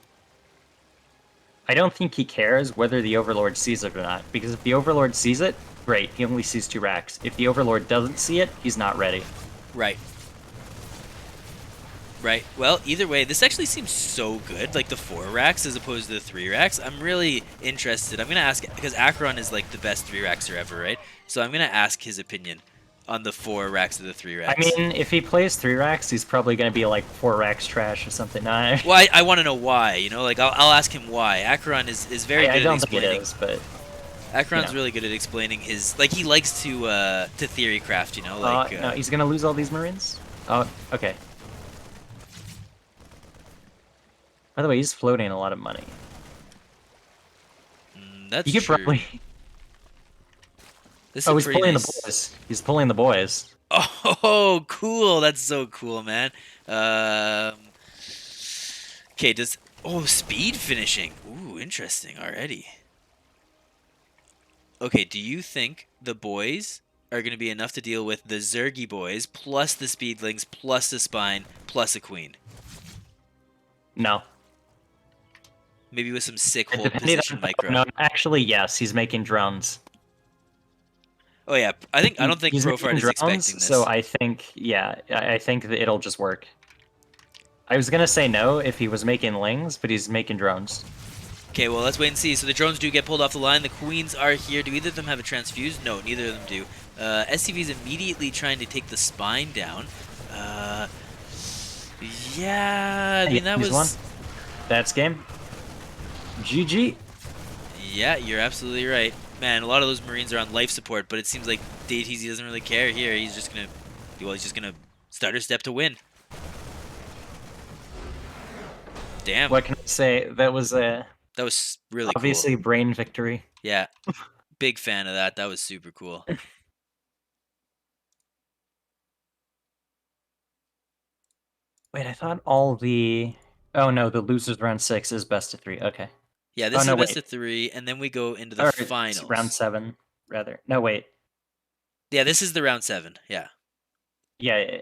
I don't think he cares whether the Overlord sees it or not. Because if the Overlord sees it, great, he only sees 2 racks. If the Overlord doesn't see it, he's not ready. Right. Well, either way, this actually seems so good. Like the 4 racks as opposed to the 3 racks. I'm really interested. I'm gonna ask because Acheron is like the best 3 rackser ever, right? So I'm gonna ask his opinion on the 4 racks of the 3 racks. I mean, if he plays 3 racks, he's probably going to be like 4 racks trash or something. Nah. Well, I want to know why. Like I'll ask him why. Acheron is very good I don't at think explaining. it is, but Acheron's really good at explaining his he likes to theory craft. no, he's going to lose all these Marines. Oh, okay. By the way, he's floating a lot of money. That's He could true. probably. This Oh, is he's pretty pulling nice. the boys. He's pulling the boys. Oh, cool! That's so cool, man. Okay, speed finishing? Ooh, interesting already. Okay, do you think the boys are going to be enough to deal with the Zergy boys plus the Speedlings plus the Spine plus a Queen? No. Maybe with some sick hold Depending position on, micro. no, actually, yes, he's making drones. Oh yeah, I don't think He's Profart making is expecting drones, so this. I think, yeah, I think that it'll just work. I was gonna say no if he was making lings, but he's making drones. Okay, well, let's wait and see. So the drones do get pulled off the line. The queens are here. Do either of them have a transfuse? No, neither of them do. SCV is immediately trying to take the spine down. Yeah, I mean, that He's one. was... That's game. GG. Yeah, you're absolutely right. Man, a lot of those Marines are on life support, but it seems like DayTZ doesn't really care here. He's just gonna... Well, he's just gonna starter step to win. Damn. What can I say? That was a That was really obviously cool. brain victory. Yeah, big fan of that. That was super cool. Wait, I thought all the... Oh no, the losers round 6 is best of 3. Okay. Yeah, Oh this is no, the best wait. of 3, and then we go into the Or it's round finals. 7, rather. No, wait. Yeah, this is the round 7. Yeah. Yeah.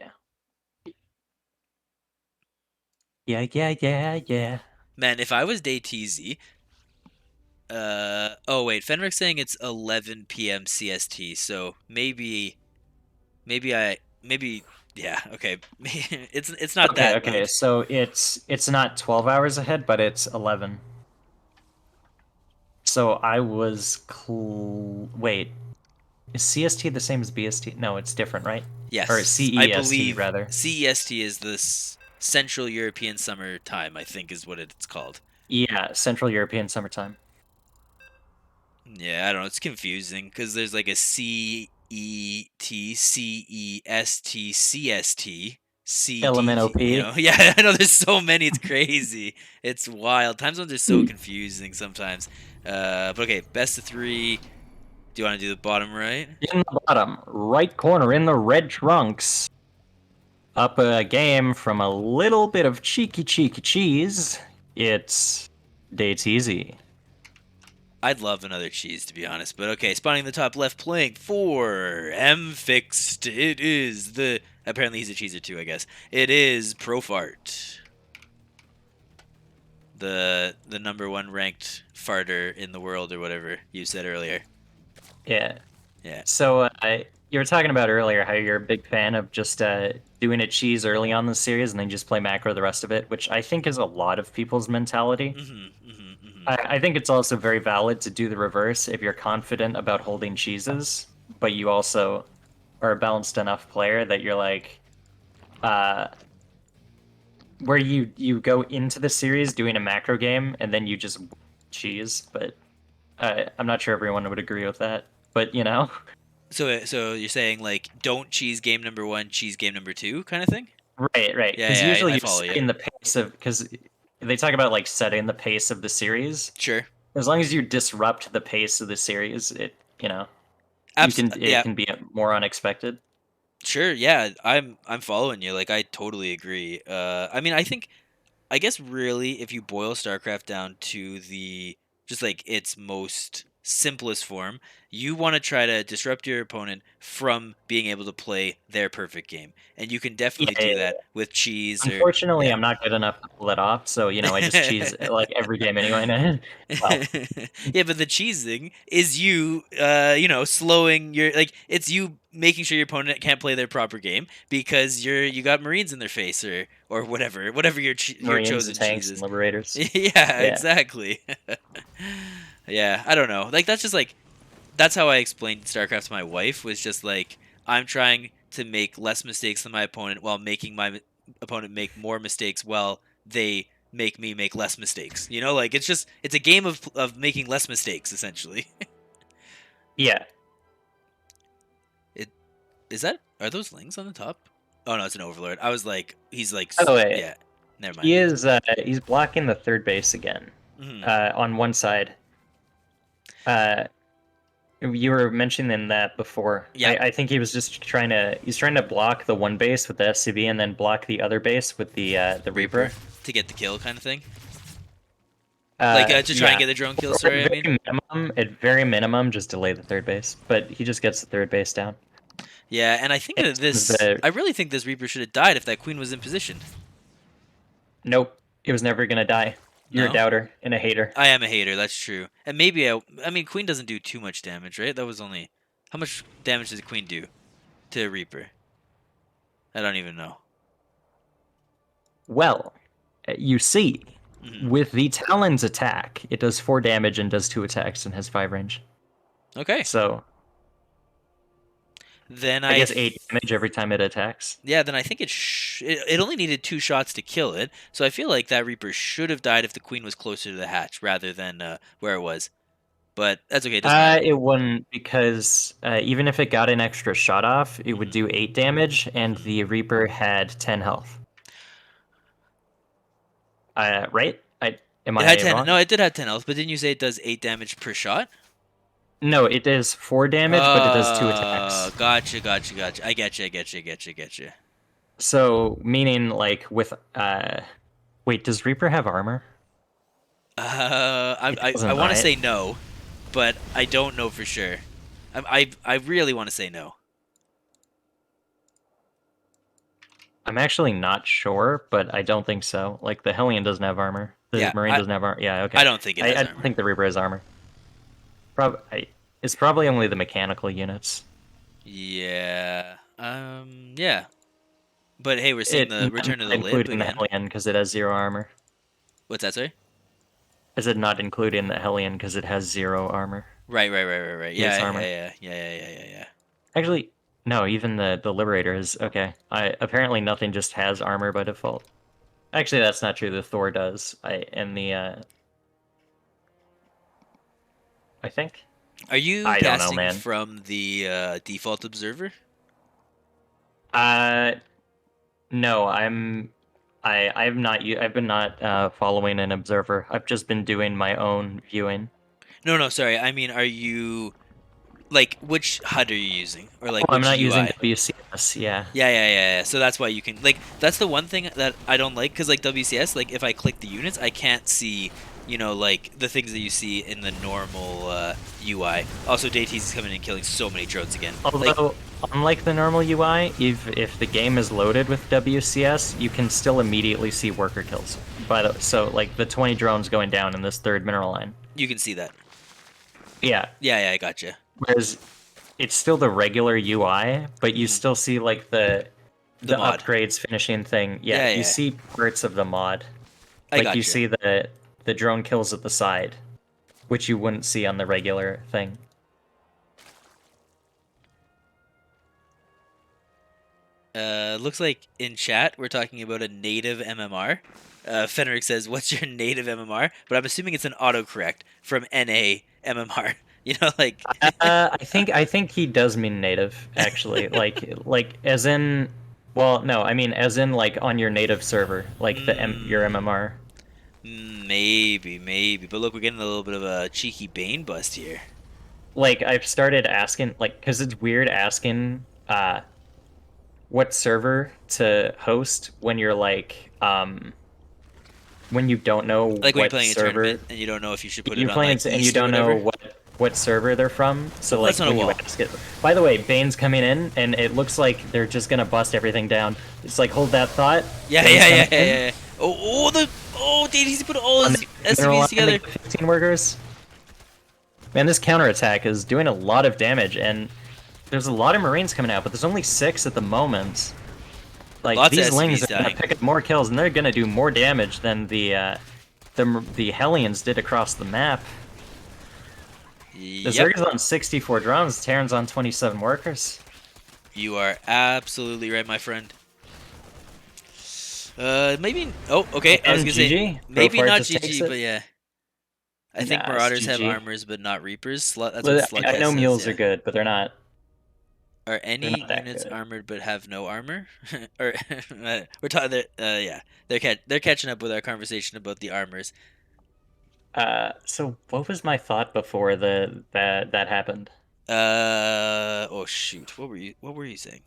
Yeah. Man, if I was DayTZ, oh wait, Fenric's saying it's 11 p.m. CST, so maybe yeah, okay. It's not that Okay, late. so it's not 12 hours ahead, but it's 11. So I was wait, is CST the same as BST? No, it's different, right? Or Yes, I CEST believe rather. CEST is the Central European Summer Time, I think is what it's called. Yeah, Central European Summertime. Yeah, I don't know. It's confusing because there's like a CET, CEST, CST, Element CDT. OP. You know, yeah, I know. There's so many. It's crazy. It's wild. Time zones are so confusing sometimes. But okay, best of 3. Do you want to do the bottom right? In the bottom right corner in the red trunks. Up a game from a little bit of cheeky cheese. It's DayTZ. I'd love another cheese, to be honest. But okay, spawning in the top left, playing for M Fixed. It is the... Apparently he's a cheeser too, I guess. It is Profart. The #1 ranked farter in the world, or whatever you said earlier. Yeah. Yeah. So you were talking about earlier how you're a big fan of just doing a cheese early on the series and then just play macro the rest of it, which I think is a lot of people's mentality. I think it's also very valid to do the reverse if you're confident about holding cheeses, but you also are a balanced enough player that you're like, where you go into the series doing a macro game and then you just cheese. But I'm not sure everyone would agree with that. But you know. So you're saying like don't cheese game #1, cheese game #2 kind of thing? Right. Yeah, Because yeah, usually I you're follow you. setting the pace of, because they talk about like setting the pace of the series. Sure. As long as you disrupt the pace of the series, it Yeah. can be more unexpected. Sure. Yeah, I'm following you. Like I totally agree. I mean, I guess really if you boil StarCraft down to the just like its most simplest form, you want to try to disrupt your opponent from being able to play their perfect game. And you can definitely do Yeah. that with cheese or Unfortunately, yeah. I'm not good enough to pull that off, so I just cheese like every game anyway. Well, Yeah, but the cheesing is you, slowing your like it's you making sure your opponent can't play their proper game because you got Marines in their face or whatever your Marines and chosen cheese tanks and is. liberators. Yeah, Yeah. exactly. Yeah, I don't know. Like that's just like that's how I explained StarCraft to my wife was just like I'm trying to make less mistakes than my opponent while making my opponent make more mistakes while they make me make less mistakes. You know, like it's a game of making less mistakes essentially. Yeah. It is that are those lings on the top? Oh no, it's an overlord. I was like he's like By the way, yeah, never mind. he's blocking the third base again. Hmm. On one side. You were mentioning that before. Yeah. I think he was just trying to block the one base with the SCV and then block the other base with the Reaper. To get the kill kind of thing. Like to try and get the drone kill. Sorry, I mean. At very minimum, just delay the third base. But he just gets the third base down. Yeah, and I think that this. I really think this Reaper should have died if that Queen was in position. Nope, it was never gonna die. You're No? a doubter and a hater. I am a hater. That's true. And maybe I mean Queen doesn't do too much damage, right? That was only How much damage does the Queen do to Reaper? I don't even know. Well, you see, Mhm. with the Talon's attack, it does 4 damage and does 2 attacks and has 5 range. Okay. So Then I guess 8 damage every time it attacks. yeah, then I think it only needed 2 shots to kill it. So I feel like that Reaper should have died if the Queen was closer to the hatch rather than where it was. But that's okay. It doesn't matter. It wouldn't because even if it got an extra shot off, it would Mhm. do 8 damage, and Mhm. the Reaper had 10 health. Right? Am It had I 10. No, wrong? it did have 10 health, but didn't you say it does 8 damage per shot? No, it does 4 damage, but it does 2 attacks. Gotcha. I get you. So meaning like with wait, does Reaper have armor? It I doesn't, want to right? say no, but I don't know for sure. I really want to say no. I'm actually not sure, but I don't think so. Like the Hellion doesn't have armor. The Yeah, Marine doesn't have armor. Yeah, I okay. don't think it has I don't armor. think the Reaper has armor. It's probably only the mechanical units. Yeah. Yeah. But hey, we're seeing It the not return of the lip including the again. Hellion because it has 0 armor. What's that, sorry? I said not including the Hellion because it has 0 armor. Right. Base Yeah, armor. yeah. Actually, no, even the Liberator is okay. I apparently nothing just has armor by default. Actually, that's not true. The Thor does. I think. Are you I don't know, casting man. from the default observer? Uh, no, I've been not following an observer. I've just been doing my own viewing. No, sorry. I mean, are you like which HUD are you using, or Oh, like I'm which not using UI? WCS. Yeah. Yeah. So that's why you can like that's the one thing that I don't like because like WCS, like if I click the units, I can't see like the things that you see in the normal UI. Also, Daytease is coming in and killing so many drones again. Like Although, unlike the normal UI, if the game is loaded with WCS, you can still immediately see worker kills. So like the 20 drones going down in this third mineral line. you can see that. Yeah. Yeah, I gotcha. Whereas it's still the regular UI, but you Mhm. still see like The the mod. upgrades finishing thing. Yeah, you Yeah, see parts of the mod. I Like you gotcha. see the drone kills at the side, which you wouldn't see on the regular thing. Looks like in chat we're talking about a native MMR. Fenric says, "What's your native MMR?" But I'm assuming it's an autocorrect from NA MMR. Like I think he does mean native actually. Like as in, well, no, I mean as in like on your native server, like your mm, MMR. maybe. But look, we're getting a little bit of a cheeky Bane bust here. Like I've started asking, like, because it's weird asking what server to host when you're like when you don't know Like when you're what playing a server tournament and you don't know if you should put it you're on playing like and you East or don't know whatever. what server they're from. So Oh, that's like not a when you wall. ask it. By the way, Bane's coming in and it looks like they're just gonna bust everything down. It's like hold that thought. Yeah, Bane's coming in yeah. Did he put all on his the mineral SCVs line. They together? get 15 workers. Man, this counterattack is doing a lot of damage, and there's a lot of Marines coming out, but there's only 6 at the moment. Like Lots of these Lings SCVs are gonna dying. pick up more kills, and they're gonna do more damage than the Hellions did across the map. The Yep. Zerg's on 64 drones, Terran's on 27 workers. You are absolutely right, my friend. Maybe. Oh, okay. I was And gonna say GG. maybe Profar not just takes GG, it. but yeah. I think Nah, it's Marauders have GG. armors, but not Reapers. That's what Well, I Slughead know says. mules are Yeah. good, but Are they're any not that units good. armored but have no armor? Or we're talking. Yeah, they're catching up with our conversation about the armors. So what was my thought before that happened? Oh shoot. What were you saying?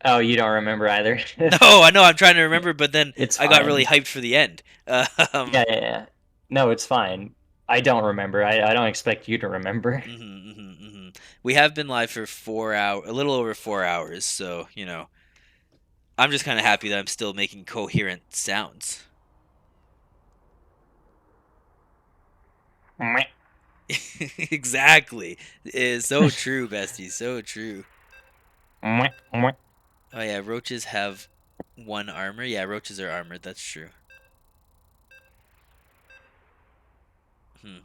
Oh, you don't remember either. No, I know. I'm trying to remember, but then It's I got really fine. hyped for the end. Yeah. No, it's fine. I don't remember. I don't expect you to remember. We have been live for 4 hours, a little over 4 hours. So I'm just kind of happy that I'm still making coherent sounds. Exactly. Is so true, bestie. So true. Mwah, mwah. Oh yeah, roaches have 1 armor. Yeah, roaches are armored. That's true. Hmm.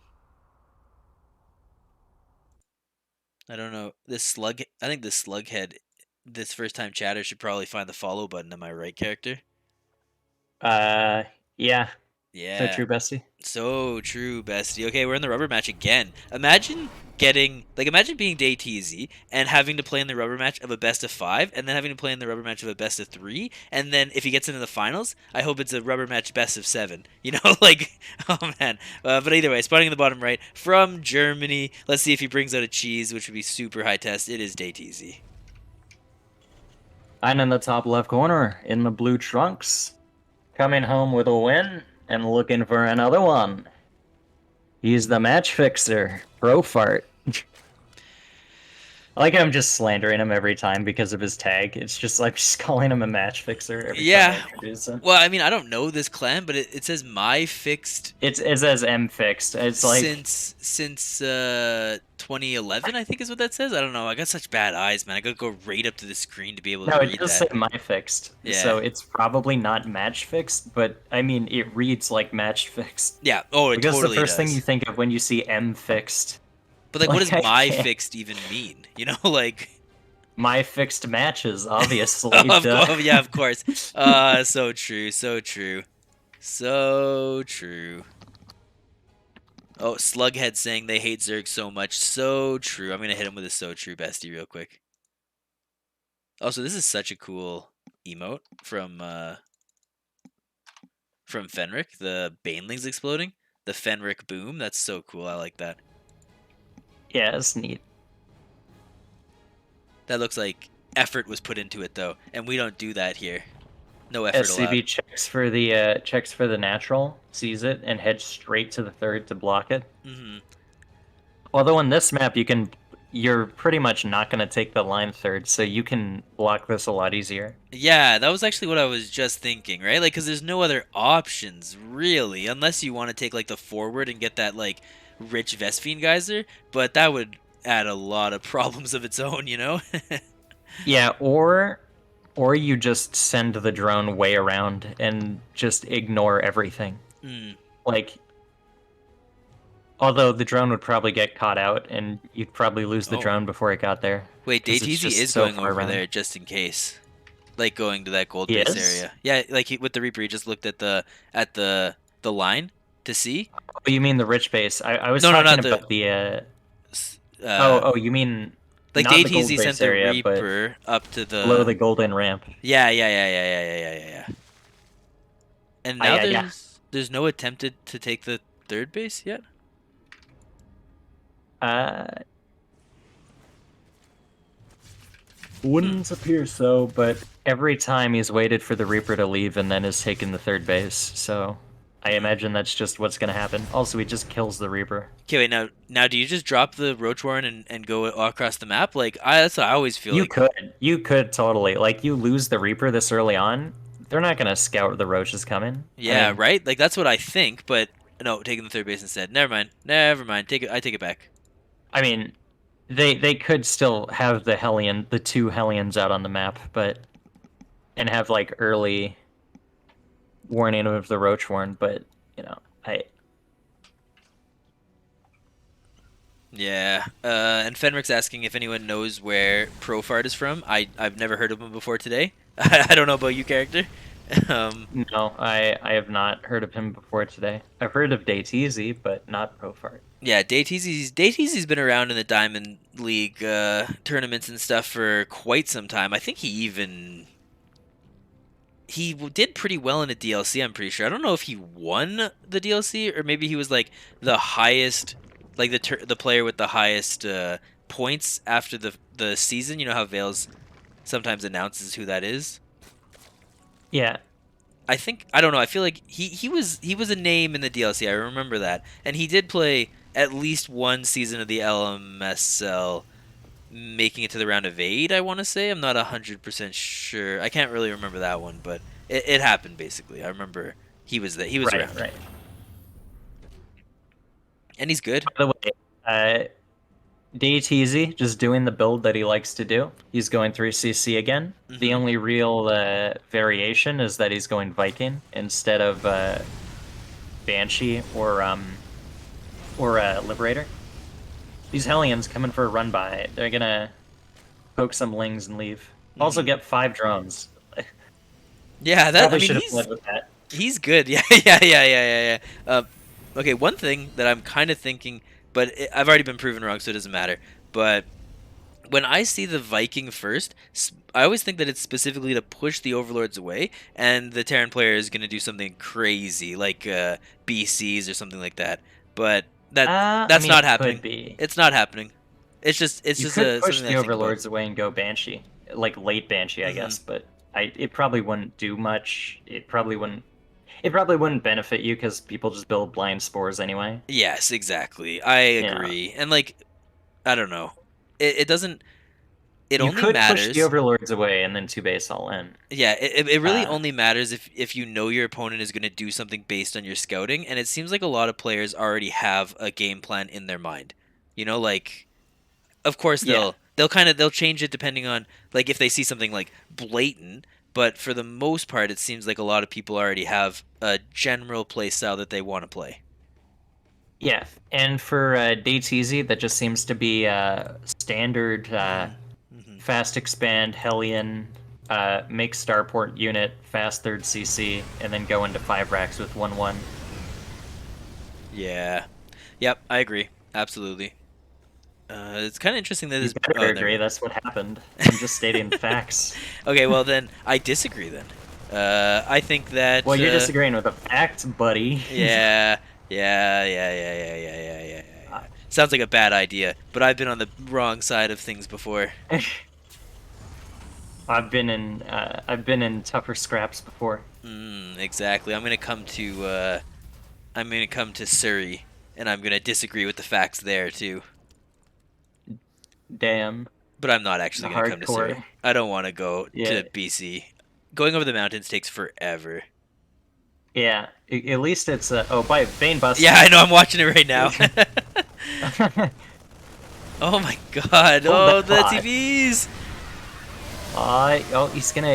I don't know. This slug. I think this slughead. This first time chatter should probably find the follow button. Am I right, character? Uh, yeah. So Yeah. true, bestie. So true, bestie. Okay, we're in the rubber match again. Imagine imagine being DayTZ and having to play in the rubber match of a best of 5, and then having to play in the rubber match of a best of 3, and then if he gets into the finals, I hope it's a rubber match best of 7. You know, like, oh man. But either way, spawning in the bottom right from Germany. Let's see if he brings out a cheese, which would be super high test. It is DayTZ. I'm in the top left corner in the blue trunks, coming home with a win and looking for another one. He's the match fixer, Profart. I like how I'm just slandering him every time because of his tag. It's just like just calling him a match fixer every time I Yeah. introduce him. Well, I mean, I don't know this clan, but it says my fixed It says M fixed. It's like since 2011, I think is what that says. I don't know. I got such bad eyes, man. I gotta go right up to the screen to be able to no, it read does that. say my fixed. Yeah. So it's probably not match fixed, but I mean it reads like match fixed. Yeah. Oh, it Because totally the first thing does. you think of when you see M fixed. But like, what Like, does I my can't. fixed even mean? You know, like. My fixed matches, obviously. Oh, yeah, of course. So true. So true. So true. Oh, Slughead saying they hate Zerg so much. So true. I'm gonna hit him with a so true bestie real quick. Also, this is such a cool emote from Fenric, the Banelings exploding. The Fenric boom. That's so cool. I like that. Yeah, it's neat. That looks like effort was put into it though, and we don't do that here. No effort SCB allowed. checks for the natural, sees it, and heads straight to the third to block it. Hmm. Although on this map you're pretty much not gonna take the line third, so you can block this a lot easier. Yeah, that was actually what I was just thinking, right? Like, because there's no other options, really, unless you want to take, like, the forward and get that, like, rich Vespine geyser, but that would add a lot of problems of its own, you know? Yeah, or you just send the drone way around and just ignore everything. Mm. Like, although the drone would probably get caught out, and you'd probably lose the Oh. drone before it got there. Wait, 'Cause it's DayTZ just is so going far over around. there just in case. Like, going to that gold He base is? area. Yeah, like, with the Reaper, he just looked at the line to see. Oh, you mean the rich base? I was No, no, talking not the... about the s- you mean like, not the gold DayTZ sent base the area, but Reaper up to below the... the golden ramp. Yeah. And Ah, now yeah. there's no attempted to take the third base yet? Uh, wouldn't appear so, but every time he's waited for the Reaper to leave and then has taken the third base, so I imagine that's just what's gonna happen. Also, he just kills the Reaper. Okay, wait, now do you just drop the Roach Warren and go all across the map? Like, that's what I always feel like. You could totally. Like, you lose the Reaper this early on, they're not gonna scout the roaches coming. Yeah, I mean, right? Like, that's what I think, but no, taking the third base instead. Never mind. I take it back. I mean, they could still have the two Hellions out on the map, but and have like early warning of the Roach Warren, but you know, Yeah. And Fenric's asking if anyone knows where Profart is from. I've never heard of him before today. I don't know about you, character. no, I have not heard of him before today. I've heard of DayTZ, but not Profart. Yeah, DayTZ's been around in the Diamond League tournaments and stuff for quite some time. I think he did pretty well in a DLC, I'm pretty sure. I don't know if he won the DLC or maybe he was like the highest, like the player with the highest points after the season. You know how Vales sometimes announces who that is? Yeah, I don't know. I feel like he was a name in the DLC. I remember that, and he did play at least one season of the LMSL, making it to the round of 8. I want to say I'm not 100% sure. I can't really remember that one, but it happened basically. I remember he was there. He was right, around, right. and he's good. By the way, DTZ just doing the build that he likes to do. He's going 3CC again. The Mhm. only real variation is that he's going Viking instead of Banshee or Liberator. These Hellions coming for a run by. They're gonna poke some lings and leave. Also Mhm. get 5 drones. Yeah, that I Probably mean should have led with that. he's good. Yeah, yeah. Okay, one thing that I'm kind of thinking, but I've already been proven wrong, so it doesn't matter. But when I see the Viking first, I always think that it's specifically to push the overlords away, and the Terran player is going to do something crazy like BCs or something like that. But I that's mean, not it could happening. be. It's not happening. It's You just could push something that the I think about. overlords away and go Banshee, like late Banshee, I Hmm. guess. But it probably wouldn't do much. It probably wouldn't. It probably wouldn't benefit you because people just build blind spores anyway. Yes, exactly. I Yeah. agree. And like, I don't know. It doesn't. It You only could push the matters. overlords away and then 2 base all in. Yeah, it really Uh, only matters if you know your opponent is going to do something based on your scouting, and it seems like a lot of players already have a game plan in their mind. You know, like of course yeah. they'll change it depending on like if they see something like blatant, but for the most part it seems like a lot of people already have a general play style that they want to play. Yeah, and for Dates Easy, that just seems to be standard Mhm. Mhm. fast expand Hellion, make starport unit, fast third CC, and then go into 5 racks with 1/1. Yeah. Yep, I agree. Absolutely. It's kind of interesting that You this. better Oh, never agree. mind. That's what happened. I'm just stating the facts. Okay, well then I disagree. Then I think that Well, you're disagreeing with a fact, buddy. yeah. Sounds like a bad idea, but I've been on the wrong side of things before. I've been in tougher scraps before. Exactly. I'm gonna come to Surrey, and I'm gonna disagree with the facts there too. Damn, But I'm not the actually gonna come to Surrey. hardcore. I don't want to go Yeah, to BC. Going over the mountains takes forever. yeah. At least it's by Bane busted. Yeah, I know. I'm watching it right now. Oh my god! Hold Oh, that the thought. TVs!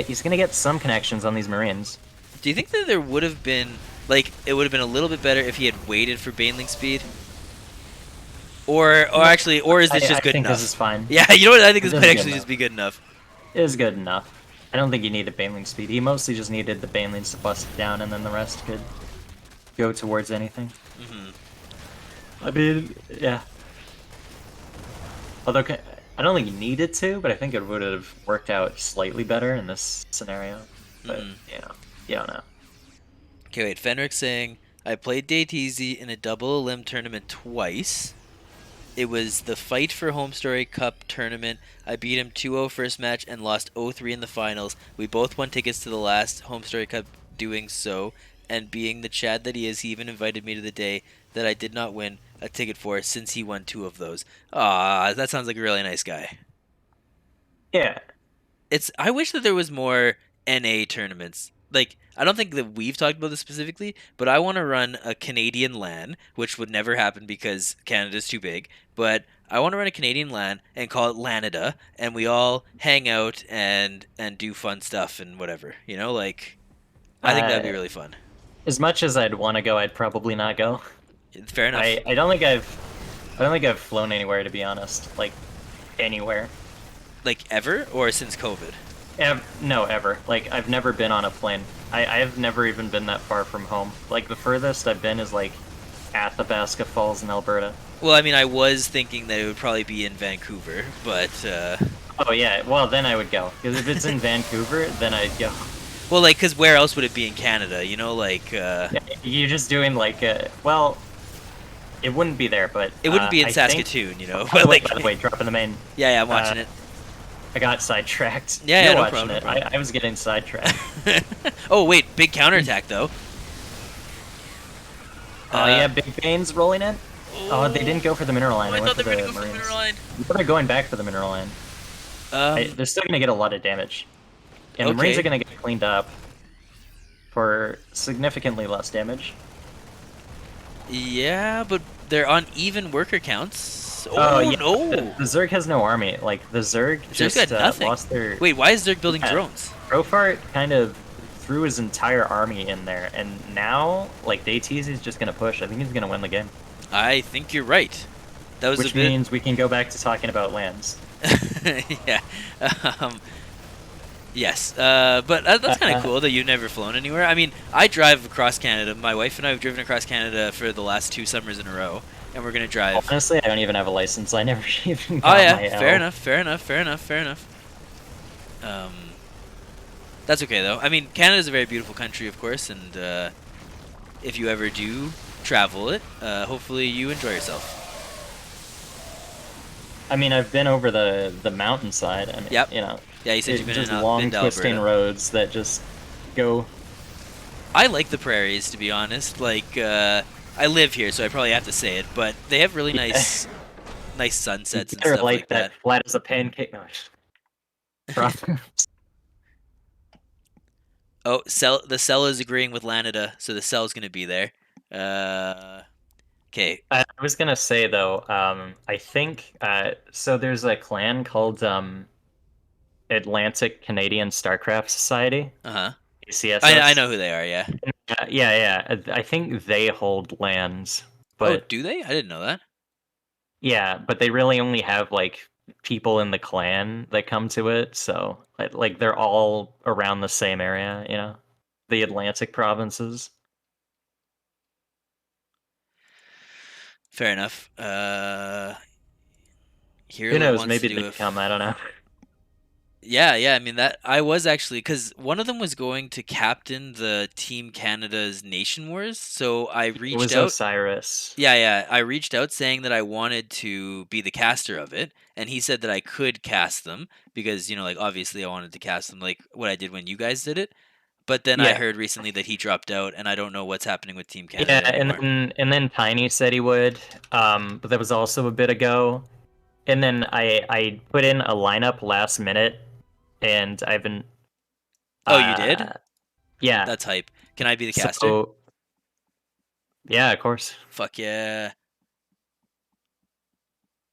He's gonna get some connections on these Marines. Do you think that there would have been like it would have been a little bit better if he had waited for Baneling speed? Or actually, or is this I just good think enough? this is fine. Yeah, you know what? I think this This might is good actually enough. just be good enough. It is good enough. I don't think he needed Baneling speed. He mostly just needed the Banelings to bust it down, and then the rest could go towards anything. Hmm. I mean, yeah. Although I don't think he needed to, but I think it would have worked out slightly better in this scenario. But you don't know. Okay, wait. Fenric saying I played Dayteezy in a double limb tournament twice. It was the Fight for Home Story Cup tournament. I beat him 2-0 first match and lost 0-3 in the finals. We both won tickets to the last Home Story Cup doing so, and being the Chad that he is, he even invited me to the day that I did not win a ticket for since he won 2 of those. Ah, that sounds like a really nice guy. Yeah, I wish that there was more NA tournaments. Like I don't think that we've talked about this specifically, but I want to run a Canadian LAN, which would never happen because Canada's too big. But I want to run a Canadian LAN and call it Lanada, and we all hang out and do fun stuff and whatever. You know, like I think that'd be uh, really fun. as much as I'd want to go, I'd probably not go. Fair enough. I don't think I've flown anywhere, to be honest. Like anywhere. Like ever or since COVID? No, ever. Like I've never been on a plane. I have never even been that far from home. Like the furthest I've been is like Athabasca Falls in Alberta. Well, I mean, I was thinking that it would probably be in Vancouver, but Oh yeah, well then I would go. Because if it's in Vancouver, then I'd go. well, like, cause where else would it be in Canada? You know, like Yeah, you're just doing like well, it wouldn't be there, but it wouldn't be in I think- Saskatoon, you know. By But the way, like, by the way, dropping the main. yeah, I'm watching I got sidetracked. Yeah, You're yeah, no watching problem, no it. problem. I was getting sidetracked. it. Oh wait, big counterattack though. Oh yeah, Big Bane's rolling in. Oh, they didn't go for the mineral line. I They went thought for they were the gonna go for the Marines. mineral line. They're going back for the mineral line. They're still gonna get a lot of damage, and the Marines Okay. are gonna get cleaned up for significantly less damage. Yeah, but They're on even worker counts. Oh Oh yeah, no! the Zerg has no army. Like the Zerg Zerg's got just nothing. lost their. Wait, why is Zerg building Yeah. drones? Profart kind of threw his entire army in there, and now like Dayteezy's just gonna push. I think he's gonna win the game, I think you're right. That was which a bit. means we can go back to talking about lands. Yeah. Um, yes. But that's kind of cool that you've never flown anywhere. I mean, I drive across Canada. My wife and I have driven across Canada for the last 2 summers in a row, and we're gonna drive. Honestly, I don't even have a license. I never even Oh got yeah, my fair L. enough, fair enough, fair enough, fair enough. That's okay though. I mean, Canada's a very beautiful country, of course, and if you ever do travel it, hopefully you enjoy yourself. I mean, I've been over the mountainside, and Yep. you know, Yeah, you said it's you've been just in long been to twisting Alberta. roads that just go. I like the prairies, to be honest. Like, I live here, so I probably have to say it, but they have really nice sunsets and They're stuff like that. flat as a pancake. No, Oh, the cell is agreeing with Lanada, so the cell's gonna be there. Okay. I was gonna say though, I think so. There's a clan called Atlantic Canadian Starcraft Society, Uh-huh. I ACSS. know who they are, yeah. Yeah. I think they hold lands, Oh, but do they? I didn't know that. yeah, but they really only have like people in the clan that come to it. So like they're all around the same area, you know, the Atlantic provinces. Fair enough. Who Hero knows? wants to Maybe do they come. I don't know. Yeah. I mean that I was actually because one of them was going to captain the Team Canada's Nation Wars, so I It reached was out. Osiris. Yeah. I reached out saying that I wanted to be the caster of it, and he said that I could cast them because like obviously I wanted to cast them like what I did when you guys did it. But then I Yeah. heard recently that he dropped out, and I don't know what's happening with Team Yeah, Canada anymore. and then Tiny said he would, but that was also a bit ago. And then I put in a lineup last minute, and I've been Oh, you did? yeah. That's hype. Can I be the caster? So yeah, of course. Fuck yeah.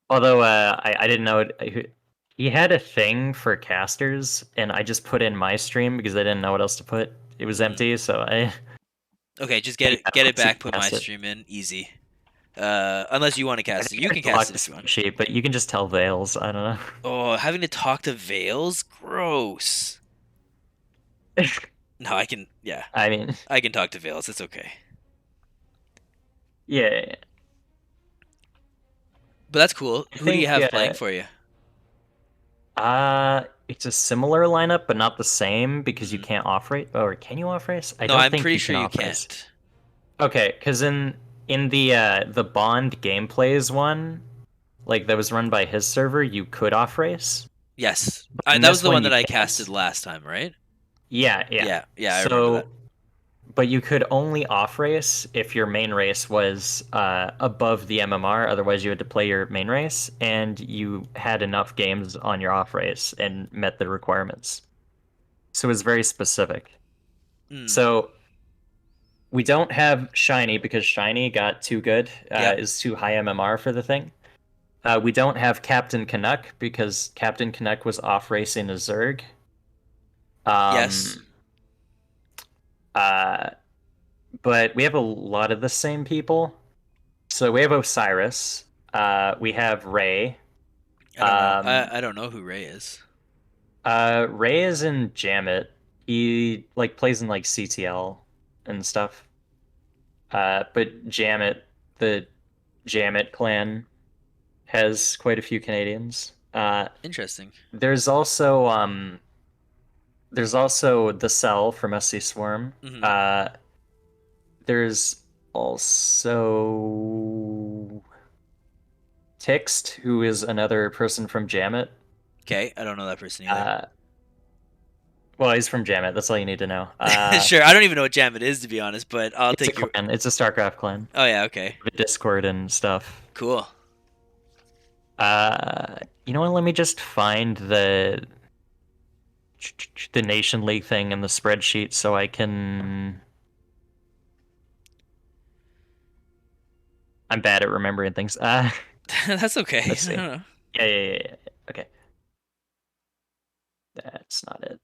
Although I didn't know he had a thing for casters, and I just put in my stream because I didn't know what else to put. It was Mhm. empty, so I Okay, just yeah, get it so you back, can put my cast it. stream in. Easy. Unless you want to I cast it. think You I can have to lock cast it the if you want. spreadsheet, but you can just tell Vales. I don't Oh, having to talk to Vales? Gross. know. No, I can, yeah. I mean, I can talk to Vales. It's okay. yeah. But that's cool. I Who do you think have playing for you? it's a similar lineup, but not the same because you Mhm. can't off race. Or can you off race? I No, don't I'm think pretty you can sure you off race. can't. Okay, because in the Bond gameplays one, like that was run by his server, you could off race. Yes. But in That was this the one, one you that I can't. casted last time, right? Yeah. Yeah, I remember that. So, but you could only off race if your main race was above the MMR. Otherwise, you had to play your main race, and you had enough games on your off race and met the requirements. So it was very specific. Mm. So we don't have Shiny because Shiny got too good, Yep. is too high MMR for the thing. We don't have Captain Canuck because Captain Canuck was off racing a Zerg. Yes. Um, uh, but we have a lot of the same people. So we have Osiris. We have Ray. I don't know. Um, I don't know who Ray is. Ray is in Jammet. He like plays in like CTL and stuff. But Jammet, the Jammet clan, has quite a few Canadians. Interesting. There's also the Cell from SC Swarm. Hmm. There's also Tixt, who is another person from Jammet. Okay, I don't know that person either. Well, he's from Jammet. That's all you need to know. Sure, I don't even know what jam it is to be honest, but I'll It's a take your. clan. It's a StarCraft clan. Oh yeah, okay, With Discord and stuff. cool. You know what? Let me just find the Nation League thing in the spreadsheet so I'm bad at remembering things. That's okay. Let's I see. don't know. Yeah. Okay. That's not it.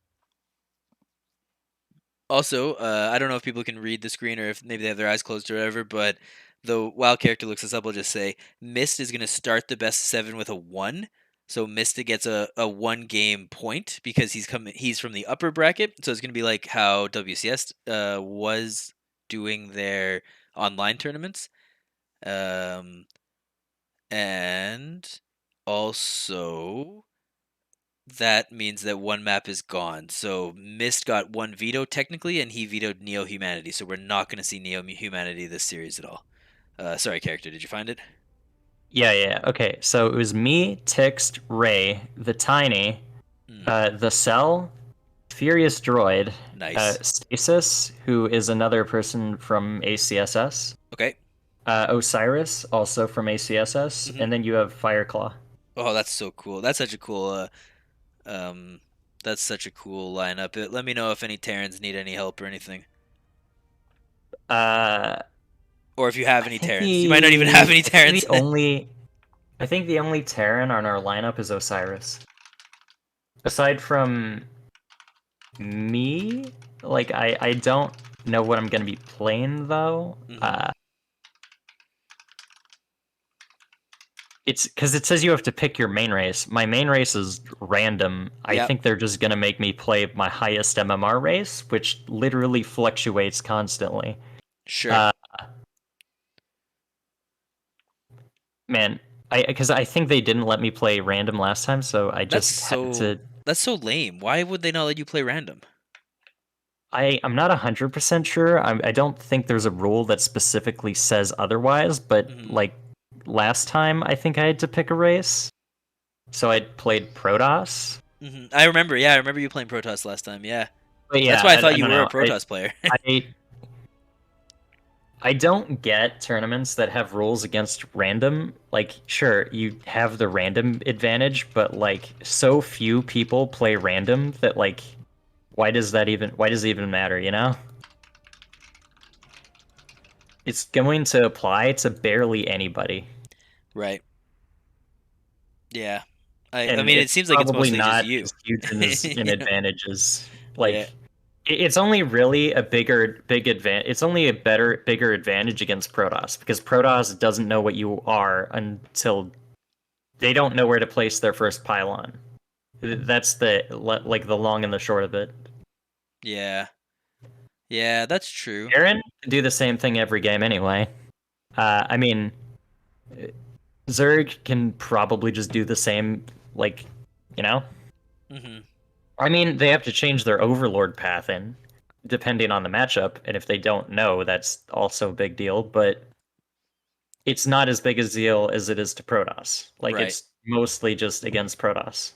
Also, I don't know if people can read the screen or if maybe they have their eyes closed or whatever, but the WoW character looks this up. I'll just say Mist is going to start the best of 7 with a 1. So Mist gets a 1 game point because he's from the upper bracket. So it's going to be like how WCS was doing their online tournaments. And also that means that one map is gone. So Mist got 1 veto technically, and he vetoed Neo Humanity. So we're not going to see Neo Humanity this series at all. Sorry, character. Did you find it? Yeah. Okay, so it was me, Tixt, Ray, the Tiny, Mm, the Cell, Furious Droid, nice. Stasis, who is another person from ACSS, Okay. Osiris, also from ACSS, Hmm. and then you have Fireclaw. Oh, that's so cool. That's such a cool. Um, that's such a cool lineup. Let me know if any Terrans need any help or anything, Uh, or if you have I any think Terrans. You might not even have the any I think Terrans. the only I think the only Terran on our lineup is Osiris. Aside from me, like I don't know what I'm gonna be playing though. Hmm. It's because it says you have to pick your main race. My main race is random. I Yep. think they're just gonna make me play my highest MMR race, which literally fluctuates constantly. Sure. Uh, man, I think they didn't let me play random last time, so I That's just had so to. that's so lame. Why would they not let you play random? I'm not 100% sure. I don't think there's a rule that specifically says otherwise, but Hmm. like last time, I think I had to pick a race, so I played Protoss. I remember. Yeah, I remember you playing Protoss last time. Yeah, But that's yeah, why I thought I you don't were a know. Protoss player. I I don't get tournaments that have rules against random. Like, sure, you have the random advantage, but like so few people play random that like why does it even matter, you know? It's going to apply to barely anybody. Right. Yeah. I And mean, it it's seems like it's probably mostly just not you. as huge in You know? advantages. Yeah. Like it's only really a big advantage. It's only a bigger advantage against Protoss because Protoss doesn't know what you are until they don't know where to place their first pylon. That's like the long and the short of it. Yeah. Yeah, that's true. Aaron can do the same thing every game anyway. I mean, Zerg can probably just do the same, like, you know. Hmm. I mean, they have to change their Overlord path in, depending on the matchup, and if they don't know, that's also a big deal. But it's not as big a deal as it is to Protoss. Like, Right. it's mostly just against Protoss.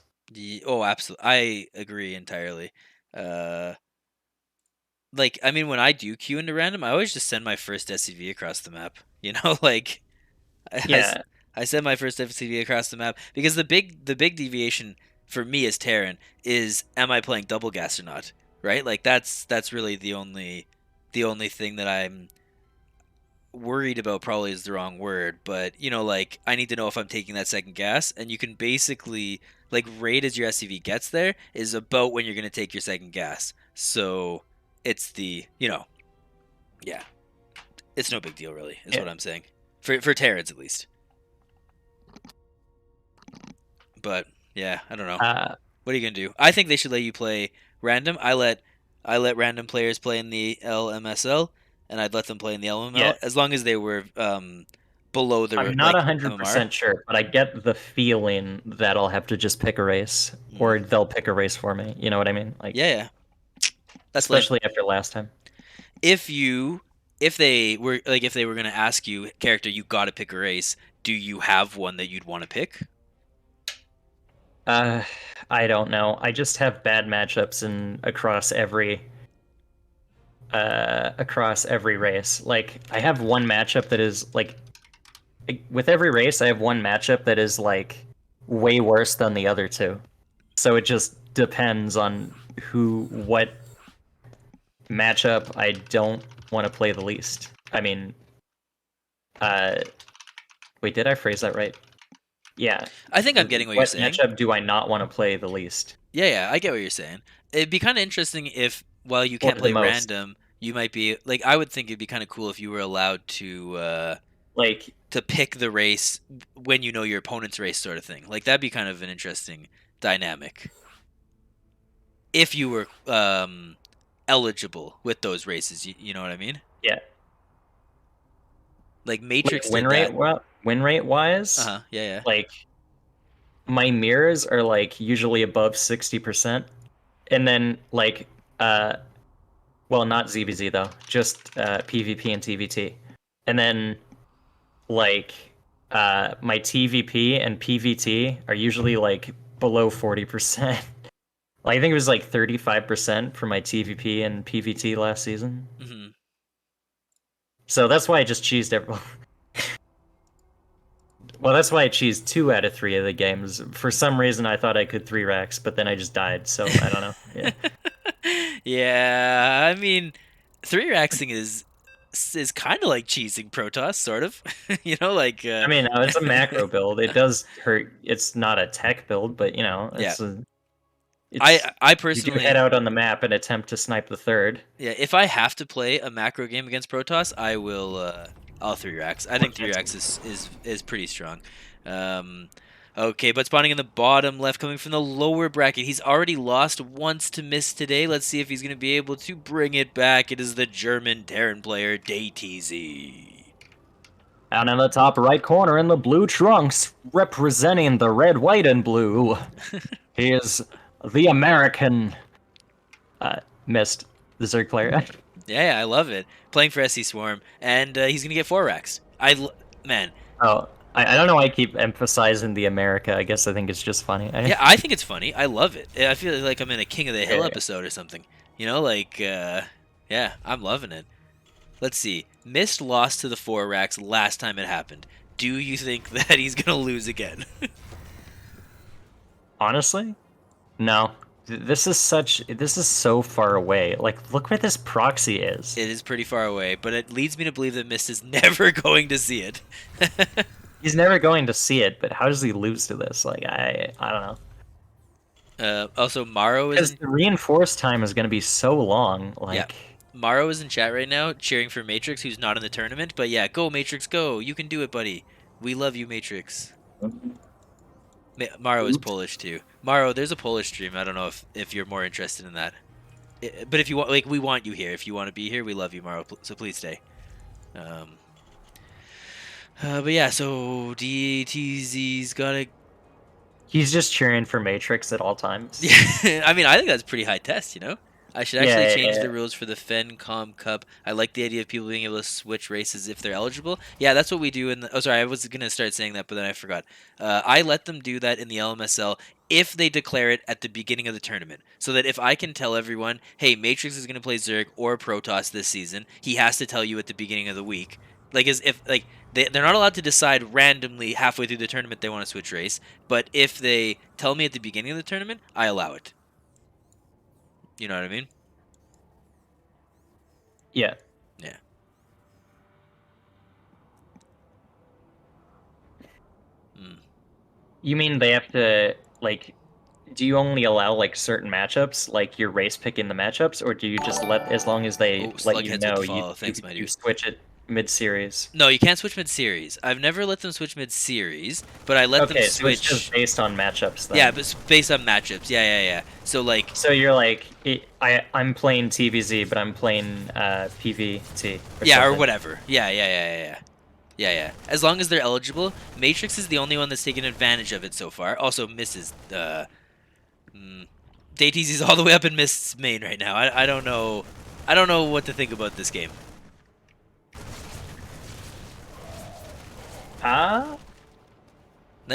Oh, absolutely. I agree entirely. Uh, like, I mean, when I do queue into random, I always just send my first SCV across the map. You know, like I, Yeah, I send my first FCV across the map because the big deviation for me as Terran is am I playing double gas or not, right? Like that's really the only thing that I'm worried about. Probably is the wrong word, but like I need to know if I'm taking that second gas, and you can basically like rate as your SCV gets there is about when you're gonna take your second gas. So it's yeah, it's no big deal really, is yeah. what I'm saying for Terrans at least. But yeah, I don't know. Uh, What are you gonna do? I think they should let you play random. I let random players play in the LMSL, and I'd let them play in the yeah. LML as long as they were below I'm the not like MMR. 100% sure, but I get the feeling that I'll have to just pick a race, Mm. or they'll pick a race for me. You know what I mean? Like, Yeah, yeah, that's lame. especially after last time. If you if they were gonna ask you, character, you got to pick a race. Do you have one that you'd want to pick? Uh, I don't know. I just have bad matchups in across every race. Like I have one matchup that is like with every race I have one matchup that is like way worse than the other two. So it just depends on what matchup I don't want to play the least. I mean, uh Wait, did I phrase that right? Yeah. I think I'm getting what you're saying. Matchup do I not want to play the least? Yeah, I get what you're saying. It'd be kind of interesting if, while you Or can't the play most. random, you might be like. I would think it'd be kind of cool if you were allowed Like, to pick the race when you know your opponent's race, sort of thing. Like that'd be kind of an interesting dynamic if you were eligible with those races. You know what I mean? yeah. Like Like, Matrix did that. win rate wise, Yeah. like my mirrors are like usually above 60%. And then like well, not ZVZ though, just PvP and TVT. And then like my TVP and PVT are usually like below 40%. Like, I think it was like 35% for my TVP and PVT last season. Hmm. So that's why I just cheesed everyone. Well, that's why I cheesed 2 out of 3 of the games. For some reason, I thought I could 3 racks, but then I just died. So I don't know. Yeah. Yeah, I mean, 3-raxing is kind of like cheesing Protoss, sort of. You know, like I mean, it's a macro build. It does hurt. It's not a tech build, but you know, Yeah. it's I you do personally head out on the map and attempt to snipe the third. Yeah, if I have to play a macro game against Protoss, I will. I'll 3-rax. I think 3-rax is pretty strong. Okay, but spawning in the bottom left, coming from the lower bracket, he's already lost once to Miss today. Let's see if he's going to be able to bring it back. It is the German Terran player DayTZ. And in the top right corner in the blue trunks, representing the red, white, and blue, he is the American missed the Zerg player. Yeah, I love it. Playing for SC Swarm, and he's going to get 4-rax. Man. Oh, I don't know why I keep emphasizing the America. I guess I think it's just funny. Yeah, I think it's funny. I love it. I feel like I'm in a King of the Hill Yeah. episode or something. You know, like, yeah, I'm loving it. Let's see. Mist lost to the 4-rax last time it happened. Do you think that he's going to lose again? Honestly, no. This is so far away. Like, look where this proxy is. It is pretty far away, but it leads me to believe that Mist is never going to see it. He's never going to see it, but how does he lose to this? Like, I don't know. Also, Maro is Because the reinforced time is going to be so long. Like, Yeah. Maro is in chat right now cheering for Matrix, who's not in the tournament. But yeah, go Matrix, go! You can do it, buddy. We love you, Matrix. Maro is Polish too. Maro, there's a Polish stream. I don't know if you're more interested in that. But if you want, like, we want you here. If you want to be here, we love you, Maro. So please stay. But yeah, so DTZ's gotta. he's just cheering for Matrix at all times. Yeah, I mean, I think that's a pretty high test, you know? I should actually change yeah. the rules for the RombCup. I like the idea of people being able to switch races if they're eligible. Yeah, that's what we do in the... Oh, sorry, I was going to start saying that, but then I forgot. I let them do that in the LMSL if they declare it at the beginning of the tournament. So that if I can tell everyone, hey, Matrix is going to play Zerg or Protoss this season, he has to tell you at the beginning of the week. Like, as if, like, they're not allowed to decide randomly halfway through the tournament they want to switch race, but if they tell me at the beginning of the tournament, I allow it. You know what I mean? Yeah. Yeah. You mean they have to, like, do you only allow, like, certain matchups, like you're race picking the matchups, or do you just let, as long as they let you know, you switch it mid-series? No, you can't switch mid-series. I've never let them switch mid-series, but I let them switch... so it's just based on matchups, then. Yeah, but it's based on matchups. Yeah. So, like... So you're like, I'm playing TVZ, but I'm playing PVT. Yeah, or something. whatever. Yeah. As long as they're eligible, Matrix is the only one that's taken advantage of it so far. Also, Mrs. DayTZ's all the way up in Mist's main right now. I don't know. I don't know what to think about this game. Nice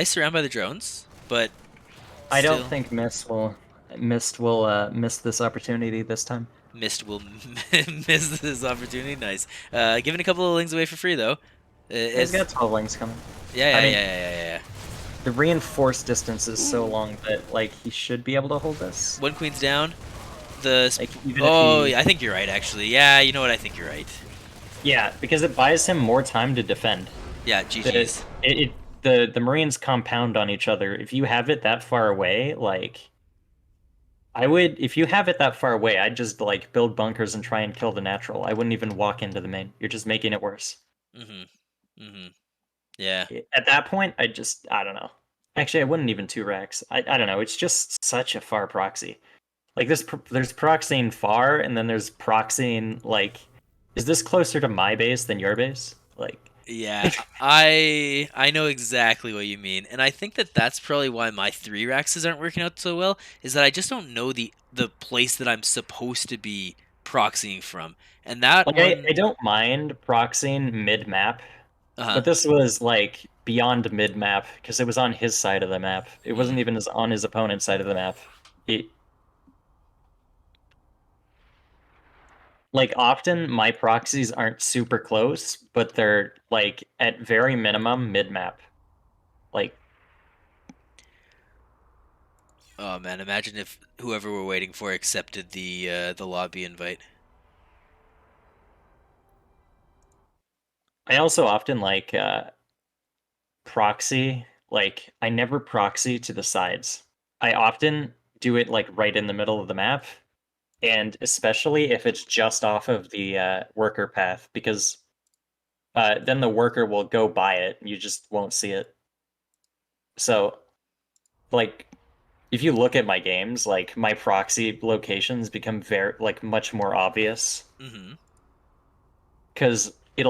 surround by the drones, but I don't think Mist will miss this opportunity this time. Mist will miss this opportunity. Nice. Giving a couple of lings away for free though. He's got 12 links coming. Yeah. The reinforced distance is so long that like he should be able to hold this. One queen's down. Like, Yeah, I think you're right actually. Yeah, you know what? I think you're right. Yeah, because it buys him more time to defend. Yeah, The GG's. the Marines compound on each other. If you have it that far away, like I would, if you have it that far away, I'd just like build bunkers and try and kill the natural. I wouldn't even walk into the main. You're just making it worse. Yeah. At that point, I don't know. Actually, I wouldn't even 2-racks. I don't know. It's just such a far proxy. Like there's proxying far, and then there's proxying like, is this closer to my base than your base? Like, Yeah, I know exactly what you mean, and I think that that's probably why my 3 raxes aren't working out so well. Is that I just don't know the place that I'm supposed to be proxying from, and that like I one. don't mind proxying mid map, Uh but this was like beyond mid map because it was on his side of the map. It huh. wasn't even on his opponent's side of the map. It, like often my proxies aren't super close, but they're like at very minimum mid map. Like Oh man, imagine if whoever we're waiting for accepted the lobby invite. I also often like proxy. Like I never proxy to the sides. I often do it like right in the middle of the map, and especially if it's just off of the worker path, because then the worker will go by it and you just won't see it. So, like, if you look at my games, like my proxy locations become very like much more obvious Mm-hmm. because it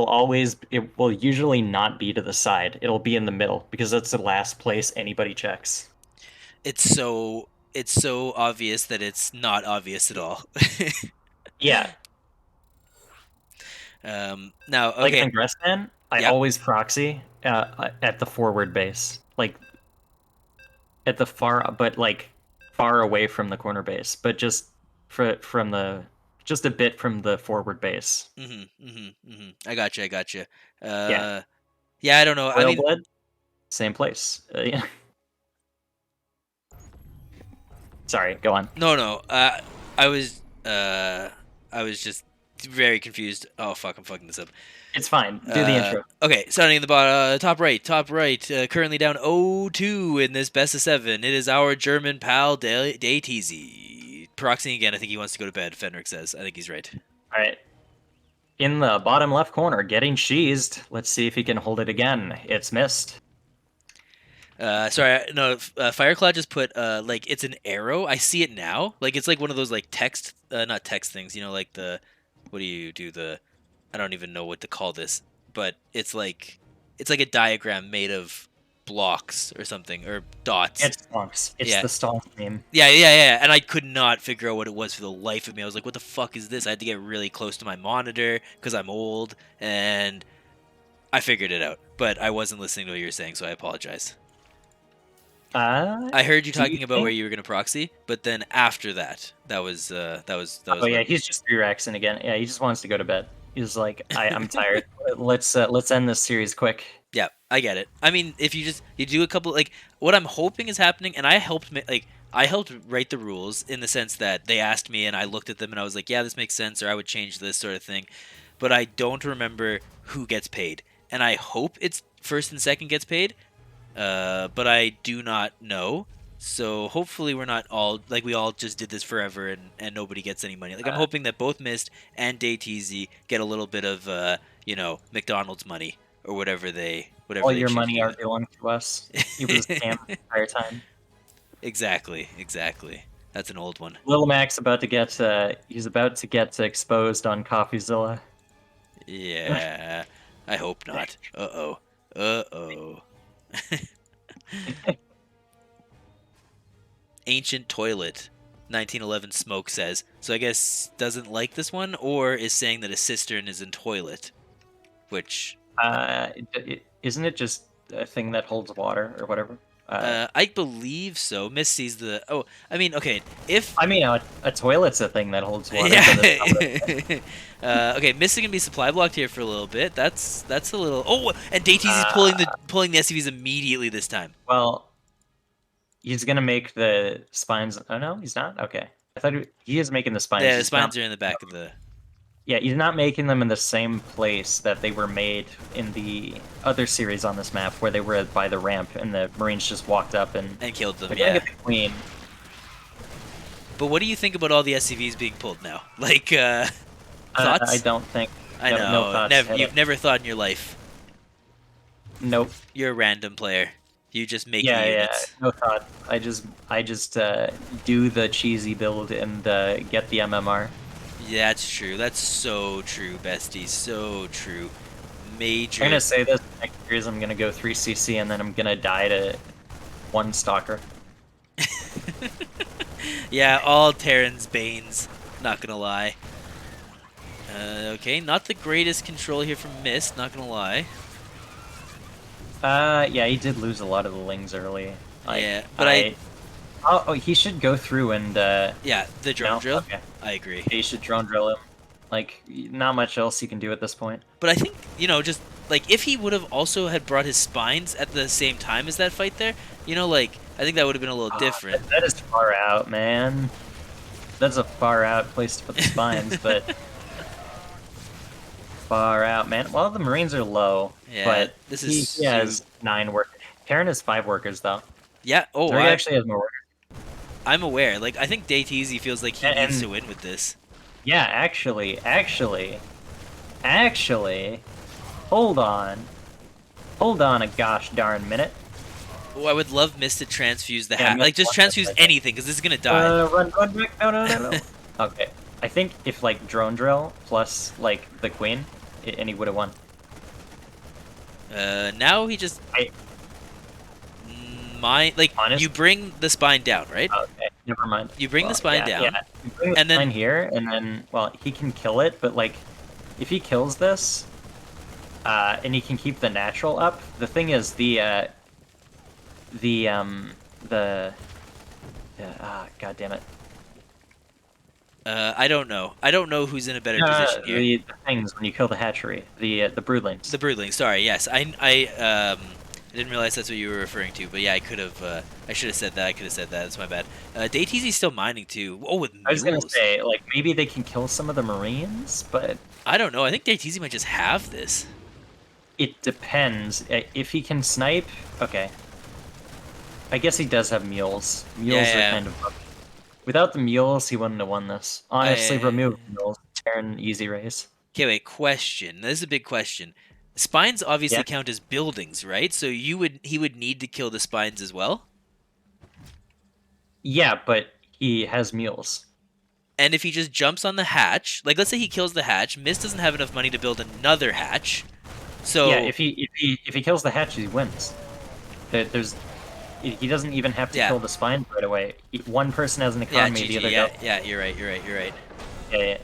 will usually not be to the side. It'll be in the middle because that's the last place anybody checks. It's so obvious that it's not obvious at all. Yeah, Now, like okay, on Gressman, I yeah. always proxy at the forward base, like at the far, but like far away from the corner base, but just from the just a bit from the forward base. I got you. I got you. Yeah, Yeah, I don't know. I Royal mean, Blood, same place. Yeah. Sorry, go on. no, no. I was, I was just very confused. Oh fuck, I'm fucking this up. It's fine. Do the intro. Okay, starting in the bottom, top right. Currently down 0-2 in this best of 7. It is our German pal Dayteezy. Proxying again. I think he wants to go to bed. Fenric says. I think he's right. All right. In the bottom left corner, getting cheesed. Let's see if he can hold it again. It's missed. Sorry, no. Firecloud just put like it's an arrow. I see it now. Like it's like one of those like text, not text things. You know, like the what do you do? I don't even know what to call this, but it's like a diagram made of blocks or something or dots. It's stonks. It's Yeah, the stonk meme. yeah. And I could not figure out what it was for the life of me. I was like, what the fuck is this? I had to get really close to my monitor because I'm old, and I figured it out. But I wasn't listening to what you were saying, so I apologize. I heard you Do you talking about where think? you were gonna proxy, but then after that, that was Oh yeah, what. he's just 3-racking again. Yeah, he just wants to go to bed. He's like, I'm tired. Let's end this series quick. Yeah, I get it. I mean, if you do a couple like what I'm hoping is happening, and I helped write the rules in the sense that they asked me and I looked at them and I was like, yeah, this makes sense, or I would change this sort of thing, but I don't remember who gets paid, and I hope it's first and second gets paid, but I do not know. So hopefully we're not all like we all just did this forever and nobody gets any money. Like I'm Uh, hoping that both Mist and DayTeasy get a little bit of McDonald's money or all whatever they your choose to money do are belong to us. It was a scam the with. entire time. Exactly. That's an old one. Lil Mac's about to get he's about to get exposed on CoffeeZilla. Yeah. I hope not. Uh-oh. Uh-oh. Ancient toilet. 1911 smoke says. So I guess doesn't like this one or is saying that a cistern is in toilet, which Isn't it just a thing that holds water or whatever? I believe so. Miss sees the. Oh, I mean, okay. If I mean, a toilet's a thing that holds water, yeah. but it's not what it Okay, Miss is gonna be supply blocked here for a little bit. That's a little. Oh, and Datesy's is uh, pulling the SUVs immediately this time. well, he's gonna make the spines. Oh no, he's not. Okay, I thought he is making the spines. Yeah, the He's not. spines are in the back of the. Yeah, he's not making them in the same place that they were made in the other series on this map, where they were by the ramp and the Marines just walked up and killed them. they're gonna Yeah. get the queen. But what do you think about all the SCVs being pulled now? Like, I thoughts? don't think. I No know. thoughts. You've never thought in your life. Nope. You're a random player. You just make the Yeah, units. no thoughts. I just do the cheesy build and get the MMR. Yeah, that's true. That's so true, bestie. So true. Major. I'm gonna say this next series. I'm gonna go 3CC and then I'm gonna die to one stalker. Yeah, all Terran's Banes. Not gonna lie. Okay, not the greatest control here from Mist. Not gonna lie. Yeah, he did lose a lot of the lings early. Like, Yeah, but Oh, he should go through and yeah, the drone no? drill. Okay. I agree. He should drone drill him. Like, not much else you can do at this point. But I think, just like if he would have also had brought his spines at the same time as that fight there, like I think that would have been a little different. That is far out, man. That's a far out place to put the spines, but far out, man. Well, the Marines are low, Yeah, but this is he has 9 workers. Terran has 5 workers though. Yeah. Oh, Zerg actually has more workers. I'm aware. Like I think Dayteezy feels like he needs And- to win with this. Yeah, actually, hold on a gosh darn minute. Oh, I would love Mist to transfuse the Yeah, hat. Mist Like just wants transfuse it. anything because this is gonna die. Run back! No. Okay, I think if like drone drill plus like the queen, and he would have won. Now he just Honest? you bring the spine down, right? Okay, never mind. You bring the spine down, Yeah. You bring the and then- spine here, and then well, he can kill it, but like, if he kills this, and he can keep the natural up. The thing is, god damn it. I don't know. I don't know who's in a better position here. The things when you kill the hatchery, the broodlings. The broodling. Sorry. Yes. I didn't realize that's what you were referring to. But yeah, I could have. I should have said that. I could have said that. That's my bad. Dayteezy's still mining too. Oh, with mules. I was gonna say, like, maybe they can kill some of the Marines, but I don't know. I think Dayteezy might just have this. it depends. If he can snipe, okay. I guess he does have mules. Mules Yeah. are kind of... Without the mules, he wouldn't have won this. Honestly, I- remove mules. Terran easy race. Okay, wait. Question. This is a big question. Spines obviously Yeah. count as buildings, right? So he would need to kill the spines as well. Yeah, but he has mules. And if he just jumps on the hatch, like let's say he kills the hatch, Mist doesn't have enough money to build another hatch. So Yeah, if he kills the hatch, he wins. He doesn't even have to Yeah. kill the spines right away. One person has an yeah, economy, the GG, other yeah, doesn't. yeah, you're right. Yeah.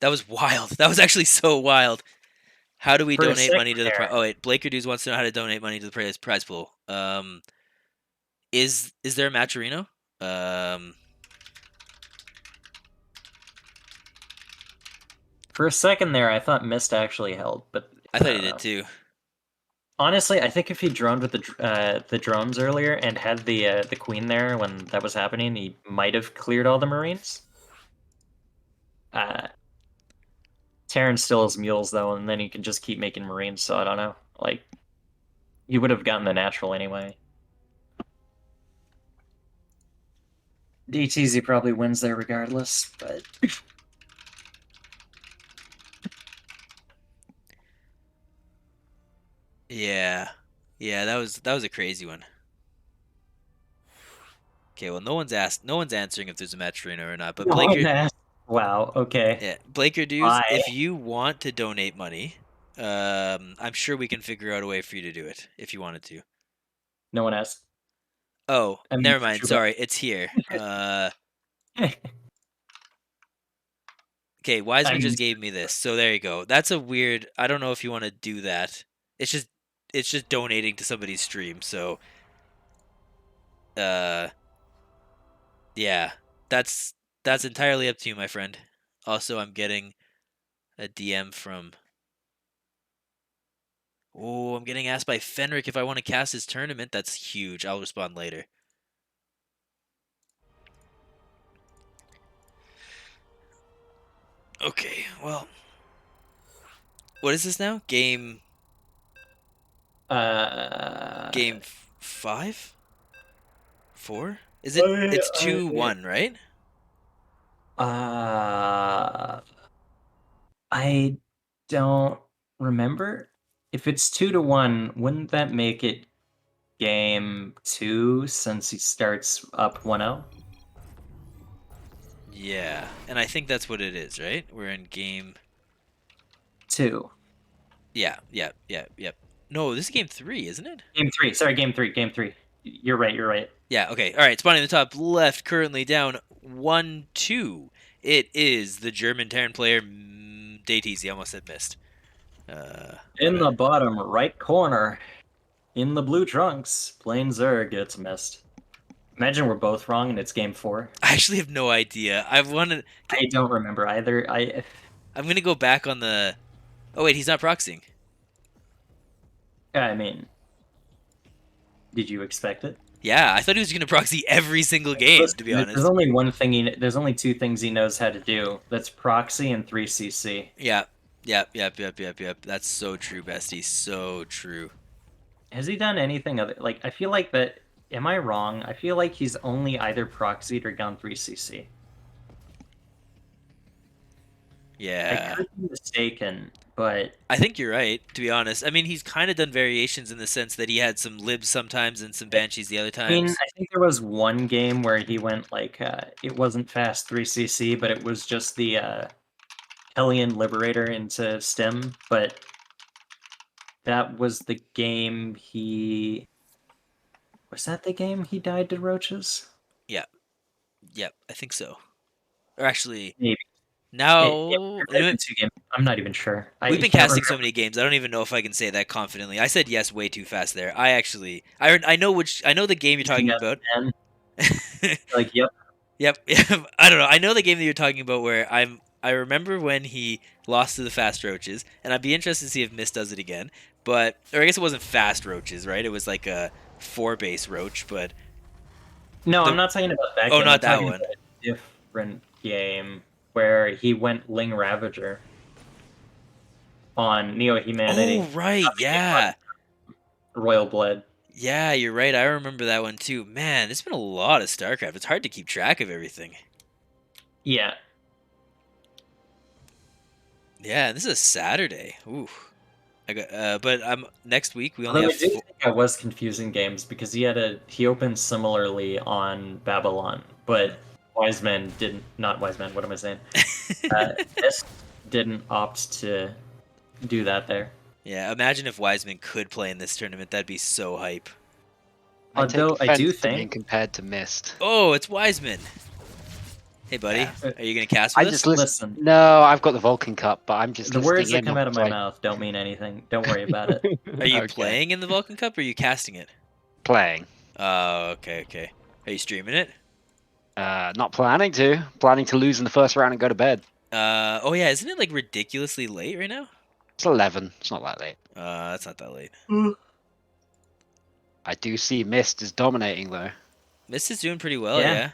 That was wild. That was actually so wild. How do we For a donate money to the second prize? there. Oh wait, Blaker Dudes wants to know how to donate money to the prize pool. Is there a Matcherino? For a second there, I thought Mist actually held, but I thought he don't did know. too. Honestly, I think if he droned with the drones earlier and had the queen there when that was happening, he might have cleared all the Marines. Terran still has mules though, and then he can just keep making Marines. So I don't know. Like, he would have gotten the natural anyway. DTZ probably wins there regardless, but Yeah, that was a crazy one. Okay, well, no one's answering if there's a Matcherino or not. But Blaker, wow. Okay. yeah, Blaker Dudes, Why? if you want to donate money, I'm sure we can figure out a way for you to do it if you wanted to. No one asked. Oh, I mean, never mind. sure. Sorry, it's here. Okay, Wiseman I mean- just gave me this, so there you go. That's a weird. I don't know if you want to do that. It's just donating to somebody's stream. So, yeah, that's entirely up to you, my friend. Also, I'm getting a DM from. Oh, I'm getting asked by Fenric if I want to cast his tournament. That's huge. I'll respond later. Okay, well, What is this now? Game Uh, 5? 4? Is it? It's I, 2-1, right? uh, I don't remember. If it's 2-1, wouldn't that make it game 2 since he starts up 1-0? Yeah, and I think that's what it is, right? We're in game. 2. Yeah, yeah, yeah, yep. No, this is game 3, isn't it? Game 3. Sorry, game 3. Game 3. You're right. You're right. Yeah, okay. All right, spawning in the top left, currently down 1-2. It is the German Terran player, Datees. He almost said missed. My In the bad. bottom right corner, in the blue trunks, plain Zerg gets missed. Imagine we're both wrong and it's game 4. I actually have no idea. I wanted. I don't remember either. I'm gonna go back on the. Oh wait, he's not proxying. I mean, did you expect it? Yeah, I thought he was gonna proxy every single game. Listen, To be there's honest. only one thing. There's only 2 things he knows how to do. That's proxy and 3CC. Yeah. Yep. That's so true, bestie. So true. Has he done anything other? Like, I feel like that. Am I wrong? I feel like he's only either proxied or gone 3CC. I Yeah. could be mistaken, but I think you're right, to be honest. I mean, he's kind of done variations in the sense that he had some libs sometimes and some banshees the other I mean, times. I think there was one game where he went like it wasn't fast 3CC, but it was just the Hellion Liberator into Stim. But that was the game he was that the game he died to roaches? Yep, I think so. Or actually, Maybe. It now might have been 2 games. I'm not even sure. we've I been can't casting so remember. many games. I don't even know if I can say that confidently. I said yes way too fast there. I know the game you're talking Yes, about. man. Like, yep. Yep. I don't know. I know the game that you're talking about where I remember when he lost to the fast roaches, and I'd be interested to see if Mist does it again. But or I guess it wasn't fast roaches, right? It was like a 4 base roach, but No, the I'm not talking about that oh, game. I'm not that talking one. about a different game where he went Ling Ravager on Neo Humanity. Oh, right. Yeah. Royal Blood. Yeah, you're right. I remember that one too. Man, there's been a lot of StarCraft. It's hard to keep track of everything. Yeah. Yeah, this is a Saturday. Ooh. But next week we only Although I have do think I was confusing games because he opened similarly on Babylon, but Wiseman didn't. Not Wiseman. What am I saying? S didn't opt to do that there. Yeah, imagine if Wiseman could play in this tournament. That'd be so hype. I take Although I do offense to being think compared to Mist. Oh, it's Wiseman. Hey, buddy. Yeah. Are you going to cast I with us? just listen. No, I've got the Vulcan Cup, but I'm just The listening words that in come on out of my play. mouth don't mean anything. Don't worry about it. Are you Okay. playing in the Vulcan Cup or are you casting it? Playing. Oh, okay. Are you streaming it? Not planning to. Planning to lose in the first round and go to bed. Oh yeah, isn't it like ridiculously late right now? It's 11. It's not that late. That's not that late. I do see Mist is dominating though. Mist is doing pretty well, Yeah. yeah.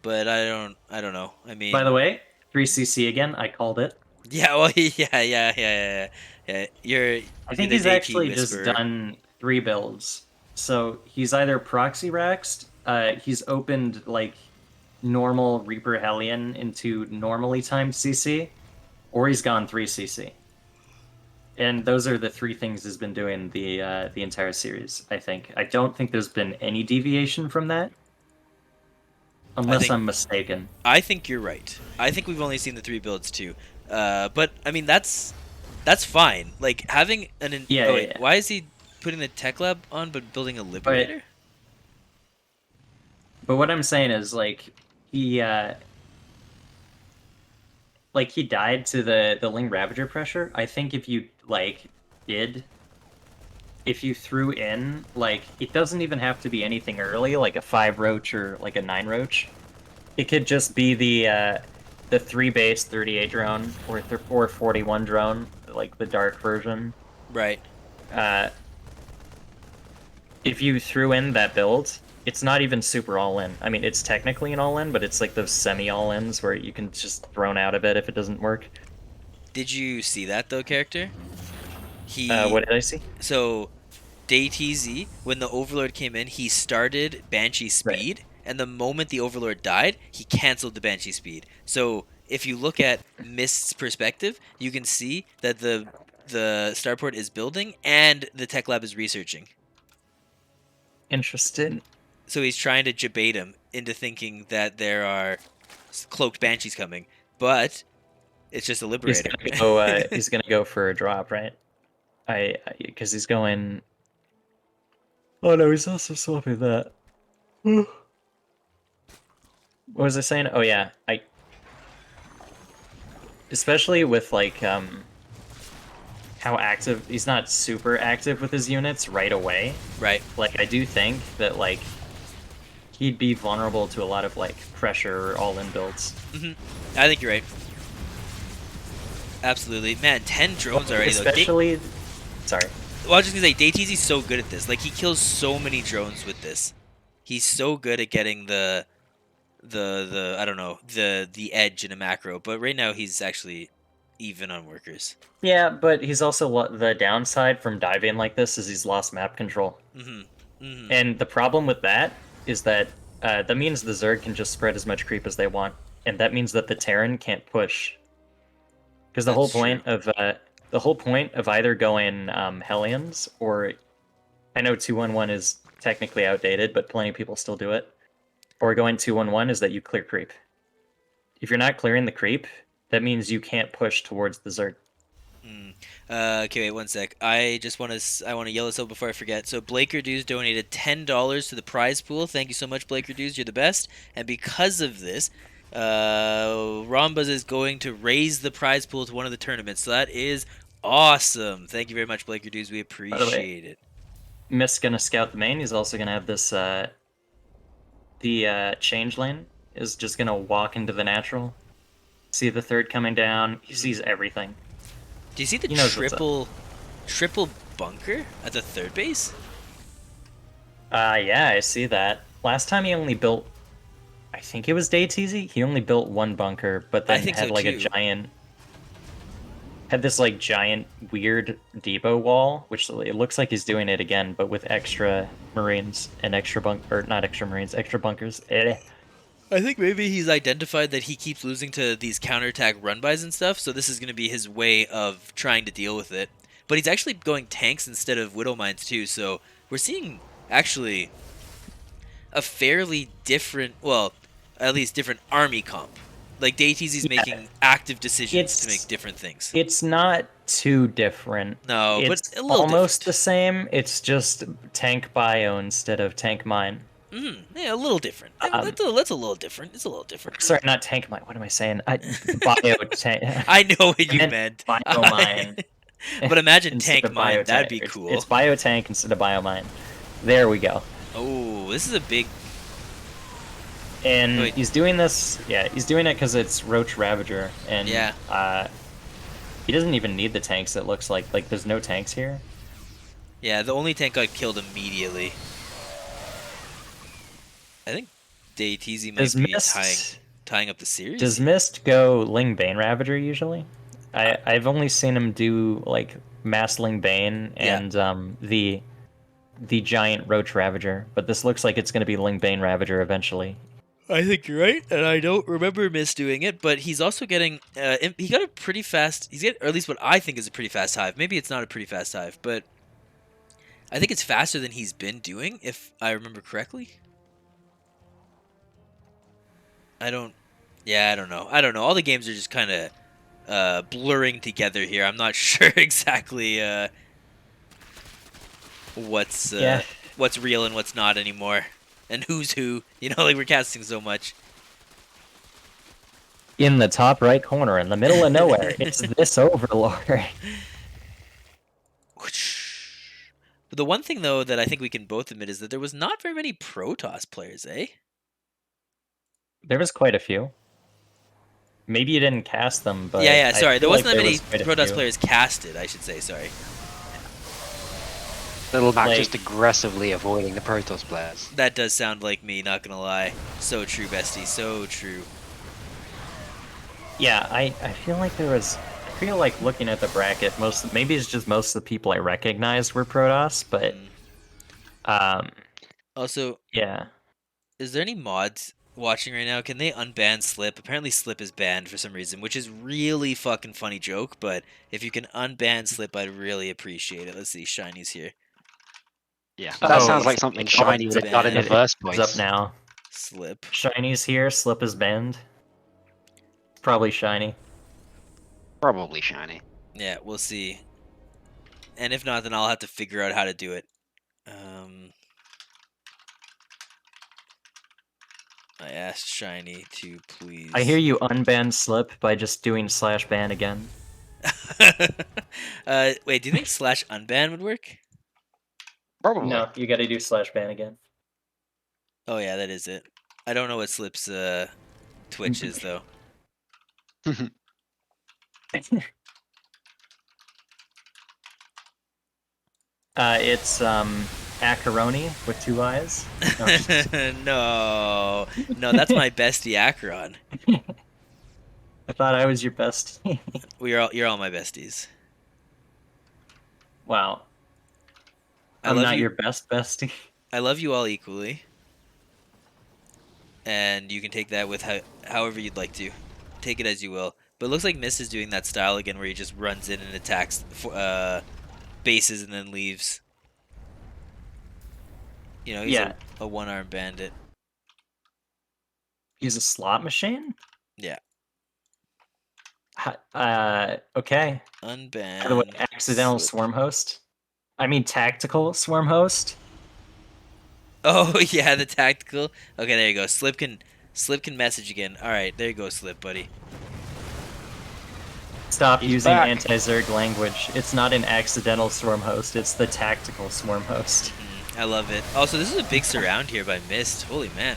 But I don't know. I mean, By the way, 3CC again. I called it. yeah, well, yeah. You're I think the he's JP actually whisperer. just done 3 builds. So he's either proxy raxed, he's opened like normal Reaper Hellion into normally timed CC, or he's gone 3CC. And those are the 3 things he's been doing the entire series, I think. I don't think there's been any deviation from that. Unless think- I'm mistaken. I think you're right. I think we've only seen the 3 builds too. But I mean that's fine. Like having an Yeah, wait, yeah. why is he putting the tech lab on but building a liberator? But what I'm saying is like he died to the Ling Ravager pressure. I think if you if you threw in like it doesn't even have to be anything early, like a 5 roach or like a 9 roach. It could just be the 3 base 38 drone or 41 drone, like the dark version. Right. If you threw in that build, it's not even super all-in. I mean, it's technically an all-in, but it's like those semi-all-ins where you can just thrown out of it if it doesn't work. Did you see that though, character? He What did I see? So DayTZ, when the Overlord came in, he started Banshee speed, and the moment the Overlord died, he canceled the Banshee speed. So if you look at Mist's perspective, you can see that the starport is building and the tech lab is researching. Interested. So he's trying to debate him into thinking that there are cloaked Banshees coming, but it's just a He's Liberator. gonna go. He's gonna go for a drop, right? Because he's going. Oh no, he's also swapping that. What was I saying? Oh yeah, especially with like how active he's not super active with his units right away. Right. Like I do think that like he'd be vulnerable to a lot of like pressure or all-in builds. I think you're right. Absolutely, man. 10 drones already though. Especially, sorry. Well, I was just gonna say, DayTZ's so good at this. Like, he kills so many drones with this. He's so good at getting the I don't know, the edge in a macro. But right now, he's actually even on workers. Yeah, but he's also the downside from diving like this is he's lost map control. And the problem with that is that that means the Zerg can just spread as much creep as they want, and that means that the Terran can't push. Because the whole point of either going Hellions or I know 2-1-1 is technically outdated, but plenty of people still do it. Or going 2-1-1 is that you clear creep. If you're not clearing the creep, that means you can't push towards the Zerg. Okay, wait one sec. I want to yell this out before I forget. So Blaker Dudes donated $10 to the prize pool. Thank you so much, Blaker Dudes. You're the best. And because of this, Rombuz is going to raise the prize pool to one of the tournaments. So that is awesome. Thank you very much, Blaker Dudes. We appreciate it. Mist's gonna scout the main. He's also gonna have this. The change lane is just gonna walk into the natural. See the third coming down. He sees everything. Do you see the triple bunker at the third base? Yeah, I see that. Last time he only built, I think it was DayTZ. He only built one bunker, but then had like a giant. Had this like giant weird depot wall, which it looks like he's doing it again, but with extra marines and extra extra bunkers. I think maybe he's identified that he keeps losing to these counterattack run-bys and stuff, so this is going to be his way of trying to deal with it. But he's actually going tanks instead of Widow Mines too, so we're seeing actually a fairly different, well, at least different army comp. Like DayTZ's making active decisions to make different things. It's not too different. No, it's but a little almost different. the same. It's just tank bio instead of tank mine. Yeah, a little different. That's a little different. It's a little different. Sorry, not tank mine. What am I saying? Bio tank. I know what you meant. Bio mine. But imagine tank mine. That'd be cool. It's bio tank instead of bio mine. There we go. Oh, this is a big. And he's doing this. Yeah, he's doing it because it's Roach Ravager, and he doesn't even need the tanks. It looks like there's no tanks here. Yeah, the only tank got killed immediately. I think DayTZ might be tying up the series. Does Mist go Ling Bane Ravager usually? I've only seen him do like Mass Ling Bane and the giant Roach Ravager, but this looks like it's going to be Ling Bane Ravager eventually. I think you're right, and I don't remember Mist doing it, but he's also getting he got a pretty fast. Or at least what I think is a pretty fast hive. Maybe it's not a pretty fast hive, but I think it's faster than he's been doing, if I remember correctly. I don't know. All the games are just kind of blurring together here. I'm not sure exactly what's real and what's not anymore, and who's who. You know, like we're casting so much. In the top right corner, in the middle of nowhere, it's this Overlord. But the one thing though that I think we can both admit is that there was not very many Protoss players, eh? There was quite a few. Maybe you didn't cast them, but yeah. Sorry, there wasn't that many Protoss players casted. I should say. Sorry. Little Mac just aggressively avoiding the Protoss players. That does sound like me. Not gonna lie. So true, bestie. So true. Yeah, I feel like there was. feel like looking at the bracket, maybe it's just most of the people I recognized were Protoss, but Also, yeah. is there any mods watching right now? Can they unban Slip? Apparently Slip is banned for some reason, which is really fucking funny joke, but if you can unban Slip, I'd really appreciate it. Let's see, Shiny's here. Yeah, Oh, that sounds he's- like something oh, Shiny he's would have done in the banned. first It's up place. now. Slip. Shiny's here, Slip is banned. Probably Shiny. Probably Shiny. Yeah, we'll see. And if not, then I'll have to figure out how to do it. I asked Shiny to please. I hear you unban Slip by just doing /ban again. Wait, do you think /unban would work? Probably. No, you gotta do /ban again. Oh yeah, that is it. I don't know what Slip's Twitch is though. It's Acaroni with 2 eyes. No, no, that's my bestie Acheron. I thought I was your bestie. You're all my besties. Wow. I I'm love not you. your best bestie. I love you all equally, and you can take that with however you'd like to. Take it as you will. But it looks like Miss is doing that style again, where he just runs in and attacks bases and then leaves. You know, he's a one-armed bandit. He's a slot machine? Yeah. Okay. Unbanned. By the way, accidental Slip. swarm host. I mean, tactical swarm host. Oh yeah, the tactical. Okay, there you go. Slip can message again. All right, there you go, Slip, buddy. Stop He's using back. anti-Zerg language. It's not an accidental swarm host. It's the tactical swarm host. I love it. Also, this is a big surround here by Mist. Holy man.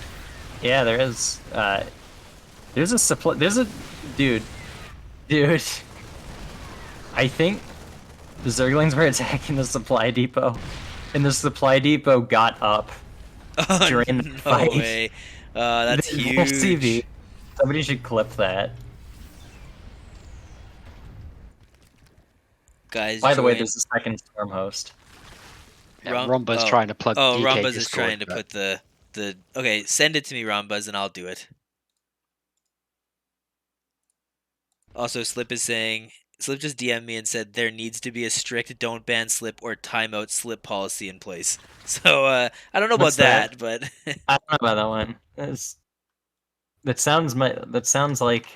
Yeah, there is. There's a supply. There's a dude. I think the Zerglings were attacking the supply depot, and the supply depot got up during the No fight. way. That's There's no huge. CV. Somebody should clip that. Guys, By the way, join- there's a second storm host. Yeah, Rom- Rombuzz oh. trying to plug Oh, DK Rombuzz is Discord, trying to but- put the okay. Send it to me, Rombuzz, and I'll do it. Also, Slip is saying Slip just DM'd me and said there needs to be a strict don't ban Slip or timeout Slip policy in place. So I don't know about What's that? but I don't know about that one. That sounds like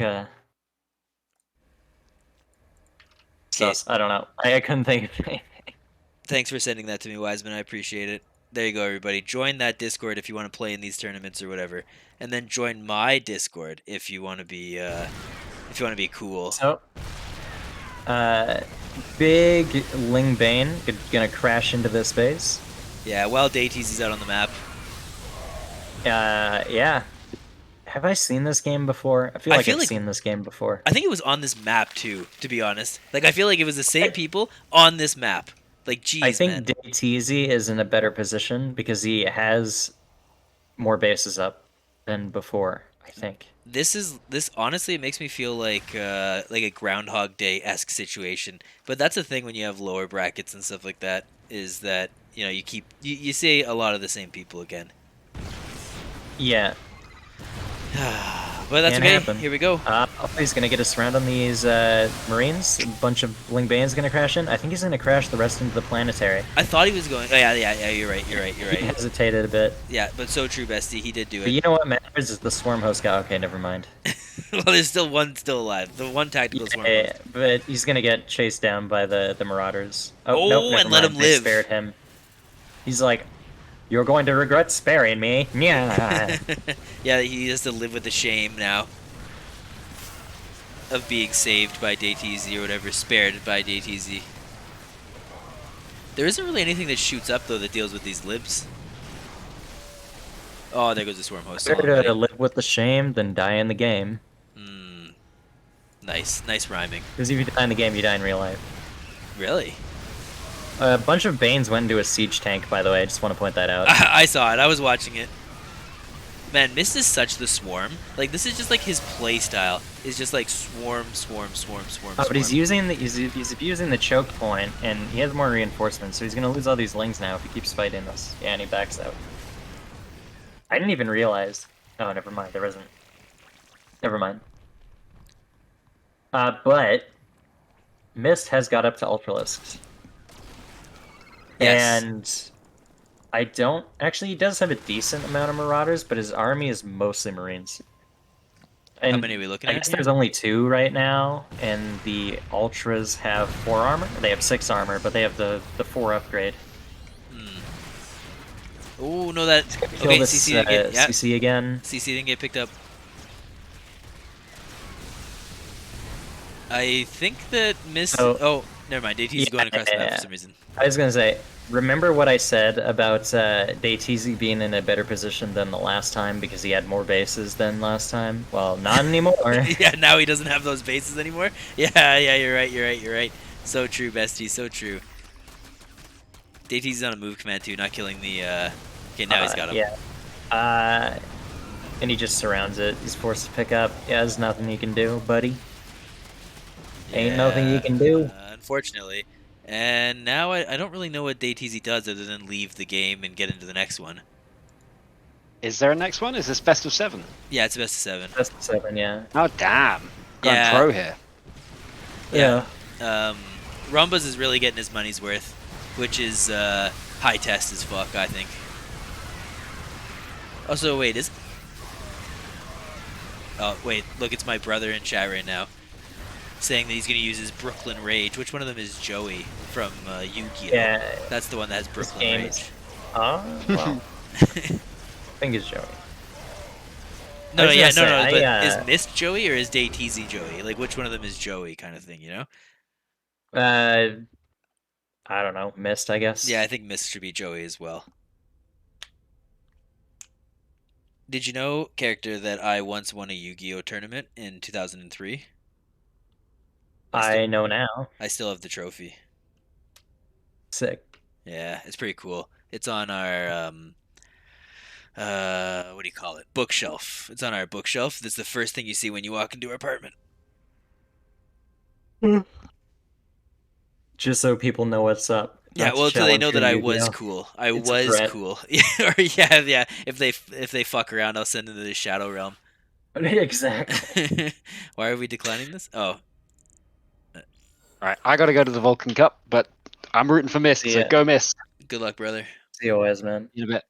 sus. I don't know. I couldn't think of anything. thanks for sending that to me, Wiseman. I appreciate it. There you go, everybody. Join that Discord if you want to play in these tournaments or whatever, and then join my Discord if you want to be cool. So, big Ling Bane gonna crash into this base. Yeah, while Dayteezy's out on the map. Yeah. Have I seen this game before? I feel like I've seen this game before. I think it was on this map too, to be honest. Like I feel like it was the same people on this map. Like geez, I think man. Dayteezy is in a better position because he has more bases up than before, I think. This honestly, it makes me feel like a Groundhog Day-esque situation. But that's the thing when you have lower brackets and stuff like that, is that you know you see a lot of the same people again. Yeah. But that's Can okay. happen. Here we go. He's gonna get us around on these Marines. A bunch of Ling Bane's gonna crash in. I think he's gonna crash the rest into the planetary. I thought he was going. Oh, yeah. You're right. He hesitated a bit. Yeah, but so true, Bestie. He did do But it. you know what matters is the swarm host guy. Okay, never mind. Well, there's still one alive. The one tactical swarm. Yeah, but he's gonna get chased down by the marauders. Oh, Oh, nope, never and let mind. him They live. spared him. He's like, "You're going to regret sparing me." Yeah. Yeah, he has to live with the shame now of being saved by Dayteezy or whatever, spared by Dayteezy. There isn't really anything that shoots up though that deals with these libs. Oh, there goes the swarm host. Better to live with the shame than die in the game. Nice rhyming. Because if you die in the game, you die in real life. Really? A bunch of Banes went into a siege tank, by the way. I just want to point that out. I saw it. I was watching it. Man, Mist is such the swarm. Like, this is just like his play style. Is just like swarm, swarm, swarm, swarm, Oh, but he's swarm. using the he's abusing the choke point, and he has more reinforcements, so he's gonna lose all these lings now if he keeps fighting us. Yeah, and he backs out. I didn't even realize. Oh, never mind. There isn't. Never mind. But Mist has got up to Ultralisks. Yes. And I don't actually. He does have a decent amount of Marauders, but his army is mostly Marines. How And many are we looking I at guess here? there's only 2 right now, and the Ultras have 4 armor. They have 6 armor, but they have the 4 upgrade. Oh no, that Kill okay. this CC again. Yeah, CC again. CC didn't get picked up. I think that Miss. Oh. Oh, never mind. DT's going across the map for some reason. I was gonna say, remember what I said about DayTZ being in a better position than the last time because he had more bases than last time? Well, not anymore. Yeah, now he doesn't have those bases anymore. Yeah, you're right. You're right. So true, bestie. So true. DT's on a move command too, not killing the. Okay, now he's got him. Yeah. And he just surrounds it. He's forced to pick up. Yeah, there's nothing you can do, buddy. Ain't nothing you can do. Unfortunately. And now I don't really know what DayTZ does other than leave the game and get into the next one. Is there a next one? Is this best of 7? Yeah, it's a best of 7. That's 7, yeah. Oh damn! Going Yeah. pro here. Yeah. Rumbas is really getting his money's worth, which is high test as fuck, I think. Also, wait, is... Oh, wait, look, it's my brother in chat right now saying that he's going to use his Brooklyn Rage. Which one of them is Joey from Yu-Gi-Oh? Yeah. That's the one that has Brooklyn game Rage. is- Oh, well. I think it's Joey. No, was yeah, gonna no, say, but is Mist Joey or is DayTZ Joey? Like, which one of them is Joey kind of thing, you know? I don't know. Mist, I guess. Yeah, I think Mist should be Joey as well. Did you know, character, that I once won a Yu-Gi-Oh tournament in 2003? I know now. I still have the trophy. Sick. Yeah, it's pretty cool. It's on our what do you call it? Bookshelf. It's on our bookshelf. That's the first thing you see when you walk into our apartment. Just so people know what's up. Yeah, Not to well, so they challenge know your that I Yu-Gi-Oh. was cool. I It's a was threat. cool. Or yeah. If they fuck around, I'll send them to the Shadow Realm. Exactly. Why are we declining this? Oh, Alright, I gotta go to the Vulcan Cup, but I'm rooting for Mist, so Yeah. go Mist. good luck, brother. COS, man. In a bit.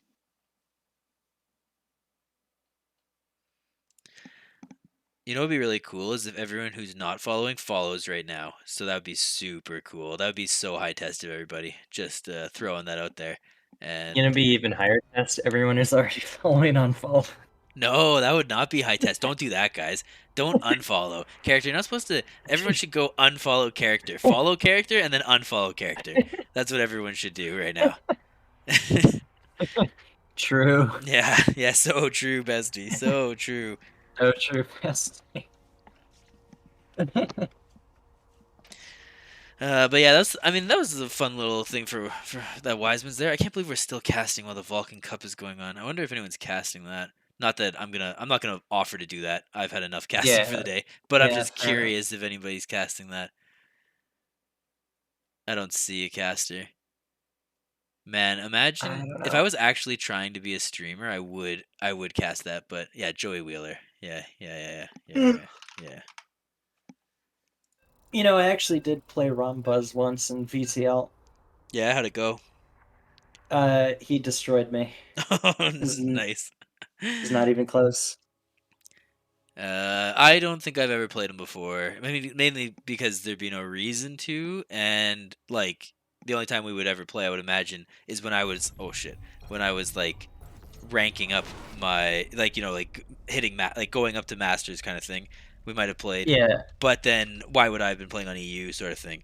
You know what'd be really cool is if everyone who's not following follows right now. So that would be super cool. That would be so high test of everybody. Just throwing that out there. And Gonna be even higher test. Everyone is already following on fall. no, that would not be high test. Don't do that, guys. Don't unfollow. Character, you're not supposed to... Everyone should go unfollow character. Follow character and then unfollow character. That's what everyone should do right now. True. Yeah, so true, bestie. So true. Oh, true. Best. But yeah, that was a fun little thing for that Wiseman's there. I can't believe we're still casting while the Vulcan Cup is going on. I wonder if anyone's casting that. Not that I'm not gonna offer to do that. I've had enough casting for the day. But I'm Yeah, just fair enough. curious if anybody's casting that. I don't see a caster. Man, imagine don't if know. I was actually trying to be a streamer, I would cast that. But yeah, Joey Wheeler. Yeah. You know, I actually did play RombBuzz once in VTL. Yeah, how'd it go? He destroyed me. Nice. It's not even close. I don't think I've ever played him before. Mainly because there'd be no reason to, and like the only time we would ever play, I would imagine, is when I was when I was like ranking up my like hitting like going up to masters kind of thing. We might have played, Yeah. but then why would I have been playing on EU sort of thing?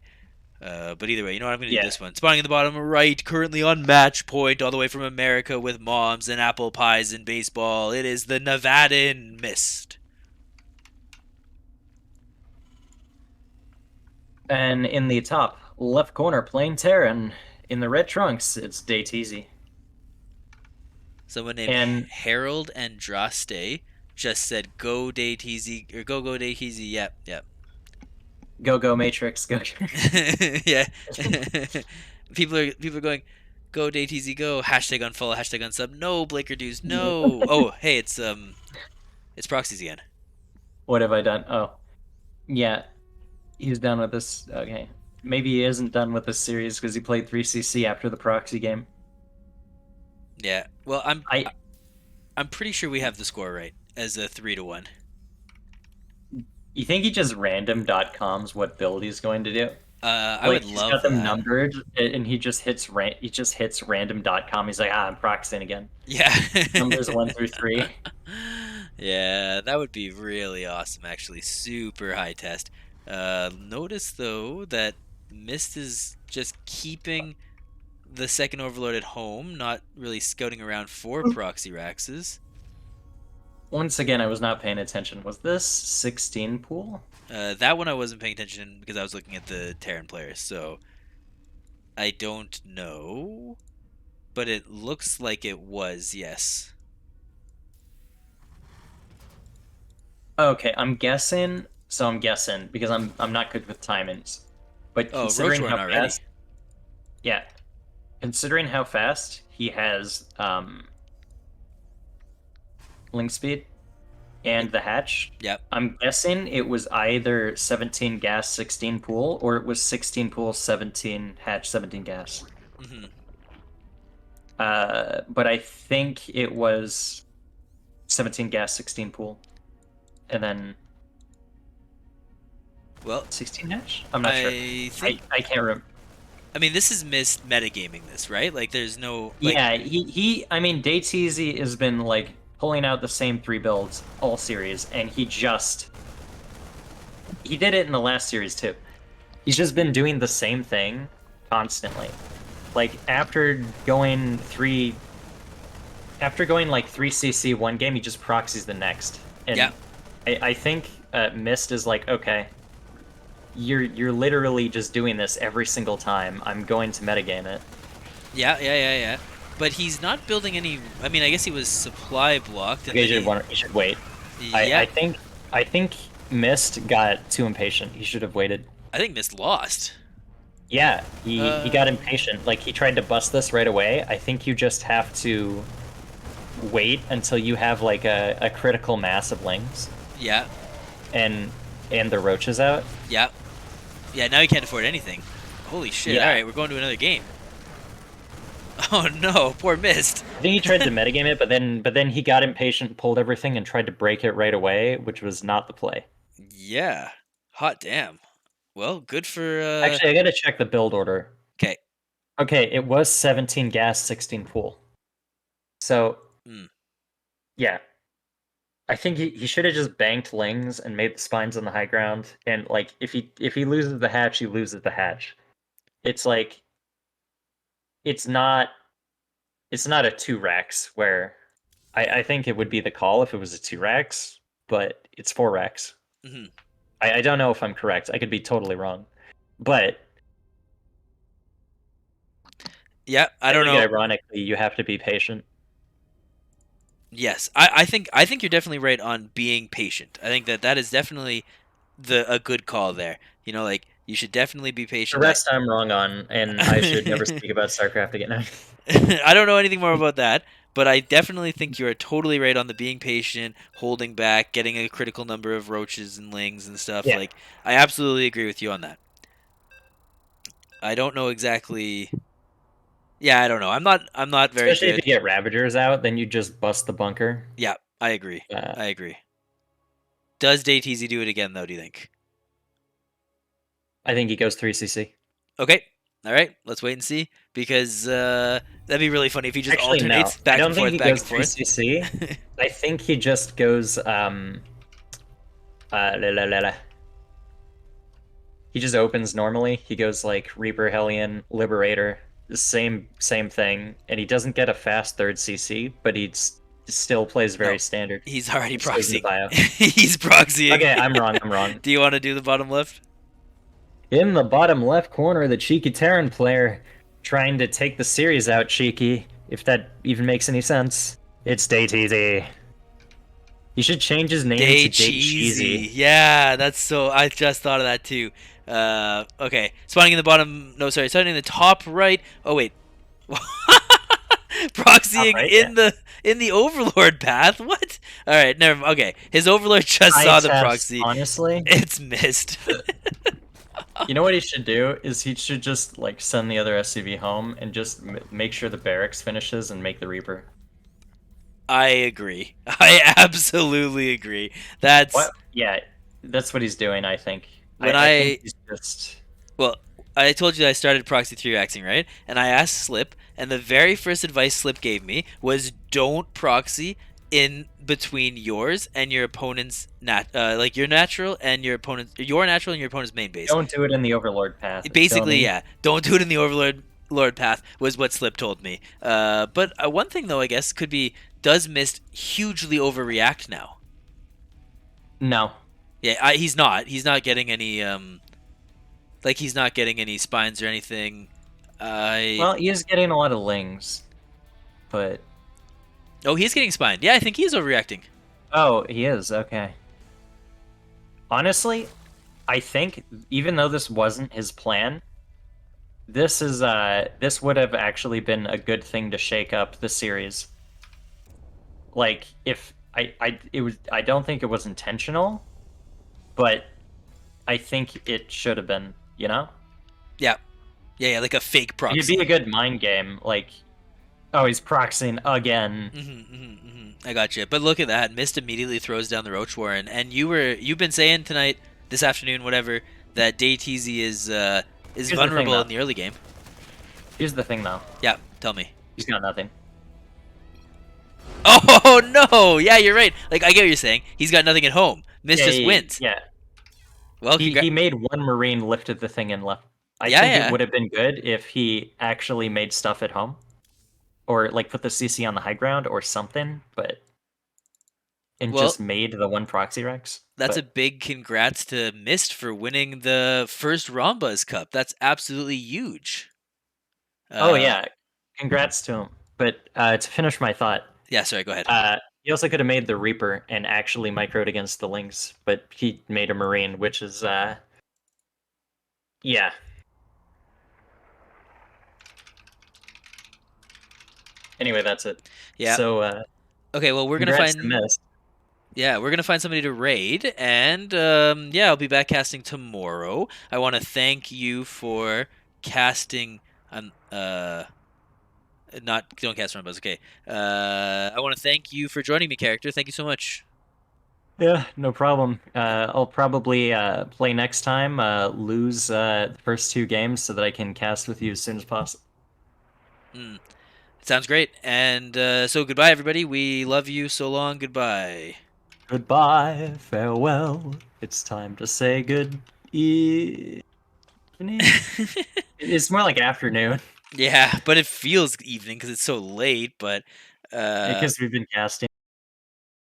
But either way, you know what? I'm gonna do Yeah. this one. Spawning in the bottom right, currently on match point, all the way from America with moms and apple pies and baseball. It is the Nevadan Mist. And in the top left corner, playing Terran. In the red trunks, it's DayTZ. Someone named And Harold Andraste just said go DayTZ or go DayTZ. Yep, yep. go Matrix, go. Yeah. people are going go DayTZ go hashtag unfollow hashtag unsub. No Blaker dudes. No. Oh hey it's proxies again. What have I done? Oh, yeah, he's done with this. Okay, maybe he isn't done with this series because he played 3CC after the proxy game. Yeah. Well, I I'm pretty sure we have the score right as a 3-1. You think he just random.coms what build he's going to do? I Like would he's love got them that. numbered, and he just hits random.com. He's like, I'm proxying again. Yeah. Numbers 1 through 3. Yeah, that would be really awesome. Actually, super high test. Notice though that Mist is just keeping the second Overlord at home, not really scouting around for proxy raxes. Once again, I was not paying attention. Was this 16 pool? That one I wasn't paying attention because I was looking at the Terran players, so I don't know. But it looks like it was, yes. Okay, I'm guessing. So I'm guessing because I'm not good with timings. But Oh, considering Roach how won already. fast, yeah, considering how fast he has link speed and the hatch, Yep. I'm guessing it was either 17 gas, 16 pool, or it was 16 pool, 17 hatch, 17 gas. Hmm. But I think it was 17 gas, 16 pool, and then Well, 16 hatch. I'm not sure. I think. I can't remember. I mean, this is Mist metagaming this, right? Like, there's no. Like, Yeah, he. I mean, DayTZ has been like pulling out the same 3 builds all series, and he did it in the last series too. He's just been doing the same thing constantly. Like after going like 3CC one game, he just proxies the next. And Yeah. I think Mist is like, okay, you're literally just doing this every single time. I'm going to metagame it. Yeah. But he's not building any. I mean, I guess he was supply blocked. And Okay, then you should wait. yeah, I think Mist got too impatient. He should have waited. I think Mist lost. Yeah, he got impatient. Like he tried to bust this right away. I think you just have to wait until you have like a critical mass of lings Yeah. and the roaches out. Yeah. Now he can't afford anything. Holy shit! Yeah. All right, we're going to another game. Oh no, poor Mist. I think he tried to metagame it, but then he got impatient, pulled everything, and tried to break it right away, which was not the play. Yeah. Hot damn. Well, good for. Actually, I gotta check the build order. Okay. Okay, it was 17 gas, 16 pool. So, yeah. I think he should have just banked lings and made the spines on the high ground. And like, if he loses the hatch, he loses the hatch. It's like, it's not a 2 racks where I think it would be the call if it was a 2 racks, but it's 4 racks. Mm-hmm. I don't know if I'm correct. I could be totally wrong, but Yeah, I don't think know. Ironically, you have to be patient. Yes, I think you're definitely right on being patient. I think that is definitely a good call there. You know, like you should definitely be The patient. rest I'm wrong on, and I should never speak about StarCraft again. I don't know anything more about that, but I definitely think you are totally right on the being patient, holding back, getting a critical number of roaches and lings and stuff. Yeah. Like I absolutely agree with you on that. I don't know exactly. Yeah, I don't know. I'm not very Especially good. if you get Ravagers out, then you just bust the bunker. Yeah, I agree. I agree. Does DayTZ do it again though? Do you think? I think he goes 3CC. Okay. All right. Let's wait and see because that'd be really funny if he just Actually, alternates no. back I don't and think forth, he back goes and forth. 3CC. I think he just goes He just opens normally. He goes like Reaper, Hellion, Liberator, the same thing, and he doesn't get a fast 3rd CC, but he still plays very standard. He's already It stays in the proxying. bio. He's proxying. Okay, I'm wrong. Do you want to do the bottom left? In the bottom left corner, the cheeky Terran player trying to take the series out, cheeky, if that even makes any sense. It's Day Cheesy. You should change his name Day to Day Cheesy. Cheesy. Yeah, that's so. I just thought of that too. Okay. Spawning in the bottom. No, sorry. Starting in the top right. Oh wait. Proxying right, in the Overlord path. What? All right. Never. Okay. His Overlord just Eye saw the test, proxy. honestly. It's missed. You know what he should do is he should just like send the other SCV home and just make sure the barracks finishes and make the Reaper. I agree. I absolutely agree. That's What? Yeah, that's what he's doing. I think. when I think he's just. well, I told you that I started proxy 3-axing, right? And I asked Slip, and the very first advice Slip gave me was don't proxy in between yours and your opponent's like your natural and your opponent's main base. Don't do it in the Overlord path. Basically, dummy. yeah, don't do it in the Overlord path was what Slip told me. But one thing though, I guess, could be, does Mist hugely overreact now? No. Yeah, he's not. He's not getting any like he's not getting any spines or anything. Well, he is getting a lot of lings, but Oh, he's getting spined. Yeah, I think he's overreacting. oh, he is okay. Honestly, I think even though this wasn't his plan, this would have actually been a good thing to shake up the series. Like if I don't think it was intentional, but I think it should have been, you know? Yeah. Yeah, like a fake proxy. It'd be a good mind game, like, oh, he's proxying again. I got you. But look at that. Mist immediately throws down the Roach Warren, and you've been saying tonight, this afternoon, whatever, that DayTeasy is vulnerable in the early game. Here's the thing, though. Yeah, tell me. He's got nothing. Oh no! Yeah, you're right. Like I get what you're saying. He's got nothing at home. Mist just wins. Yeah. Well, he made one Marine, lifted the thing, and left. I think it would have been good if he actually made stuff at home, or like put the CC on the high ground or something, but and just made the one proxy Rex. That's a big congrats to Mist for winning the first Rombuz Cup. That's absolutely huge. Oh yeah, congrats to him. But to finish my thought. Yeah, sorry, go ahead. He also could have made the Reaper and actually microed against the Lynx, but he made a Marine, which is yeah. Anyway, that's it. Yeah. So okay, well we're gonna find we're gonna find somebody to raid, and yeah, I'll be back casting tomorrow. I want to thank you for casting don't cast Rumbuzz, okay. I want to thank you for joining me, character. Thank you so much. Yeah, no problem. I'll probably play next time, lose the first 2 games so that I can cast with you as soon as possible. Sounds great. And so goodbye, everybody. We love you. So long. Goodbye. Goodbye. Farewell. It's time to say good evening. It's more like afternoon. Yeah, but it feels evening because it's so late. But because we've been casting.